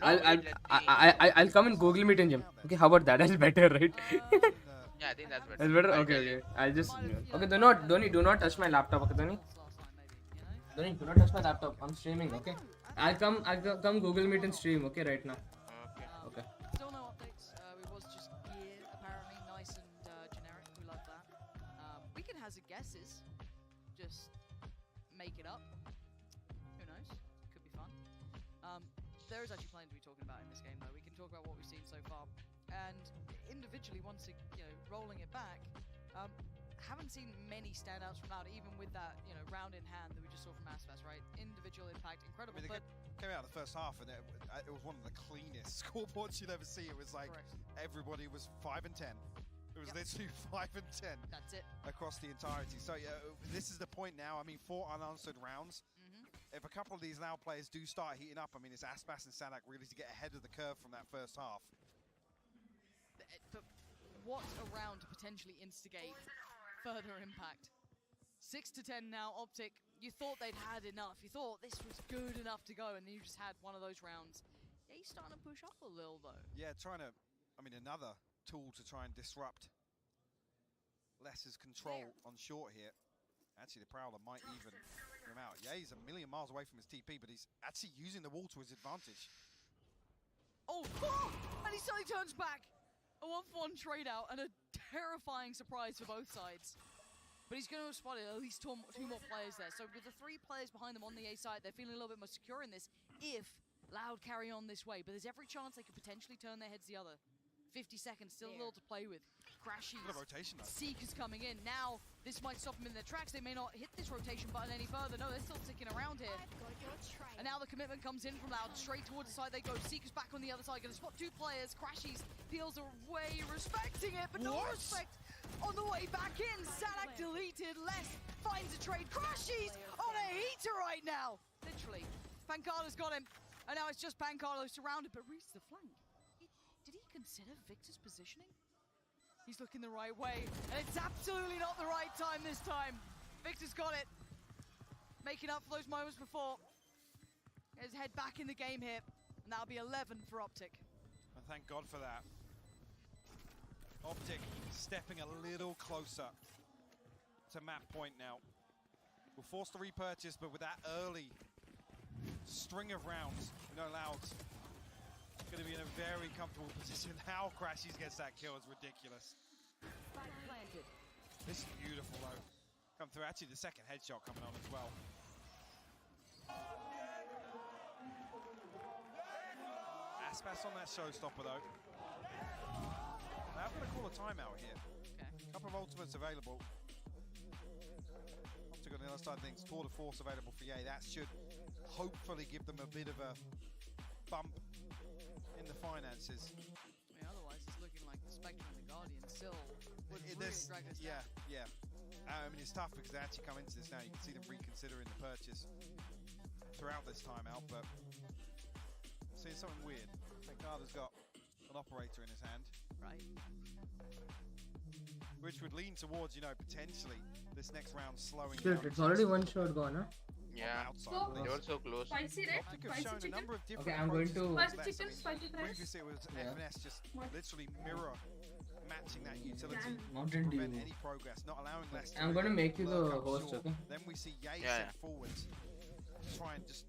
I'll wait, I'll let's see. I'll come in Google Meet and gym. Okay, how about that? That's better, right? Yeah, I think that's better. That's better. I'll Okay, tell you. okay. I'll just okay. Do not touch my laptop. Okay, Dhoni, do not touch my laptop. I'm streaming. Okay. I'll come Google Meet and stream. Okay, right now. Okay. Still no updates. We was just gear, apparently nice and generic. We love that. We can hazard guesses. Just make it up. Who knows? Could be fun. There is actually plenty to be talking about in this game, though. We can talk about what we've seen so far, and individually, once rolling it back, haven't seen many standouts from Loud, even with that round in hand that we just saw from Aspas, right? Individual impact, incredible. I mean, but came out the first half, and it was one of the cleanest scoreboards you'll ever see. It was like everybody was 5 and 10. It was literally 5 and 10. That's it across the entirety. So this is the point now. I mean, 4 unanswered rounds. If a couple of these Loud players do start heating up, I mean, it's Aspas and Sanak really to get ahead of the curve from that first half. But what a round to potentially instigate further impact. 6 to 10 now, Optic. You thought they'd had enough. You thought this was good enough to go, and then you just had one of those rounds. Yeah, he's starting to push up a little, though. Yeah, trying to, I mean, another tool to try and disrupt Less's control on short here. Actually, the Prowler might even come out. Yeah, he's a million miles away from his TP, but he's actually using the wall to his advantage. Oh, and he suddenly turns back. A 1-for-1 trade out and a terrifying surprise for both sides. But he's going to have spotted at least two more players there. So with the 3 players behind them on the A side, they're feeling a little bit more secure in this if Loud carry on this way. But there's every chance they could potentially turn their heads the other. 50 seconds, still a little to play with. Crashes. Good rotation, though. Seekers coming in. Now, this might stop them in their tracks. They may not hit this rotation button any further. No, they're still sticking around here. And now the commitment comes in from Loud. Straight towards the side they go. Seekers back on the other side. Going to spot 2 players. Crashes. Peels away, respecting it, but no respect on the way back in. Sanak deleted. Less finds a trade. Crashes on a heater right now. Literally. Pancarlo's got him. And now it's just Pancarlo surrounded, but reaches the flank. Did he consider Victor's positioning? He's looking the right way, and it's absolutely not the right time this time. Victor's got it. Making up for those moments before. His head back in the game here, and that'll be 11 for Optic. And thank God for that. Optic stepping a little closer to map point now. We're forced to repurchase, but with that early string of rounds, Loud's going to be in a very comfortable position. How Crashies gets that kill is ridiculous. This is beautiful, though. Come through. Actually, the second headshot coming on as well. Aspas on that showstopper, though. Now, I'm going to call a timeout here. A couple of ultimates available. Optic on the other side of things. Tour de Force available for Ye. That should hopefully give them a bit of a bump in the finances. I mean, otherwise it's looking like the Spectre and the Guardian still would really drag us down. Yeah. I mean, it's tough because they actually come into this now. You can see them reconsidering the purchase throughout this timeout, but I'm seeing something weird. Pancarlo's got an operator in his hand. Right. Which would lean towards, potentially this next round slowing Shit, down. it's already 1 shot gone, huh? Yeah, they were so close. Optic have shown a number of different Okay, I'm going approaches to- this. Previously it was FNS just literally mirror matching that utility, Mountain prevent Dew. any progress, not allowing less. I'm going to make you the host, okay? Then we see Ye Yeah, step forwards to try and just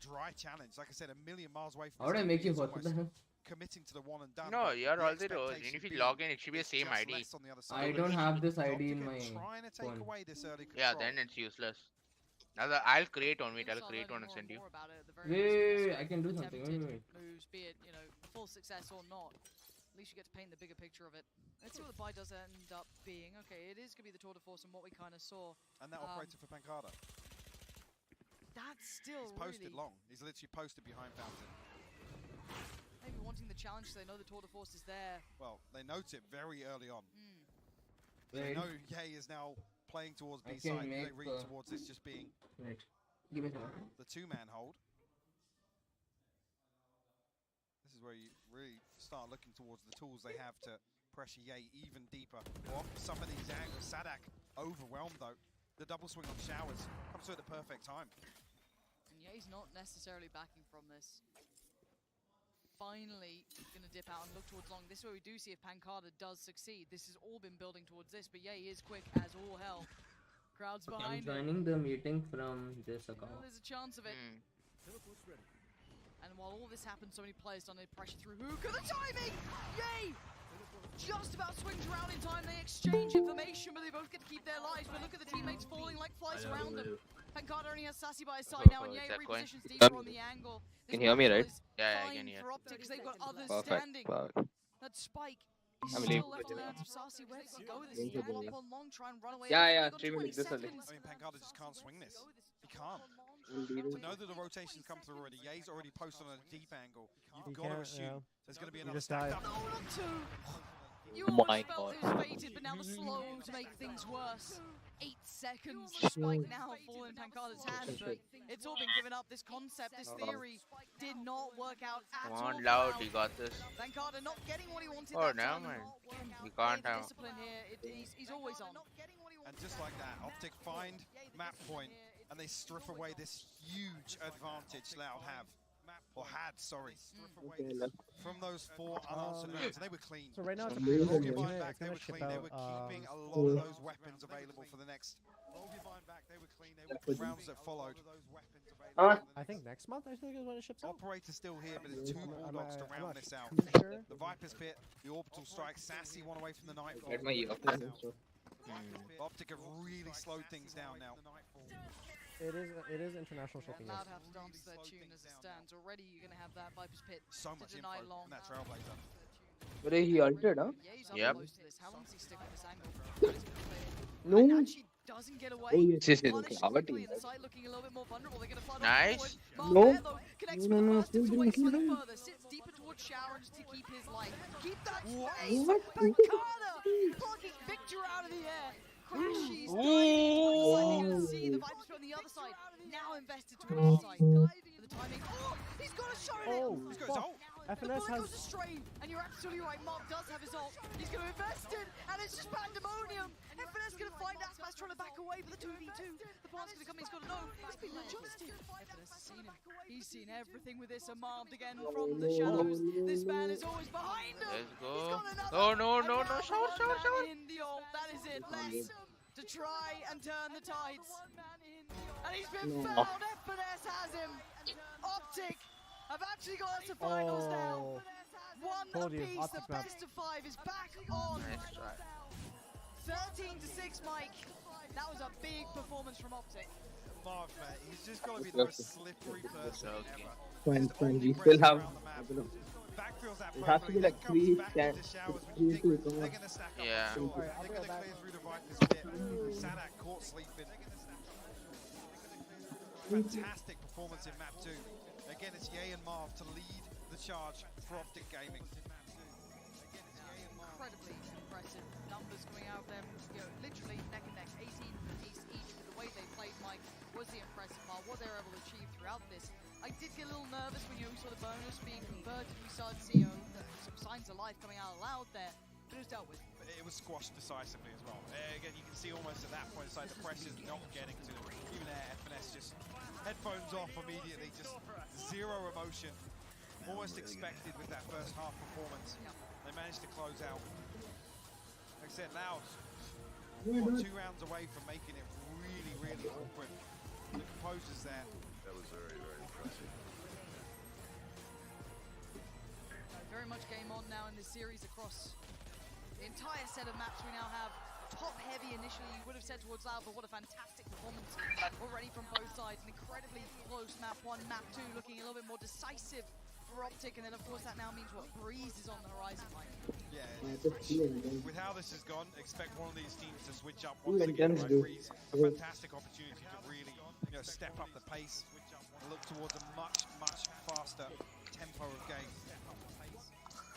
dry challenge. Like I said, a million miles away from How would I his make TP, you he's host? What the almost hell? committing to the one and done. No, but you're the already host. expectation If you being log in, it should be the it's same just ID. less on the other I side. don't have this Optic ID in are my trying to take phone. away this early Yeah, control. then it's useless. Now I'll create one. Wait, I'll create one and send you. Wait, I can do something. Wait. Moves, be it full success or not. At least you get to paint the bigger picture of it. Let's see what the buy does end up being. Okay, it is going to be the Tour de Force and what we kind of saw. And that operator for Pancarlo. That's still He's posted really long. He's literally posted behind Fountain. maybe wanting the challenge so they know the Tour de Force is there. Well, they note it very early on. Wait. They know Ye is now playing towards I B can side. They make, read towards this just being Wait. Give me a second. the 2-man hold. This is where you really start looking towards the tools they have to pressure Yay even deeper. Well, some of these angles, Sadak overwhelmed though. The double swing on Showers comes through at the perfect time. And yeah, he's not necessarily backing from this. Finally going to dip out and look towards long. This is where we do see if Pancada does succeed. This has all been building towards this, but yeah, he is quick as all hell. Crowd's I'm behind him. joining the meeting from this Well, account. there's a chance of it. And while all this happens, so many players under pressure through Hookah. The timing! Yay! Just about swings around in time. They exchange information, but they both get to keep their lives. But look at the teammates falling like flies around them. Pancada only has Sassy by his side now, and Yay repositions deeper on the angle. Can you hear me, right? Yeah, I can hear. For Optic, 'cause they've got others Perfect. standing. Perfect. That Spike I is believe. still left on the hands of Sassy. Where does he go with this? He Yeah, can hop on long, try and run away. yeah, They've got 3 20 minutes this early. seconds. I mean, Pancada just can't swing this. He can't. To know that the rotations come through already, Yay's already posted on a deep angle. You've got to assume there's going to be another stacked up. No, not two. You Oh my almost felt God. it was fated, but now the slow to make things worse. 8 seconds. The Spike now fall in Pancada's hands, but it's all been given up. This concept, this theory did not work out at Come all. on, Loud, he got this. Pancada not getting what he wanted. Oh, that never time. mind. You can't have. Discipline here. He's always on. And just like that, Optic find map point, and they strip away this huge advantage Loud have. Or had, sorry. From those 4 unanswered rounds, and they were clean. So right now it's a Roll pre-order. your It's vine gonna- back, it's they gonna were ship clean. They out, were keeping a lot of those weapons available for the next. Roll your vine back, they were clean. They were rounds that followed. I think next month I think is when it ships out. Operator's still here, but there's 2 Bulldogs to I'm round not this out. too sure. The Viper's Pit, the Orbital Strike, Sassy one away from the Nightfall. Get my earphones and stuff. Optic have really slowed things down now. It is international shipping. Loud Yes. have to dance to their tune as it stands. Already you're going to have that Viper's Pit So to much deny info long. from that Trailblazer. But he altered, huh? Yeah, he's up Yep. close to this. How long does he stick with this angle? No. And actually doesn't get away. Oh, yes, yes, yes, Punished okay, our quickly team. in the side, looking a little bit more vulnerable. They're going to flood Nice. forward. No. Mark there, though, connects No, with no, the first, no, tips no, away no, slightly no. further, sits deeper towards Shower just to keep his life. Keep that What? space. What? Pancada plucking Victor out of the air. Crashies diving to the side. They're going to see the Vipers on the other side. Now invested towards the side. Diving in the timing. Oh, he's got a shot in it. Oh, He's got his fuck. ult. The FNS bullet goes has. astray, and you're absolutely right. Mark does have his ult. He's going to invest it, and it's just pandemonium. FNS going to find Aspas trying to back away, but the 2v2. The plant's going to come in. He's got to know. It's been adjusted. FNS has seen him. He's seen everything with this. Armed again from the shadows. This man is always behind him. Let's He's go. got another. No, no, And no, now no. Shower, one shower, man shower. in the ult. That is it. Less to try and turn the tides. And he's been No. fouled. FNS has him. Optic have actually got us to finals now. Oh. One Told you, apiece, the Optic's back. best of 5 is back on. Nice try. 13-6, Mike. That was a big performance from Optic. Marv, man, he's just got to be the most slippery person Okay. ever. Fine, Just fine. all We the still pressure have. around the map. I don't know. Backfield's that It has to be perfectly, like then comes 3 back can into Showers, which 3 you think to come they're on. going to stack up. Yeah. I'm sure. Alright, I'll They're go going to back. clear through the Viper's pit. Sadak caught sleeping. Fantastic performance in map 2. Again, it's Yay and Marv to lead the charge for Optic Gaming. Incredibly impressive numbers coming out of them. You know, literally neck and neck, 18 apiece each. But the way they played, Mike, was the impressive part. What they were able to achieve throughout this. I did get a little nervous when we saw the bonus being converted. We started to see some signs of life coming out loud there. But it was dealt with. It was squashed decisively as well. Again, you can see almost at that point, it's like the pressure's not getting to them. Even there, FNS just headphones off immediately, just zero emotion. Almost expected with that first half performance. They managed to close out. Like I said, Loud, 2 rounds away from making it really, really awkward. The composure's there. That was very, very impressive. Very much game on now in this series across the entire set of maps we now have. Top heavy initially, you would have said towards Loud, but what a fantastic performance already from both sides. An incredibly close map 1, map 2 looking a little bit more decisive for Optic, and then of course that now means what Breeze is on the horizon, Mike. Yeah, Yeah, with how this has gone, expect one of these teams to switch up Ooh, once again. intense, Right? dude. Breeze, a fantastic opportunity to really, step up the pace and look towards a much, much faster tempo of game.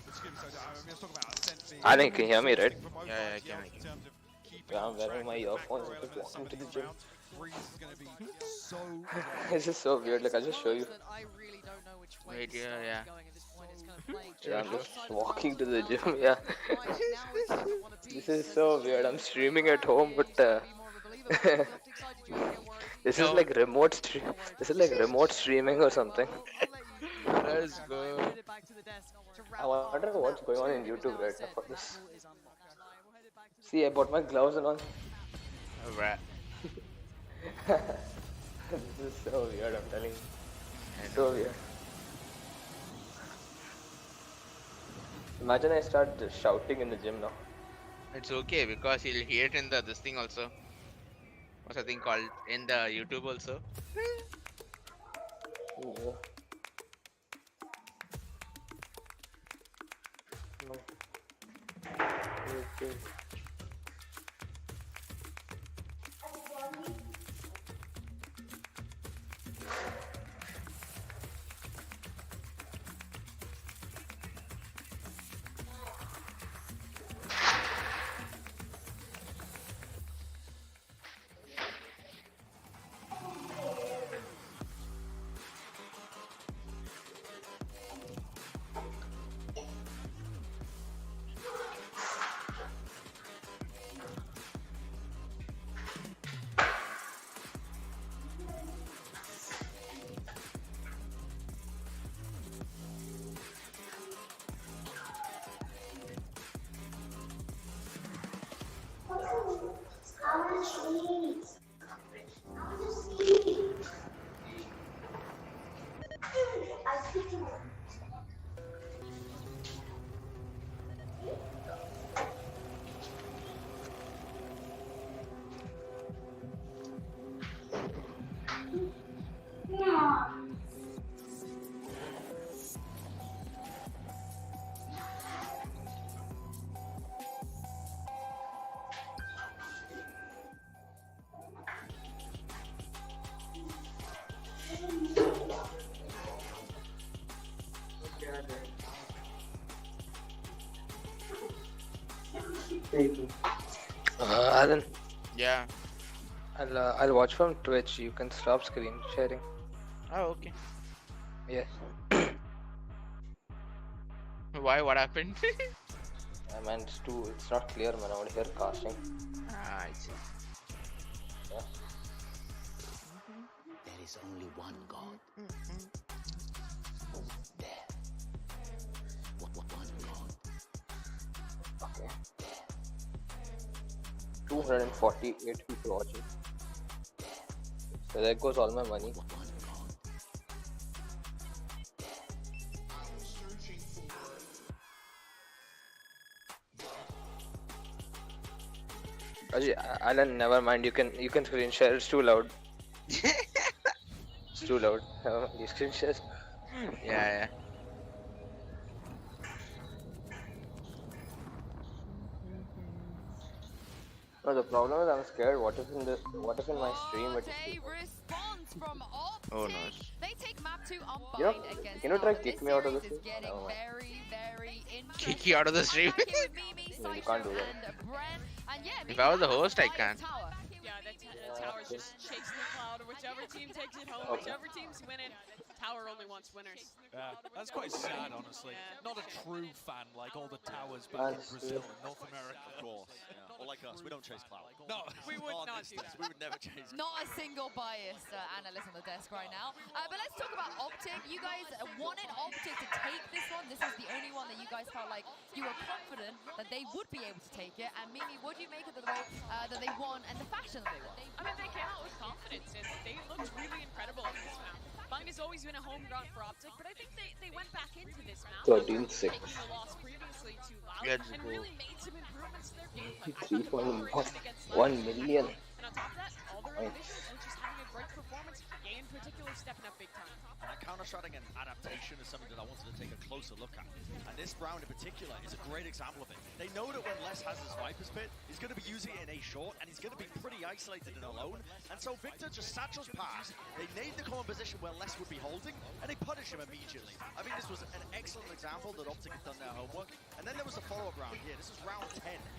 Which is going to be so. I mean, let's talk about Ascent being. I think you can hear me, right? for both Yeah, sides, I can. In terms of keeping Yeah, I'm on track wearing my with the earphones macro if elements walking some to of the these gym. rounds. freeze is going to be so. This is so weird. Like, I'll just show you. I really don't know which way Wait, the start yeah. is going at this point. It's kind of playing Yeah, I'm outside just of the walking to realms the of gym. Valorant. Yeah. Right now it's just one apiece. This is so weird. I'm streaming at home, but this is No. like remote stream. This is like remote streaming or something. Let's go. I wonder what's going on in YouTube right now for this. See, I bought my gloves and all. Alright. This is so weird, I'm telling you. So weird. Imagine I start shouting in the gym now. It's okay because he'll hear it in the this thing also. What's the thing called in the YouTube also? Yeah. No. Okay. Alan, Yeah. I'll watch from Twitch. You can stop screen sharing. Oh, okay. Yes. Why? What happened? I mean, it's not clear, man. I want to hear casting. Ah, I see. Yeah. There is only one God. There. One God. Okay. 248 people watching. So there goes all my money. Alan, never mind. You can screen share. It's too loud. It's too loud. You screen share. Yeah. No, the problem is I'm scared. What if in my stream it is? Response from Optic. Oh no. They take map 2 unbind You know, against can you try Valorant. kick This me out of series the is stream? getting No, man. very interesting. Kick you out of the stream. Back here with Mimi, No, you Saisha, can't do that. and Bren. And yeah, If I was the Mimi host, I has can. Tower. Yeah, the tower's just chasing the cloud. Whichever team takes it home, Okay. whichever team's winning, tower only wants winners. Yeah, that's quite sad, honestly. Yeah. Not a true fan like all the towers back in That's Brazil true. and North America. Of course. Yeah. Or like us, we don't chase clout. No, We would On not this do test, that. we would never chase clout. Not a single biased analyst on the desk right now. But let's talk about Optic. You guys wanted Optic to take this one. This is the only one that you guys felt like you were confident that they would be able to take it. And Mimi, what do you make of the way that they won and the fashion that they won? I mean, they came out with confidence, and they looked really incredible in this map. Bind has always been a home ground for Optic, but I think they went back into this map 13-6. taking the loss previously to Loud Let's and go. really made some improvements to their gameplay. I thought the coverage against 3.1 Loud million. and on top of that, all their individuals were just having a great performance. Gay in particular stepping up big time. And that counter-shotting and adaptation is something that I wanted to take a closer look at. And this round in particular is a great example of it. They know that when Les has his Viper's Pit, he's going to be using it in A short, and he's going to be pretty isolated and alone. And so Victor just satchels past. They nade the common position where Les would be holding, and they punish him immediately. I think this was an excellent example that Optic had done their homework. And then there was a follow-up round here. This is round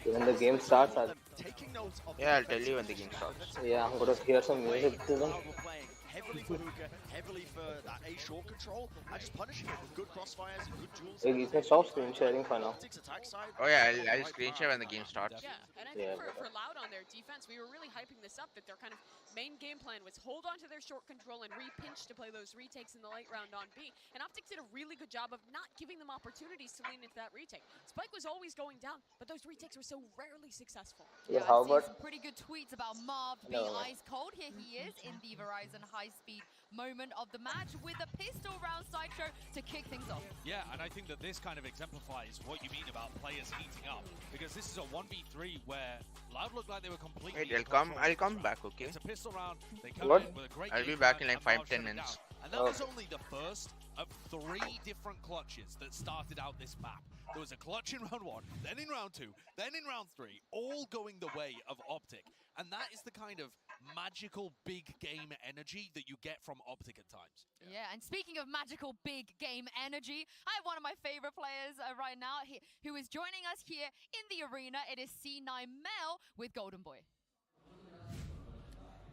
10. When the game starts, taking notes of Yeah, I'll the tell you when the defensive game position starts. that Yeah, I'm gonna hear some music too then. Loud were playing heavily for hookah, heavily for that A short control, and just punishing it with good crossfires and good duels. Hey, you can stop screen sharing for now. Optics attack side. Oh yeah, on the I'll right screen path share when on the that game map. starts. Yeah, and I think Yeah, for Loud on their defense, we were really hyping this up, that their kind of main game plan was hold on to their short control and re-pinch to play those retakes in the late round on B. And Optic did a really good job of not giving them opportunities to lean into that retake. Spike was always going down, but those retakes were so rarely successful. Yeah, Yeah, how I've seen about some pretty good tweets about Marv No, being no. ice cold. Here he is in the Verizon high-speed moment of the match with a pistol round sideshow to kick things off. Yeah, and I think that this kind of exemplifies what you mean about players heating up, because this is a 1v3 where Loud looked like they were completely. Wait, in I'll control come of this back, round. okay? It's a pistol round. They come What? in with a great I'll be game back plan, in like and 5-10 Marv shut it minutes. down. And that was only the first of 3 different clutches that started out this map. There was a clutch in round 1, then in round 2, then in round 3, all going the way of Optic. And that is the kind of magical big game energy that you get from Optic at times. Yeah, and speaking of magical big game energy, I have one of my favorite players right now who is joining us here in the arena. It is C9 Mel with Golden Boy.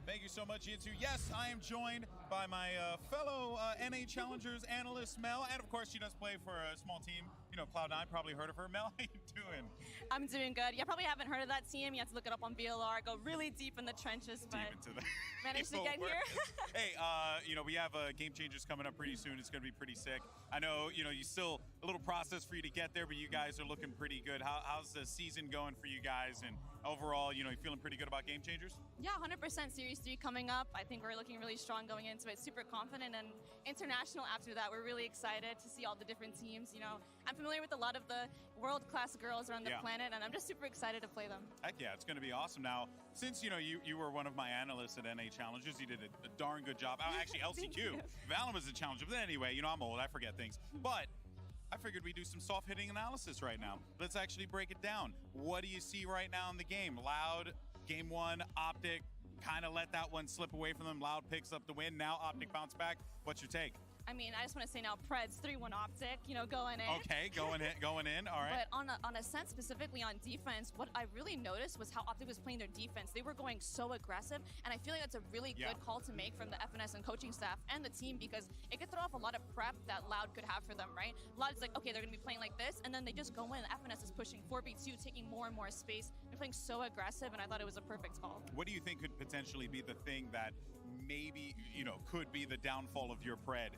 Thank you so much, Yitsu. Yes, I am joined by my fellow NA Challengers analyst, Mel, and of course she does play for a small team, you know, Cloud9, probably heard of her. Mel, how you doing? I'm doing good. You probably haven't heard of that team. You have to look it up on VLR, go really deep in the trenches, but Deep into the managed to get work. here. Hey, you know, we have Game Changers coming up pretty soon. It's going to be pretty sick. I know, you know, you still a little process for you to get there, but you guys are looking pretty good. How's the season going for you guys? And overall, you know, you feeling pretty good about Game Changers? Yeah, 100% Series 3 coming up. I think we're looking really strong going into it, super confident, and international after that. We're really excited to see all the different teams. You know, I'm familiar with a lot of the world-class girls around the planet, and I'm just super excited to play them. Heck yeah, it's going to be awesome. Now, since, you know, you were one of my analysts at NA Challengers, you did a darn good job. Oh, actually, LCQ. Valorant was a challenger. But anyway, you know, I'm old. I forget things. But I figured we'd do some soft-hitting analysis right now. Let's actually break it down. What do you see right now in the game? Loud, game 1, Optic, kind of let that one slip away from them. Loud picks up the win. Now Optic bounce back. What's your take? I mean, I just want to say now, Preds 3-1 Optic, you know, going in. Okay, going in, all right. But on a sense, specifically on defense, what I really noticed was how Optic was playing their defense. They were going so aggressive, and I feel like that's a really good call to make from the FNS and coaching staff and the team, because it could throw off a lot of prep that Loud could have for them, right? Loud's like, okay, they're going to be playing like this, and then they just go in. FNS is pushing 4v2, taking more and more space. They're playing so aggressive, and I thought it was a perfect call. What do you think could potentially be the thing that maybe, you know, could be the downfall of your Pred?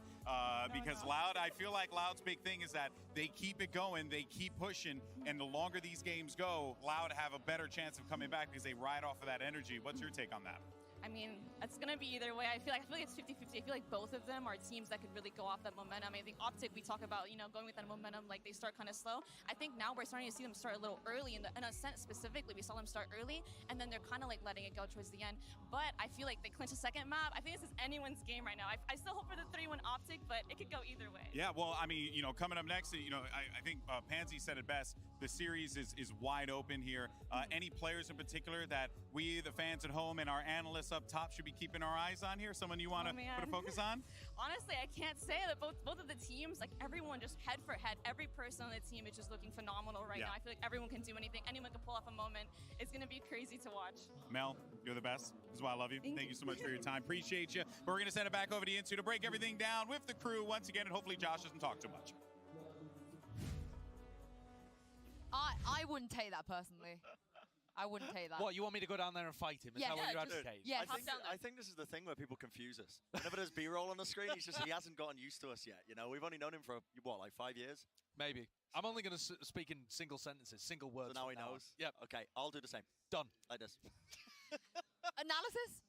Because Loud, I feel like Loud's big thing is that they keep it going, they keep pushing, and the longer these games go, Loud have a better chance of coming back because they ride off of that energy. What's your take on that? I mean, it's going to be either way. I feel like it's 50-50. I feel like both of them are teams that could really go off that momentum. I think Optic, we talk about, you know, going with that momentum, like they start kind of slow. I think now we're starting to see them start a little early. In a sense, specifically, we saw them start early, and then they're kind of like letting it go towards the end. But I feel like they clinch a second map. I think this is anyone's game right now. I still hope for the 3-1 Optic, but it could go either way. Yeah, well, I mean, you know, coming up next, you know, I think Pansy said it best. The series is wide open here. Any players in particular that we, the fans at home, and our analysts up top should be keeping our eyes on here? Someone you want to put a focus on? Honestly, I can't say that both of the teams, like everyone just head for head. Every person on the team is just looking phenomenal right now. I feel like everyone can do anything. Anyone can pull off a moment. It's going to be crazy to watch. Mel, you're the best. This is why I love you. Thank you so much for your time. Appreciate you. But we're going to send it back over to Insu to break everything down with the crew once again, and hopefully Josh doesn't talk too much. I wouldn't take that personally. I wouldn't take that. What, you want me to go down there and fight him? Is that what you're advocating? Yes. I think this is the thing where people confuse us. Whenever there's B-roll on the screen, he hasn't gotten used to us yet. You know, we've only known him for, what, like 5 years? Maybe. I'm only going to speak in single sentences, single words. So now he knows? Yep. Okay, I'll do the same. Done. Like this. Analysis?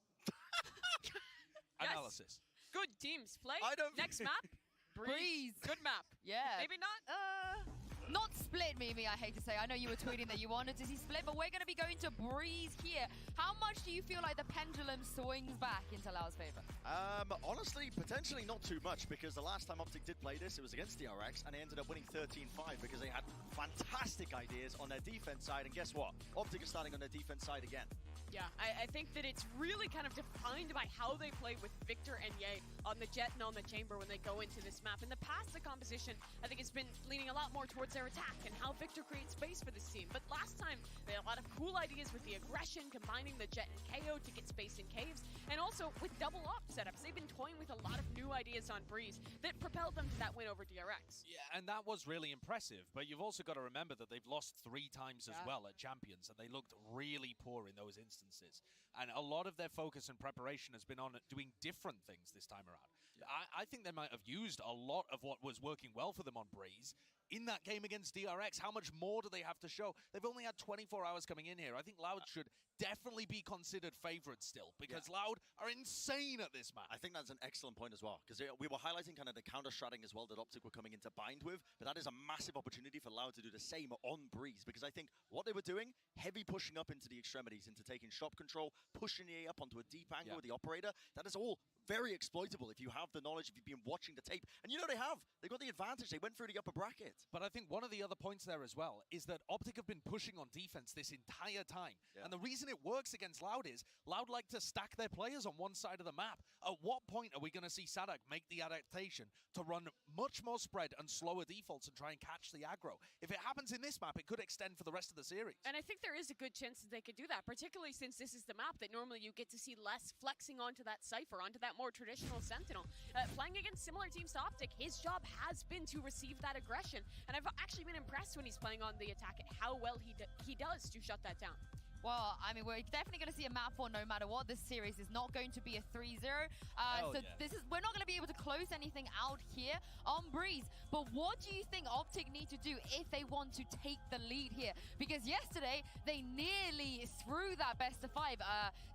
Analysis. Good teams play. I don't Next map, Breeze. Good map. Yeah. Maybe not. Not split, Mimi, I hate to say. I know you were tweeting that you wanted to see split, but we're going to be going to Breeze here. How much do you feel like the pendulum swings back into Lau's favor? Honestly, potentially not too much, because the last time Optic did play this, it was against DRX, and they ended up winning 13-5 because they had fantastic ideas on their defense side, and guess what? Optic is starting on their defense side again. Yeah, I think that it's really kind of defined by how they play with Victor and Ye on the Jet and on the Chamber when they go into this map. In the past, the composition, I think, has been leaning a lot more towards their their attack and how Victor creates space for this team. But last time, they had a lot of cool ideas with the aggression, combining the Jet and KO to get space in caves, and also with double op setups. They've been toying with a lot of new ideas on Breeze that propelled them to that win over DRX. Yeah, and that was really impressive, but you've also got to remember that they've lost 3 times as well at Champions, and they looked really poor in those instances. And a lot of their focus and preparation has been on doing different things this time around. I think they might have used a lot of what was working well for them on Breeze in that game against DRX. How much more do they have to show? They've only had 24 hours coming in here. I think Loud should definitely be considered favorites still, because Loud are insane at this match. I think that's an excellent point as well, because we were highlighting kind of the counter-stratting as well that Optic were coming into bind with, but that is a massive opportunity for Loud to do the same on Breeze, because I think what they were doing, heavy pushing up into the extremities, into taking shop control, pushing the A up onto a deep angle with the operator, that is all very exploitable if you have the knowledge, if you've been watching the tape. And you know they have. They got the advantage. They went through the upper bracket. But I think one of the other points there as well is that Optic have been pushing on defense this entire time. And the reason it works against Loud is Loud like to stack their players on one side of the map. At what point are we going to see Sadak make the adaptation to run much more spread and slower defaults and try and catch the aggro? If it happens in this map, it could extend for the rest of the series. And I think there is a good chance that they could do that, particularly since this is the map that normally you get to see less flexing onto that Cypher, onto that more traditional Sentinel. Playing against similar teams to Optic, his job has been to receive that aggression, and I've actually been impressed when he's playing on the attack at how well he does to shut that down. Well, I mean, we're definitely going to see a map war no matter what. This series is not going to be a 3-0. We're not going to be able to close anything out here on Breeze. But what do you think Optic need to do if they want to take the lead here? Because yesterday, they nearly threw that best of 5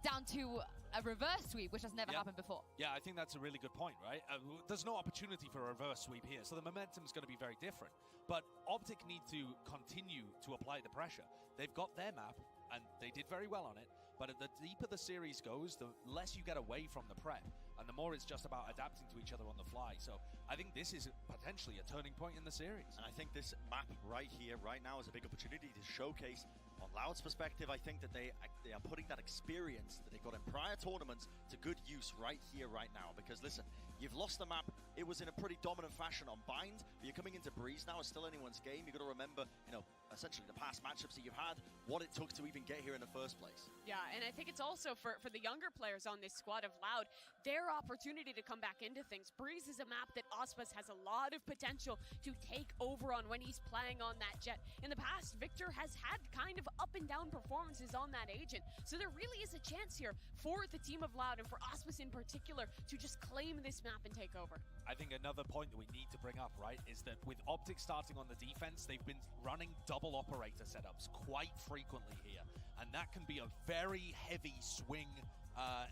down to a reverse sweep, which has never happened before. Yeah, I think that's a really good point, right? There's no opportunity for a reverse sweep here, so the momentum's going to be very different. But Optic need to continue to apply the pressure. They've got their map, and they did very well on it, but the deeper the series goes, the less you get away from the prep, and the more it's just about adapting to each other on the fly. So I think this is potentially a turning point in the series. And I think this map right here, right now, is a big opportunity to showcase, on Loud's perspective, I think that they are putting that experience that they got in prior tournaments to good use right here, right now. Because listen, you've lost the map. It was in a pretty dominant fashion on Bind, but you're coming into Breeze now. It's still anyone's game. You've got to remember, you know, essentially the past matchups that you've had, what it took to even get here in the first place. Yeah, and I think it's also for the younger players on this squad of Loud, their opportunity to come back into things. Breeze is a map that Auspus has a lot of potential to take over on when he's playing on that Jet. In the past, Victor has had kind of up and down performances on that Agent, so there really is a chance here for the team of Loud and for Auspus in particular to just claim this map and take over. I think another point that we need to bring up, right, is that with Optic starting on the defense, they've been running double operator setups quite frequently here, and that can be a very heavy swing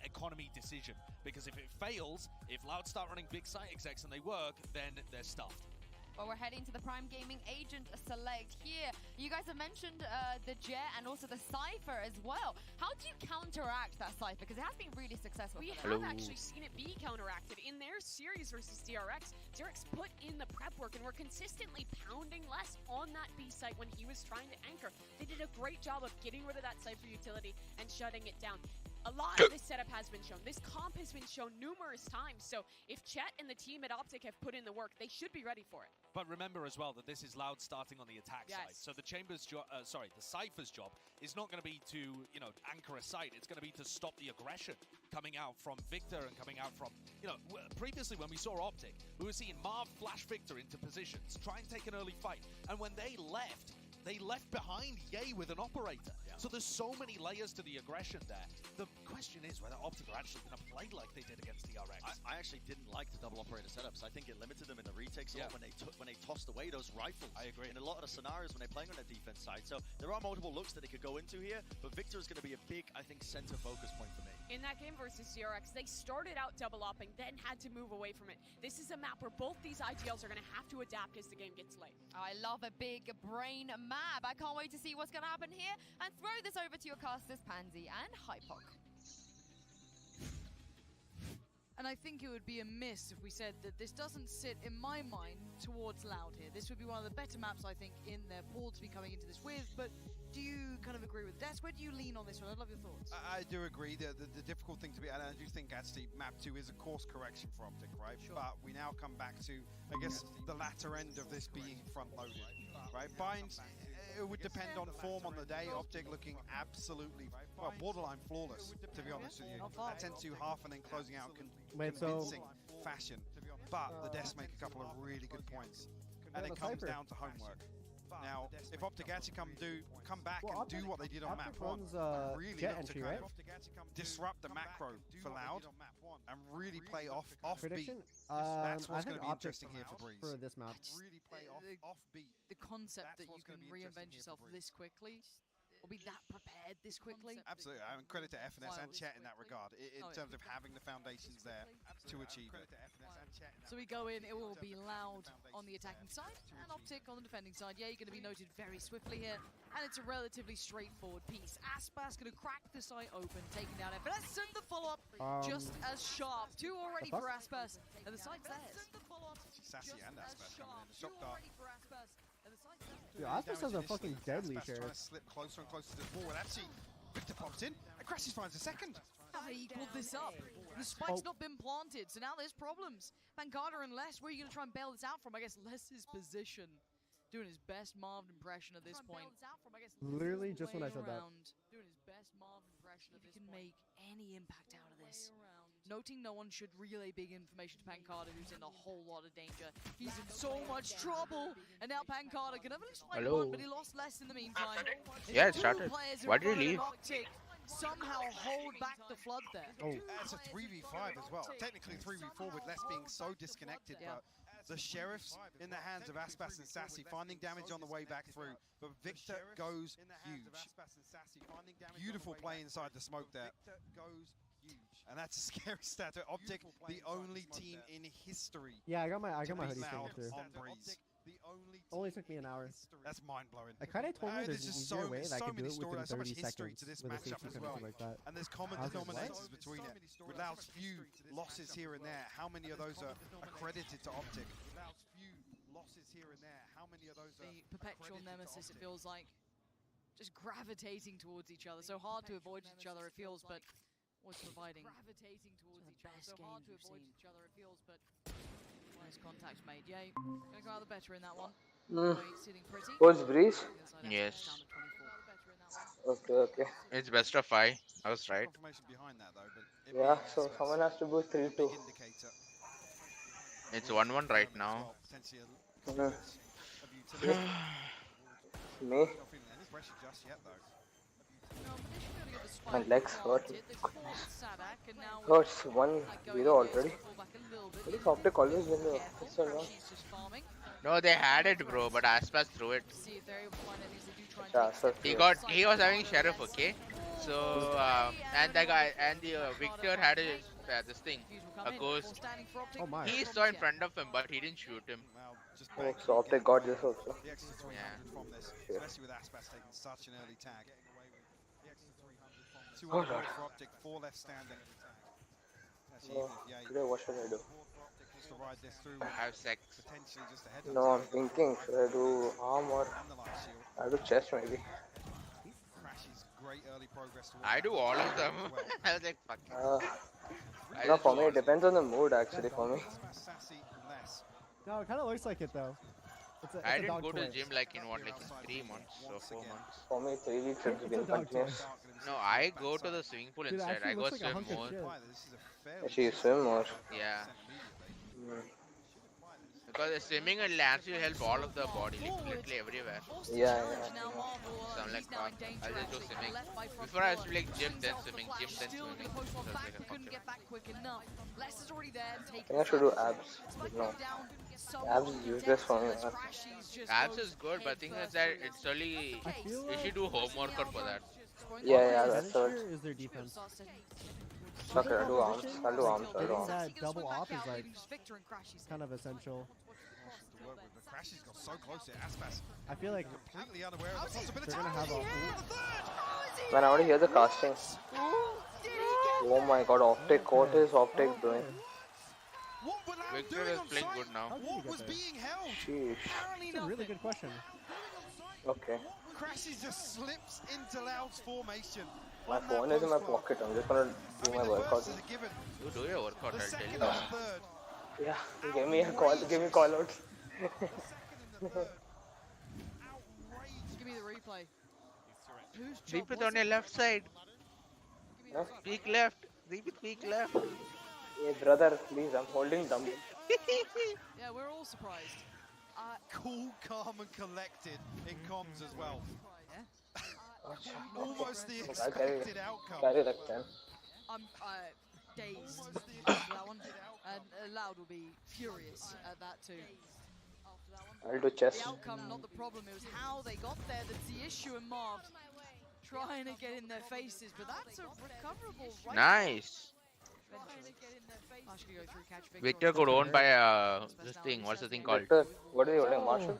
economy decision, because if it fails, if Loud start running big site execs and they work, then they're stuffed. Well, we're heading to the Prime Gaming Agent Select here. You guys have mentioned the Jet and also the Cypher as well. How do you counteract that Cypher? Because it has been really successful. We have actually seen it be counteracted. In their series versus DRX put in the prep work and were consistently pounding less on that B site when he was trying to anchor. They did a great job of getting rid of that Cypher utility and shutting it down. A lot of this setup has been shown. This comp has been shown numerous times. So if Chet and the team at Optic have put in the work, they should be ready for it. But remember as well that this is Loud starting on the attack side. So the Chamber's job, the Cypher's job is not going to be to, you know, anchor a site. It's going to be to stop the aggression coming out from Victor and coming out from, you know, previously when we saw Optic, we were seeing Marv flash Victor into positions, try and take an early fight. And when they left behind Ye with an operator. So there's so many layers to the aggression there. The question is whether Optic are actually going to play like they did against DRX. I actually didn't like the double operator setups. I think it limited them in the retakes a lot when they tossed away those rifles. I agree. In a lot of the scenarios when they're playing on the defense side. So there are multiple looks that they could go into here, but Victor is going to be a big, I think, center focus point for me. In that game versus DRX, they started out double opping, then had to move away from it. This is a map where both these IGLs are going to have to adapt as the game gets late. I love a big brain map. I can't wait to see what's going to happen here and throw this over to your casters, Pansy and Hypok. And I think it would be a miss if we said that this doesn't sit, in my mind, towards Loud here. This would be one of the better maps, I think, in their pool to be coming into this with. But do you kind of agree with Des? Where do you lean on this one? I'd love your thoughts. I do agree. The difficult thing to be, and I do think actually map 2 is a course correction for Optic, right? Sure. But we now come back to, I guess, the latter end of this being front-loaded, right? Binds, it would depend on form on the day. Optic looking absolutely, well, borderline flawless, to be honest with you. That 10-2 half and then closing out convincing fashion. But the Des make a couple of really good points. And it comes down to homework. Now, if Optic actually come back and do what they did on map 1, really look to kind of disrupt the macro for Loud and really play offbeat. That's what's going to be interesting here for Breeze. For this map. Really play offbeat. The concept that you can reinvent yourself this quickly, or be that prepared this quickly. Absolutely. I mean, credit to FNS and Chet in that regard, in terms of having the foundations there to achieve it. So we go in, it will be Loud on the attacking side, and Optic on the defending side. Yeah, you're going to be noted very swiftly here, and it's a relatively straightforward piece. Aspas going to crack the site open, taking down FNS, and the follow-up just as sharp. 2 already for Aspas, and the site's theirs. Sassy and Aspas coming in. The shock dart. Yeah, Aspas has a fucking deadly share. Slip closer and closer to the ball, and actually, Victor pops in, and Crashes finds a second. Have they equaled this up? The spike's not been planted, so now there's problems. Pancada and Les, where are you going to try and bail this out from? I guess Les's position. Doing his best Marvin impression at this point. Literally just when I said that. Doing his best Marvin impression at this point. If he can make any impact out of this. Noting no one should relay big information to Pancada, who's in a whole lot of danger. He's in so much trouble. And now Pancada can have at least find one, but he lost less in the meantime. Yeah, it started. Why did he leave? Somehow hold back the flood there. Oh, it's a 3v5 as well. Technically 3v4 with Les being so disconnected, but the Sheriffs in the hands of Aspas and Sassy, finding damage on the way back through. But Victor goes huge. Beautiful play inside the smoke there. And that's a scary stat. Optic, the only team in history. Yeah, I got my hoodie thing through. On Breeze. Only took me an hour. That's mind-blowing. I kind of told me there's just easier way that I so could do many it within storylines, so much 30 history seconds to this with a matchup safety as or well. something like that. And there's common I was like, denominators between it. With Loud's few losses here and there, how many of those are accredited to Optic? With Loud's few losses here and there, how many of those are the perpetual nemesis, it feels like. Just gravitating towards each other. So hard to avoid each other, it feels, but always providing gravitating towards each other. So hard to avoid each other, it feels, but nice contacts made. Yeah, gonna go out the better in that one. Sitting pretty. What's Breeze? Yes. Okay. It's best of 5. I was right. Behind that, though, but Yeah, so someone has to go 3-2. It's 1-1 right now. Me? My legs hurt. Oh, it's 1-0 already. What is Optic always win the first one? No, they had it, bro, but Aspas threw it. Yeah, so He was having Sheriff, okay? So, and the guy, and the Victor had this thing, a ghost. He saw in front of him, but he didn't shoot him. Oh, so Optic got this also. Yeah. Especially with Aspas taking such an early tag. 2 Oh, on for Optic, 4 left standing. Today what should I do? To ride this through, have sex. Potentially just ahead of No, I'm thinking, should I do arm or I do chest maybe? Great early progress. I do all of them. I was like, fuck. No, for me it depends on the mood actually for me. No, it kind of looks like it though. I didn't go to the gym like in 3 months or 4 months. For me 3 weeks it's been continuous. No, I go to the swimming pool instead. I go swim more. Actually you swim or? Yeah. Because the swimming and lance will help all of the body, like literally everywhere. Yeah. So I'm like, fuck, I'll just do swimming. Before I used to be like gym, then swimming, gym, then swimming. So Couldn't get back quick enough. Les is already there. I think I should do abs. No. Abs is useless for me. Abs is good, but the thing is that it's only, you should do homework for that. Yeah, that's what. Is their defense. Okay, I'll do arms. Getting that double op is like kind of essential. Crashes got so close to Aspas. I feel like completely unaware of the possibility. they're gonna have a. Man, I want to hear the casting. Oh my god, Optic, what is Optic doing? What were Loud Victor doing is on playing site? good now. What was being held? Sheesh. Apparently That's a really nothing. good question. Okay. Crashes just slips into Loud's formation. My on that phone is in my post-flop. pocket. I'm just gonna do my The workout. first is a given. You do your workout, The I'll tell second you. and the third. Yeah, give me a call. Give me call outs. Give me the replay. Who's Deep on your left side. Huh? Peek left. Deep peek left. Hey brother, please, I'm holding dumbbell. Yeah, we're all surprised. Cool, calm, and collected in comms as well. Yeah. Almost the I'll carry expected outcome. Carry like 10. I'm dazed after that one, and Loud will be furious at that too. I'll do chess. The outcome, not the problem. It was how they got there that's the issue, and Marv trying to get in their faces, but that's a recoverable right. Nice. Ash can go through, catch Victor got owned by this thing. What's the thing called? Victor, what is he holding? Marshall?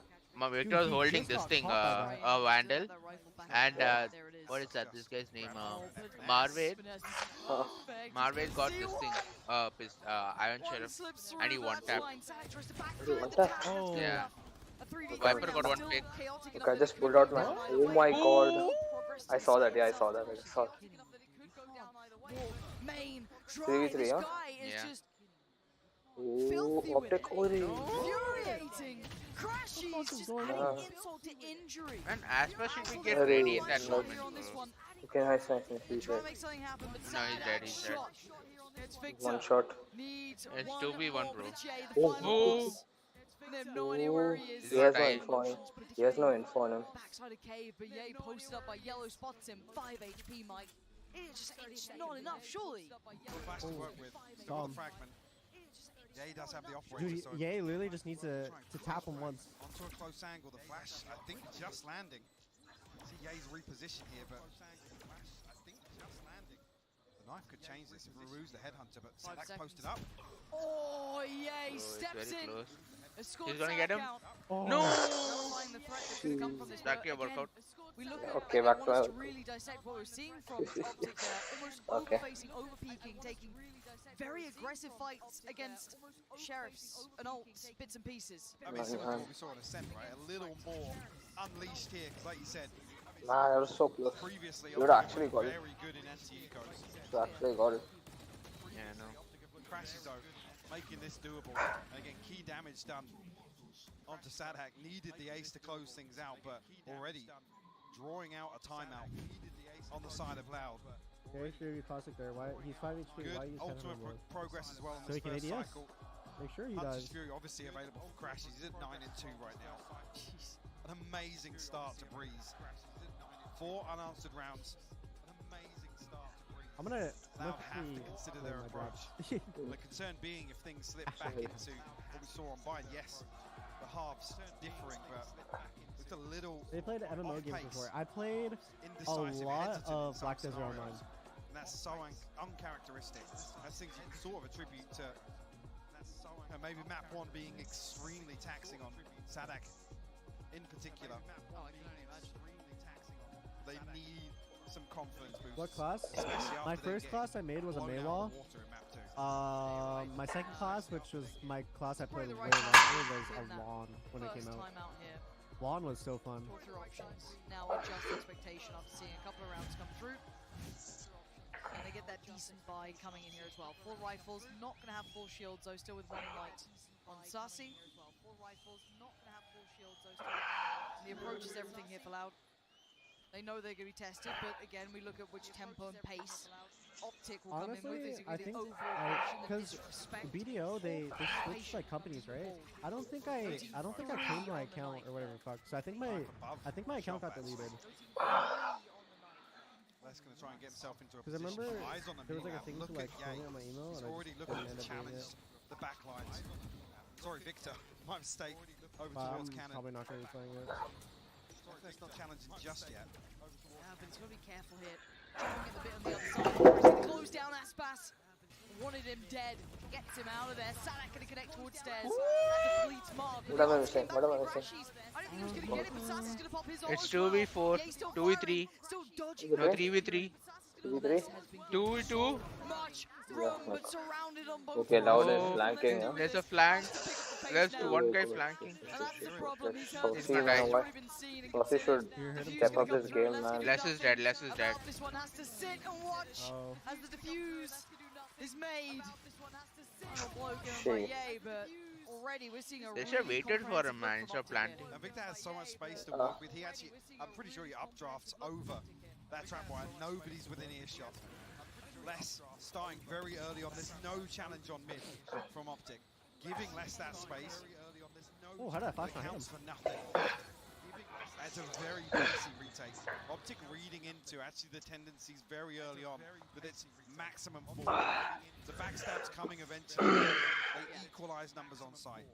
Victor was holding this thing, a Vandal, and what is that? This guy's name, Marvade. Marvade got this thing, Iron Sheriff, and he one tap. One tap? Oh. Yeah. Viper got one pick. Okay, I just pulled out my. Oh my god. I saw that. Yeah, I saw that. I saw. Main 3v3, huh? Yeah. Oh, optic. Oh, Infuriating. Crashes just adding insult to injury. And Aspa should be get ready in that moment. Okay, nice, nice, nice. He's Trying dead. to make something happen, but No, he's dead, he's dead. It's Victor. One shot. Needs It's one 2v1, more, bro. but it's Jay, the Oh. final boss. They have no idea where he is. He has no info on him. He has no info on him. Backside of cave, but Ye posted up by Yellow spots him. 5 HP, Mike. It's not enough, surely. Flash to work with. Still got the fragment. Yeah, he does have the operator. Dude, so Ye literally just needs to tap him once. onto a close angle. The flash, I think, just landing. See Ye's reposition here, but I think just landing. The knife could change this if Ruru's the headhunter, but 5 Sadak seconds. posted up. Oh, Ye it's steps very in. close. Escorts He's gonna get him. out. Oh. No! Nullifying the threat that could come from this. Back but to your again, workout. we look at Okay, I back to want us my to really dissect what we're seeing from Optic there. Almost Okay. over-facing, over-peaking, taking very aggressive fights against sheriffs and ults, bits and pieces. I mean, similar to what we saw in Ascent, right? A little more unleashed here, because like you said, Nah, that was so close. previously, You would actually got it. very good in anti-ecos. You actually got it. Yeah, no. Crashes though, making this doable. And again, key damage done onto Sadak. Needed the ace to close things out, but already drawing out a timeout on the side of Loud. Okay, Fury Classic there. Why he's 5 HP? Good Why you ultimate progress as well in So he this can first ADS. cycle. Make sure he Hunter's does. Fury obviously available for Crashes. He's at 9 and 2 right now. Jeez. An amazing start to Breeze. 4 unanswered rounds. An amazing start to Breeze. I'm gonna Loud look have the to consider their my approach. drop. The concern being if things slip back into what we saw on Bind, yes, the halves differing, but just a little They played MMO off games pace. before. I played a Indecisive, lot hesitant in of some Black Desert scenarios. Online. And that's so uncharacteristic. That's things you can sort of attribute to maybe map 1 being extremely taxing on Sadak in particular. Oh, I can only imagine. They need some confidence boosts. What class? especially My after they first get class I made was a blown out of Maywall. the water in map 2. My second class, which was my class I played Probably way the right longer, was in a that Lawn when it came First out. time out here. Lawn was so fun. Talk through options. Now adjust expectation after seeing a couple of rounds come through. And they get that decent buy coming in here as well. 4 rifles, not going to have full shields though, still with 1 light on Sassy. 4 rifles, not going to have full shields though, still with 1 light. The approach is everything here for Loud. They know they're going to be tested, but again, we look at which tempo and pace Optic will come in with. Honestly, Is it I the think overreaction, the because disrespect? BDO they switched like companies, right? I don't think I claimed my account or whatever the fuck. So I think my account got deleted. That's going to try and get himself into a Because I position. remember Eyes on the there was like a mini-map. thing Look to like at claim Ye. it on my email, He's and I already just looking didn't to end up doing challenge it. the back lines. Sorry, Victor. My mistake. Over But towards I'm Cannon. probably not going to be playing it. That's not challenging just yet. Yeah, but he's got to be careful here. Jumping at the bit on the other side. He's going to close down Aspas. Wanted him dead. Gets him out of there. Sadak going to connect towards stairs. That depletes Mark. What am I missing? What am I missing? I didn't think he was going to get it, but Sassy's going to pop his ult It's as well. 2v4, Yeah, he's still 2v3, firing, still dodging. no 3v3. 3v3? Less has been given 2v2. much Yeah. room, but surrounded on both Okay, Loud is Oh, flanking, huh? there's a flank. has to pick up the pace There's now. one Wait, guy wait, flanking. And that's the problem. He's let held He's his gonna Sophie, die. man, He's why? already been seen and Sophie should considered. You heard him? Diffuse step gonna up come his through. game, Less man. can do Less is dead. nothing. Less is dead. About this one has to sit and watch Oh. as the diffuse is made. Final blow given by Shit. Ye, but already we're seeing a They really should have waited for comprehensive him, look man, from instead of Optic here. planting. And Victor has so much space to work with. He actually, I'm pretty sure he updrafts over that trap wire. Nobody's within earshot. Less starting very early on. There's no challenge on mid from Optic. Giving Less that space. Oh, how did I flash my Counts hand? for nothing. That's a very basic retake. Optic reading into actually the tendencies very early on with its maximum forward. The backstab's coming eventually. They equalize numbers on site.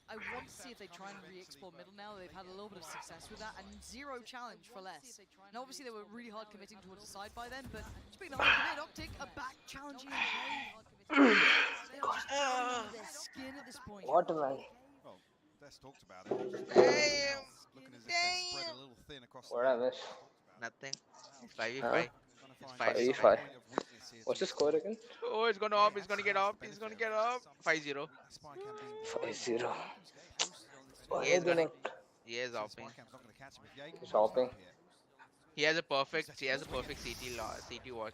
I want to see if they try and re-explore middle now. They've had a little bit of success with that, and zero challenge for Less. And obviously they were really hard committing towards the side by then, but speaking of hard commit, Optic are back challenging in play. They're just under their skin at this point. What, man? Well, Des talked about it. Looking as if they're spread a little thin across the What I map. miss? Nothing. It's Huh? 5v5. It's 5v5. 5v5. What's the score again? Oh, it's gonna up. It's gonna get up. It's gonna get up. 5-0. 5-0. Why He is are they gonna. not He is hopping. shopping? He has a perfect. He has a perfect CT watch.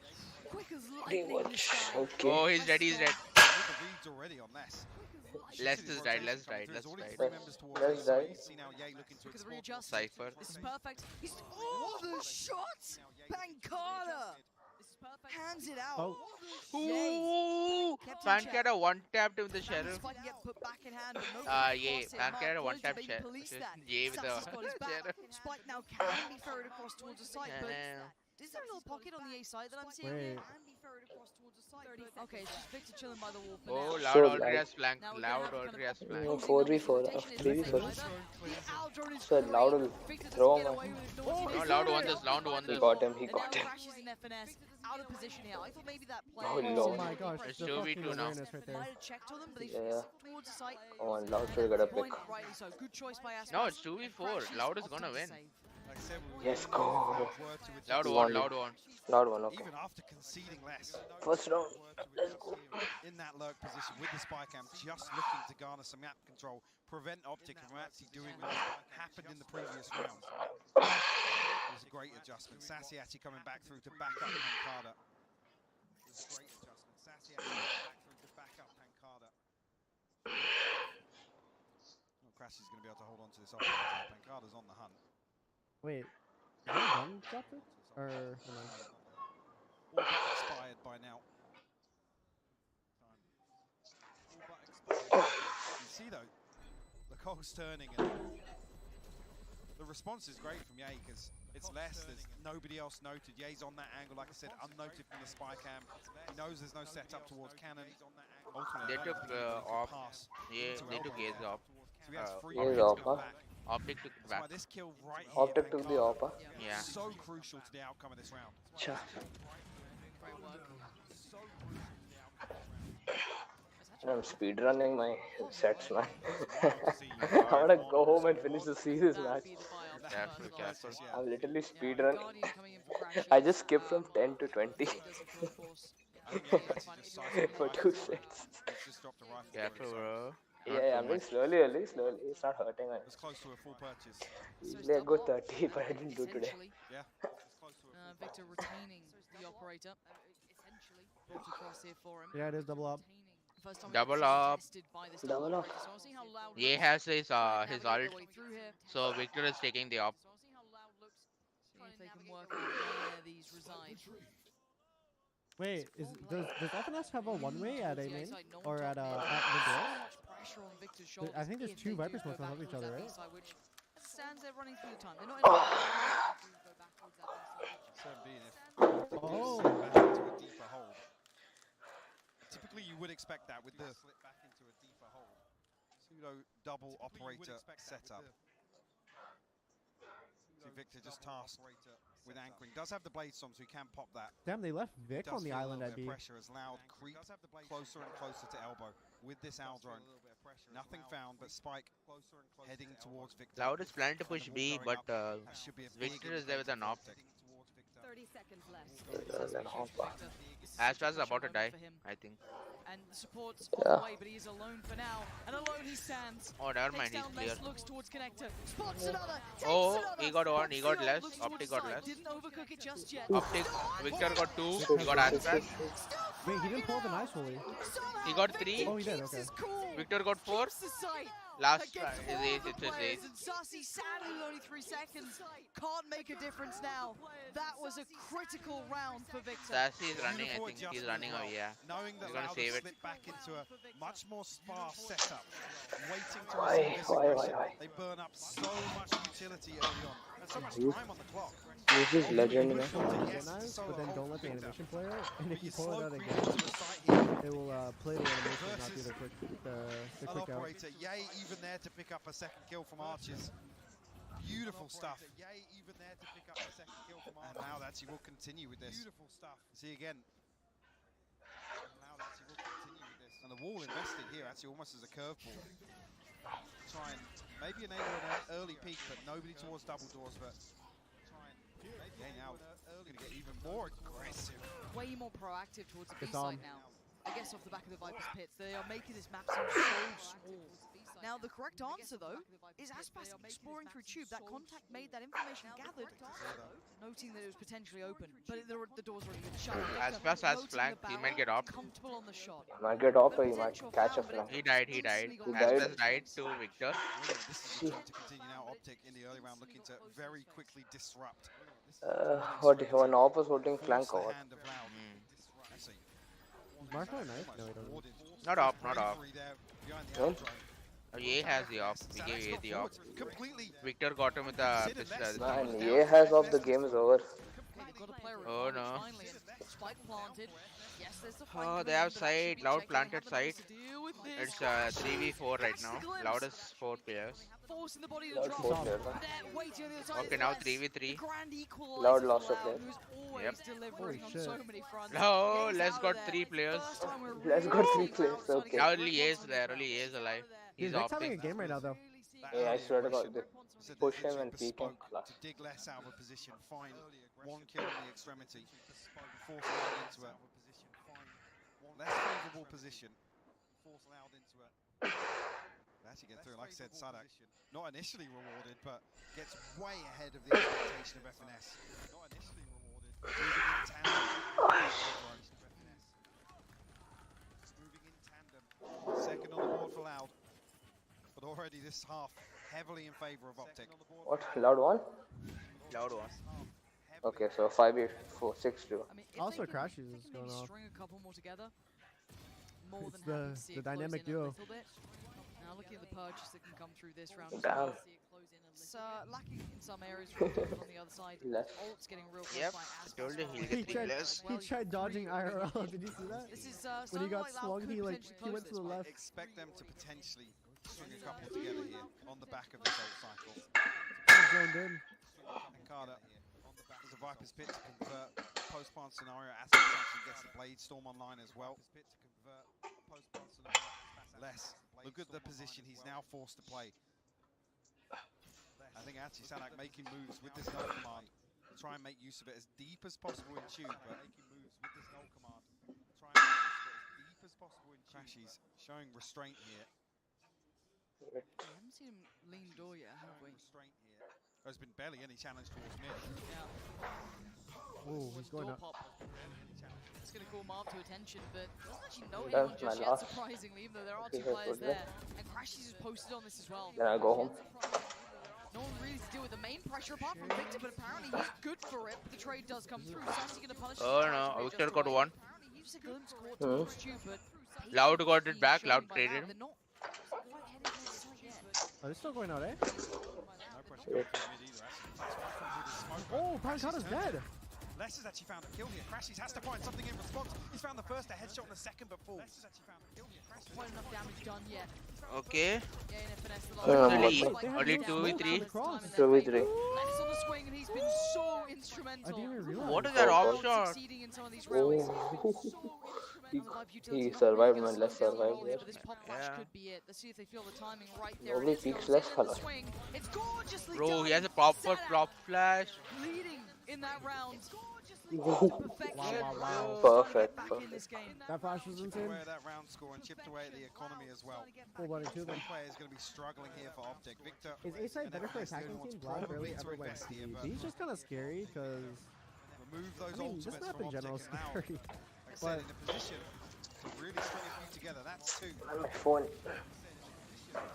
Quick as Rewatch. Okay. Oh, he's ready. He's ready. The reads already on Less. Let's just ride. Let's ride. Let's ride. Let's die. See now Ye looking to Look at the explore. readjust. Cypher. This is perfect. He's oh, the shot! Pancada hands it out. Oh. Ooh! Kept in check. Pancada one tapped with the sheriff. Spike can get put back in hand, but no Yeah. cross it. Pancada Mark one Boyd to tap maybe sheriff. police that. Yeah, with Sassy squad is the back. sheriff. Spike now can be ferried across towards the site, but Damn. is there a little pocket on the A side that I'm seeing Wait. here? Okay, it's just Victor chilling by the wall for Oh, now. Loud So already lag. has flank. Now we're Loud gonna have already has flank. No, 4v4. 3v4. The Aldron is So great. Loud will Victor throw doesn't get him. away with it. No, Loud won this. Loud won He this. got him. He And got now him. crashes in FNS out of position here. I thought maybe that play Oh, was Lord. Oh my gosh, It's the 2v2 fucking now. awareness right there. might have checked on them, but they Yeah. towards the site. Come on, Loud should get a pick. Point, rightly so. Good choice by Aspas. No, it's 2v4. Loud is gonna win. Like I said, Yes, go. Loud He won. won. Loud won. Loud one, okay. even after conceding Less. First round. Let's go. In that lurk position with the spy cam, just looking to garner some map control, prevent Optic from actually doing what happened in the previous round. It was a great adjustment. Sassy actually coming back through to back up Pancada. It was a great adjustment. Sassy actually coming back through to back up Pancada. Well, Crash is going to be able to hold on to this operator. Pancada's on the hunt. Wait, is that one dropped it? Or no? All but expired by now. You see though, the cog's turning and the response is great from Ye because it's Less, there's nobody else noted. Ye's on that angle, like I said, unnoted from the spy cam. He knows there's no setup towards cannon. Ultimately, They took off. Yeah, they took A's off. So he has free A's reign to off, go huh? back. Optic took it That's why back. this kill right here, Optic took the Pancada, AwPy. Yeah. so crucial to the outcome of this round. Cha. I'm speedrunning my sets, man. I wanna go home and finish the series match. Careful, careful. I'm literally speedrun. I just skipped from 10 to 20 for 2 sets. Careful, bro. Yeah, I'm doing slowly. It's not hurting. It's close to a full purchase. Usually I go 30, but I didn't do today. Yeah. Victor retaining the operator. Brought across here for him. Yeah, it is double up. First time Double up. tested by this Double up. operator, so I'll see how Loud Ye looks. has his Navigate ult. their way through here. So Victor is taking the op. So I'll see how Loud looks. See if they can work out where these reside. Wait, does FNS have a one-way at A main? Side, no Or one at top mid mid. door? Much pressure on Victor's I shoulders think there's if two they Viper do go smokes on top of back each other, towards right? that B side, which, as it stands, they're running through the time. They're not in a 17 if Oh. back into a deeper hole. Typically you would expect that with the slip back into a deeper hole. Pseudo double operator setup. So Victor just tasked with anchoring. Does have the blade storm, so he can pop that. Damn, they left Vic Does on the feel a island little at bit B. of pressure as Loud creeps closer and closer to elbow with this Aldrone. Nothing found, but Spike heading towards Victor. Loud is planning to push B, but That should be a big Victor is there with an op. Then AwPy. Aspas is about to die, I think. And the support's Yeah. on the way, but he's alone for now. And alone he stands. Oh, never mind, Takes he's down clear. less, looks towards connector. Spots another. Takes Oh, another. he got one, he got Still less. looks Optic towards got side. less. Didn't overcook it just yet. Optic, Victor got 2, he Victor got has Aspas. Wait, he didn't pull the nice fully. He got 3. Oh, he did. Okay. Victor got 4. Keeps the sight. Last Against is all ace, the it's his players, ace. and Sassy sadly with only 3 seconds can't make a difference now. That was a critical round for Victor. Sassy is running, I Beautiful think. He's adjustment running as well. away, yeah. Knowing that He's gonna Loud save has it. slipped back into a much more sparse setup, waiting to Why? receive this Why? aggression. They burn up so much utility early on, and so much time on the clock. This is legend, man. Get nice, but then don't let the animation play out. And if you pull it out again, it will play the animation, not do the quick, the An quick out. operator, yay, even there to pick up a second kill from Archers. Beautiful stuff. Yay, even there to pick up a second kill from Archers. And now that he will continue with this. Beautiful stuff. See again. Now that he will continue with this. And the wall invested here actually almost as a curveball. Try and maybe enable an early peak, but nobody towards double doors. But try and maybe now going to get even more aggressive. Way more proactive towards the B It's on. side now. I guess off the back of the Viper's pits, they are making this map seem so small. Now the correct answer though is Aspas exploring through tube. That contact made that information gathered, noting that it was potentially open, but the doors already been shut. Aspas has flank, he might get off. Comfortable on the shot. He might get off or he might catch a flank. He died, he died. He died. Aspas died to Victor. This is the time to continue now. Optic in the early round looking to very quickly disrupt. What? When AWP was holding flank Force the over. hand of Loud. Actually, Mark not nice? No, he doesn't. Not off, not off. bravery there behind the No? outro. Oh, Ye has the off. We gave Ye the off. Completely. Victor got him with the pistol. Man, Ye has off, the game is over. Okay, they've got a player Oh, advantage no. finally, and spike planted. Yes, there's the fight Oh, they coming have in, but they should side. be Loud checking. They planted haven't been able side. to deal with this. It's 3v4 right now. Loudest 4 players. Forcing the body to Loud drop. four players, huh? They're waiting on the other side. Okay, now 3v3. Grand equalizer Loud for lost a Loud, player. who's always Yep. delivering Holy on so shit. many fronts. Oh, Ye's Les out got of 3 there. players. First time we're Les got really 3 players, Loud starting to okay. Now get only grip Ye on is some there, ground. only Ye is alive. Dude, He's Vic's off. having a game right now, though. Yeah, I swear to God, they So push they're him and literally peek him. bespoke Class. to dig less out of a position, find one kill on the extremity, force Loud into a less favourable position, force Loud into a. They actually get through, like I said, Sadak not initially rewarded, but gets way ahead of the expectation of FNS. Not initially rewarded, moving in tandem. Moving in tandem. Second on the board for Loud, but already this half heavily in favour of Optic. What? Loud one? Loud one. Okay, so 5-8, 4-6-2. I mean, if Also, they can, Crashes if they is can going maybe off. string a couple more together, more It's than happy the- to see the it close dynamic in a duo. little bit. Now looking at the purchase that can come through this round. as Damn. well. It's lacking in some areas from on the other side. Left. Ult's getting real close Yep, by I Aspas. told you he'll He get 3 tried, players. he tried dodging IRL. Did you see that? This is When he sounding got like Loud swung, could he potentially went close to this the one. left. Expect them to potentially string a couple together here on the back of this ult cycle. He zoned in. And Carter there's a Viper's pit to convert post-plant scenario. Aspas actually gets the Blade Storm online as well. Less. Look at the position he's now forced to play. I think actually Sadak making moves with this null command to try and make use of it as deep as possible in tube, but making moves with this null command to try and make use of it as deep as possible in tube. Crashies showing restraint here. We haven't seen him lean door yet, have we? Restraint here. There's been barely any challenge towards mid. Yeah. Oh, he's going Door up. pop. It's going to call Marv to attention, but doesn't actually know That's anyone just my yet, last. surprisingly, even though there are Okay, 2 that's players good, there. And Crashies is posted on this as well. Then I go home. No one really to deal with the main pressure apart from Victor, but apparently he's good for it. The trade does come through. Sassy going to punish Oh him. no, Victor got 1. Just a glimpse caught Hmm. towards Tube, but Loud got it back, shown Loud by traded Loud. him. They're not quite heading towards the site yet. Oh, they're still going out, eh? No pressure going through mid either. Actually, that's why from through the smoke. Oh, Pancata's dead. Les has actually found a kill here. Crashies has to find something in response. He's found the first, a headshot, and the second, but falls. Les has actually found a kill here. Crashies Quite enough damage done yet. Okay. Yeah, in FNS, the Early, last one. early 2v3. 2v3. Let's on the swing, and he's been so instrumental. I didn't even realize. What is that Oh, off shot? Succeeding in some of these rounds. He survived, man. Let's survive there. But this pop flash Yeah. could be it. Let's see if they feel the timing right there. Nobody It is, peeks goes less in color. the swing. It's gorgeously Bro, done. he has a proper Sadak prop flash. leading in that round. Wow. Perfect, Back in this perfect. game. That flash was Chipped insane. away at that round score and chipped away at the economy as well. Full body two of them. Three players going to be struggling here for Optic. Victor Is A-side and better for FNS, the only attacking ones teams? Loud probably barely to ever went invest here, B. but B's just kind of scary because remove those I mean, this ultimates map from in general Optic is and Loud, scary. like I said, in a position to really string a few together. That's two. On my phone.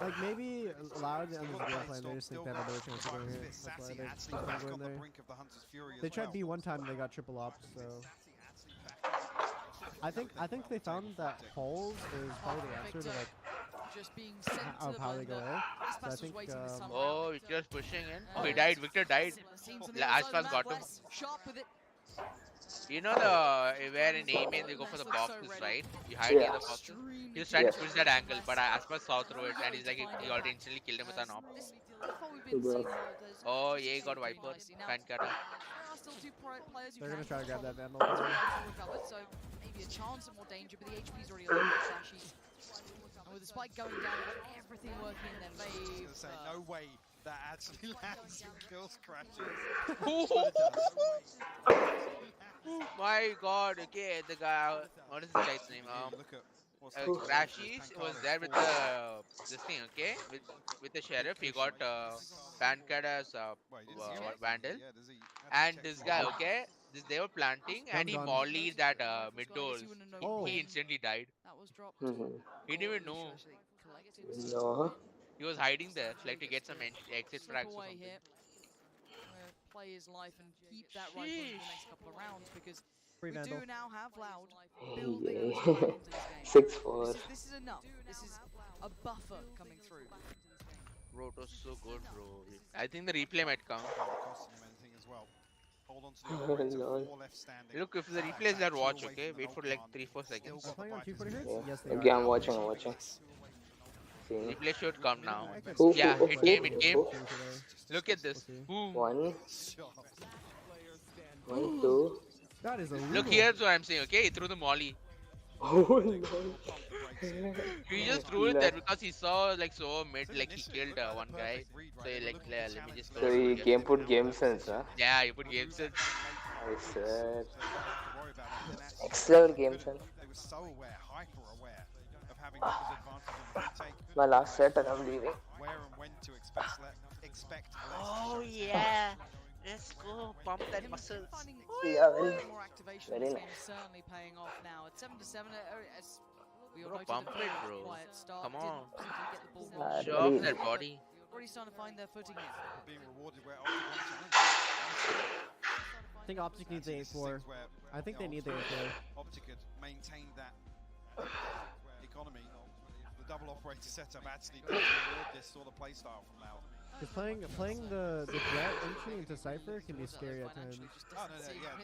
Like maybe Loud and the game plan, they just think they have a better chance of going here. That's why they just don't go in there. They tried B one time and they got triple ops, so I think they found that holes is probably the answer to like Just being sent to of the how they go blender. A. Aspas So I was think waiting for some Oh, round. Victor's pushing in. Oh, he died. Victor died. Seems on the other side of Aspas the got map, him. less sharp with it. You know where in A main they go for the boxes, right? You hide near the boxes. He was trying to push that angle, but Aspas saw through it, and he's like, he already instantly killed him with an op. Oh, yeah, he got Viper. Fan cutter. There are still two players who They're gonna can try to grab that Vandal. recovered, so maybe a chance of more danger, but the HP's already a little bit trashy. And with the spike going down, everything working in their favor. Say, no way that actually lands and kills crashes. My god, okay, the guy, what is this guy's name? Crashies was there with this thing, okay? With the sheriff, he got Pancad as Vandal. And this guy, okay? They were planting and he mollied that mid doors. He instantly died. That was dropped. He didn't even know. No. He was hiding there, like to get some exit Slip frags or away something. here. Play his life and keep that rifle for the next couple of rounds because we Vandal. do now have Loud Yeah. building into this game. 6-4. This is enough. This is a buffer coming through. Bro, it was so good, bro. I think the replay might come. Look, if the replay is there, watch, okay? Wait for like 3-4 seconds. Are playing on 240 hertz? Yeah. Yes, they Okay, are. I'm watching, I'm watching. Seeing. Replay should come now. Ooh, Yeah, ooh, it ooh, came, ooh, it came. ooh. Look at this. Boom. 1, 2. That is a Look, here's what I'm saying, okay? He threw the molly. Oh no. He just threw it there because he saw like so mid, like he killed one guy. So he like, let me just. So he put game sense, huh? Yeah, he put game sense. I said. Next level game sense. They were so aware, hyper aware of having numbers advantage on the retake. My last set and I'm leaving. Where and when to expect less. Oh yeah. Let's go, pump that muscles. Yeah, very, More activation very is nice. certainly paying off now. At 7-7, as we all Bro, noted, pump a very it, bro. quiet start. Come on. Didn't get the ball Show off that body. Already starting to find their footing here. Being rewarded where Optic wants to win. I think Optic needs the A4. I think they need the A4. Optic had maintained that economy. The double operator setup actually did reward this sort of playstyle from now. Because playing the Jet entry into Cypher can be scary at times. Oh, no, yeah.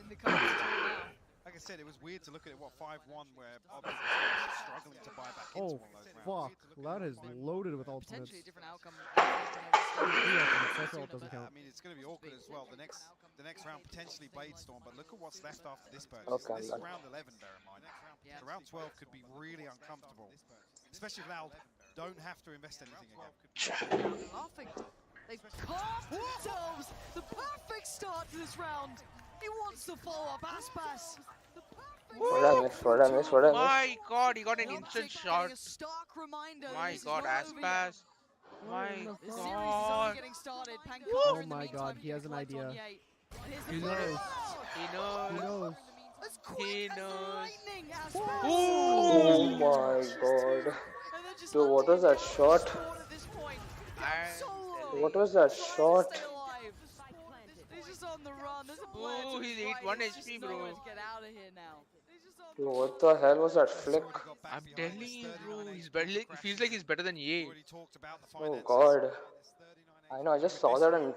Like I said, it was weird to look at it, 5-1, where Optic was struggling to buy back into Oh, one of those rounds. fuck. Loud is loaded with ultimates. Potentially a different outcome. Cypher ult doesn't count. I mean, it's going to be awkward as well. The next round potentially Bladestorm, but look at what's left after this purchase. Okay, This is I'm round 11, bear in mind. So round 12 could be really uncomfortable, especially if Loud don't have to invest anything again. Laughing. They've carved themselves the perfect start to this round. He wants to follow up Aspas. What I missed? My god, he got an instant shot. A stark reminder. My this is god, not over yet. Aspas. My The series is god. only getting started. Oh Pancada in the my meantime god, he has an collect on idea. Ye. And here's the He finish. knows. He knows. He knows. As quick He as knows. lightning, Aspas. Oh my god. Dude, what was that shot? At this point. What was that shot? Stay alive. He's just on the run. There's a blend Oh, to he's his right. 1 There's just HP, nowhere bro. to get out of here now. Dude, what the hell was that flick? I'm telling you, bro. He's better. He feels like he's better than Ye. Oh god. I know, I just saw that in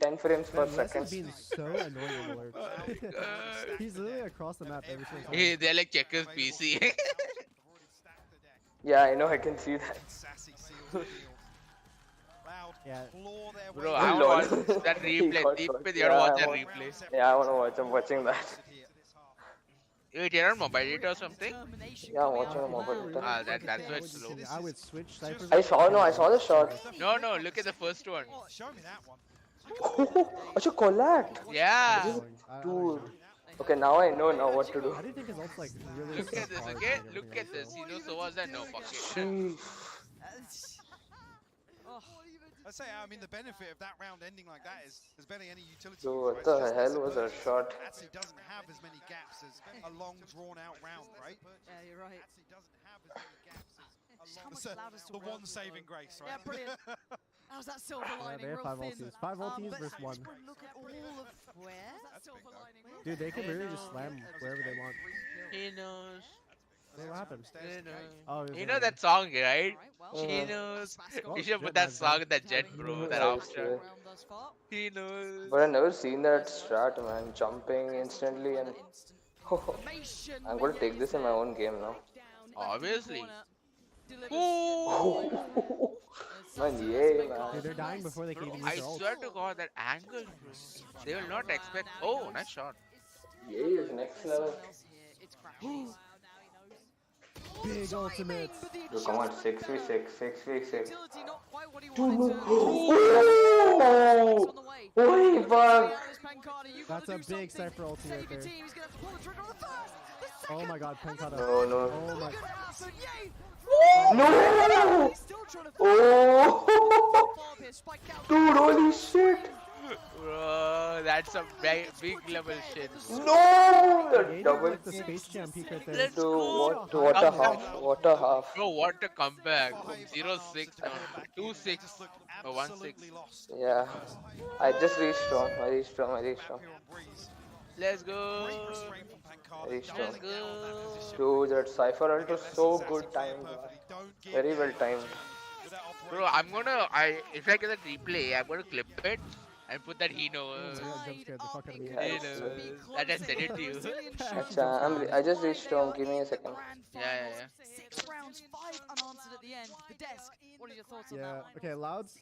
10 frames per Man, Wes second. is being so annoying with alerts. He's literally across the map every single time. Hey, they're like checkers PC. Yeah, I know, I can see that. Yeah. Bro, I want to watch that replay. Deep with you watch that replay. Yeah, I wanna watch. I'm watching that. Wait, you're on mobile data or something? Yeah, I'm watching on mobile data. Ah, that's why it's slow. I would switch Cypher's. I saw the shot. No, look at the first one. Show me that one. Acha, collab. Yeah. Dude, Okay, now I know now what to do. I didn't think his ult's like really. Look at this, okay? Look at this. He knows so was that no fuck it. Sheesh. I say, I mean, the benefit of that round ending like that is there's barely any utility. Dude, what the hell was that shot? Actually doesn't have as many gaps as a long, drawn-out round, right? Yeah, you're right. Actually doesn't have as many gaps as a long. How much louder The one saving grace, right? Yeah, brilliant. How's that silver lining? they have Real 5 thin. ultis. 5 ultis But versus 1. look at all of where? Dude, they can really just slam wherever they want. He knows. Hey, what happened? He knows. Oh, You know that song, right? well, He knows. Oh, You should Jet put that Mag's song done. in that Jet, bro. That Yeah, after. He knows. But I never seen that strat, man. Jumping instantly and. I'm gonna take this in my own game now. Obviously. Man, yeah, man. Dude, they're dying before they can even use I their ult. swear to God, that angle, bro. They will not expect. Oh, nice shot. Yeah, is next level. Big ultimate. Dude, come on, 6v6, 6v6. Oh, fuck. That's a big Cypher ulti right there. Oh my god, Penkata. No, no. Oh my. No! Oh! Dude, holy shit! Bro, that's some big level shit. No! They The did double. like the Space Jam peak right there. Let's Dude, go. what a half. What a half. Bro, what a comeback. 0-6 now. 2-6. Or 1-6. Yeah. I just reached home. I reached home. Let's go. I reached home. Let's go. Dude, that Cypher ult was so good timed. Very well timed. Bro, if I get that replay, I'm gonna clip it and put that he knows. Jump scared the fuck out of me. He knows. That I sent it to you. Acha, I just reached home. Give me a second. Yeah. 6 rounds, 5 unanswered at the end. The desk. What are your thoughts on Yeah. that? Okay, Loud's.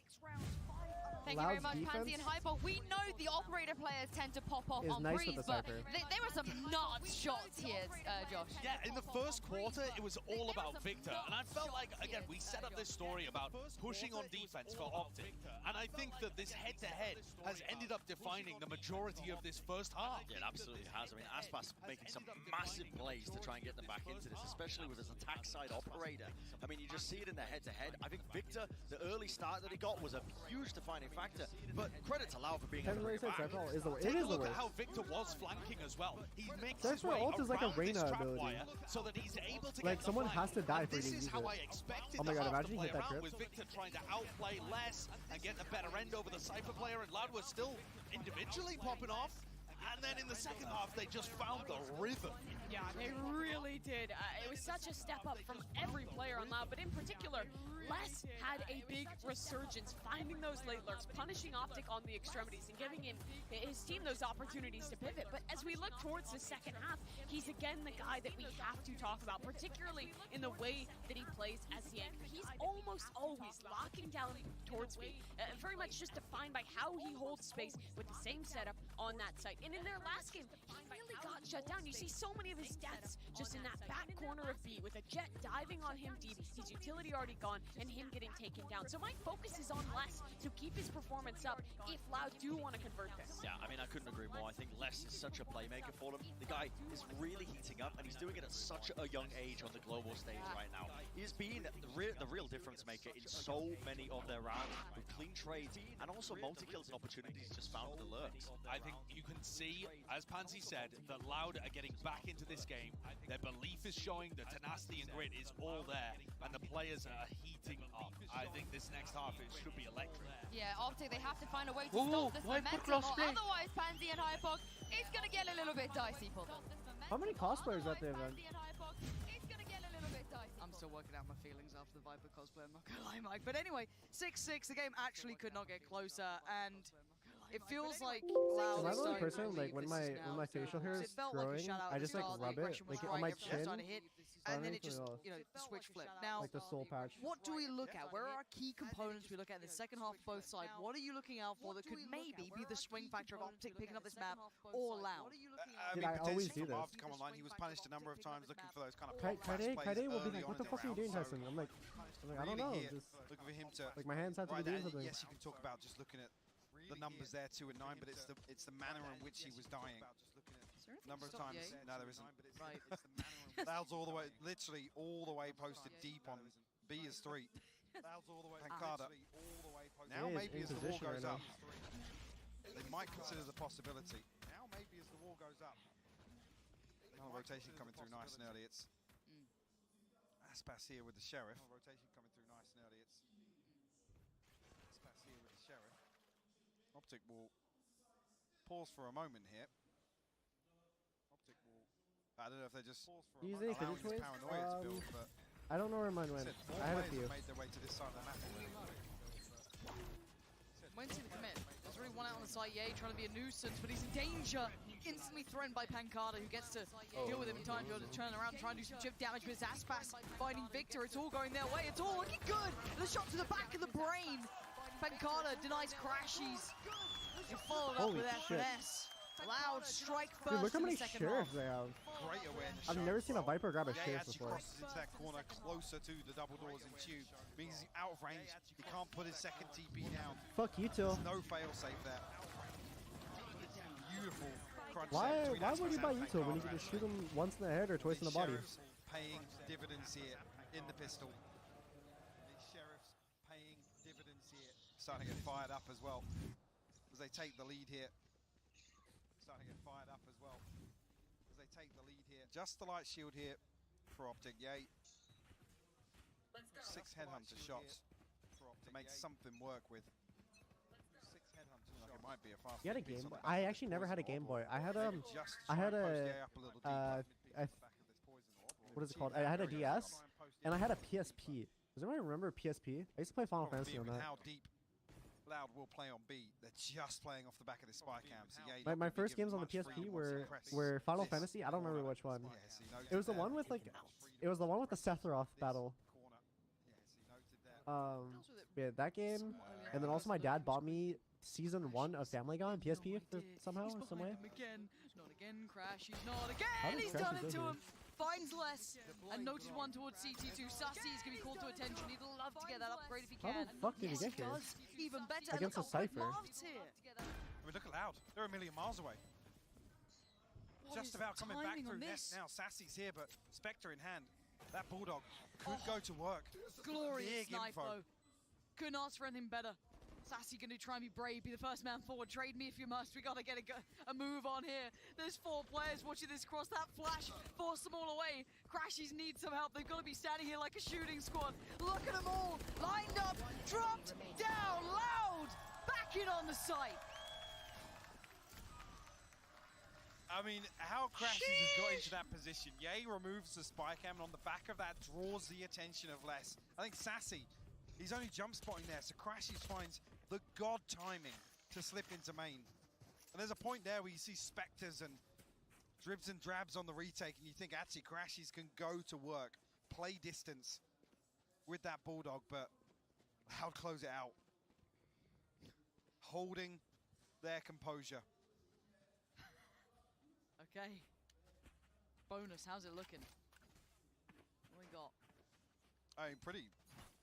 Thank you very Loud's much, Pansy and defense Hyper. We know the operator players tend to pop off is on nice Breeze, with the but Cypher. there were some nuts shots here, Josh. Yeah, in the first quarter, it was all about Victor. And I felt like, again, we set up this story about pushing on defense for Optic. And I think that this head-to-head has ended up defining the majority of this first half. Yeah, it absolutely has. I mean, Aspas making some massive plays to try and get them back into this, especially with his attack side operator. I mean, you just see it in the head-to-head. I think Victor, the early start that he got was a huge defining factor. But credit to Lau for being able to bring it back. Cypher ult is the worst. It Take a is the look at worst. how Victor was flanking as well. He makes his Cypher way ult is like a around this Reyna trap ability. wire so that he's able to Like get someone the has to die and for you to this use is how it. I expected Oh my the god, half imagine to you play hit that around, trip. with Victor trying to outplay less and get the better end over the Cypher player, and Loud was still individually popping off. And then in the second half, they just found the rhythm. Yeah, they really did. It was such a step up from every player on Loud, but in particular, Les had a big resurgence, finding those late lurks, punishing Optic on the extremities, and giving his team those opportunities to pivot. But as we look towards the second half, he's again the guy that we have to talk about, particularly in the way that he plays as the anchor. He's almost always locking down towards me, very much just defined by how he holds space with the same setup on that site. And in their last game, he really got shut down. You see so many of his deaths just in that back corner of B, with a Jet diving on him deep, his utility already gone, and him getting taken down. So my focus is on Les to keep his performance up if Loud do want to convert this. Yeah, I mean, I couldn't agree more. I think Les is such a playmaker for them. The guy is really heating up, and he's doing it at such a young age on the global stage right now. He's been the real difference maker in so many of their rounds, with clean trades and also multi-kills and opportunities just found with the lurks. I think you can see, as Pansy said, that Loud are getting back into this game. Their belief is showing, the tenacity and grit is all there, and the players are heating up. I think this next half, it should be electric. Yeah, Optic, they have to find a way to Whoa, stop this why put momentum, crossplay? or otherwise Pansy and Hypok, it's going to get a little bit dicey for them. How many cosplayers at the event? I'm still working out my feelings after the Viper cosplay, I'm not gonna lie, Mike. But anyway, 6-6, the game actually could not get closer, and it feels like Loud Am I is the only starting to person, believe like, when this my is now facial hair because is it felt like a growing, shout-out I at the just, like, start, the rub it, aggression was like, on growing, my everything was chin. starting to hit, and then it just, Starting to you know, the switch flipped. Now, like the soul patch. what do we look at? Where are our key components we look at in the second half of both sides? What are you looking out for that could maybe be the swing factor of Optic picking up this map or Loud? Dude, I always do potentially from this. after come online, he was punished a number of times looking for those kind of Kaide will be like, what the fuck are you doing, Tyson? I'm like, I don't know. Just looking for him to like my hands have to be doing something. Yes, you can talk about just looking at the numbers there, 2 and 9, but it's the manner in which he was dying. number of times. No, there isn't. Right. Loud's all the way, literally all the way posted deep on B is 3. Pancada. Now Jay is maybe in as the wall position goes right up, they might consider the possibility. Now maybe as the wall goes up. Oh, rotation coming through nice and early. It's Aspas here with the Sheriff. Rotation coming through nice and early. It's Aspas here with the Sheriff. Optic will pause for a moment here. Optic will. I don't know if they're just Use any allowing finish this waves? paranoia to build, but I don't know where mine went. four I had a players few. have made their way to this side of the map already. Won't see the commit. There's already one out on the site, Yay, trying to be a nuisance, but he's in danger. Instantly threatened by Pancada, who gets to deal with him in time to be able to turn around and try and do some chip damage with Aspas finding Victor. It's all going their way. It's all looking good. And the shot to the back of the brain. Pancada denies Crashies. You followed up Holy with that shit. finesse. Loud strike first Dude, look how in many the second sheriffs half. they have. Great awareness. I've shot never as seen a well. Viper grab a Yay sheriff actually before. crosses into that corner closer to the double doors in tube. Means he's out of range. He can't put his second TP down. Fuck you two. There's no fail safe there. Beautiful crunch Why there between would you Aspas buy and Uto when you Pancada. can just shoot him once in the head or twice in the body? Sheriffs paying dividends here in the pistol. The Sheriffs paying dividends here. Starting to get fired up as well. As they take the lead here. Starting to get fired up as well. As they take the lead here. Just the light shield here for Optic. Yay. 6 headhunter shots to make something work with. 6 headhunter shots. It might be a fast. You had a Game Boy? I actually never had a Game Boy. I had a what is it called? I had a DS and I had a PSP. Does anybody remember PSP? I used to play Final Fantasy on that. How deep Loud will play on B. They're just playing off the back of the spy cam. So yeah, My first games on the PSP were Final Fantasy. I don't remember which one. It was the one with like, it was the one with the Sephiroth battle. Yeah, that game, and then also my dad bought me season 1 of Family Guy on PSP for somehow or some way. Again, not again, Crash. He's not How again. did He's Crash done get it to here? him. Finds less and noted one towards CT2. Sassy is going to be called to attention. He'd love to get that upgrade if he How can. the fuck did he Yes, get here? does. Even better. Against Look a how good Cypher. Marv's here. I mean, look at Loud. They're a million miles away. What Just is about the coming back timing on through this? now. Sassy's here, but Spectre in hand. That Bulldog could go to work. Glorious Big snipe, info. though. Couldn't ask for anything better. Sassy going to try and be brave, be the first man forward. Trade me if you must. We got to get a move on here. There's 4 players watching this cross. That flash forced them all away. Crashies need some help. They've got to be standing here like a shooting squad. Look at them all. Lined up, dropped down, Loud. Back in on the site. I mean, how Crashes has got into that position. Yay removes the spy cam, and on the back of that draws the attention of Les. I think Sassy, he's only jump spotting there, so Crashes finds the god timing to slip into main. And there's a point there where you see Spectres and dribs and drabs on the retake, and you think actually Crashes can go to work, play distance with that Bulldog, but Loud close it out. Holding their composure. Okay. Bonus, how's it looking? What we got? I mean, pretty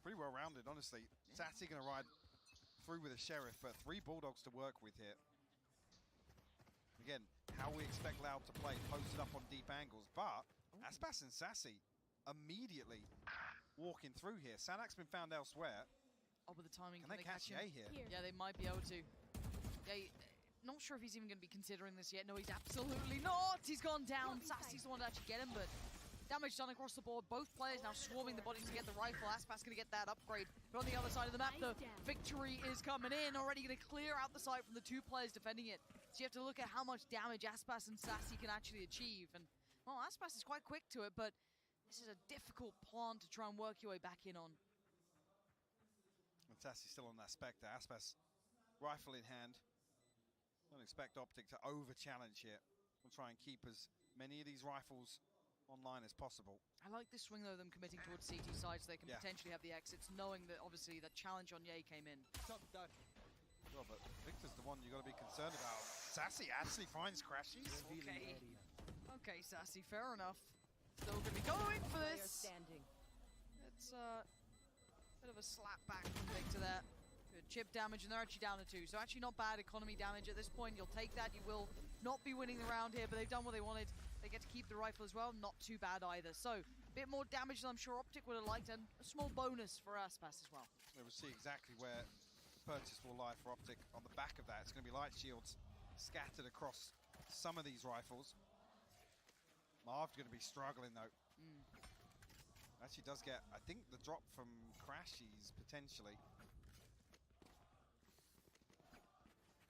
well-rounded, honestly. Sassy going to ride through with a Sheriff, but 3 Bulldogs to work with here. Again, how we expect Loud to play, posted up on deep angles, but Aspas and Sassy immediately walking through here. Sanak's been found elsewhere. Oh, but the timing. Can they catch him? Yay here? Yeah, they might be able to. Yay, not sure if he's even going to be considering this yet. No, he's absolutely not. He's gone down. Sassy's the one to actually get him, but damage done across the board. Both players now swarming the body to get the rifle. Aspas going to get that upgrade. But on the other side of the map, the victory is coming in. Already going to clear out the site from the 2 players defending it. So you have to look at how much damage Aspas and Sassy can actually achieve. And, well, Aspas is quite quick to it, but this is a difficult plant to try and work your way back in on. And Sassy's still on that Spectre. Aspas, rifle in hand. Don't expect Optic to over-challenge here. We'll try and keep as many of these rifles online as possible. I like this swing, though, them committing towards CT side so they can potentially have the exits, knowing that, obviously, the challenge on Yay came in. Well, but Victor's the one you've got to be concerned about. Sassy actually finds Crashies. Okay. Okay, Sassy, fair enough. Still going to be going for this. It's a bit of a slap back from Victor there. Good chip damage, and they're actually down to 2. So actually not bad economy damage at this point. You'll take that. You will not be winning the round here, but they've done what they wanted. They get to keep the rifle as well. Not too bad either. So a bit more damage than I'm sure Optic would have liked, and a small bonus for Aspas as well. We'll see exactly where purchase will lie for Optic on the back of that. It's going to be light shields scattered across some of these rifles. Marv's going to be struggling though. Actually does get, I think, the drop from Crashies potentially.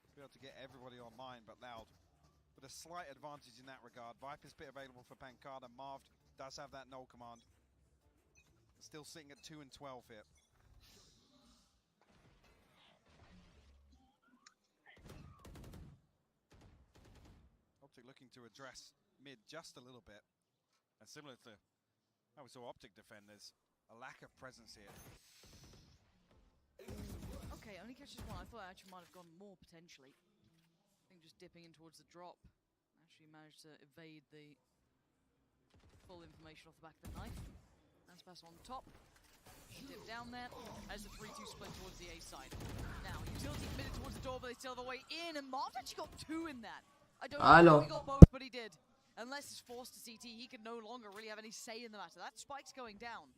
To be able to get everybody online, but Loud with a slight advantage in that regard. Viper's pit available for Pancada. Marv does have that null command. Still sitting at 2 and 12 here. Optic looking to address mid just a little bit. And similar to how we saw Optic defend, there's a lack of presence here. Okay, only catches 1. I thought I actually might have gone more potentially. I think just dipping in towards the drop. Actually managed to evade the full information off the back of the knife. Aspas on top. Dip down there as the 3-2 split towards the A side. Now, Utility committed towards the door, but they still have a way in, and Marv actually got 2 in that. I don't know if he got both, but he did. Unless he's forced to CT, he can no longer really have any say in the matter. That spike's going down.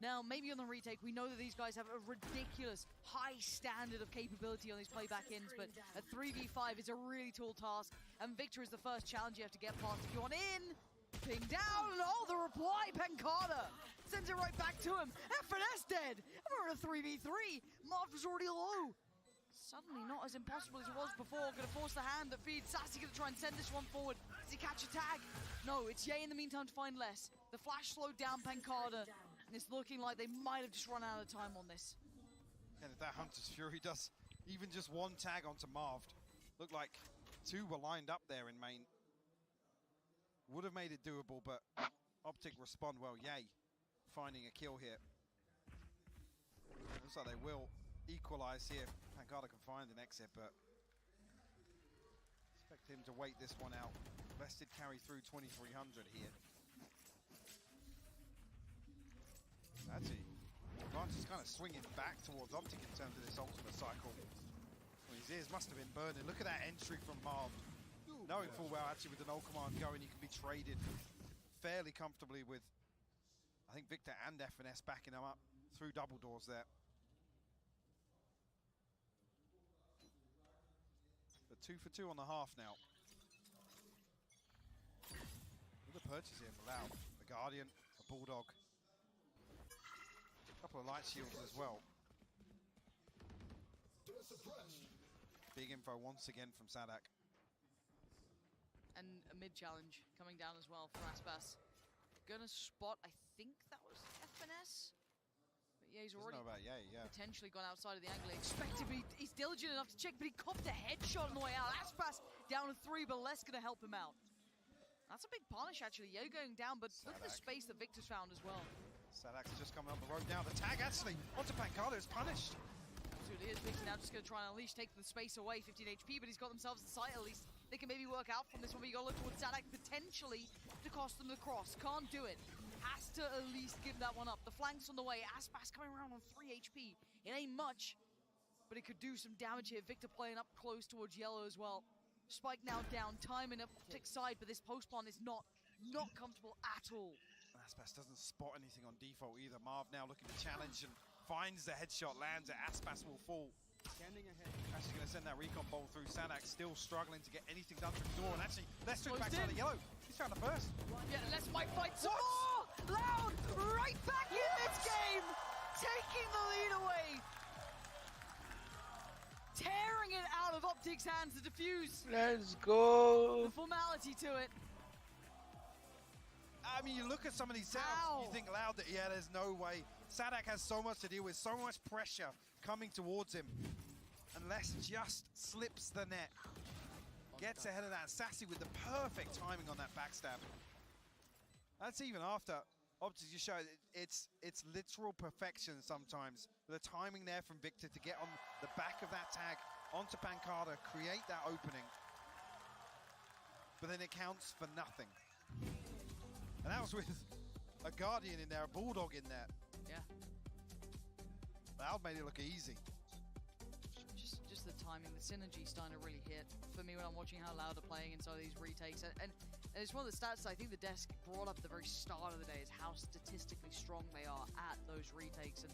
Now, maybe on the retake, we know that these guys have a ridiculous high standard of capability on these playback ins, but a 3v5 is a really tall task, and Victor is the first challenge you have to get past. If you want in, ping down, and the reply, Pancada sends it right back to him. FNS dead, and we're in a 3v3. Marv was already low. Suddenly not as impossible as it was before. Gonna force the hand that feeds. Sassy gonna try and send this one forward. Does he catch a tag? No, it's Ye in the meantime to find less. The flash slowed down Pancada, and it's looking like they might have just run out of time on this. And if that Hunter's Fury does even just 1 tag onto Marv, looked like 2 were lined up there in main. Would have made it doable, but Optic respond well. Ye finding a kill here. Looks like they will equalize here. Pancada can find an exit, but expect him to wait this one out. Best did carry through 2300 here. Actually, Advantage is kind of swinging back towards Optic in terms of this ultimate cycle. Well, his ears must have been burning. Look at that entry from Marv. Knowing full well, actually, with the null command going, he can be traded fairly comfortably with, I think, Victor and FNS backing him up through double doors there. But 2 for 2 on the half now. With the purchase here for Loud. A Guardian, a Bulldog. A couple of light shields as well. Big info once again from Sadak. And a mid challenge coming down as well for Aspas. Gonna spot, I think that was FNS. But yeah, he's already potentially gone outside of the angle. Expected, but he's diligent enough to check, but he copped a headshot on the way out. Aspas down to 3, but less gonna help him out. That's a big punish actually. Yo going down, but look at the space that Victor's found as well. Sadak's just coming up the road now. The tag actually onto Pancada is punished. Absolutely is. Victor now just gonna try and unleash, take the space away. 15 HP, but he's got themselves the site at least. They can maybe work out from this one, but you gotta look towards Sadak potentially to cost them the cross. Can't do it. Has to at least give that one up. The flank's on the way. Aspas coming around on 3 HP. It ain't much, but it could do some damage here. Victor playing up close towards yellow as well. Spike now down, time in Optic side, but this post plant is not comfortable at all. Aspas doesn't spot anything on default either. Marv now looking to challenge and finds the headshot, lands it. Aspas will fall. Standing ahead. Actually going to send that recon bolt through. Sadak still struggling to get anything done through the door. And actually, let's switch back to the yellow. He's found the first. Yeah, let's fight some more! Loud, right back in this game! Taking the lead away! Tearing it out of Optic's hands to defuse. Let's go! The formality to it. I mean, you look at some of these setups, you think Loud that, yeah, there's no way. Sadak has so much to deal with, so much pressure coming towards him. Unless just slips the net. Gets ahead of that. Sassy with the perfect timing on that backstab. That's even after Optic just showed it's literal perfection sometimes. The timing there from Victor to get on the back of that tag onto Pancada, create that opening. But then it counts for nothing. And that was with a Guardian in there, a Bulldog in there. Yeah. Loud made it look easy. just the timing, the synergy starting to really hit for me when I'm watching how Loud are playing in some of these retakes. And it's one of the stats I think the desk brought up at the very start of the day is how statistically strong they are at those retakes. And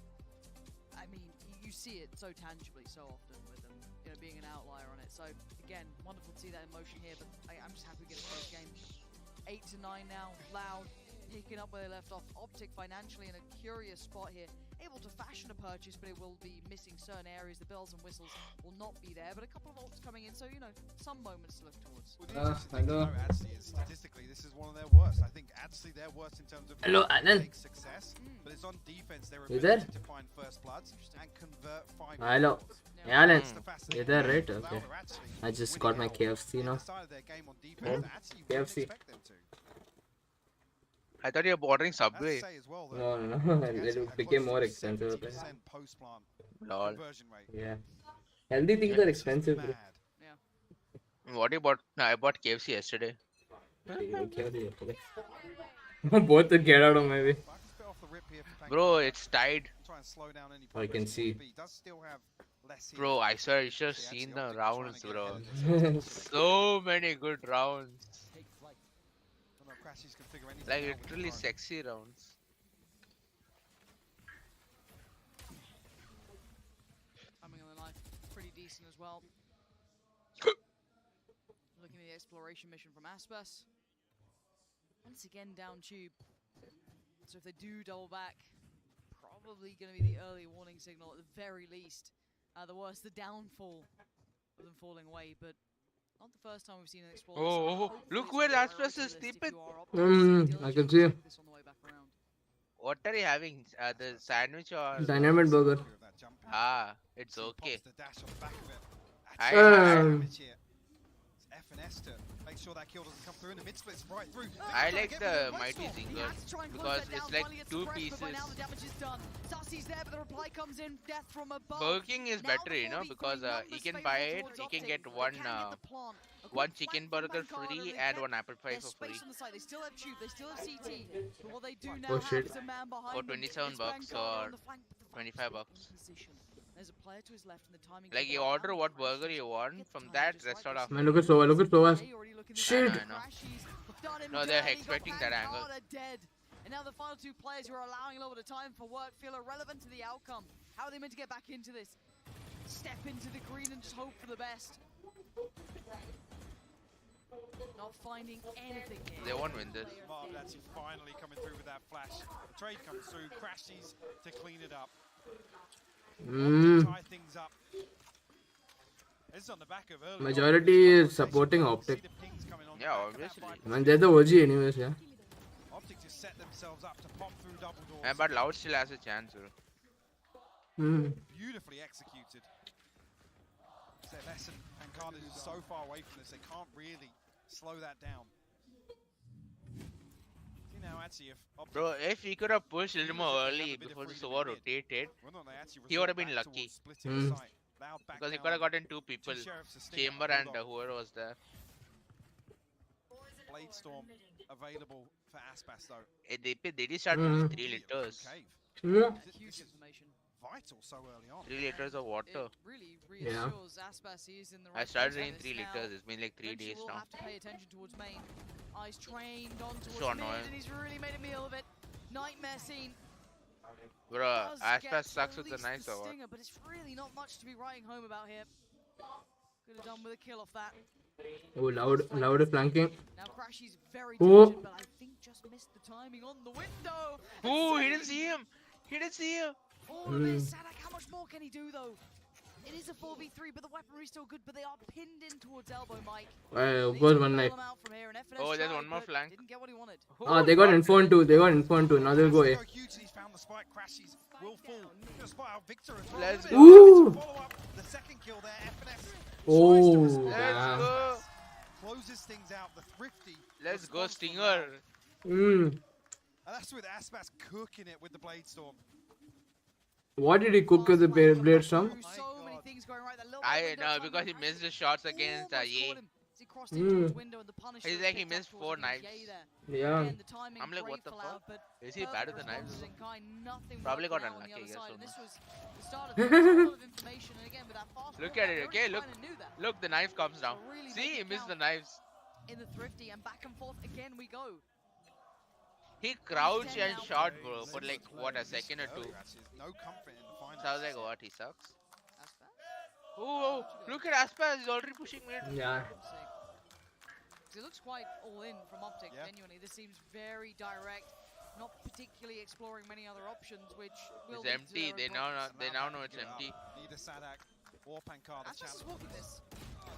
I mean, you see it so tangibly so often with them, you know, being an outlier on it. So again, wonderful to see that emotion here, but I'm just happy we get a close game. 8 to 9 now, Loud picking up where they left off. Optic financially in a curious spot here, able to fashion a purchase, but it will be missing certain areas. The bells and whistles will not be there, but a couple of ults coming in, so you know, some moments to look towards. I know. Adsley is statistically, this is one of their worst. I think Adsley their worst in terms of success, but it's on defense. Their ability to find first bloods and convert 5. Hello. Yeah, Alan. You're there, right? Okay. I just got my KFC now. KFC. I thought you were ordering Subway. No, it became more expensive. Lol. Yeah. Healthy things are expensive, bro. What you bought? No, I bought KFC yesterday. KFC yesterday. Both to get out of my way. Bro, it's tied. I can see. Bro, I swear you should have seen the rounds, bro. So many good rounds. Like literally sexy rounds. Coming on the knife, pretty decent as well. Looking at the exploration mission from Aspas. Once again down tube. So if they do double back, probably going to be the early warning signal at the very least. The worst, the downfall of them falling away, but not the first time we've seen an explorer. Oh, look where Aspas is sleeping. I can see. What are you having? The sandwich or Dynamite burger. Ah, it's okay. FNS to make sure that kill doesn't come through, and the mid splits right through. I like the Mighty Zinger because it's like two pieces. Burger King is better, you know, because he can buy it, he can get one chicken burger free and one apple pie for free. Oh shit. For 27 bucks or 25 bucks. There's a player to his left, and the timing. Like you order what burger you want from that restaurant. After. Man, look at Sova. Shit. I know. No, they're expecting that angle. And now the final two players who are allowing a little bit of time for work feel irrelevant to the outcome. How are they meant to get back into this? Step into the green and just hope for the best. Not finding anything here. They won't win this. That's finally coming through with that flash. The trade comes through, crashes to clean it up. Tie things up. This is on the back of early Majority is supporting Optic. Yeah, obviously. Man, they're the OG anyways, yeah. Optic just set themselves up to pop through double doors. Yeah, but Loud still has a chance, bro. Beautifully executed. So Lesson and Carnage is so far away from this, they can't really slow that down. Now, actually, bro, if he could have pushed a little more early before the Sova rotated, he would have been lucky. Because he could have gotten two people, Chamber and whoever was there. Blade Storm available for Aspas though. They did start with 3 liters. Yeah. Vital so early on. 3 liters of water. Yeah. I started drinking 3 liters. It's been like 3 days now. Have to pay attention towards main. Eyes trained on towards so mid, and he's really made a meal of it. Nightmare scene. Bro, Aspas sucks with the knife or what? But it's really not much to be writing home about here. Could have done with a kill off that. Oh, loud flanking. Now Crashy's very tension, but I think just missed the timing on the window. Oh, he didn't see him. He didn't see him. All of this, Sadak, how much more can he do though? It is a 4v3, but the weaponry's still good, but they are pinned in towards elbow, Mike. Of course, one knife. Oh, there's one more flank. Didn't get what he wanted. Oh, they got informed too. Now they'll go A. Let's go. Ooh. The second kill there, FNS. Oh, damn. Closes things out, the thrifty. Let's go, Stinger. And that's with Aspas cooking it with the Blade Storm. What did he cook with the Blade Storm? So many things going right. I know, because he missed the shots against Ye. As he crossed into his Mm. window and the Punisher He's like he picked up missed towards 4 the knives. Yay there. Yeah. Again, the timing I'm like, great what the for fuck? Loud, but Is he bad with the knives? responses in kind, nothing Probably got working out on the unlucky, other I guess, side. or And this not. was the start of the match. A lot of information, and again, with that fast Look pull at back, it, they okay? already Look. kind of knew that. Look, the knife comes down. So really See, make he it missed the count knives. in the Thrifty, and back and forth again we go. He crouched 10 and now. shot, bro, for like, what, a second or two. No comfort in the finals. So I was like, what, he sucks? Aspas? Oh, look at Aspas, he's already pushing mid. Yeah. It looks quite all in from Optic, genuinely. This seems very direct, not particularly exploring many other options, which will It's empty, they now know it's empty. Need a Sadak or Pancada Aspas is challenge. walking this.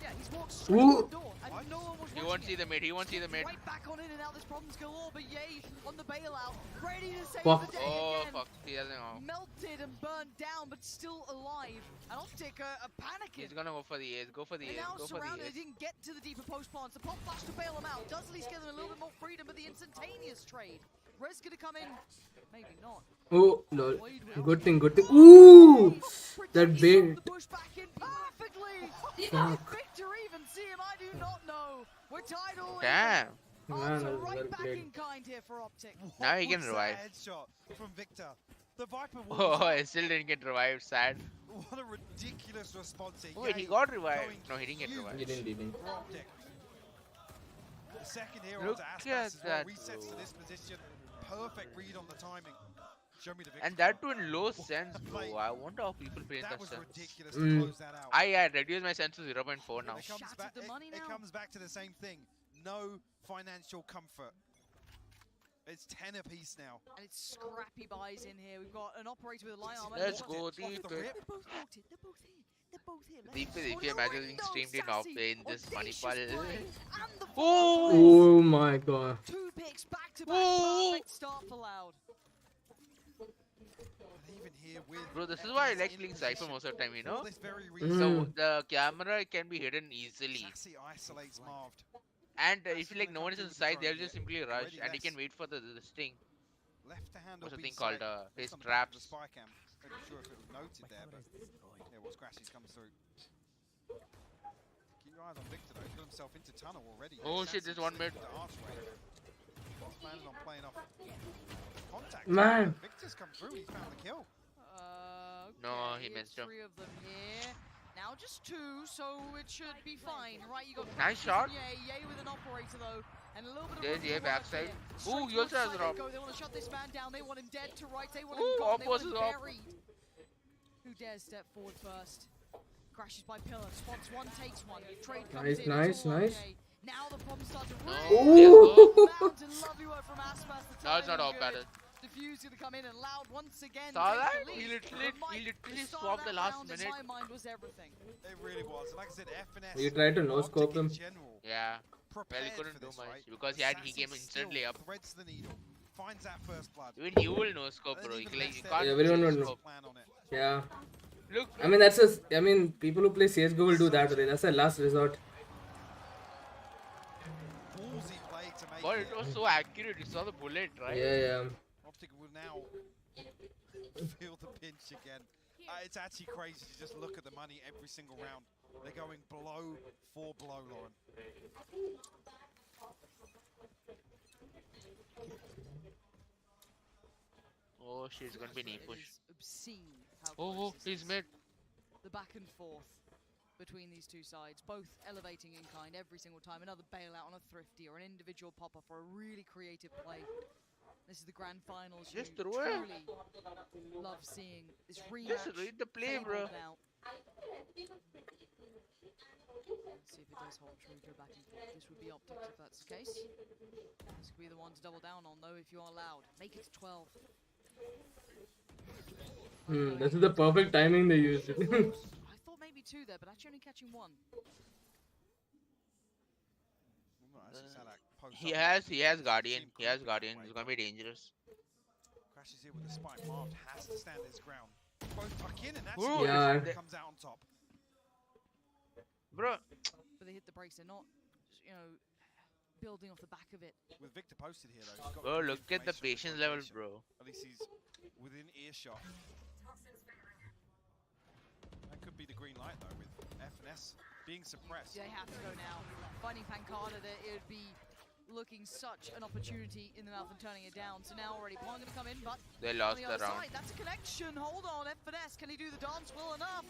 Yeah, he's walked straight Ooh. to the door, and no one was He watching won't see it. the mid, he won't see the mid. Right back on in and out, this problem's galore, but Yay on the bailout, ready to save Fuck. the day Oh, again. fuck, he doesn't know. Melted and burned down, but still alive. And Optic are panicking. He's gonna go for the ace, go for the They're ace, now go for the surrounded, ace. they didn't get to the deeper post plants. The pop flash to bail them out. Does at least give them a little bit more freedom, but the instantaneous trade. Res gonna come in, maybe not. Oh, lol. Good thing, good thing. Ooh! That bait. The push back in perfectly. Fuck. Victor even see him, I do not know. We're tied all Damn. Man, Answer that was well right back played. in kind here for Optic. Now he can What's revive. that headshot from Victor? The Viper Oh, walks I still didn't get revived, sad. What a ridiculous response here. Wait, he Yay got revived. going No, he didn't get huge revived. He didn't. for Optic. The second hero Look onto at Aspas as well. that, Resets to bro. this position. Perfect read on the timing. Show me the Victor. And that too in low sense, bro. I wonder how people play in That that was sense. ridiculous to close that out. I reduced my sense to 0.4 now. It comes back to the same thing. No financial comfort. It's 10 apiece now. And it's scrappy buys in here. We've got an operator with a light armor. Let's Off go, the Deep. rip. They're both ulted. They're both here. They're both here. Deep Let's if go. you No, imagine being no, streamed in Sassy. in this money Audacious pal. play. And the Oh my god. two picks back to back. Perfect start for Loud. Even here with Bro, this is why I like playing Cypher most of the time, you know? this very So the camera can be hidden easily. Sassy isolates Marved. And if you like no one is inside, they'll just simply rush and you can wait for this thing. Left to handle What's the B thing called? side. His Some back of the traps. spy cam. I'm not sure if it was noted there, but yeah, well, Scratchy's comes through. Keep your eyes on Victor though. He's got himself into tunnel already. Oh shit, there's one mid. The archway. He's planning on playing off contact. Man. Victor's come through. He's found the kill. No, he Okay, missed him. three of them here. Now just two, so it should be fine, right? You got Nice Crashes shot. and Yay with an operator though, and a little bit of There's room Yay for work backside. here. Ooh, Straight he also to has the a side drop. they go. They want to shut this man down. They want him dead to right. They want Ooh, him gone. They want him opposite op. buried. Who dares step forward first? Crashes by pillar. Spots one, takes one. Trade comes Nice, in. nice, It's all nice. okay. Now the problems start to Ooh. Mountain, lovely work from Aspas. The That's not timing all good. bad. Diffuse gonna come in and Loud once again. Saw take that? the He lead. literally But Mike, the start swapped of the that last round, in minute. my mind, was everything. It really was. Like I said, FNS. You tried to no scope him. Yeah. Well, he couldn't do much because he came instantly up. Threads the needle. Finds that first blood. Even you will no scope, bro. You can't. Everyone would know. scope. Yeah. Look. I mean, that's a. I mean, people who play CS:GO will do that. That's a last resort. Ballsy play to make But it was so accurate. You saw the bullet, right? Yeah. Optic will now feel the pinch again. It's actually crazy to just look at the money every single round. They're going blow for blow, Lauren. Oh shit, it's gonna be knee push. It is obscene how Oh, close this he's is. mid. The back and forth between these two sides, both elevating in kind every single time. Another bailout on a Thrifty or an individual pop-up for a really creative play. This is the grand finals. Just you throw it. truly love seeing this rematch. Just read the play, bro. tabled out. Let's see if it does hold true, go back and forth. This would be Optics if that's the case. This could be the one to double down on though if you are allowed. Make it 12. This is the perfect timing they used. I thought maybe two there, but actually only catching one. He has guardian. He has guardian. It's gonna be dangerous. Crashes here with the spike. Marved has to stand his ground. Both tuck in, and that's Ooh, yeah. comes out on top. Bro. But they hit the brakes. They're not, you know, building off the back of it. With Victor posted here, though. He's got Bro, good look at the information patience on levels, rotation. bro. At least he's within earshot. That could be the green light, though, with FNS being suppressed. They have to go now. Finding Pancada, that it would be looking such an opportunity in the mouth and turning it down. So now already Pawn going to come in, but They on lost the the other round. side, that's a connection. Hold on, F&S, can he do the dance well enough?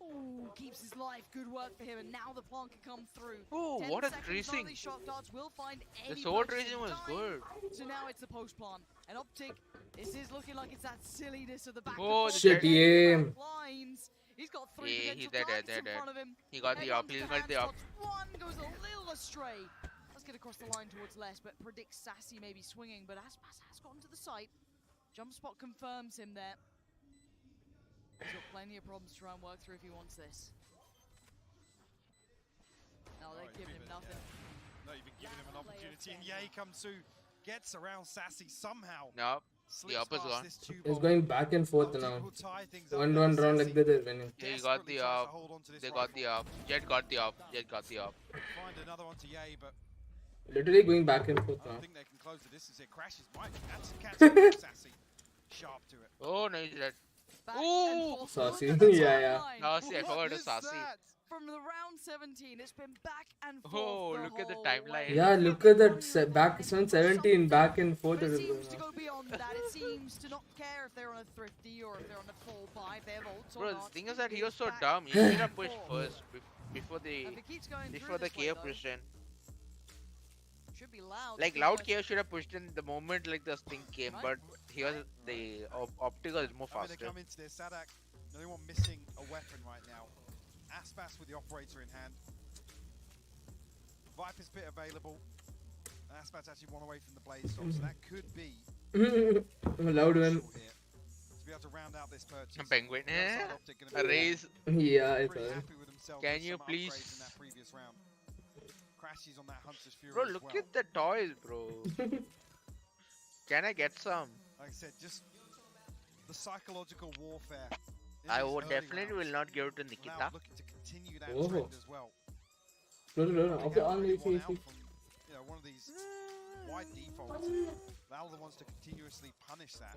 Ooh, keeps his life. Good work for him, and now the Pawn can come through. Ooh, 10 what a seconds, tracing. none of these shock darts will find The any sword person tracing was dying. good. So now it's the post plan. And Optic, this is looking like it's that silliness of the back Oh, and forth shit, game yeah. about lines. He's got 3 Yeah, potential dead, targets dead, in dead. front of him. He got the Head up, onto he's the got hand the up. spots. One goes a little astray. Let's get across the line towards Les, but predicts Sassy maybe swinging, but Aspas has gotten to the site. Jump spot confirms him there. He's got plenty of problems to try and work through if he wants this. No, they're giving him nothing. Not even giving him an opportunity, and Ye comes through, gets around Sassy somehow. No, the Slips up is past gone. this two It's ball. going back and forth Optic now. will tie things up 1-1 now. round like Sassy that they're winning. He got desperately the tries to up. hold on to this They got rifle. the up. Jet got the up. Jet got the up. Find another one to Ye, but Literally going back and forth I now. don't think they can close the distance here. Crashes might catch Sassy. Sharp to it. Oh, nice jet. Back Ooh! and forth. Saucy. Look at the Yeah, yeah. timeline. Saucy, I What forgot to is Saucy. that? From the round 17, it's been back and forth. Oh, the look at the whole timeline. way. Yeah, look at that back 17 back and forth. But It it is seems to going on. go beyond that. It seems to not care if they're on a thrifty or if they're on a full buy, if they have ults or Bro, not. the thing is that he was It's so back dumb. He and should have pushed forth. first before the If it keeps going before through the this way, KO though, pushed in. should be loud. Like to be loud honest. KO should have pushed in the moment like this thing came, but he was the optical is more I mean, they faster. come into this. Sadak, the only one missing a weapon right now. Aspas with the operator in hand. Viper's pit available. Aspas actually one away from the blaze storm, so that could be Loud one. crucial here to be able to round out this purchase. Penguin, The outside eh? Optic gonna A be raise. Yeah, it's pretty fine. happy with himself Can with you some please? upgrades in that previous round. Crashes on that Hunter's Fury Bro, as look well. at the toys, bro. Can I get some? Like I said, just the psychological warfare. in I these would early definitely rounds. will not give it to Now Nikita. looking to continue that Oh. trend as well. Close the door. They Okay, have on really the won AC. out from, one of these wide defaults. They're the ones to continuously punish that.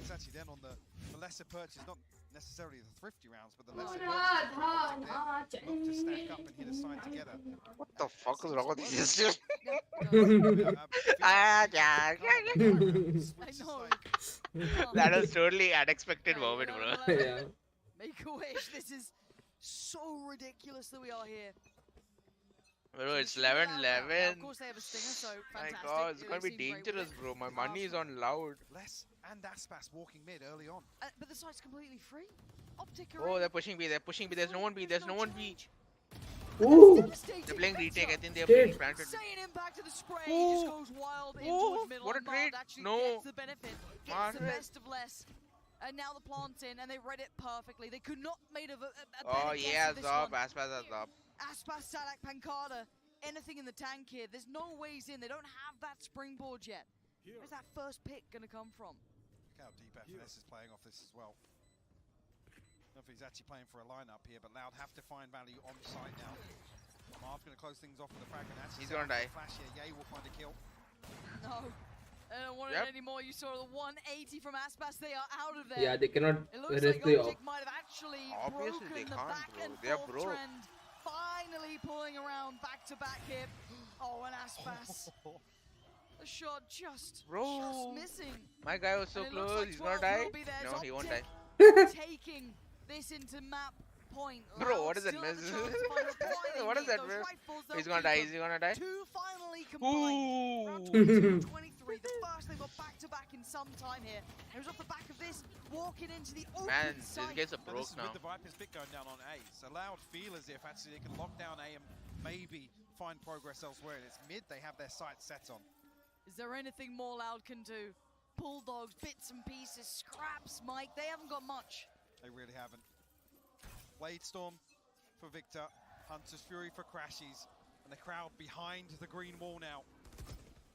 It's actually then on the lesser purchase, not necessarily the thrifty rounds, but the lesser purchases. Look to stack up and hit a side together. What the fuck is wrong with this dude? That was totally unexpected moment, bro. Yeah. Make a wish. This is so ridiculous that we are here. Bro, it's Shoot loud now. 11-11. Of course they have a stinger, so My fantastic. god, it's They gonna be seem great with dangerous, it. bro. My money is on loud. Les and Aspas walking mid early on. But the site's completely free. Optic Oh, they're pushing B. They're pushing B. There's no one B. There's no one B. Ooh. They're playing retake. I think they're Shit. playing planted. Insane impact of the spray. Ooh. Just goes wild in Ooh, towards middle. what a and Mild trade. actually No. gets the benefit. Gets Man. the best of less. And now the plant's in, and they read it perfectly. They could not made a better Oh guess yeah, of this Zob. one. Aspas is up. Aspas, Sadak, Pancada, anything in the tank here. There's no ways in. They don't have that springboard yet. Where's that first pick going to come from? Look how deep FNS is playing off this as well. I don't know if he's actually playing for a lineup here, but Loud have to find value on site now. Marv's going to close things off with a fragment. Actually, He's gonna die. Flash here. Ye will find a kill. No. I don't want Yep. it anymore. You saw the 180 from Aspas. They are out of there. Yeah, they cannot It looks rest like the Optic off. might have actually Obviously broken they the can't, back bro. and They are forth broke. trend. Finally pulling around back to back here. Oh, and Aspas. The shot just Bro. missing. My guy was so And it looks close. like He's gonna 12 die. will be there. No, he won't die. Optic taking this into map point. Bro, Loud what is that still have miss? the chance to find a why they What is need that those miss? rifles, they'll He's gonna keep die. them. Is he gonna die? Two finally combined. Round Ooh. 22, 23. The first they got back to back in some time here. It was off the back of this, walking into the open Man, these site. guys are And broke this is now. with the Viper's pick going down on A. So Loud feel as if actually they can lock down A and maybe find progress elsewhere. And it's mid they have their sights set on. Is there anything more Loud can do? Bulldogs, bits and pieces, scraps, Mike. They haven't got much. They really haven't. Blade Storm for Victor. Hunter's Fury for Crashies. And the crowd behind the green wall now.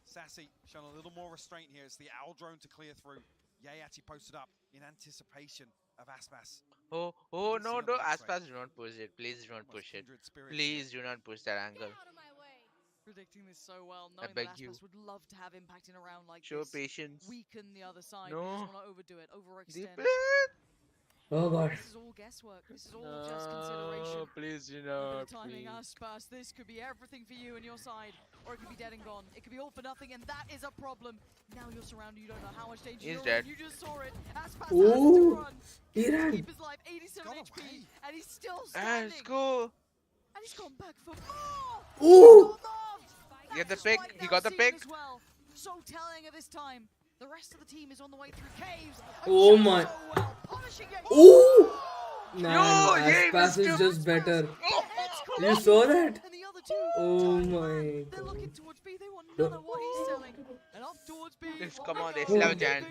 Sassy showing a little more restraint here. It's the owl drone to clear through. Ye actually posted up in anticipation of Aspas. Oh, You can no, see on no, the X-ray. Aspas, do not push it. Please do not push it. kindred spirits Please do not push that angle. Predicting this so well, I knowing beg that you. Aspas would love to have impact in a round like Show this. patience. Weaken the other side. No. We just want to overdo it, overextend. Deep it. Oh god. This is all guesswork. This is all just consideration. No, please do A bit not. of timing, Please. Aspas. This could be everything for you and your side, or it could be dead and gone. It could be all for nothing, and that is a problem. Now you're surrounded. You don't know how much danger He's you're dead. in. You just saw it. Aspas has Ooh, to run. he Gets to ran. keep his life. 87 HP, and he's still standing. Let's go. And he's gone back for more. Ooh. He got the pick. He got the pick. As well. So telling at this time. The rest of the team is on the way through caves. Oh my. So well. Punishing it. Ooh. Yo, Man, yeah, Aspas is Mr. just better. Oh. You saw that? And the other two Oh turn my around. They're looking god. towards B. They want none of what he's selling. And up towards B. Yes, come on, they still have a chance.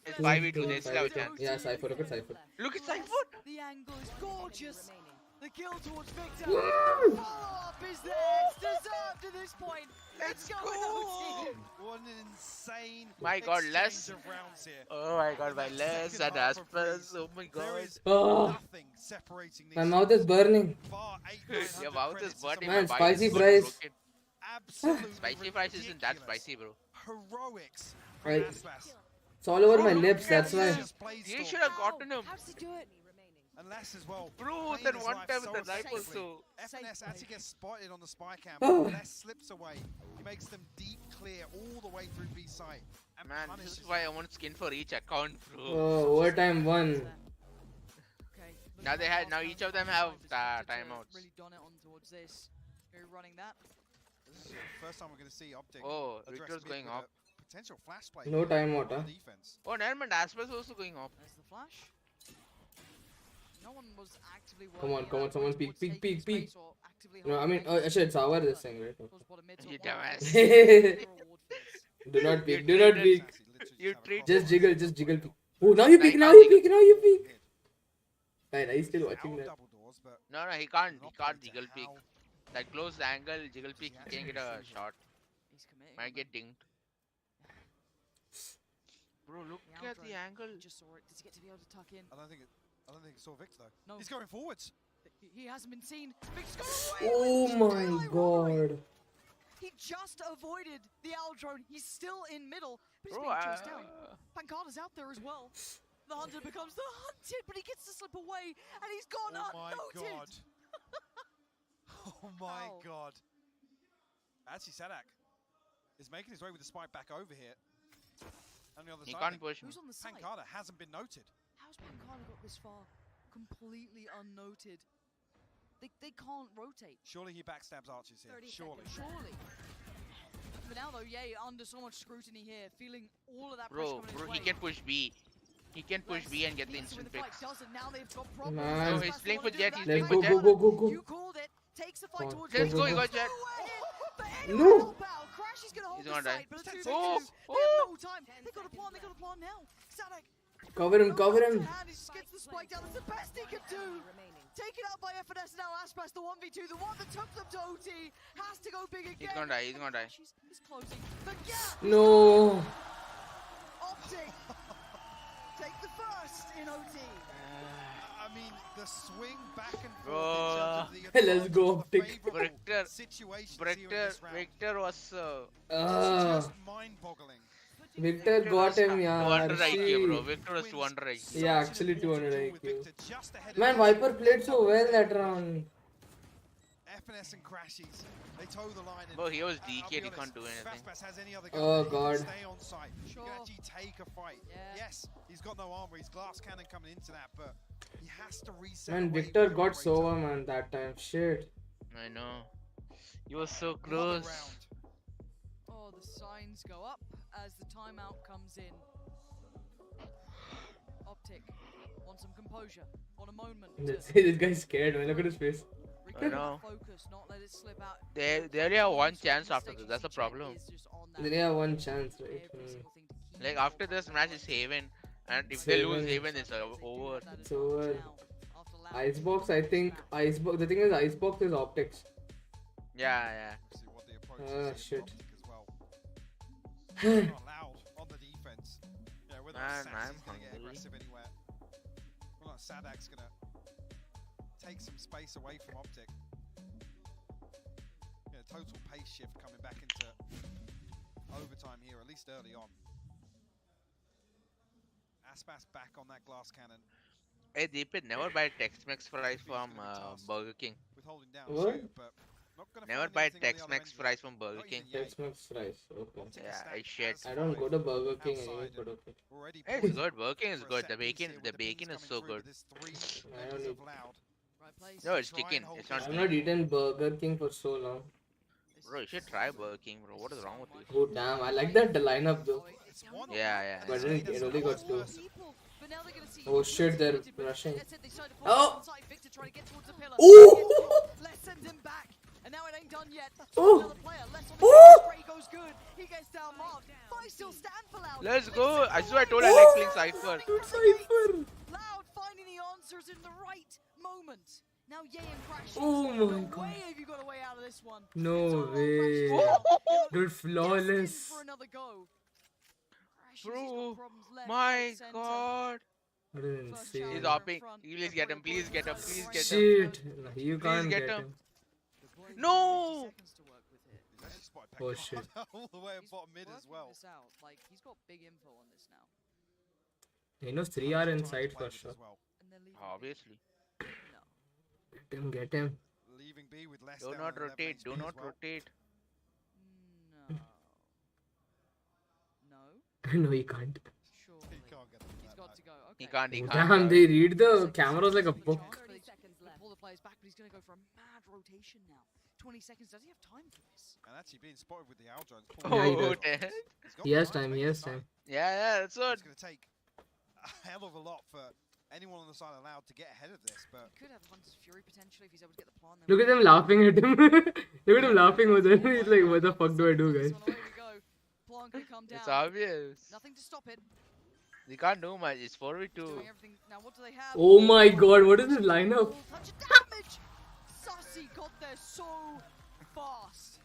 It's 5v2, they still have a chance. Yeah, Cypher, look at Cypher. Look at Cypher. The angle is gorgeous. The kill towards Victor. Woo! The follow-up is there. It's deserved at this point. Let's go. What an insane My god, exchange Les. of rounds here. Oh my god, my Les and half of Aspas. Oh my There god. is Oh. nothing separating these My mouth is burning. far Your mouth is burning. Man, my body spicy is so fries. broken. Absolutely Spicy fries isn't that spicy, bro. heroics from Right. Aspas. It's all over my lips, that's why. You should have gotten him. How does he do it? Unless as well. Bro, playing that his one life time so with the knife safely. also. FNS actually gets spotted on the spy cam. Oh. Les slips away. He makes them deep clear all the way through B site. And Man, this punishes is why I want skin for each account, bro. Oh, overtime 1. Okay. Now they had. Now each of them have timeouts. Really done it on towards this. You're running that. This is the first time we're going to see Optic. Oh, address Victor's mid going with up. a potential flash play. No timeout, huh? on defense. Oh, never mind. Aspas also going up. There's the flash. No one was actively Come on, working come on, out someone towards peek, peek, taking peek, peek. space or actively No, I mean, holding actually, it's our this thing, right? was what a mid You top one dumbass. was. Reward for this. Do not peek, do not peek. You treat. Just jiggle peek. Oh, now you peek, now you peek, now you peek. Right, are you still watching that? No, no, he can't. He can't jiggle peek. That close angle, jiggle peek, he can't get a shot. He's committing. Might get dinged. Bro, look The at the outro, angle. he just saw it. Does he get to be able to tuck in? I don't think it saw Victor though. No. He's going forwards. He hasn't been seen. Victor's gone away. Oh with my early robbery. god. He just avoided the owl drone. He's still in middle, but he's Bro, being chased down. Pancada's out there as well. The hunter becomes the hunted, but he gets to slip away, and he's gone Oh my unnoted. god. Oh my How? god. Actually, Sadak is making his way with the spike back over here. On the other He side. can't push him. Who's on the side? Pancada hasn't been noted. How's Pancada got this far? Completely unnoted. They can't rotate. Surely he backstabs Archers here. 30 Surely. Surely. But now though, Ye under so much scrutiny here, feeling all of that Bro, pressure coming bro, his he way. can push B. He can push B and get the Needs to win instant the fight, picks. doesn't. Now they've got problems. Man. No, he's playing for Jet. He's Let's playing go, for go, Jet. go, go, go. You called it. Takes the fight Come on, towards Let's Jet. go, he got Through Jet. it, but No. anyone bow. Crash is gonna hold He's the gonna die. side, but it's 2v2. Oh, They have no time. They got a plan. They got a plan now. Static. Cover him, cover him. And he just gets the spike down. That's the best he could do. Taken out by FNS now. Aspas, the 1v2, the one that took them to OT, has to go big again. He's gonna die. He's gonna die. He's closing. The gap. No. Optic. Take the first in OT. I mean, the swing back and forth Bro. in terms of the Let's go, advantage of the Optic. favourable Victor, situations here in this round. Victor was It's just mind-boggling. Victor got him, 200 yeah. IQ, bro. Victor was 200 IQ. Yeah, actually 200 IQ. Man, Viper played so well that round. FNS and Crashies, they toe the line. And, Bro, he was I'll DK'd, be he honest, can't do anything. if Aspas has any other Oh, gun, he God. can stay on site. He Sure. can actually take a fight. Yeah. Yes, he's got no armor. He's glass cannon coming into that, but he has to reset. Man, away Victor from got the Sova, man, that time. Shit. I know. He was so Another close. round. Oh, the signs go up as the timeout comes in. Optic, want some composure, want a moment. This guy's scared, man. Look at his face. I know. Focus, not let it slip out. They only have one chance after this. That's the problem. They have one chance, right? Like after this match is Haven, and if they lose Haven, it's over. It's over. Icebox, I think. Icebox. The thing is, Icebox is optics. Yeah, See what the approach Ah, is shit. Optic as well. Not allowed on the defense. Yeah, whether Man, Sax I'm is going to get hungry. aggressive anywhere. Well, not Sadak's going to take some space away from Optic. Yeah, total pace shift coming back into overtime here, at least early on. Aspas back on that glass cannon. Hey Deepit, never buy Tex-Mex fries from Burger King. Withholding down What? two, but not gonna Never find buy anything on the other end Tex-Mex of it. fries from Burger Not King. even Yay. Tex-Mex fries. Okay. Optic Yeah, I stacked shit. as I don't go to Burger King anymore, outside but okay. already Hey, it's poised good. Burger King is for a good. set piece here with The the pings bacon is coming so through, good. but there's three I don't members need. of Loud. Right place. No, it's Try and chicken. hold It's this not I've beef. not eaten Burger King for so long. Bro, you should try Burger King, bro. What is wrong with you? Oh damn! I like that the lineup though. It's one. Yeah. But it only got two. But now they're gonna see Oh shit! They're rushing. As I said, they started to Oh! pull inside. Victor trying to get towards the pillar. Oh! Let's send him back. And now it ain't done yet. Oh! Another player. Less on the Oh! Spray goes good. He gets down marked. Five still stand for Loud. Let's go. I swear I told I like playing Cypher. Dude, Cypher! Loud finding the answers in the right moment. Now Yay and Crashing. Oh my god. Way have you got a way out of this one? No way. Dude, flawless. For another go. Bro, my god. That is insane. He's hopping. Please get him. Please get him. Please get him. Shit. No, you Please can't get get him. him. No. He's actually spotted Oh, back shit. all the way at bottom mid as well. This out. Like, he's got big info on this now. He knows 3 are inside for sure. Obviously. Get him, get him. Leaving B with less Do down not than 11 rotate. HP Do as not well. rotate. No, he can't. He can't get them He's got to go. He Okay. can't. He Oh, can't. damn, they read the cameras like a book. Pull the players back, but he's going to go for a mad rotation now. 20 seconds. Does he have time for this? And actually being spotted with the Al Jones. Yeah, he Oh, does. damn. He has time, he has time. Yeah, that's what. It's going to take a hell of a lot for anyone on the side of Loud to get ahead of this, but Could have Hunter's Fury potentially if he's able to get the plan. Look at them laughing at him. Look at him laughing with him. He's like, what the fuck do I do, guys? Plan could come down. It's obvious. Nothing to stop it. He can't do much. It's 4v2. Doing everything. Now what do they have? Oh my god, what is this lineup? Touch of damage. Sassy got there so fast.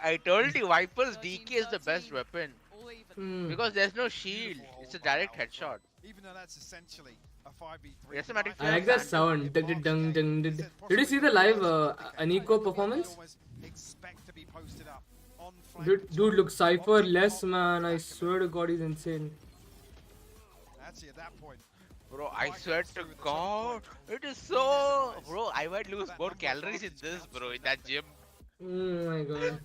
I told you, Viper's DK is the best weapon. All even. Hmm. Because there's no shield. It's a direct headshot. even though that's essentially a 5v3. Yes, Matic, I like that sound. Did you see the live Aniko performance? Expect to be posted up on Dude, look, Cypher less, man. I swear to God, he's insane. Actually, at that point, Bro, I swear to God, it is so. Bro, I might lose more calories in this, bro, in that gym. Oh my God.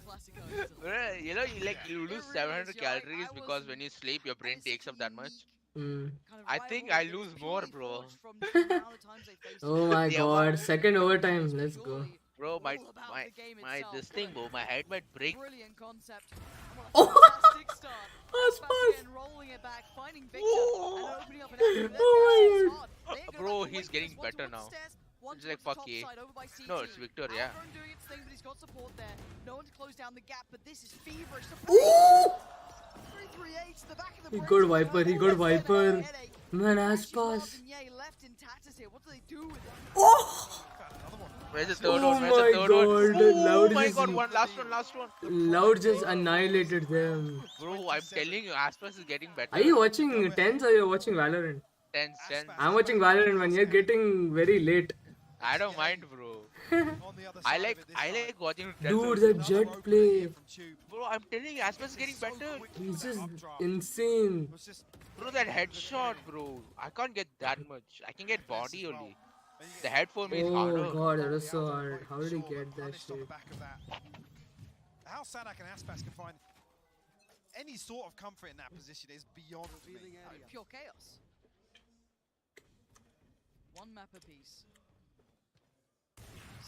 Bro, you know, you lose 700 calories because when you sleep, your brain takes up that much. Mm. I think I lose more, bro. Oh my God. Second overtime. Let's go. Bro, my this thing, bro, my head might break. Brilliant concept. Oh, Fantastic start. Aspas. Again, rolling it back, finding Victor, Oh. and opening up an avenue. Oh my God. Bro, he's getting better now. It's like fuck yeah. No, it's Victor, yeah. Alvaro doing its thing, but he's got support there. No one to close down the gap, but this is feverish. Ooh. 338 to the back of the He break. got Viper. He got Viper. Man, Aspas. Yay left in tatters here. What do they do with it? Oh. Where's the third Oh one? Where's the my third God. one? Oh Loud my just- God, last one. Loud just annihilated them. Bro, I'm telling you, Aspas is getting better. Are you watching Tens or you're watching Valorant? Tense. I'm watching Valorant, man. You're getting very late. I don't mind, bro. I like watching Tense. Dude, that jet play. Bro, I'm telling you, Aspas is getting better. He's just insane. Bro, that headshot, bro. I can't get that much. I can get body only. The head for me is harder. Oh God, that was so hard. How did he get that shit? how Sadak and Aspas can find any sort of comfort in that position is beyond me. Pure chaos. One map apiece.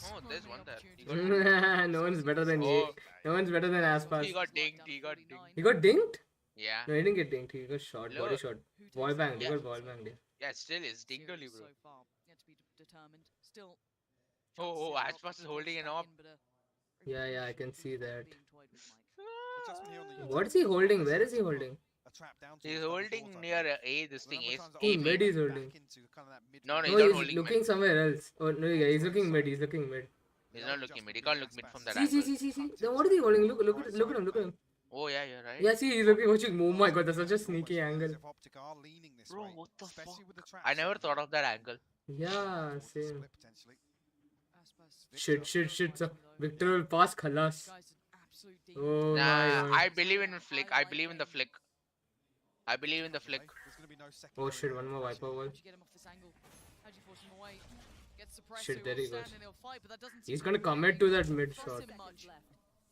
Oh, there's one there. No one's better than Oh. Ye. No one's better than Aspas. He got dinged. He got dinged? Yeah. No, he didn't get dinged. He got shot, body Look. shot. Ball banged. He Yeah. got ball banged. Yeah, still is dinged only, bro. So far, yet to be determined. Still. Oh, Aspas is holding an op. Yeah, I can see that. Adjustment here on the What is he holding? Where is he holding? a trap down He's holding near A, this thing, A. Oh, mid he's holding. No, No, he's not he's holding looking mid. somewhere else. Oh, no, yeah, he's looking mid. He's looking mid. He's not looking mid. He can't look mid from that See. angle. Then what is he holding? Look at him. Look at him. Oh, yeah, you're right. Yeah, see, he's looking, watching. Oh my God, that's such a sneaky angle. Bro, what the fuck? I never thought of that angle. Yeah, same. Shit. So Victor will pass Khalas. Oh my Nah, God. I believe in flick. I believe in the flick. Oh shit, one more Viper wall. Actually force him away. Gets suppressed, Shit, so there he'll he goes. stand and he'll fight, but that doesn't He's seem gonna to commit to that mid cost shot. him much.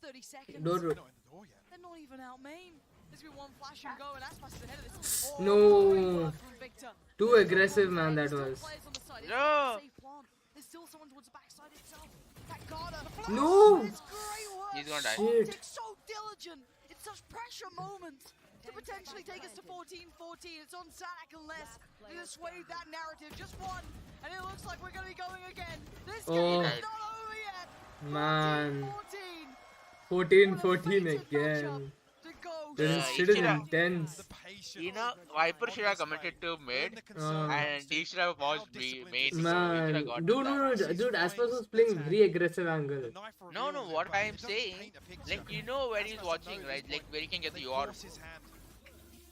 30 seconds. Door. They're not even out main. There's been one flash and go, and Aspas is ahead of this. Oh, No. great work from Victor. Too aggressive, man, that was. No. There's still someone towards the backside itself. That Carter. No. It's great work. He's gonna die. Shit. Optic so diligent. It's such pressure moments to potentially take us to 14-14. It's on Sadak unless they dissuade that narrative. Just one, and it looks like we're gonna be going again. This game is not over yet. Man. 14. 14 again. This shit is intense. You know, Viper should have committed to mid, and he should have watched main. Man, dude, Aspas was playing very aggressive angle. No, what I am saying, like, you know where he's watching, right? Like, where he can get the orb.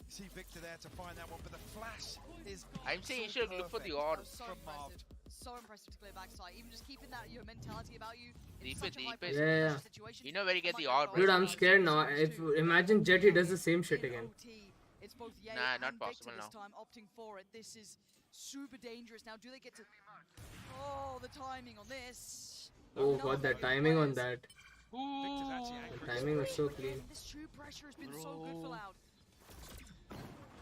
See Victor there to find that one, but the flash is. I'm saying you should look for the orb. So impressive to clear backside. Even just keeping that your mentality about you. Deep it. Yeah. You know where you get the orb. Dude, I'm scared now. If imagine Jetty does the same shit again. It's both Ye Nah, not and possible Victor now. this time opting for it. This is super dangerous. Now, do they get to? Oh, the timing on this. Oh god, the timing on that. The The timing was so clean. This true pressure has been so good for Loud.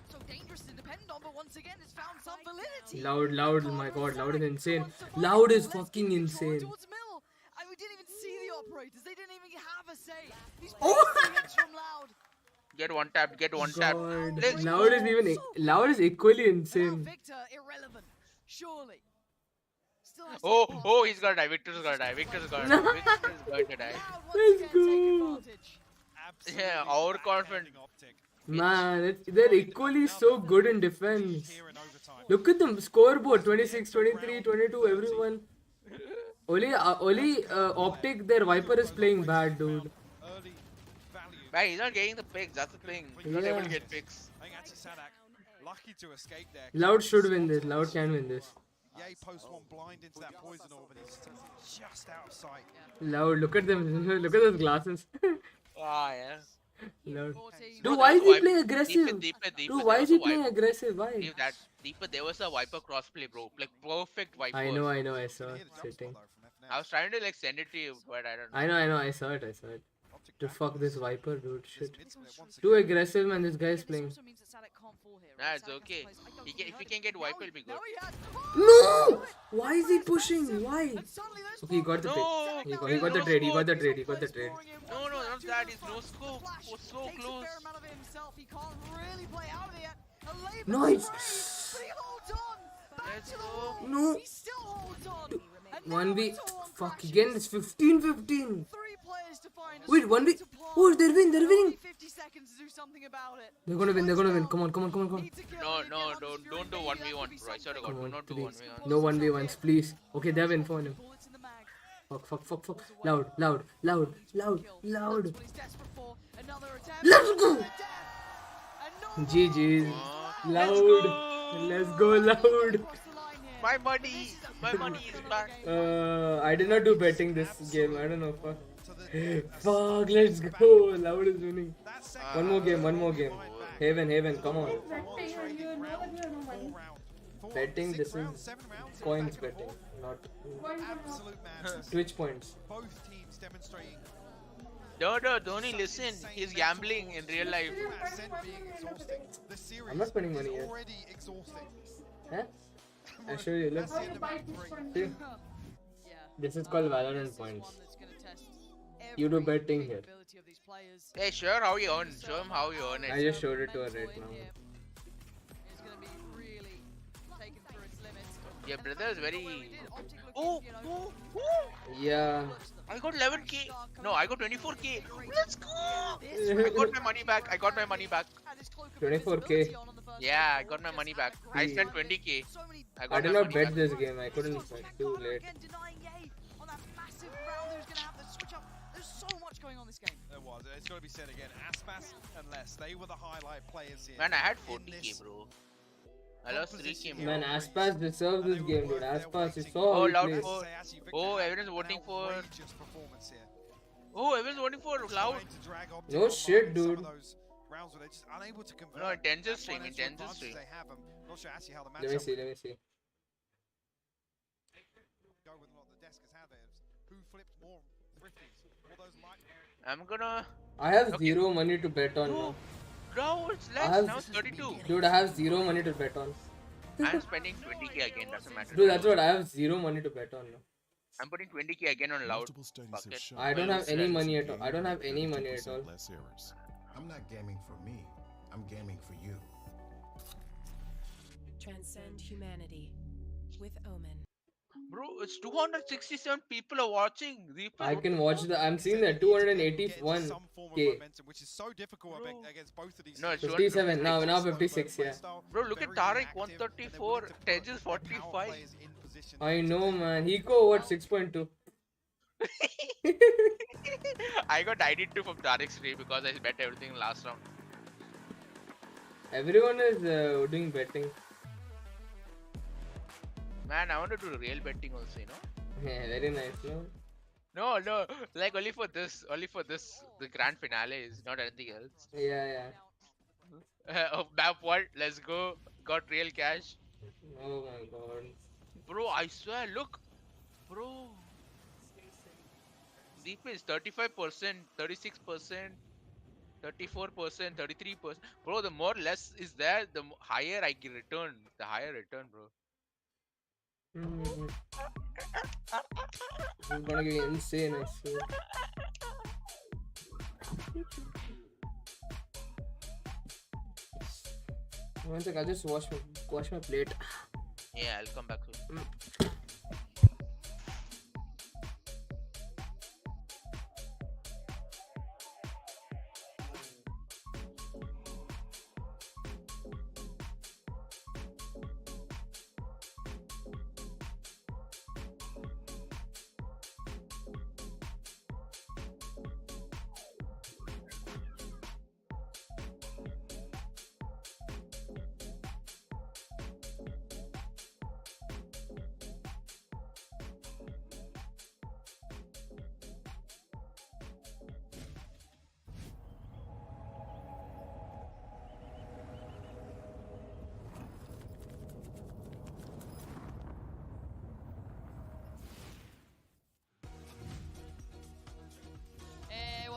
So dangerous to depend on, but once again, it's found some validity. Loud, my god, Loud is insane. Loud is fucking insane. Towards Mill, and we didn't even see the operators. They didn't even have a say. These hits from Loud. Get one tap. God, Let's Loud is even Loud is equally insane. Victor, irrelevant. Surely. Still has Oh, he's gonna die. Victor's gonna die. Victor's going to die. Let's go. Yeah, overconfident. Man, they're equally so good in defense. Look at them scoreboard 26, 23, 22, everyone. Only Optic, their Viper is playing bad, dude. Man, he's not getting the picks. That's the thing. He's not able to get picks. I think actually Sadak lucky to escape there. Loud should win this. Loud can win this. Yay post one blind into that poison orb, and he's just out of sight. Loud, look at them. Look at those glasses. Ah, yeah. Loud. Dude, why is he playing aggressive? Dude, why is he playing aggressive? Why? Deeper, there was a Viper crossplay, bro. Like, perfect Viper. I know, I saw it sitting. I was trying to, like, send it to you, but I don't know. I know, I saw it. To fuck this Viper, dude, shit. Too aggressive, man, this guy is playing. Nah, it's okay. If he can get Viper, it'll be good. No! Why is he pushing? Why? Okay, he got the pick. He got the trade. He got the trade. No, not that. It's no scope. Was so close. Nice. Let's go. No. 1v. Fuck again. It's 15-15. Wait, 1v. Oh, they're winning. 50 seconds to do something about it. They're gonna win. Come on. No, don't do 1v1, bro. I swear to God, do not do 1v1. No 1v1s, please. Okay, they have info on him. Fuck. Loud. Let's go. GG's. Loud. Let's go, Loud. My money is back. I did not do betting this game. I don't know. Fuck, let's go. Loud is winning. One more game. Haven, come on. Betting, this is coins betting, not Twitch points. Both teams demonstrating. No, Dhoni, listen. He's gambling in real life. I'm not spending money yet. Huh? I'll show you. Look. See? This is called Valorant points. You do betting here. Hey, sure, how you earn. Show him how you earn it. I just showed it to her right now. Your brother is very... Yeah. I got 11k. No, I got 24k. Let's go. I got my money back. 24k. Yeah, I got my money back. I spent 20k. I did not bet this game. I couldn't bet. Too late. There's so much going on this game. There was. It's got to be said again. Aspas and Les, they were the highlight players here. Man, I had 40k, bro. I lost 3k. Man, Aspas deserves this game, dude. Aspas is so Loud for. Oh, everyone's voting for. Oh, everyone's voting for Loud. No shit, dude. No, intense stream. Let me see. who flipped more 50s. All those I'm gonna. I have Okay. zero money to bet on No, now. now it's I less. have, Now it's 32. dude, I have zero money to bet on. I'm spending 20k again. Doesn't matter. Dude, that's what I have zero money to bet on now. I'm putting 20k again on loud bucket. I don't have any money at all. I don't have any money at all. Less errors. I'm not gaming for me. I'm gaming for you. Transcend humanity with Omen. Bro, it's 267 people are watching. I can watch the. I'm seeing that 281 k. which is so difficult against both of these. No, it's 57 now 56. Yeah. Bro, look at Tarek 134, Tejas 45. I know, man. Hiko what 6.2. I got 92 from Tarek's stream because I bet everything last round. Everyone is doing betting. Man, I want to do real betting also, you know. Yeah, very nice, no? No, like only for this, the grand finale is not anything else. Yeah. Map what? Let's go. Got real cash. Oh my god. Bro, I swear, look. Bro. Deep is 35%, 36%, 34%, 33%. Bro, the more less is there, the higher I get return. The higher return, bro. This is gonna be insane, I swear. One sec, I'll just wash my plate. Yeah, I'll come back soon.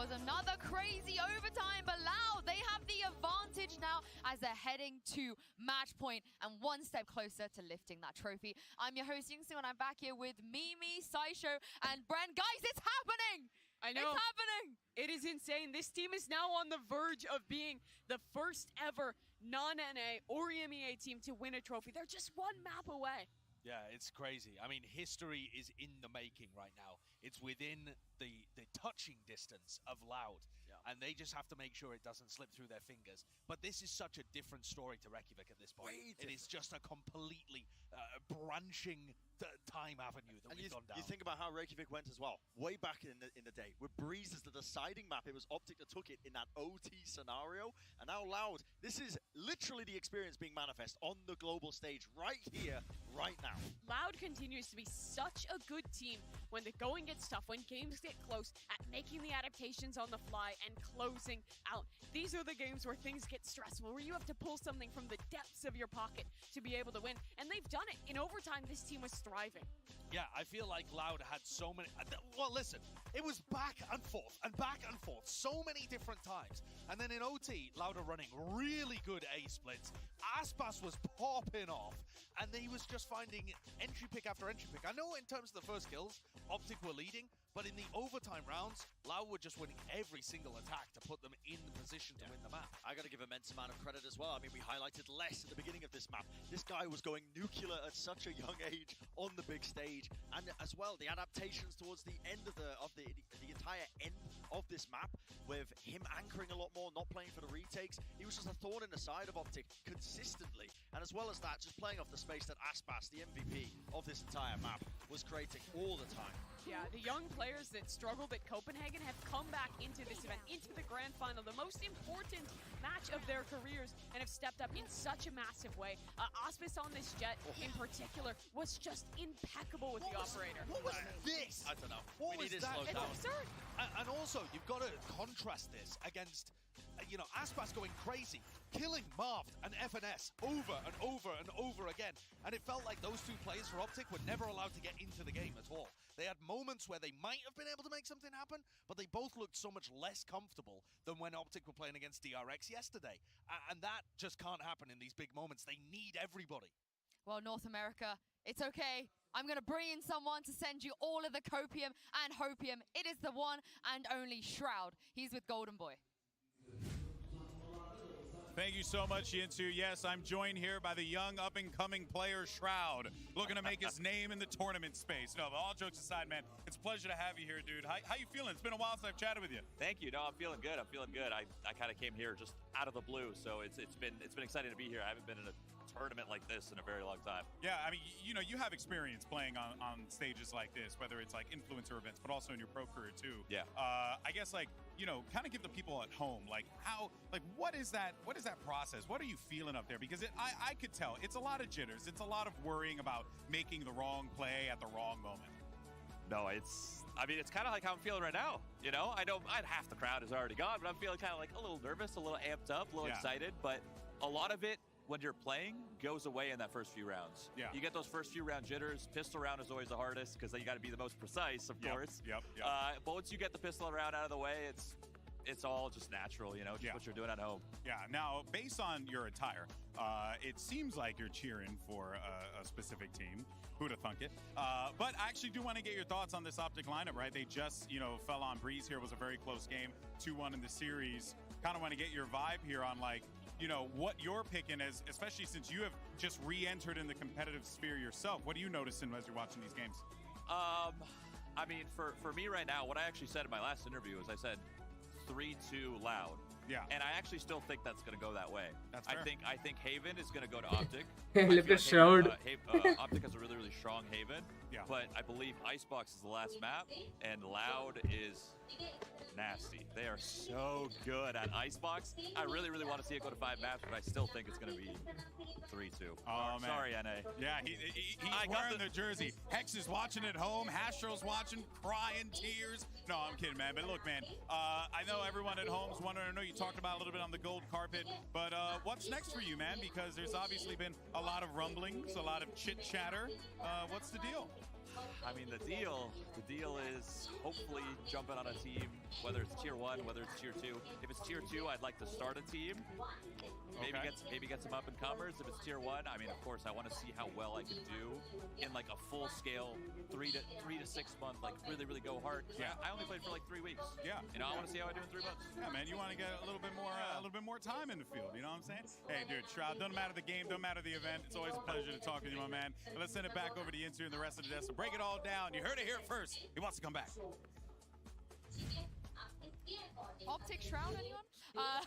Another crazy overtime, but Loud, they have the advantage now as they're heading to match point and one step closer to lifting that trophy. I'm your host, Yingsu, and I'm back here with Mimi, Saisho, and Bren. Guys, it's happening! I know. It's happening! It is insane. This team is now on the verge of being the first ever non-NA or EMEA team to win a trophy. They're just one map away. Yeah, it's crazy. I mean, history is in the making right now. It's within the touching distance of Loud, and they just have to make sure it doesn't slip through their fingers. But this is such a different story to Reykjavik at this point. It is just a completely branching time avenue that we've gone down. You think about how Reykjavik went as well, way back in the day, with Breeze as the deciding map. It was Optic that took it in that OT scenario, and now Loud. This is literally the experience being manifest on the global stage right here, right now. Loud continues to be such a good team when the going gets tough, when games get close, at making the adaptations on the fly and closing out. These are the games where things get stressful, where you have to pull something from the depths of your pocket to be able to win, and they've done it. In overtime, this team was thriving. Yeah, I feel like Loud had so many... Well, listen, it was back and forth so many different times. And then in OT, Loud are running really good A splits. Aspas was popping off, and he was just finding entry pick after entry pick. I know in terms of the first kills, Optic were leading, but in the overtime rounds, Loud were just winning every single attack to put them in the position to win the map. I gotta give immense amount of credit as well. I mean, we highlighted Les at the beginning of this map. This guy was going nuclear at such a young age on the big stage, and as well the adaptations towards the end of the entire end of this map, with him anchoring a lot more, not playing for the retakes. He was just a thorn in the side of Optic consistently, and as well as that, just playing off the space that Aspas, the MVP of this entire map, was creating all the time. Yeah, the young players that struggled at Copenhagen have come back into this event, into the grand final, the most important match of their careers, and have stepped up in such a massive way. Aspas on this jet in particular was just impeccable with the operator. What was this? I don't know. What We was need to that? slow It's down. absurd. And also, you've got to contrast this against you know, Aspas going crazy, killing Marved and FNS over and over and over again. And it felt like those two players for Optic were never allowed to get into the game at all. They had moments where they might have been able to make something happen, but they both looked so much less comfortable than when Optic were playing against DRX yesterday. And that just can't happen in these big moments. They need everybody. Well, North America, it's okay. I'm going to bring in someone to send you all of the copium and hopium. It is the one and only Shroud. He's with Golden Boy. Thank you so much, Yinsu. Yes, I'm joined here by the young up-and-coming player Shroud, looking to make his name in the tournament space. No, but all jokes aside, man, it's a pleasure to have you here, dude. How you feeling? It's been a while since I've chatted with you. Thank you. No, I'm feeling good. I'm feeling good. I kind of came here just out of the blue, so it's been exciting to be here. I haven't been in a tournament like this in a very long time. Yeah, I mean, you know, you have experience playing on stages like this, whether it's like influencer events, but also in your pro career too. Yeah. I guess, like, you know, kind of give the people at home, like, what is that process? What are you feeling up there? Because I could tell it's a lot of jitters. It's a lot of worrying about making the wrong play at the wrong moment. No, it's kind of like how I'm feeling right now. You know, I know half the crowd is already gone, but I'm feeling kind of like a little nervous, a little amped up, a little excited. But a lot of it, when you're playing, goes away in that first few rounds. Yeah. You get those first few round jitters. Pistol round is always the hardest because then you got to be the most precise, of course. Yep. But once you get the pistol round out of the way, it's all just natural, you know, just what you're doing at home. Yeah. Now, based on your attire, it seems like you're cheering for a specific team. Who'd have thunk it? But I actually do want to get your thoughts on this Optic lineup, right? They just, you know, fell on Breeze here. It was a very close game, 2-1 in the series. Kind of want to get your vibe here on, like, you know, what you're picking, as especially since you have just re-entered in the competitive sphere yourself. What are you noticing as you're watching these games? I mean, for me right now, what I actually said in my last interview is I said 3-2 loud. Yeah. And I actually still think that's going to go that way. That's fair. I think Haven is going to go to Optic. Look at Shroud. Optic has a really, really strong Haven. Yeah. But I believe Icebox is the last map, and Loud is nasty. They are so good at Icebox. I really, really want to see it go to 5 maps, but I still think it's going to be 3-2. Oh, man. Sorry, NA. Yeah, he's wearing the jersey. Hex is watching at home. Hastro's watching, crying tears. No, I'm kidding, man. But look, man, I know everyone at home's wondering. I know you talked about a little bit on the gold carpet, but what's next for you, man? Because there's obviously been a lot of rumblings, a lot of chit-chatter. What's the deal? I mean, the deal is hopefully jumping on a team, whether it's tier 1, whether it's tier 2. If it's tier 2, I'd like to start a team. Maybe get some up and comers. If it's tier 1, I mean, of course, I want to see how well I can do in like a full scale 3 to 6 month, like really, really go hard. Yeah. I only played for like 3 weeks. Yeah. You know, I want to see how I do in 3 months. Yeah, man, you want to get a little bit more time in the field. You know what I'm saying? Hey, dude, Shroud, don't matter the game, don't matter the event. It's always a pleasure to talk with you, my man. But let's send it back over to Yinsu and the rest of the desk to break it all down. You heard it here first. He wants to come back. Optic Shroud, anyone? I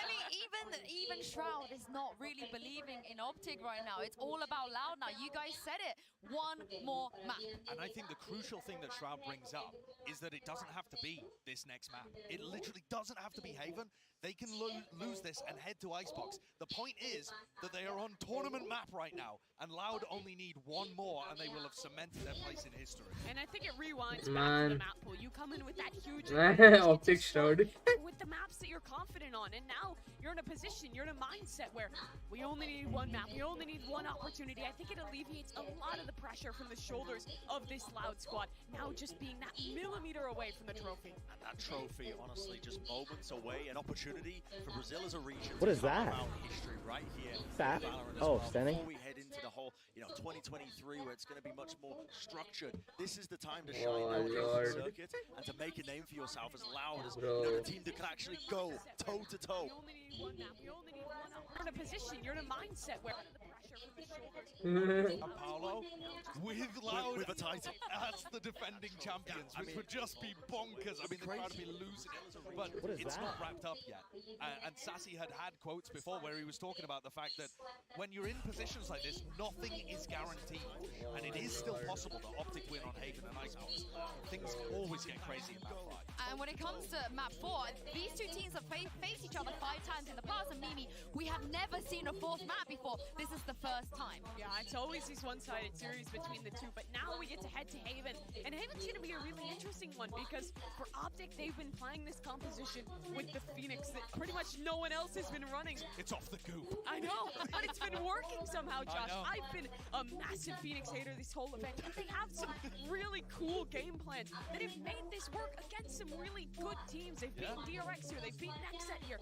mean, even Shroud is not really believing in Optic right now. It's all about Loud now. You guys said it. One more map. And I think the crucial thing that Shroud brings up is that it doesn't have to be this next map. It literally doesn't have to be Haven. They can lose this and head to Icebox. The point is that they are on tournament map right now, and Loud only need one more, and they will have cemented their place in history. And I think it rewinds back to the map pool. You come in with that huge Optic Shroud. with the maps that you're confident on, and now you're in a position, you're in a mindset where we only need one map, we only need one opportunity. I think it alleviates a lot of the pressure from the shoulders of this Loud squad, now just being that millimeter away from the trophy. And that trophy, honestly, just moments away, an opportunity for Brazil as a region. What is that? History right here. That? Valorant as Oh, well. standing. Before we head into the whole, 2023, where it's going to be much more structured, this is the time to shine Oh, on the Lord. circuit and to make a name for yourself as Loud as Bro. the team that can actually go toe to toe. We only need one map, we only need one op. You're in a position, you're in a mindset where the pressure from the shoulders. And Paolo, with Loud, with a title. as the defending champions, which would just be bonkers. I mean, the crowd would be losing it, but What is it's that? not wrapped up yet. And Sassy had quotes before where he was talking about the fact that when you're in positions like this, nothing is guaranteed. And it is still possible that Optic win on Haven and Icebox. Things always get crazy in map 5. And when it comes to map 4, these two teams have faced each other 5 times in the past, and Mimi, we have never seen a 4th map before. This is the first time. Yeah, it's always this one-sided series between the two, but now we get to head to Haven, and Haven's going to be a really interesting one because for Optic, they've been playing this composition with the Phoenix that pretty much no one else has been running. It's off the goop. I know, but it's been working somehow, Josh. know. I've been a massive Phoenix hater this whole event, and they have some really cool game plans that have made this work against some really good teams. They've beaten DRX here, they've beaten Nexet here,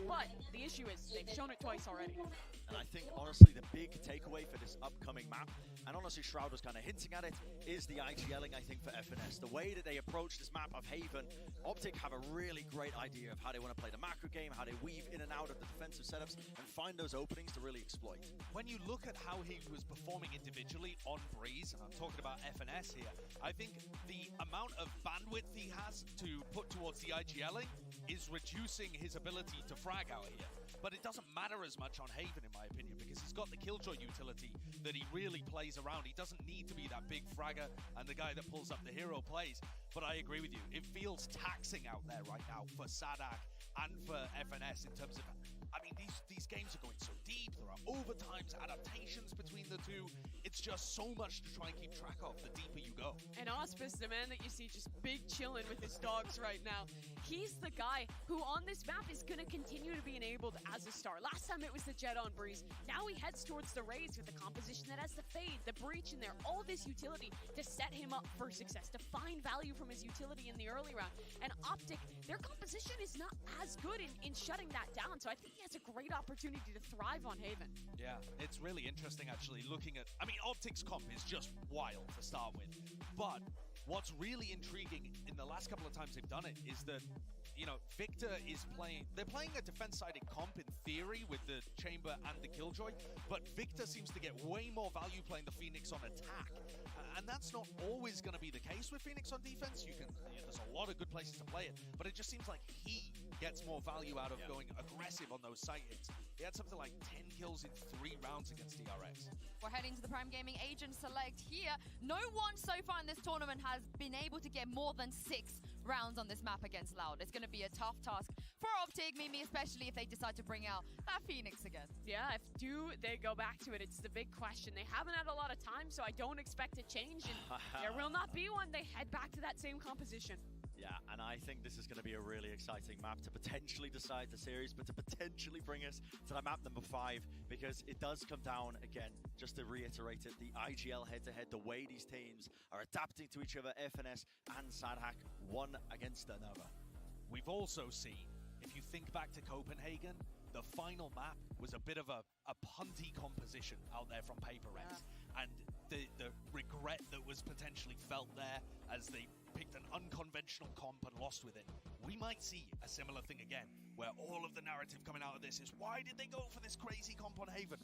but the issue is they've shown it twice already. And I think, honestly, the big takeaway for this upcoming map, and honestly Shroud was kind of hinting at it, is the IGLing, I think, for FNS. The way that they approach this map of Haven, Optic have a really great idea of how they want to play the macro game, how they weave in and out of the defensive setups, and find those openings to really exploit. When you look at how he was performing individually on Breeze, and I'm talking about FNS here, I think the amount of bandwidth he has to put towards the IGLing is reducing his ability to frag out here. But it doesn't matter as much on Haven, in my opinion, because he's got the Killjoy utility that he really plays around. He doesn't need to be that big fragger and the guy that pulls up the hero plays. But I agree with you. It feels taxing out there right now for Sadak and for FNS in terms of... I mean, these games are going so deep. There are overtimes, adaptations between the two. It's just so much to try and keep track of the deeper you go. And Auspice, the man that you see just big chilling with his dogs right now, he's the guy who on this map is going to continue to be enabled as a star. Last time it was the Jet on Breeze. Now he heads towards the Raze with a composition that has the Fade, the Breach in there, all this utility to set him up for success, to find value from his utility in the early round. And Optic, their composition is not as good in shutting that down, so I think he has a great opportunity to thrive on Haven. Yeah, it's really interesting actually looking at... I mean, Optic's comp is just wild to start with. But what's really intriguing in the last couple of times they've done it is that, you know, Victor is playing... They're playing a defense-sided comp in theory with the Chamber and the Killjoy, but Victor seems to get way more value playing the Phoenix on attack. And that's not always going to be the case with Phoenix on defense. There's a lot of good places to play it, but it just seems like he gets more value out of going aggressive on those site hits. He had something like 10 kills in 3 rounds against DRX. We're heading to the Prime Gaming Agent Select here. No one so far in this tournament has been able to get more than 6 rounds on this map against Loud. It's going to be a tough task for Optic, Mimi, especially if they decide to bring out that Phoenix again. Yeah, if do they go back to it? It's the big question. They haven't had a lot of time, so I don't expect a change, and there will not be one. They head back to that same composition. Yeah, and I think this is going to be a really exciting map to potentially decide the series, but to potentially bring us to the map number 5, because it does come down, again, just to reiterate it, the IGL head-to-head, the way these teams are adapting to each other, FNS and Sadhack, one against another. We've also seen, if you think back to Copenhagen, the final map was a bit of a punty composition out there from PaperX. And the regret that was potentially felt there as they picked an unconventional comp and lost with it. We might see a similar thing again, where all of the narrative coming out of this is, why did they go for this crazy comp on Haven?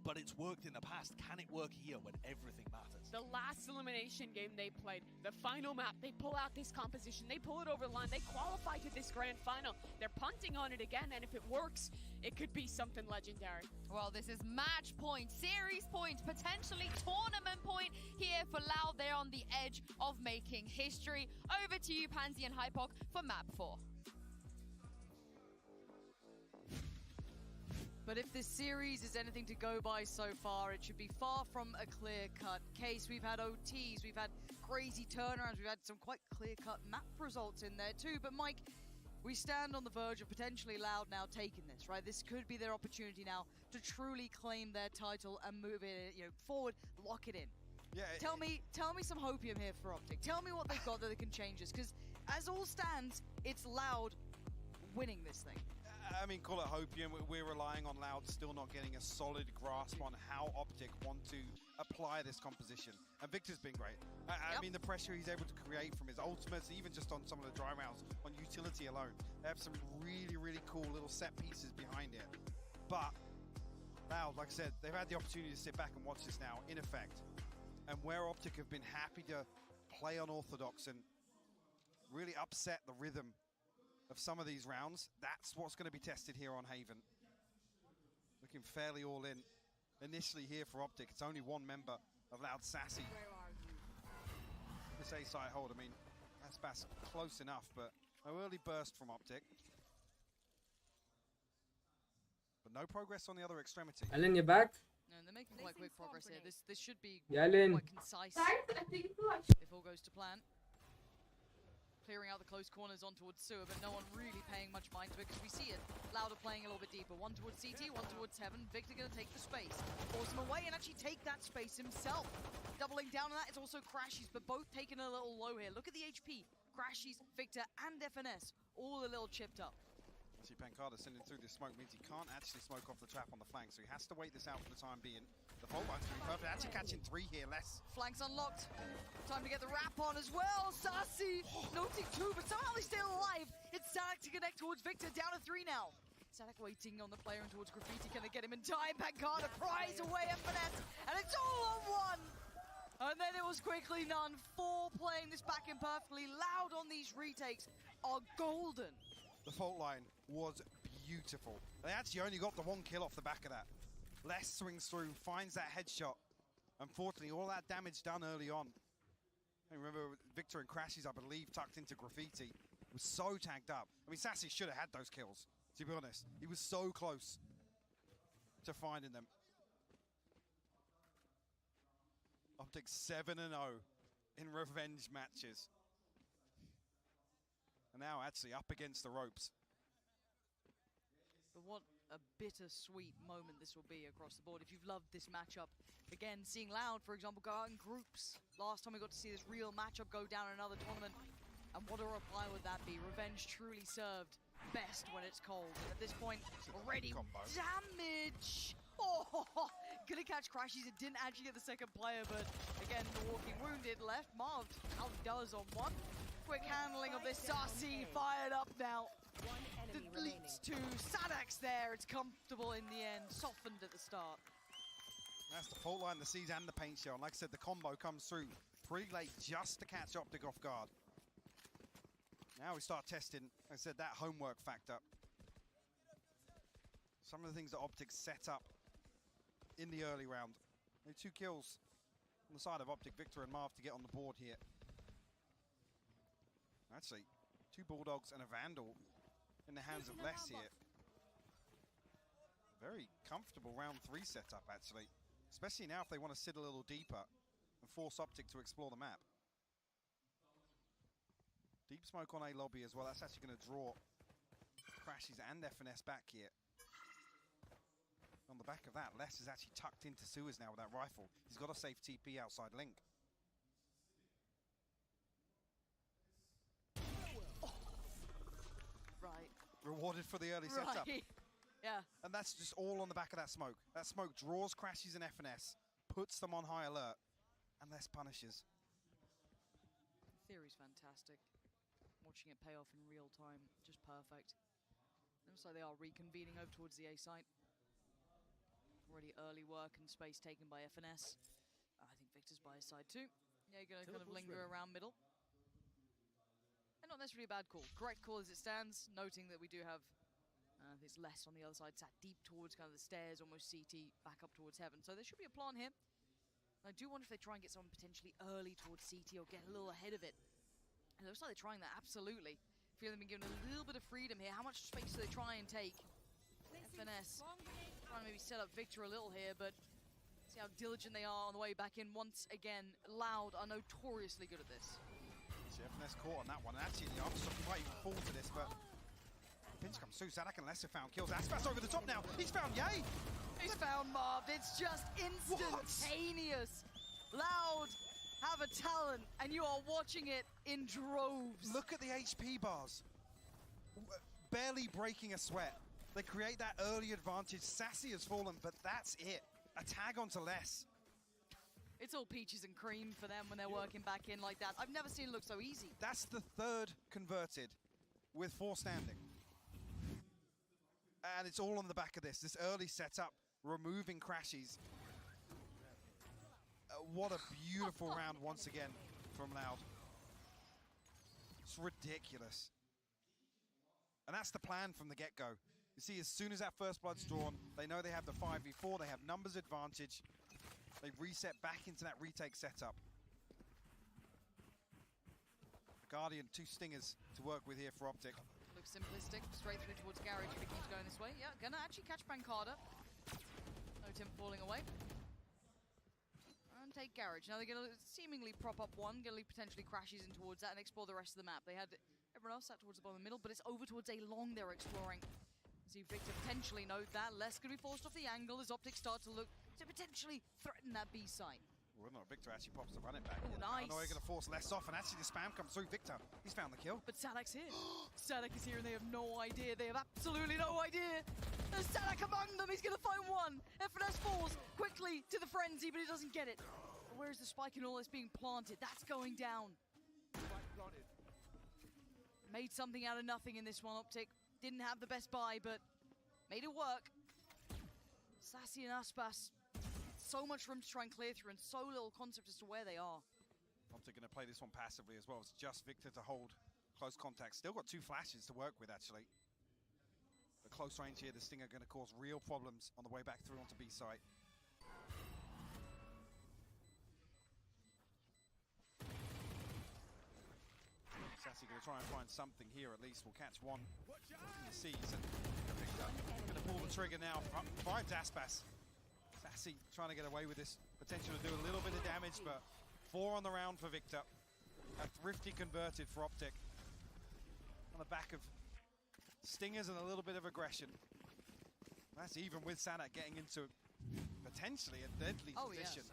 But it's worked in the past. Can it work here when everything matters? The last elimination game they played, the final map, they pull out this composition, they pull it over the line, they qualify to this grand final. They're punting on it again, and if it works, it could be something legendary. Well, this is match point, series point, potentially tournament point here for Loud. They're on the edge of making history. Over to you, Pansy and Hypok, for map 4. But if this series is anything to go by so far, it should be far from a clear-cut case. We've had OTs, we've had crazy turnarounds, we've had some quite clear-cut map results in there too. But Mike, we stand on the verge of potentially Loud now taking this, right? This could be their opportunity now to truly claim their title and move it, forward, lock it in. Yeah. Tell me some hopium here for Optic. Tell me what they've got that can change this, because as all stands, it's Loud winning this thing. I mean, call it hopium. We're relying on Loud still not getting a solid grasp on how Optic want to apply this composition. And Victor's been great. I mean, the pressure he's able to create from his ultimates, even just on some of the dry rounds, on utility alone. They have some really, really cool little set pieces behind it. But Loud, like I said, they've had the opportunity to sit back and watch this now, in effect. And where Optic have been happy to play unorthodox and really upset the rhythm of some of these rounds, that's what's going to be tested here on Haven. Looking fairly all in initially here for Optic. It's only one member of Loud, Sassy. This A side hold, I mean, that's close enough, but no early burst from Optic. But no progress on the other extremity. Ellen, you're back? And they're making quite quick progress here. This should be Yalin. quite concise if all goes to plan. Clearing out the close corners on towards sewer, but no one really paying much mind to it because we see it. Louder playing a little bit deeper. One towards CT, one towards Heaven. Victor gonna take the space. Force him away and actually take that space himself. Doubling down on that, it's also Crashies, but both taking a little low here. Look at the HP. Crashies, Victor, and FNS, all a little chipped up. See, Pancada sending through this smoke means he can't actually smoke off the trap on the flank, so he has to wait this out for the time being. The fault line's going to be perfect. Actually catching 3 here, less. Flanks unlocked. Time to get the wrap on as well. Sassy noting 2, but somehow they're still alive. It's Sadak to connect towards Victor, down to 3 now. Sadak waiting on the player and towards Graffiti. Can they get him in time? Pancada pries away FNS, and it's all on 1. And then it was quickly none. 4 playing this back in perfectly. Loud on these retakes are golden. The fault line was beautiful. They actually only got the 1 kill off the back of that. Les swings through, finds that headshot. Unfortunately, all that damage done early on. I remember Victor and Crashies, I believe, tucked into Graffiti. Was so tagged up. I mean, Sassy should have had those kills, to be honest. He was so close to finding them. Optic 7-0 in revenge matches. And now actually up against the ropes. But what a bittersweet moment this will be across the board. If you've loved this matchup, again, seeing Loud, for example, go out in groups. Last time we got to see this real matchup go down in another tournament. And what a reply would that be? Revenge truly served best when it's cold. And at this point, already damage! Oh, gonna catch Crashies. It didn't actually get the second player, but again, the walking wounded left. Marv outdoes on 1. Quick handling of this. Sassy fired up now. That leads to Sadak's there. It's comfortable in the end. Softened at the start. That's the fault line, the Seas and the paint shell. And like I said, the combo comes through pretty late just to catch Optic off guard. Now we start testing, like I said, that homework factor. Some of the things that Optic set up in the early round. 2 kills on the side of Optic, Victor and Marv to get on the board here. Actually, 2 Bulldogs and a Vandal in the hands of Les here. Very comfortable round 3 setup, actually. Especially now if they want to sit a little deeper and force Optic to explore the map. Deep smoke on A lobby as well. That's actually going to draw Crashies and FNS back here. On the back of that, Les is actually tucked into sewers now with that rifle. He's got a safe TP outside Link. Right. Rewarded for the early setup. Yeah. And that's just all on the back of that smoke. That smoke draws Crashies and FNS, puts them on high alert, and Les punishes. Theory's fantastic. Watching it pay off in real time, just perfect. Looks like they are reconvening over towards the A site. Already early work and space taken by FNS. I think Victor's by his side too. Yeah, you're going to kind of linger around middle. And not necessarily a bad call. Correct call as it stands, noting that we do have there's less on the other side, sat deep towards kind of the stairs, almost CT, back up towards Heaven. So there should be a plan here. I do wonder if they try and get someone potentially early towards CT or get a little ahead of it. It looks like they're trying that, absolutely. Feel they've been given a little bit of freedom here. How much space do they try and take? FNS trying to maybe set up Victor a little here, but see how diligent they are on the way back in. Once again, Loud are notoriously good at this. See, FNS caught on that one. And actually, the Armstrong might even fall to this, but pinch comes through. Sadak and Lester found kills. Aspas over the top now. He's found Yay! He's found Marv. It's just instantaneous. Loud have a talent, and you are watching it in droves. Look at the HP bars. Barely breaking a sweat. They create that early advantage. Sassy has fallen, but that's it. A tag onto Les. It's all peaches and cream for them when they're working back in like that. I've never seen it look so easy. That's the 3rd converted with 4 standing. And it's all on the back of this early setup, removing Crashies. What a beautiful round once again from Loud. It's ridiculous. And that's the plan from the get-go. You see, as soon as that first blood's drawn, they know they have the 5v4, they have numbers advantage. They reset back into that retake setup. Guardian, 2 stingers to work with here for Optic. Looks simplistic, straight through towards Garage if it keeps going this way. Yeah, gonna actually catch Pancada. No No Tim falling away. And take Garage. Now they're going to seemingly prop up one, going to potentially crashes in towards that and explore the rest of the map. They had everyone else sat towards the bottom of the middle, but it's over towards A long they're exploring. See Victor potentially note that. Less going to be forced off the angle as Optic start to look to potentially threaten that B site. Well, no, Victor actually pops the running back. Oh, nice. Paranoia going to force less off, and actually the spam comes through Victor. He's found the kill. But Sadak's here. Sadak is here, and they have no idea. They have absolutely no idea. There's Sadak among them. He's going to find one. FNS falls quickly to the frenzy, but he doesn't get it. But where's the spike and all this being planted? That's going down. Made something out of nothing in this one, Optic. Didn't have the best buy, but made it work. Sassy and Aspas. So much room to try and clear through and so little concept as to where they are. Optic going to play this one passively as well. It's just Victor to hold close contact. Still got 2 flashes to work with, actually. The close range here, the Stinger going to cause real problems on the way back through onto B site. Sassy going to try and find something here at least. We'll catch one in the seas. And Victor going to pull the trigger now. Finds Aspas. Sassy trying to get away with this. Potential to do a little bit of damage, but 4 on the round for Victor. A thrifty converted for Optic. On the back of Stingers and a little bit of aggression. That's even with Sanak getting into potentially a deadly position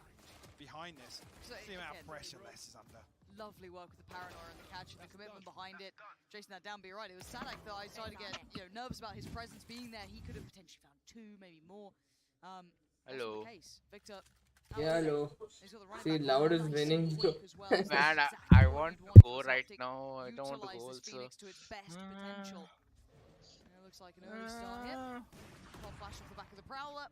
behind this. So see the amount of pressure Les is under. Lovely work with the paranoia and the catch and the commitment behind it. Chasing that down, but you're right. It was Sanak that I started to get nervous about his presence being there. He could have potentially found 2, maybe more. Hello. Victor. Yeah, hello. See, Loud is winning. Man, I want to go right now. I don't want to go also. To its best potential. It looks like an early start here. Pop flash off the back of the Prowler.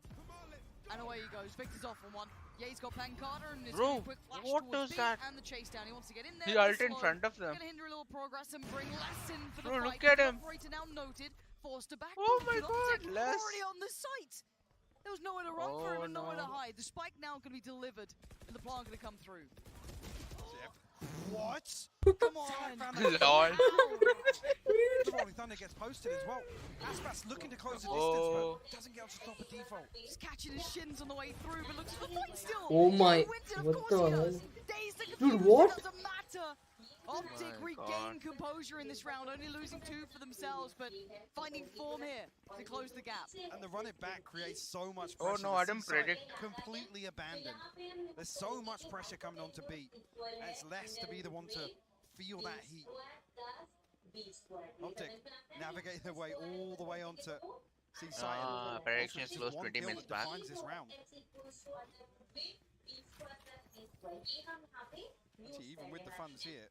And away he goes. Victor's off on one. Yeah, he's got Pancata and it's a quick flash towards B and the chase down. He wants to get in there. He ulted in front of them. Gonna hinder a little progress and bring less in for the Bro, fight. look at him. Operator now noted. Forced to back. Oh my god, Les. Already on the site. There was nowhere to run for him and nowhere to hide. The spike now going to be delivered, and the plant going to come through. What? Come on! Lol. The Rolling Thunder gets posted as well. Aspas looking to close the distance, but doesn't get able to stop a default. He's catching his shins on the way through, but looks for the fight still. Oh my! What the hell? Dude, what? Doesn't matter. Optic regain composure in this round, only losing 2 for themselves, but finding form here to close the gap. And the run it back creates so much pressure. Oh no, I didn't predict. Completely abandoned. There's so much pressure coming on to B, and it's less to be the one to feel that heat. Optic navigate their way all the way onto C side. Prediction is close 20 minutes back. This round. Actually, even with the funds here.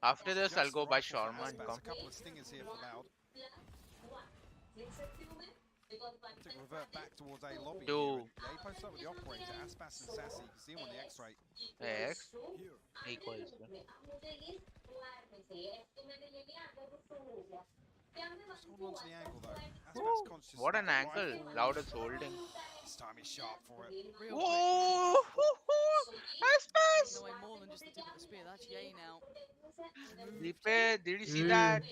After this, I'll go buy shawarma and come. A couple of stingers here for Loud. To revert back towards A lobby. Do. Yeah, he posts up with the operator, Aspas and Sassy. You can see him on the X-ray. X. Equals. Just hold on to the angle though. Aspas conscious. What an angle. Loud is holding. This time he's sharp for it. Whoa! Aspas! No way more than just the tip of the spear. That's Yay now. Did you see that?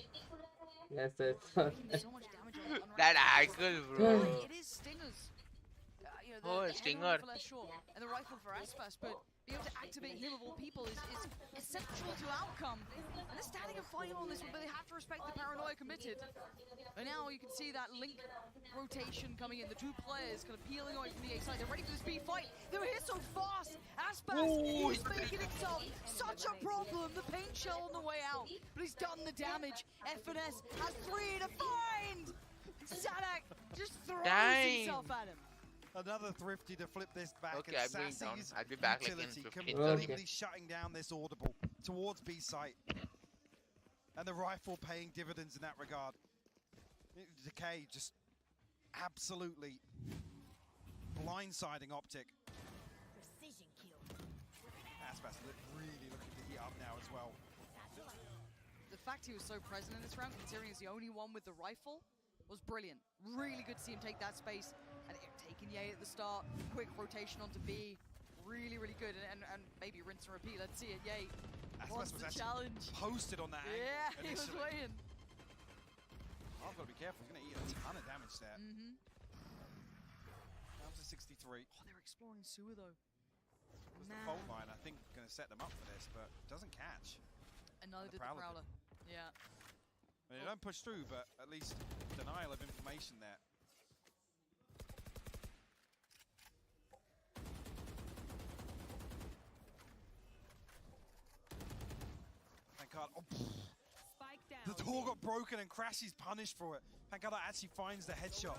Yes, yes. So much damage on That angle, bro. It is Stingers. Oh, the Stinger. For sure, and the rifle for Aspas, but being able to activate him of all people is essential to outcome. And they're standing and fighting on this one, but they have to respect the paranoia committed. And now you can see that link rotation coming in. The 2 players kind of peeling away from the A side. They're ready for this B fight. They were here so fast. Aspas is making himself such a problem. The paint shell on the way out, but he's done the damage. FNS has 3 to find. Sadak just throws himself at him. Another thrifty to flip this back. Okay, and I'm going down. Sassy's I'll be back like in utility 15 completely shutting down this audible towards B site. And the rifle paying dividends in that regard. Decay just absolutely blindsiding Optic. Precision kill. Aspas really looking to heat up now as well. The fact he was so present in this round, considering he's the only one with the rifle, was brilliant. Really good to see him take that space. And taking Yay at the start, quick rotation onto B. Really, really good. And maybe rinse and repeat. Let's see it. Yay. Wants the challenge. Posted on that yeah, angle he was waiting. I've got to be careful. He's going to eat a ton of damage there. down to 63. Oh, they're exploring sewer though. Was the fault line, I think, going to set them up for this, but doesn't catch. And neither did the Prowler. Yeah. I mean, they don't push through, but at least denial of information there. Pancada, Spike down. the door got broken and Crashy's punished for it. Pancada actually finds the headshot.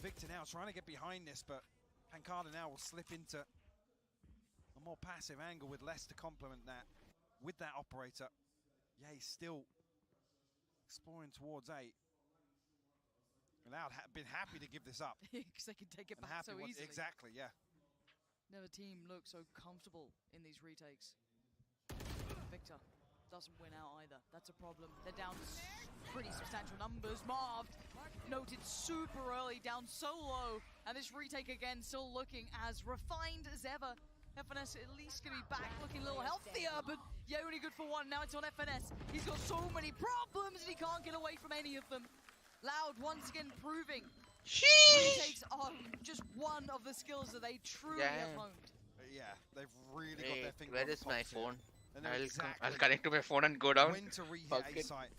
Victor now trying to get behind this, but Pancada now will slip into a more passive angle with less to complement that. With that operator, yeah, he's still exploring towards 8. Loud been happy to give this up. Because they can take it And back so happy easily. Exactly, yeah. Never team looks so comfortable in these retakes. Victor doesn't win out either. That's a problem. They're down pretty substantial numbers. Marv noted super early, down so low. And this retake again still looking as refined as ever. FNS at least going to be back looking a little healthier, but yeah, only good for one. Now it's on FNS. He's got so many problems and he can't get away from any of them. Loud once again proving retakes are just one of the skills that they truly have honed. Yeah, they've really got their finger Where on the is my pulse here. phone? And they're I'll connect to my phone and go down. when to reheat Fuck A it. site.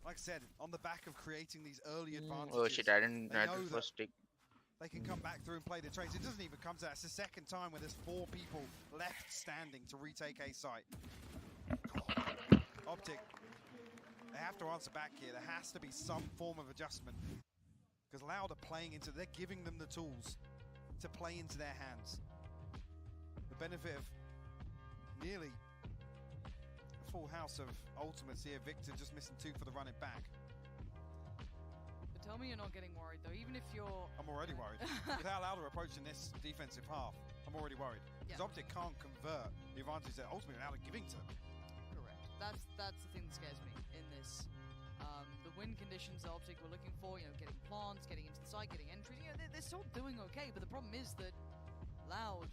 Like I said, on the back of creating these early advantages. Oh shit, I didn't they have know to that first take. they can come back through and play the trades. It doesn't even come to that. It's the second time where there's 4 people left standing to retake A site. Optic, they have to answer back here. There has to be some form of adjustment. Because Loud are playing into, they're giving them the tools to play into their hands. The benefit of nearly a full house of ultimates here. Victor just missing 2 for the run it back. But tell me you're not getting worried though, even if you're... I'm already worried. Without Lauder approaching this defensive half, I'm already worried. Because Optic can't convert the advantage that ultimately Lauder giving to them. Correct. That's the thing that scares me in this. The win conditions that Optic were looking for, you know, getting plants, getting into the site, getting entries, you know, they're still doing okay, but the problem is that Loud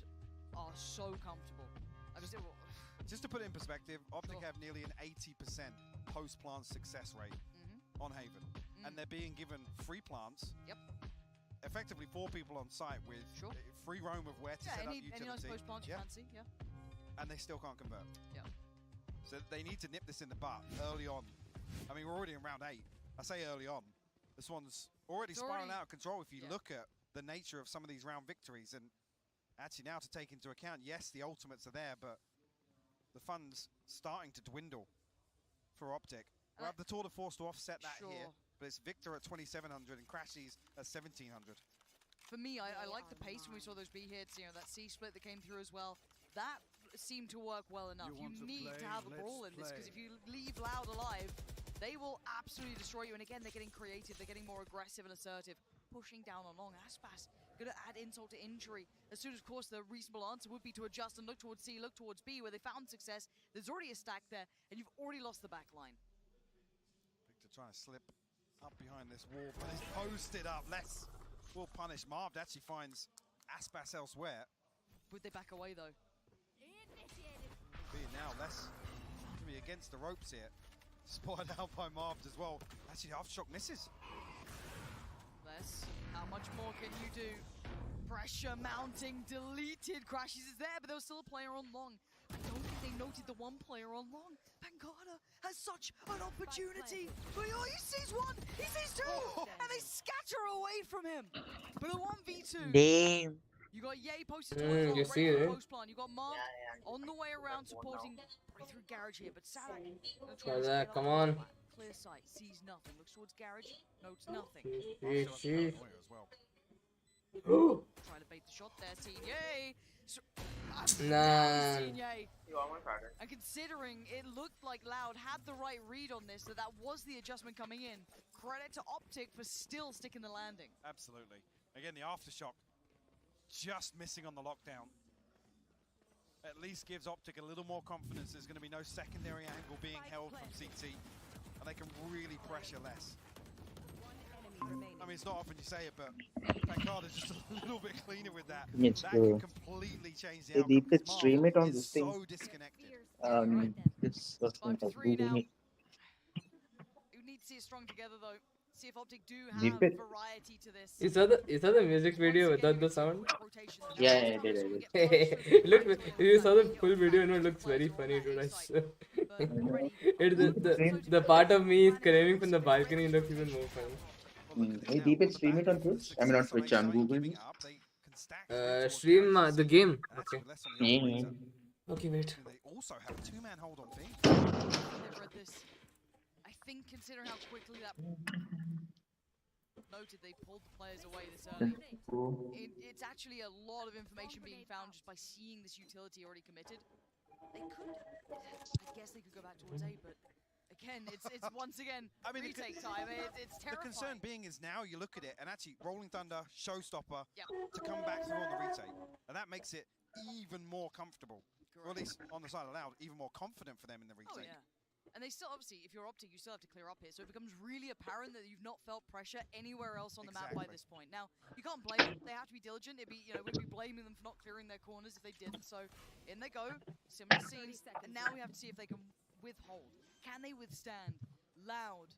are so comfortable. Just to put it in perspective, Optic have nearly an 80% post-plant success rate on Haven. And they're being given free plants. Yep. Effectively 4 people on site with free roam of where to set up utility. Any nice post-plant you fancy, yeah. And they still can't convert. Yeah. So they need to nip this in the butt early on. I mean, we're already in round 8. I say early on. This one's already spiraling out of control if you look at the nature of some of these round victories. And actually now to take into account, yes, the ultimates are there, but the funds starting to dwindle for Optic. We'll have the Tour de Force to offset that here, but it's Victor at 2,700 and Crashies at 1,700. For me, I like the pace when we saw those B hits, you know, that C split that came through as well. That seemed to work well enough. You need to have a brawl in this, because if you leave Loud alive, they will absolutely destroy you. And again, they're getting creative, they're getting more aggressive and assertive, pushing down along Aspas. Gonna add insult to injury. As soon as, of course, the reasonable answer would be to adjust and look towards C, look towards B, where they found success. There's already a stack there, and you've already lost the back line. Victor trying to slip up behind this wall, but he's posted up. Less will punish. Marv actually finds Aspas elsewhere. Would they back away, though? Being now less to be against the ropes here. Spotted out by Marv as well. Actually, Aftershock misses. Less. How much more can you do? Pressure mounting, deleted. Crashes is there, but there was still a player on long. I don't think they noted the one player on long. Pancada has such an opportunity. But oh, he sees one, he sees 2, and they scatter away from him. But a 1v2. Damn. You got Ye posted towards you see it? post plan. You got Mark on the way around supporting right through Garage here, but Sadak. Sadak, come on. Clear sight, sees nothing. Looks towards Garage, notes nothing. Trying to bait the shot there, Yay! Nah. And considering it looked like Loud had the right read on this, that was the adjustment coming in. Credit to Optic for still sticking the landing. Absolutely. Again, the Aftershock just missing on the lockdown. At least gives Optic a little more confidence. There's going to be no secondary angle being held from CT. And they can really pressure less. I mean, it's not often you say it, but Pancada is just a little bit cleaner with that. It's That true. can completely change the Hey, outcome. Deep could because stream Marv it on is this thing. so disconnected. This was from Google Meet. You need to see it strung together, though. See if Optic do have Deep it. variety to this. You saw the music video without the sound? Yeah, I did. I did. It looks, you saw the full video and it looks very funny, dude. I swear. The part of me screaming from the balcony looks even more funny. Hey, Deep it, stream it on Twitch. I mean, on Twitch, on Google. Stream the game. Okay. Yeah. Okay, wait. They also have a two-man hold on B. They've read this. I think considering how quickly that noted they pulled the players away this early. It's actually a lot of information being found just by seeing this utility already committed. They could, I guess they could go back towards A, but again, it's once again retake time. It's terrifying. The concern being is now you look at it and actually Rolling Thunder, Showstopper to come back through on the retake, and that makes it even more comfortable. Or at least on the side of Loud, even more confident for them in the retake. Oh yeah. And they still, obviously, if you're Optic, you still have to clear up here. So it becomes really apparent that you've not felt pressure anywhere else on the map by this point. Now, you can't blame them. They have to be diligent. It'd be, we'd be blaming them for not clearing their corners if they didn't. So in they go. Similar scenes. And now we have to see if they can withhold. Can they withstand Loud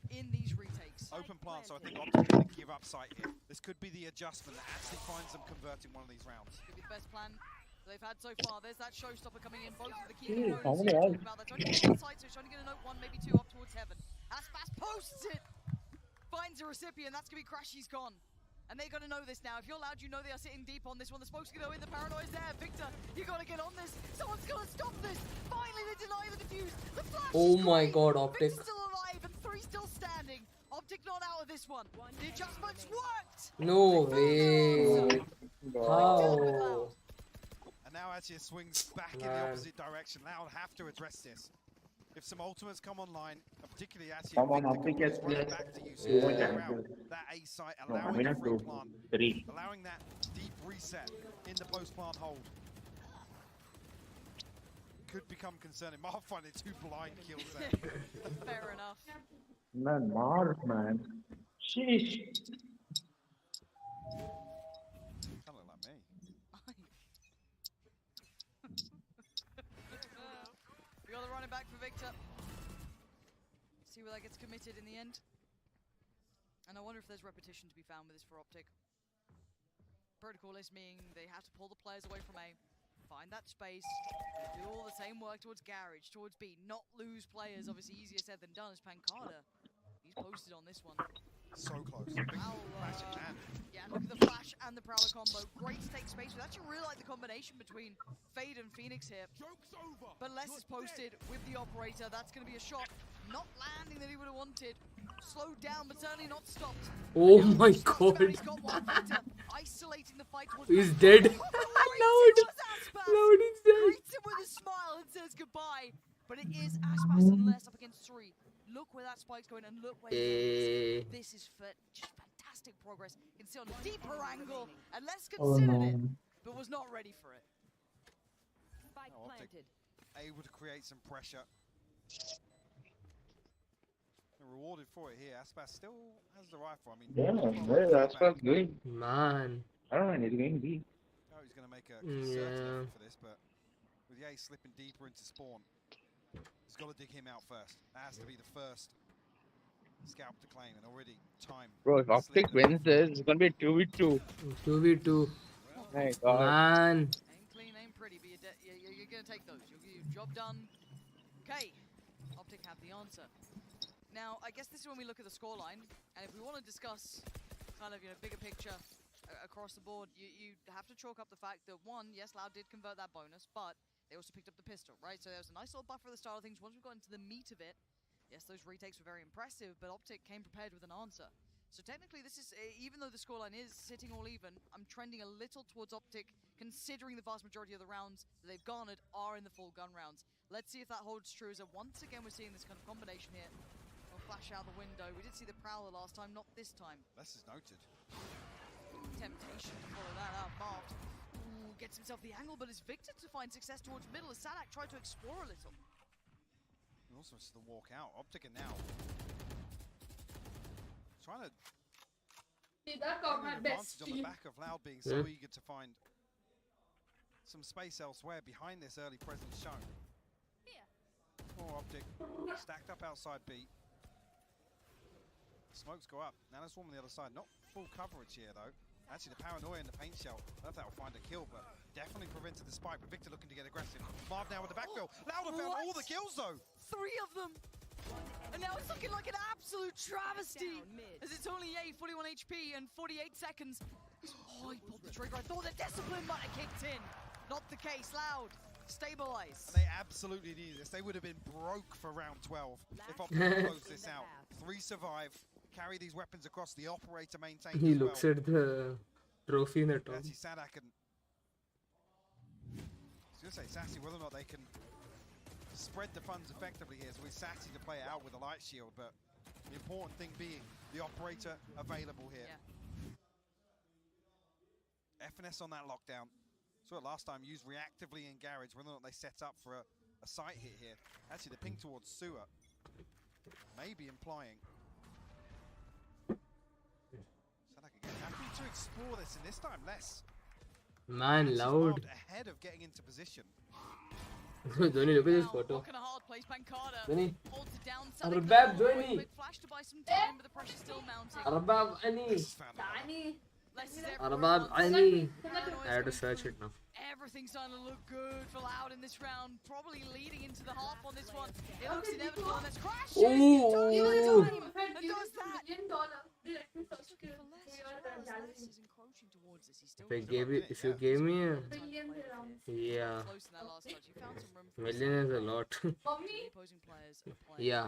in these retakes? Open plant, so I think Optic are going to give up sight here. This could be the adjustment that actually finds them converting one of these rounds. Could be the best plan they've had so far. There's that Showstopper coming in. Both of the key How components many here are? talking about. That's only one side, so he's trying to get a note one, maybe two up towards heaven. Aspas posts it! Finds a recipient. That's going to be Crash. He's gone. And they're going to know this now. If you're Loud, you know they are sitting deep on this one. The smoke's going to go in. The paranoia's there. Victor, you got to get on this. Someone's going to stop this. Finally, they deny the defuse. The flash Oh is my great. god, Optic. Victor's still alive and 3 still standing. Optic not out of this one. The adjustments worked. No way. How? And now actually it swings back in the opposite direction. Loud have to address this. If some ultimates come online, particularly actually Come on, Victor Optic, can yes, right yes. back to use Yeah. around that A site, No, I allowing mean, a not free two, plant, three. allowing that deep reset in the post-plant hold. Could become concerning. Marv finding 2 blind kills there. Fair enough. Man, Marv, man. Sheesh. Kind of look like me. We got the running back for Victor. See where that gets committed in the end. And I wonder if there's repetition to be found with this for Optic. Protocol is meaning they have to pull the players away from A, find that space, do all the same work towards Garage, towards B, not lose players. Obviously easier said than done as Pancada. He's posted on this one. So close. Flash in hand. Yeah, look at the flash and the Prowler combo. Great to take space. We actually really like the combination between Fade and Phoenix here. But Les is posted with the operator. That's going to be a shot. Not landing that he would have wanted. Slowed down, but certainly not stopped. Oh my god. He's got one Victor, isolating the fight towards He's Pancada. dead. Loud. Loud is dead. Greets him with a smile and says goodbye. But it is Aspas and Les up against 3. Look where that spike's going and look where this is just fantastic progress. You can see on a deeper angle, and Les considered it, but was not ready for it. Spike planted. Able to create some pressure. And rewarded for it here. Aspas still has the rifle. I mean, Yeah, that's what's good. Man. I don't know, he's going B. Oh, he's going to make a concerted Yeah. effort for this, but with the A slipping deeper into spawn, he's got to dig him out first. That has to be the first scalp to claim, and already time. Bro, if Optic wins this, it's gonna be 2v2. 2v2. My god. Man. Aim clean, aim pretty, but you're going to take those. You'll get your job done. Okay, Optic have the answer. Now, I guess this is when we look at the scoreline, and if we want to discuss kind of bigger picture across the board, you have to chalk up the fact that, one, yes, Loud did convert that bonus, but they also picked up the pistol, right? So there was a nice little buffer at the start of things. Once we got into the meat of it, yes, those retakes were very impressive, but Optic came prepared with an answer. So technically, this is, even though the scoreline is sitting all even, I'm trending a little towards Optic, considering the vast majority of the rounds that they've garnered are in the full gun rounds. Let's see if that holds true, as once again we're seeing this kind of combination here. We'll flash out the window. We did see the Prowler last time, not this time. Less is noted. Temptation to follow that out. Marved gets himself the angle, but it's Victor to find success towards middle as Sadak tried to explore a little. And also it's the walk out. Optic are now trying to Dude, that got my advantage on the bestie. back of Loud being so eager to find some space elsewhere behind this early presence shown. More Optic stacked up outside B. Smokes go up. Now there's one on the other side. Not full coverage here, though. Actually, the paranoia in the paint shell. I don't know if that will find a kill, but definitely prevented the spike. But Victor looking to get aggressive. Marv now with the backfill. Loud found all the kills, though. 3 of them. And now it's looking like an absolute travesty. As it's only 41 HP and 48 seconds. Oh, he pulled the trigger. I thought the discipline might have kicked in. Not the case. Loud. Stabilize. And they absolutely needed this. They would have been broke for round 12 if Optic closed this out. 3 survive. Carry these weapons across. The operator maintains. He looks at the trophy in the top. Actually, Sadak and I was going to say Sassy, whether or not they can spread the funds effectively here. So with Sassy to play it out with a light shield, but the important thing being the operator available here. FNS on that lockdown. So last time used reactively in garage, whether or not they set up for a site hit here. Actually, the ping towards sewer may be implying. Sadak again, happy to explore this, and this time less. Man, Loud. Ahead of getting into position. Dhoni, look at this photo. Dhoni. Arbab, Dhoni. Arbab, Ani. Arbab, Ani. I have to search it now. Everything's starting to look good for Loud in this round. Probably leading into the half on this one. It looks inevitable, and it's crashing. Ooh. And does that. He's looking for less. He's encroaching towards this. He's still If you gave me a... Yeah. Million is a lot. Yeah. I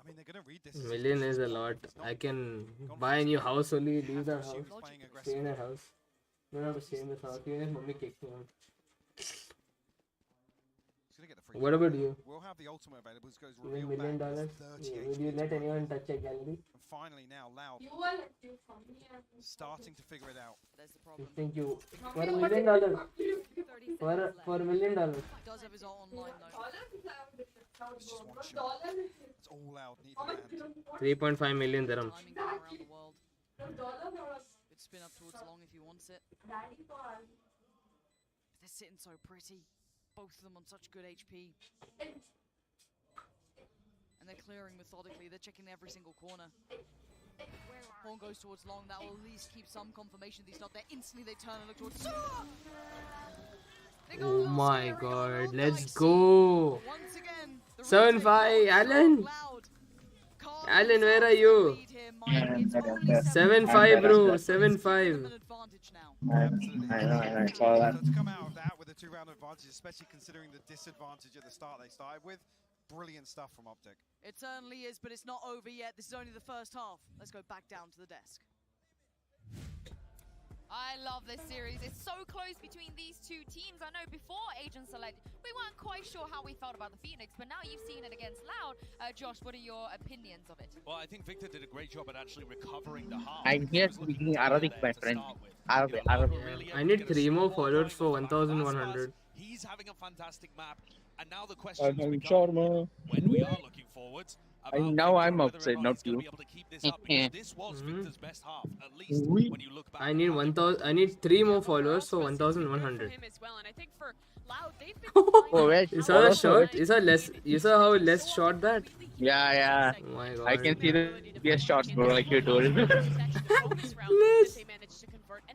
mean, they're gonna read this. Million is a lot. I can buy a new house only, leave that house, stay in that house. Don't have to stay in this house. Even if mommy kicks me out. What about you? We'll have the ultimate available. This goes $1 million. Would you let anyone touch a gallery? And finally now, Loud starting to figure it out. You think you for $1 million? For $1 million? Does have his ult online though. It's just one shot. It's all Loud need for 3.5 million dirhams. Could spin up towards long if he wants it. They're sitting so pretty. Both of them on such good HP. And they're clearing methodically. They're checking every single corner. Horn goes towards long. That will at least keep some confirmation that he's not there. Instantly they turn and look towards... Oh my god, let's go! 7-5, Alan! Alan, where are you? 7-5, bro, 7-5. I know, I saw that. To come out of that with a 2-round advantage, especially considering the disadvantage at the start they started with, brilliant stuff from Optic. It certainly is, but it's not over yet. This is only the first half. Let's go back down to the desk. I love this series. It's so close between these two teams. I know before Agent Select, we weren't quite sure how we felt about the Phoenix, but now you've seen it against Loud. Josh, what are your opinions of it? Well, I think Victor did a great job at actually recovering the half. I'm here speaking Arabic, my friend. Arabic. I need 3 more followers for 1,100. He's having a fantastic map, and now the question Sharma. when we are looking forwards. Now I'm upset, not you. I need 1,000. I need 3 more followers for 1,100. Oh, wait. You saw the shot? You saw how less shot that? Yeah. Oh my god. I can see the shots, bro, like you told. And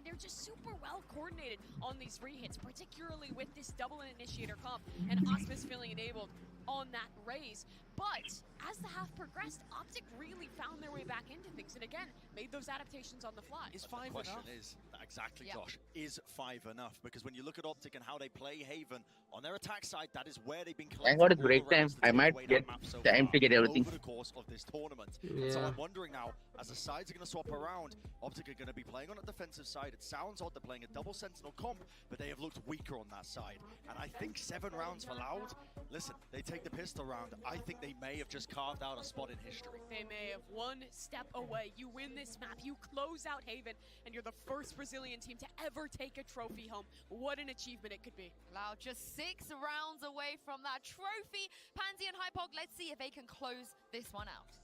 they're just super well coordinated on these rehits, particularly with this double initiator comp and Osmus feeling enabled on that raise. But as the half progressed, Optic really found their way back into things and again made those adaptations on the fly. Is 5 enough? The question is, exactly, Josh, is 5 enough? Because when you look at Optic and how they play Haven, on their attack side, that is where they've been I got a break time. I might get time to get everything. Over the course of this tournament. Yeah. So I'm wondering now, as the sides are going to swap around, Optic are going to be playing on the defensive side. It sounds odd they're playing a double Sentinel comp, but they have looked weaker on that side. And I think 7 rounds for Loud. Listen, they take the pistol round. I think they may have just carved out a spot in history. They may have one step away. You win this map, you close out Haven, and you're the first Brazilian team to ever take a trophy home. What an achievement it could be. Loud just 6 rounds away from that trophy. Pansy and Hypog, let's see if they can close this one out.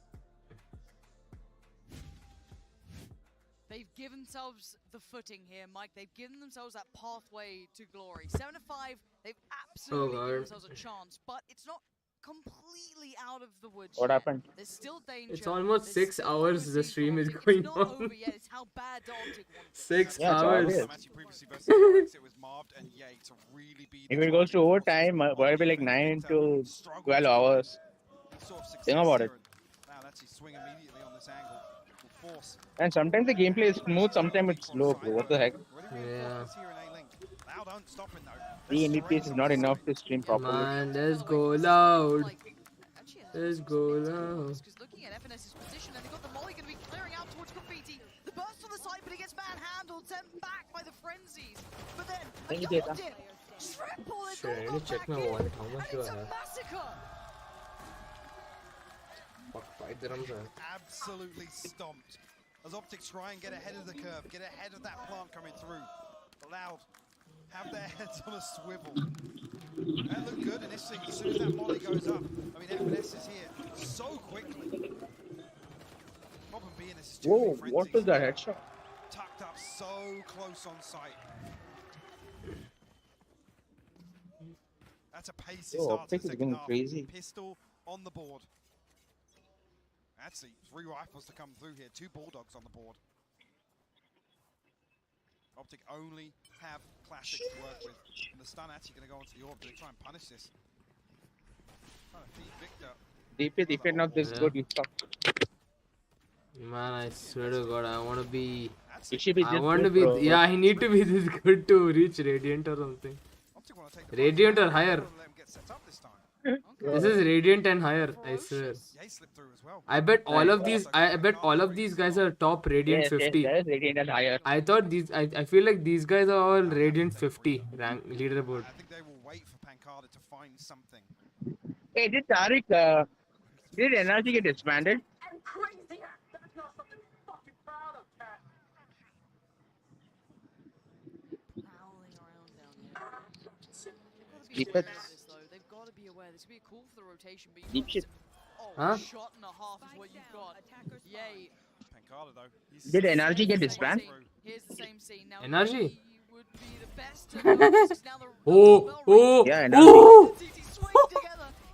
They've given themselves the footing here, Mike. They've given themselves that pathway to glory. 7-5, they've absolutely given themselves a chance, but it's not completely out of the woods What yet. happened? There's still danger. It's almost There's 6 still hours the opportunity for stream is Optic. going It's not on. over yet. It's how bad Optic want this. 6 Yeah, it's hours. obvious. Actually, previously versus KRX, it was marved, and yeah, to really be If it goes to overtime, it'll be like 9 to 12 hours. sort of Think success about here, it. and now that's his swing immediately on this angle will force. And sometimes the gameplay is smooth, sometimes it's slow, bro. What the heck? Yeah. Loud don't stop it though. 3 Mbps is not enough to stream properly. Man, let's go loud. Let's go loud. Because looking at FNS's position, and they got the molly going to be clearing out towards Graffiti. The burst on the side, but he gets manhandled, sent back by the frenzies. But then Thank you, a Data. double dip, triple, it's Sure, I need to check my wallet. How much do I a have? massacre. Fuck, 5 dirhams. Absolutely stomped. As Optic try and get ahead of the curve, get ahead of that plant coming through. Loud have their heads on a swivel. That looked good initially. As soon as that molly goes up, I mean, FNS is here so quickly. Problem being, this is too Whoa, many what frenzies. was that headshot? Tucked up so close on sight. That's a pacey Yo, start to Optic the is second going half. crazy. Pistol on the board. Actually, 3 rifles to come through here. 2 bulldogs on the board. Optic only have classics to work with. And the stun actually going to go onto the orb. Do they try and punish this? Trying to feed Victor. If you're not this good, you suck. Man, I swear to God, I want to be. You should be I this want to good, be. bro. Yeah, I need to be this good to reach Radiant or something. Radiant or higher. This is Radiant and higher, I swear. I bet all of these. I bet all of these guys are top Radiant Yes, 50. there is Radiant and higher. I thought these. I feel like these guys are all Radiant 50 rank leaderboard. I think they will wait for Pancada to find something. Hey, did Tariq, did energy get disbanded? I'm crazy. That's not something I'm fucking proud of, Cat. Keep it. They've got to be aware. This could be a call for the rotation, but Deep shit. a shot and a half is what you've got. Yay. Pancada though. Did energy get disbanded? Here's the same scene now. Energy. Would be the best to know this is now the Oh. Yeah, energy. Oh.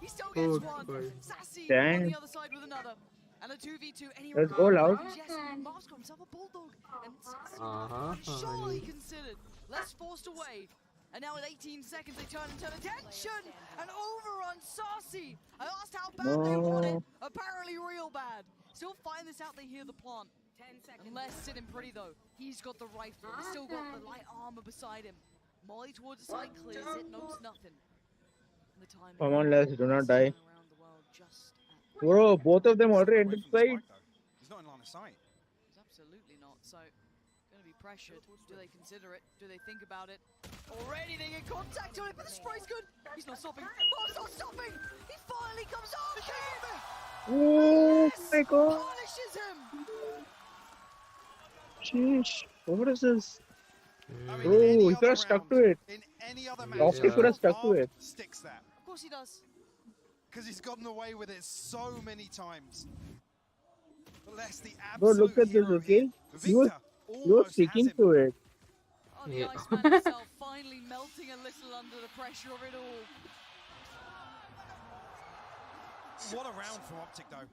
He still gets one. God. Sassy Damn. on the other side with another. And a 2v2. And Let's go, Loud. Yes, Mark's got himself a bulldog. And Sassy Uh-huh. surely considered. Less forced away. And now in 18 seconds they turn attention. And overrun Sassy. I asked how bad they want it. Apparently real bad. Still find this out, they hear the plant. 10 seconds. Unless sitting pretty though. He's got the rifle. He's still got the light armor beside him. Molly towards the side clears it, knows nothing. And the time Come on, Les, do not die. around the world just at Bro, both of them already entered side. He's not in line of sight. He's absolutely not. So, going to be pressured. Do they consider it? Do they think about it? Already they get contact on it, but the spray's good. He's not stopping. Mark's not stopping. He finally comes off. Oh my God. Punishes him. Sheesh. What is this? I mean, Bro, any he other could have stuck round, to it. In any other match, Optic could have stuck to it. Sticks that. Of course he does. Because he's gotten away with it so many times. But Les, the Bro, absolute look at this, hero okay? here. He was Almost has sticking him. to it. Oh, the Yeah. Iceman himself finally melting a little under the pressure of it all. What a round from Optic though.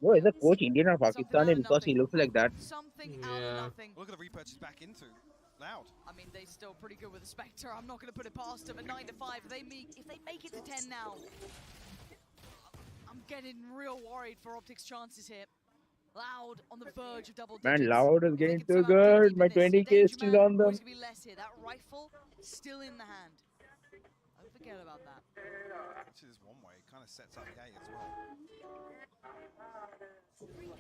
Bro, is the coach Indian or Pakistani because he looks like that? Something out of Yeah. nothing. Look at the repurchase back into. Loud. I mean, they're still pretty good with the Spectre. I'm not going to put it past them at 9 to 5. If they make it to 10 now, I'm getting real worried for Optic's chances here. Loud on the verge of double digits. Man, Loud is They getting can too somehow dig good. deep My in this. 20k is Danger still Man, on them. always gonna be less here. That rifle still in the hand. Don't forget about that. Which is one way. It kind of sets up A as well.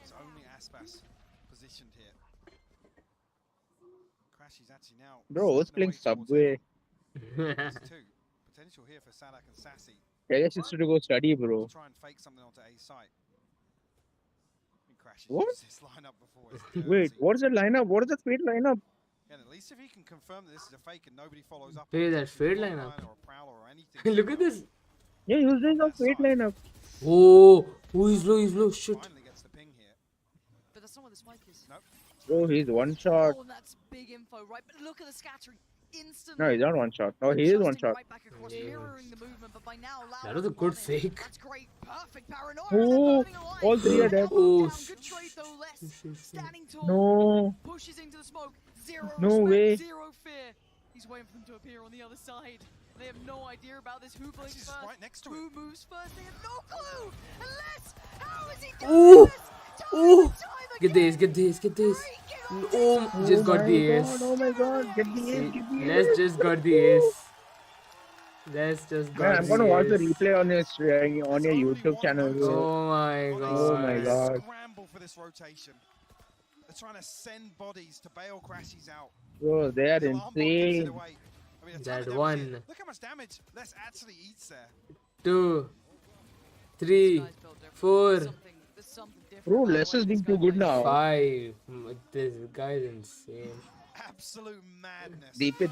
It's only Aspas positioned here. Crash is actually now. Bro, who's slipping playing away towards Subway? There's two. Potential here for Sadak and Sassy. I guess it's to go study, bro. Try and fake something onto A site. And Crash has What? used this lineup before. It's Wait, dirty. what is the lineup? What is the fate lineup? And at least if he can confirm that this is a fake and nobody follows up. Hey, on that it, fade or a lineup. Prowler or a Prowler or anything. Look at this. Yeah, he was doing a fate lineup. Oh, he's low, shit. Finally gets the ping here. But that's not where the spike is. Nope. Bro, he's one shot. Oh, and that's big info, right? But look at the scattering. No, he's not one shot. No, he is one shot. That was a good fake. That's great. Perfect paranoia. Oh, all three are dead. Oh, Good trade though, Les. Standing tall. No. Pushes into the smoke. Zero No respect, way. zero fear. He's waiting for them to appear on the other side. They have no idea about this. Who blinks He's first? right next to Who moves first? They have no clue. Unless, how is he doing Ooh, this? ooh. Get this, get this, get this. Oh, just got the ace. Oh my god, get the ace, get the Let's ace. just got the ace. Let's just Man, got I'm the gonna watch the ace. replay on your YouTube channel. Bro. Oh my Oh my god. god. Scramble for this rotation. They're trying to send bodies to bail crashes out. Bro, they are The alarm bot gives it insane. away. I mean, a ton That of damage one. here. Look how much damage Les actually eats there. 2, 3, 4, Bro, Les is being too good now. 5. This guy's insane. Absolute madness. Deep it.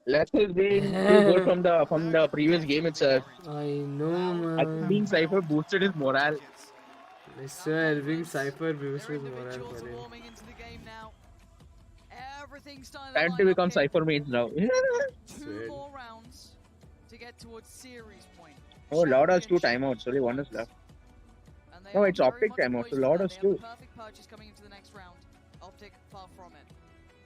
Les is being too good from the previous game itself. I know, I think being man. Cypher boosted his morale. I swear, being Cypher boosted morale Individuals for are him. warming into the game now. Everything's starting Time line to up become here. Cypher mains now. Two more rounds to get towards series point. Oh, Loud has 2 timeouts. Only 1 is left. And they No, are it's very Optic much timeout. poised So for Loud that. has They have 2. a perfect purchase coming into the next round. Optic far from it.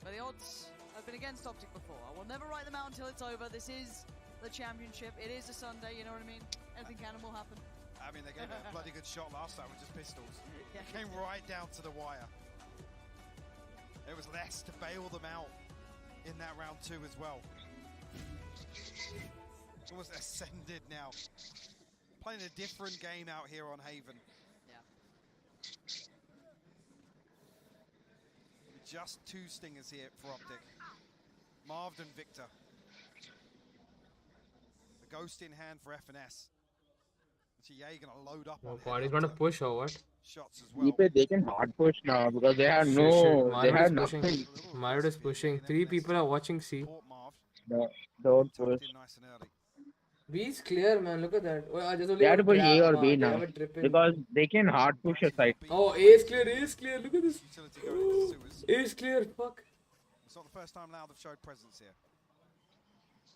But the odds have been against Optic before. I will never write them out until it's over. This is the championship. It is a Sunday, you know what I mean? Anything can and will happen. I mean, they gave it a bloody good shot last time with just pistols. Yeah. It came right down to the wire. It was less to bail them out in that round 2 as well. It was ascended now. Playing a different game out here on Haven. Yeah. Just 2 stingers here for Optic. Marv and Victor. The ghost in hand for FNS. Yeah, you're gonna load up Oh on god, he's gonna push or what? shots as well. Deep it, they can hard push now because they have Shit, no, they Marvel have is pushing. nothing. Marvel is pushing. 3 people are watching C. No, don't push. Nice and early. B is clear, man. Look at that. Oh, there's only They have to one push A grab. or B They now have a triple. because they can hard push a side. Oh, A is clear. A is clear. Look at this. A is clear. Fuck. It's not the first time Loud have showed presence here.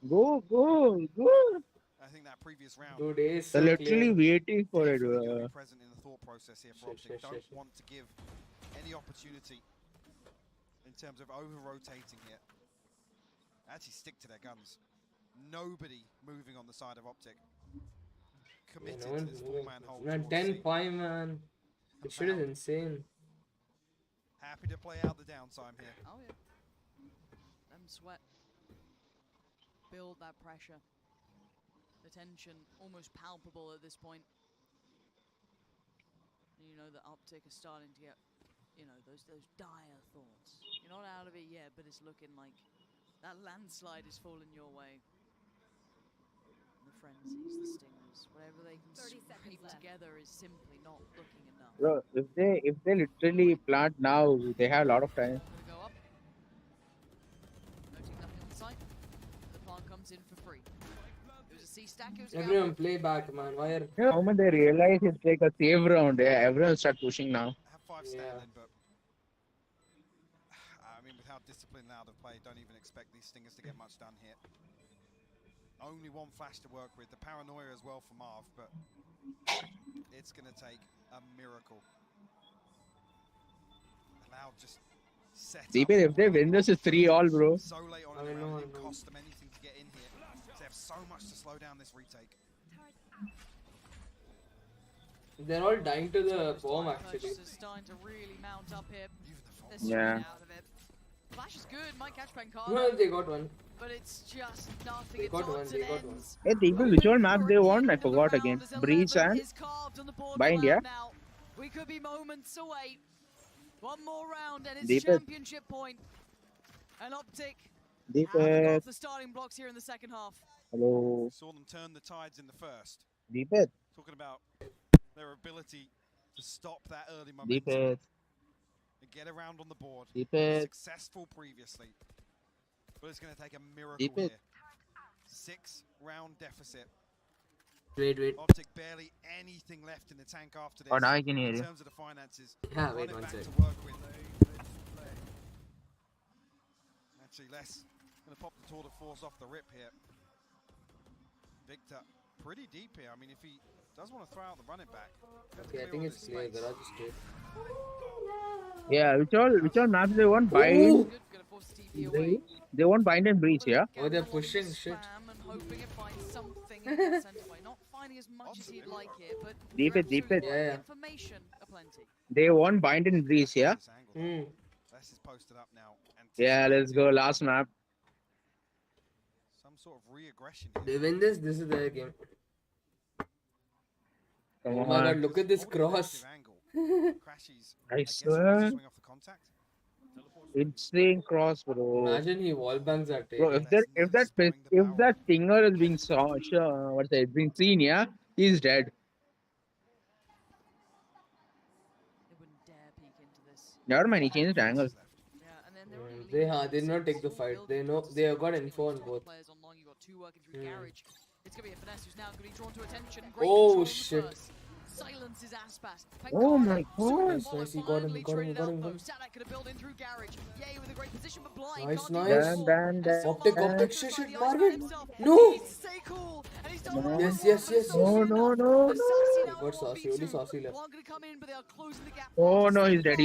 Go. I think that previous round. Dude, A is so They're clear. literally waiting for it. Definitely gonna be present in the thought process here for Optic. Shit. Don't want to give any opportunity in terms of over-rotating here. Actually stick to their guns. Nobody moving on the side of Optic. Committed to this 4-man hold. Man, towards 10-5, man. This shit is insane. Happy to play out the downtime here. Oh, yeah. Them sweat. Build that pressure. The tension almost palpable at this point. You know that Optic is starting to get, you know, those dire thoughts. You're not out of it yet, but it's looking like that landslide is falling your way. The frenzies, the stingers, whatever they can scrape together is simply not looking enough. Bro, if they literally plant now, they have a lot of time. Go up. Noting nothing on sight. The plant comes in for free. It was a C stack. It was a Everyone play back, man. Why are... The moment they realize it's like a save round, yeah, everyone start pushing now. Have 5 standing, but I mean, with how disciplined Loud have played, don't even expect these stingers to get much done here. Only 1 flash to work with. The paranoia as well for Marv, but it's going to take a miracle. Loud just set Deep it, if they win this, it's 3-all, bro. so late on in the round, it didn't cost them anything to get in here. So they have so much to slow down this retake. They're all dying to the bomb, actually. Purchases starting to really mount up here. They're Yeah. straight out of it. Flash is good. Might catch Pancard. Well, they got one. But it's just nothing. They It's got one, odds they and got one. ends. Hey, Deep it, which all map they want? I forgot again. Breeze and by India. Now. We could be moments away. One more round and it's Deep it. championship point. And Optic Deep have it. off the starting blocks here in the second half. Hello. Saw them turn the tides in the first. Deep it. Talking about their ability to stop that early Deep momentum it. and get around on the board. Deep They were it. Successful previously, but it's going to take a miracle Deep it. here. 6-round deficit. Wait. Optic barely anything left in the tank after this. Oh, now I can hear in you. terms of the finances. Yeah, Run wait it one back sec. to work with. And Actually, Les going to pop the tour de force off the rip here. Victor pretty deep here. I mean, if he does want to throw out the running back, Okay, I think it's clear. Garage is clear. Yeah, which all maps they won't bind? They won't bind and breach, yeah? Oh, they're pushing shit. Hoping it finds something in the center way. Not finding as much as he'd like it, but Deep it, deep it. Yeah. information aplenty. They won't bind and breach, yeah? Hmm. Les is posted up now. Yeah, let's go. Last map. Some sort of re-aggression They win this is their game. Come Oh my god, on. look at this cross. I swear. Insane cross, bro. Imagine he wallbangs that Bro, if that stinger is being what's that? Being seen, yeah, he's dead. Never mind, he changed the angle. They did not take the fight. They know they have got info on both. It's gonna be a finesse who's now gonna be drawn to attention. Oh shit. Silences Aspas. Oh my god. Nice, he got him, he got him, he got him. Sadak could have built in through garage. Yay with a great position, but blind. Nice, can't do nice. it. Optic, shit, Marvin. No. Stay cool. And he's No. Yes. No. He got saucy, only saucy left. One gonna come in, but they are closing the gap. Oh no, he's dead.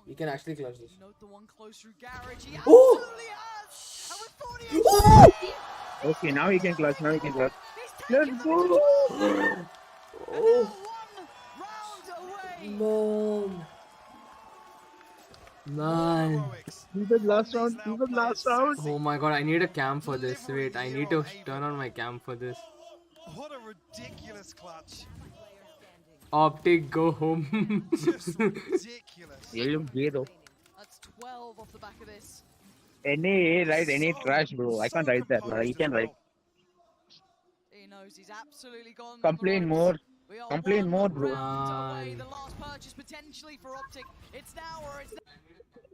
We can actually clutch this. Note the one close through garage. He Oh! absolutely has. And with 48 Okay, now he can clutch. Let's go. Oh. Man. He was last round. Oh my god, I need a cam for this. Wait, I need to turn on my cam for this. What a ridiculous clutch. Optic, go home. Just ridiculous. You look gay though. That's 12 off the back of this. NA trash, bro. I can't write that. But you can write. He knows he's absolutely gone. Complain more, bro. Away. The last purchase potentially for Optic. It's now or it's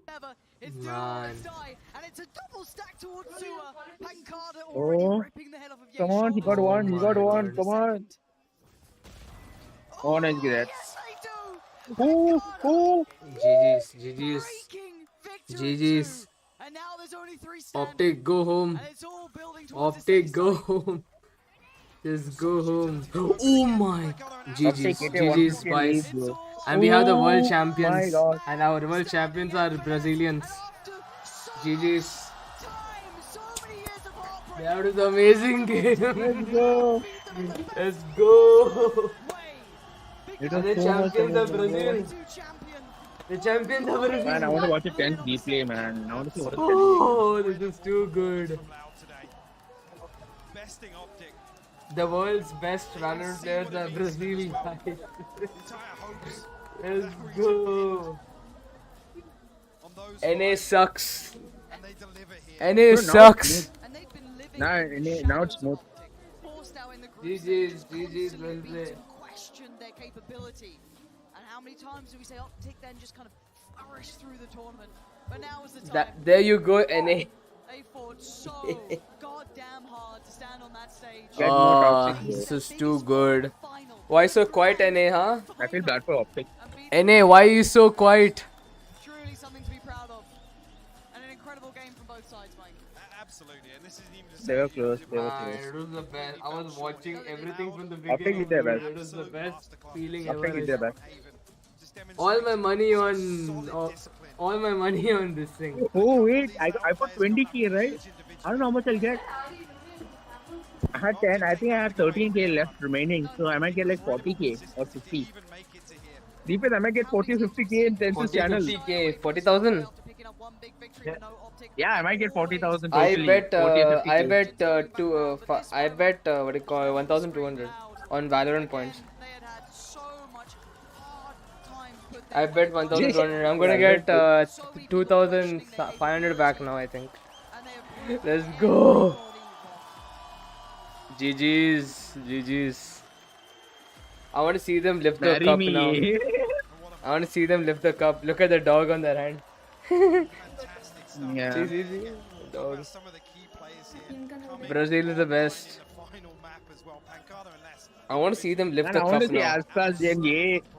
never. It's do or it's die. And it's a double stack towards Sua. Pancada already ripping the head off of Come on, he got one. Come on. Oh, nice get that. Oh. GG's. And now there's only 3 Optic, go home. Optic, go home. Just go home. Oh my. GG's, spice. And we have the world champions. And our world champions are Brazilians. GG's. That was an amazing game. Let's go. The champions are Brazil. The champions are Brazil. Man, I want to watch a 10th replay, man. I want to see what Oh, this is too good. The world's best runner players are Brazil, guys. Let's go. NA sucks. NA sucks. Now it's smooth. GG's, well played. Question their capability. And how many times do we say Optic then just kind of flourish through the tournament? But now is the time. There you go, NA. They fought so goddamn hard to stand on that stage. This is too good. Why so quiet, NA, huh? I feel bad for Optic. NA, why are you so quiet? Truly something to be proud of. And an incredible game from both sides, Mike. Absolutely, and this isn't even They were close. It was the best. I was watching everything from the Optic beginning. did their best. It was the best feeling Optic did their ever. best. All my money on this thing. Oh wait, I put 20k, right? I don't know how much I'll get. I had 10. I think I have 13k left remaining, so I might get like 40k or 50. Deepest, I might get 40 50k in 10 channel. 50k, 40,000. Yeah, I might get 40,000. I Totally. bet 40 I bet 1,200 on Valorant points. I bet 1,200. I'm gonna get 2,500 back now, I think. Let's go. GG's. I want to see them lift the cup now. I want to see them lift the cup. Look at the dog on their hand. Yeah. See. Dog. Brazil is the best. I want to see them lift the cup now.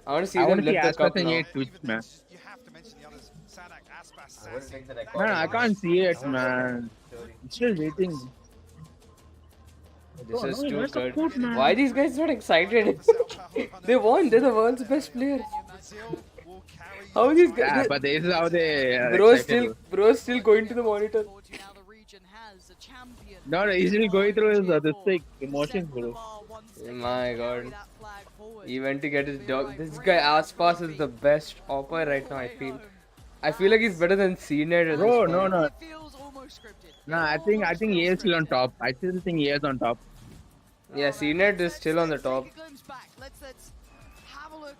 I want to see them lift the cup now. Sadak, Aspas, I will Sassy. take the Man, recording. I can't see it, man. I'm still waiting. This Oh, is no, too where's the good. foot, man? Why are these guys not excited? They won. They're the world's best player. How are these guys? Yeah, but this is how they are Bro, excited. bro, still going to the monitor. No, he's still going through his this thing, emotions, bro. My God. He went to get his dog. This guy Aspas is the best AwPy right now. I feel like he's better than CNET at this Bro, point. no. No, I think he is still on top. I still think he is on top. Yeah, CNET is still on the top.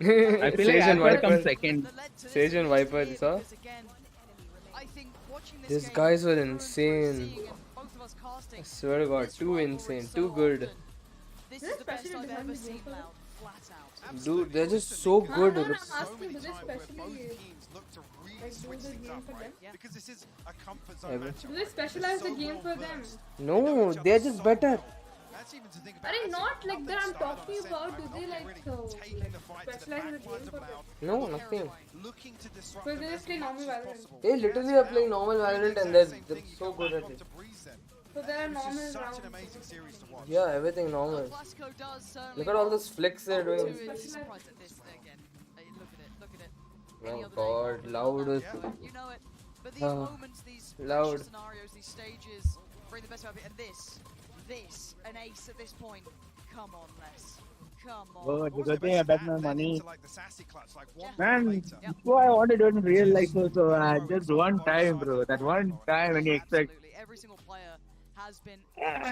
I feel like Sage and Alpha comes Viper. second. Sage and Viper, you saw? These guys were insane. I swear to God, too insane, too good. This is the best I've ever seen Loud, flat out. Dude, they're just so good. So many times where both teams look to really switch things up, right? Because this is a comfort zone matchup. Do they specialize the game for them? No, they're just better. Are they not like that I'm talking about? Do they like specialize the game for them? No, nothing. So they just play normal Valorant. They literally are playing normal Valorant and they're so good at it. So there are normal rounds. Yeah, everything normal. Look at all those flicks they're doing. Oh God, loud. You know it. But these moments, these loud. scenarios, these stages bring the best out of it. And this, an ace at this point. Come on, Les. Come on. Oh, the good thing I bet my money. Man, before I want to do it in real life also, just one time, bro. That one time when you expect. Every single player has been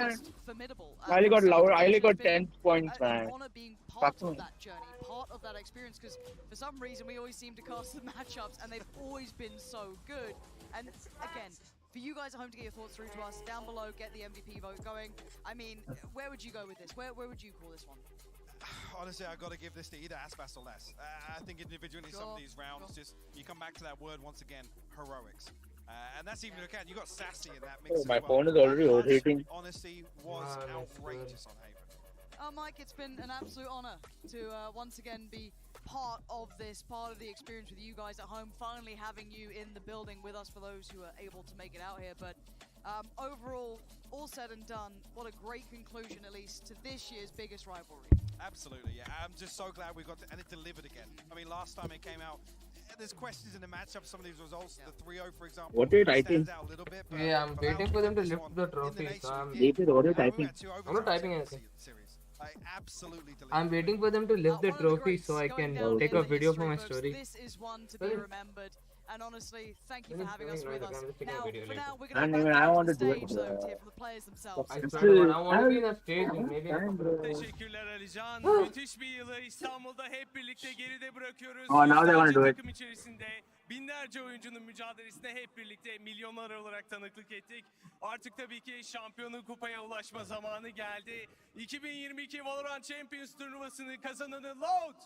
just formidable. I only got loud. I only got 10 points, man. Being part of that journey, part of that experience, because for some reason we always seem to cast the matchups, and they've always been so good. And again, for you guys at home to get your thoughts through to us, down below, get the MVP vote going. I mean, where would you go with this? Where would you call this one? Honestly, I've got to give this to either Aspas or Les. I think individually some of these rounds, just you come back to that word once again, heroics. And that's even again, you got Sassy in that mix. Oh, my phone is already overheating. Honestly, was outrageous on Haven. Mike, it's been an absolute honor to once again be part of this, part of the experience with you guys at home, finally having you in the building with us for those who are able to make it out here. But overall, all said and done, what a great conclusion, at least, to this year's biggest rivalry. Absolutely, yeah. I'm just so glad we got to, and it delivered again. I mean, last time it came out, there's questions in the matchup, some of these results, the 3-0, for example. What are you typing? Yeah, I'm waiting for them to lift the trophy. So David, what are you typing? I'm not typing anything. Absolutely delivered. I'm waiting for them to lift the trophy so I can take a video for my story. This is one to be remembered. And honestly, thank you for having us with us. Now, for now, we're And going to even I want to do stage it. zone here for the players themselves. I swear to God, I want to be in a stage and maybe Teşekkürler Alican. Müthiş bir yılı İstanbul'da hep birlikte geride bırakıyoruz. Oh, now they want to do it. Takım içerisinde binlerce oyuncunun mücadelesine hep birlikte milyonlar olarak tanıklık ettik. Artık tabii ki şampiyonun kupaya ulaşma zamanı geldi. 2022 Valorant Champions turnuvasını kazananı Loud.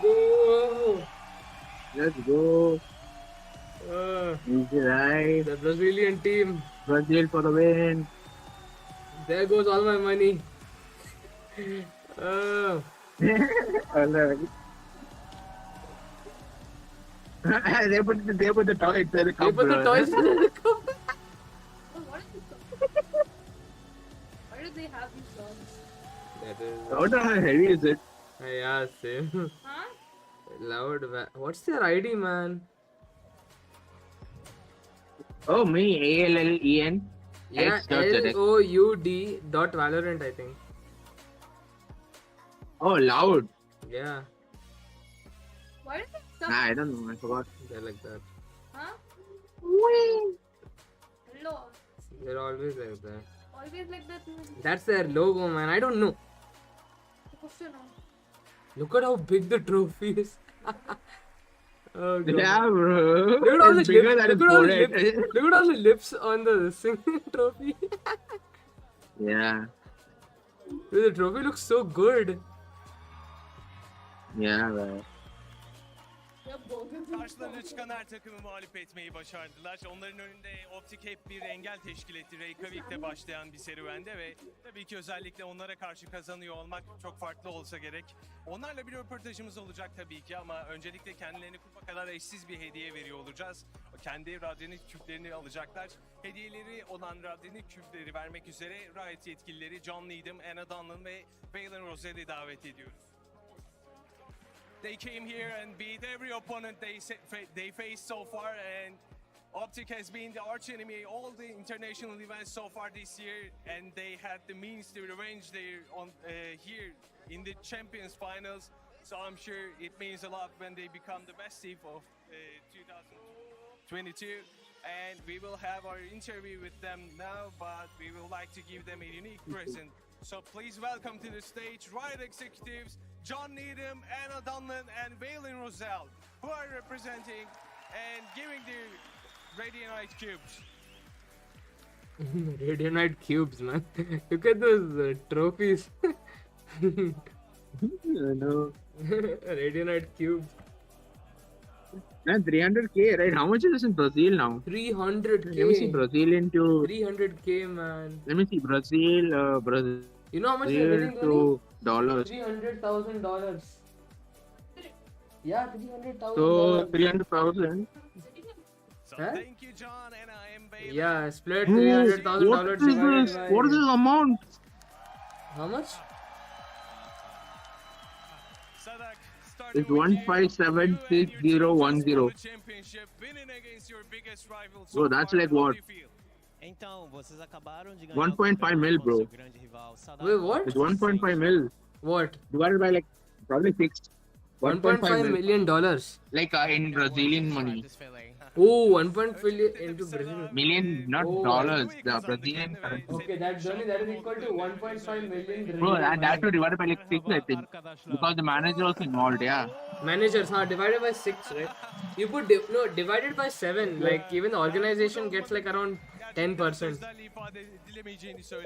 Go! Let's go. Easy ride. The Brazilian team. Brazil for the win. There goes all my money. They put the toys in the cup. They put the toys in the cup. Why do they have these dogs? That is. I wonder how heavy is it? Yeah, same. Huh? Loud. What's their ID, man? Oh, me. ALLEN. Yeah, LOUD.Valorant, I think. Oh, loud. Yeah. Why do they suck? Nah, I don't know. I forgot. They're like that. Huh? Hello. They're always like that. Always like that. That's their logo, man. I don't know. Look at how big the trophy is. Oh, God. Yeah, bro. Look at all the bigger lips. than Look at all the forehead. lips. Look at all the lips on the singing trophy. Yeah. Dude, the trophy looks so good. Yeah, bro. Karşılarına çıkan her takımı mağlup etmeyi başardılar. Onların önünde Optic hep bir engel teşkil etti. Reykjavik'te başlayan bir serüvende ve tabii ki özellikle onlara karşı kazanıyor olmak çok farklı olsa gerek. Onlarla bir röportajımız olacak tabii ki ama öncelikle kendilerine kupa kadar eşsiz bir hediye veriyor olacağız. Kendi radyanit küplerini alacaklar. Hediyeleri olan radyanit küpleri vermek üzere Riot yetkilileri John Needham, Anna Dunlan ve Valen Rosel'i davet ediyoruz. They came here and beat every opponent they faced so far, and Optic has been the arch enemy all the international events so far this year, and they had the means to revenge their here in the Champions Finals. So I'm sure it means a lot when they become the best team of 2022. And we will have our interview with them now, but we would like to give them a unique present. So please welcome to the stage Riot executives John Needham, Anna Dunlan, and Valen Rosell, who are representing and giving the Radianite cubes. Radianite cubes, man. Look at those trophies. No. Radianite cubes. Man, 300k, right? How much is this in Brazil now? 300k. Let me see Brazil into. 300k, man. Let me see Brazil. Brazil. You know how much they're winning, to dollars. $300,000. Yeah, $300,000. So 300,000. Huh? Thank you, John, and I am Valen. Yeah, split $300,000 divided by. What is this amount? How much? Sadak, It's 1576010. championship, winning against your biggest rival. Bro, that's like what? Então, vocês acabaram de ganhar 1.5 mil, bro. grande rival. Wait, what? It's 1.5 mil. What? Divided by like probably 6. $1.5 million. Like in Brazilian money. Oh, 1.5 million into Brazil. Million, not dollars. The Brazilian currency. Okay, that is equal to 1.5 million. Bro, that to divided by like 6, I think. Because the manager was involved, yeah. Managers, divided by 6, right? You put divided by 7. Like even the organization gets like around 10%.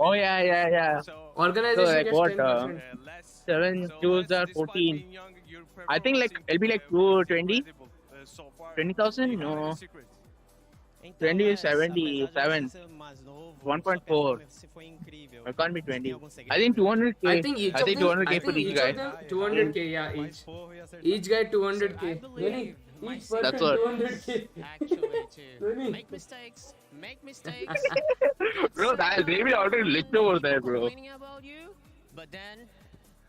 Oh yeah. Organization so, like gets what? 10%. 7 Joules are 14. I think like it'll be like 220. 20,000? No. 20 is 77. 1.4. It can't be 20. I think 200k. I think 200k for each guy. 200k, yeah, each. Each guy 200k. Really? Each person That's what. 200k. Actually, to Really? make mistakes, Bro, they will already list over there, bro. complaining about you, but then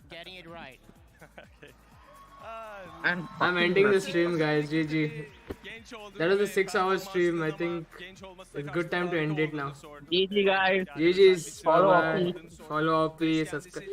getting it right. And I'm ending the stream, guys. GG. That was a 6-hour stream. I think it's good time to end it now. GG, guys. GG's. Follow Bye-bye. AwPy. Follow AwPy. Subscribe.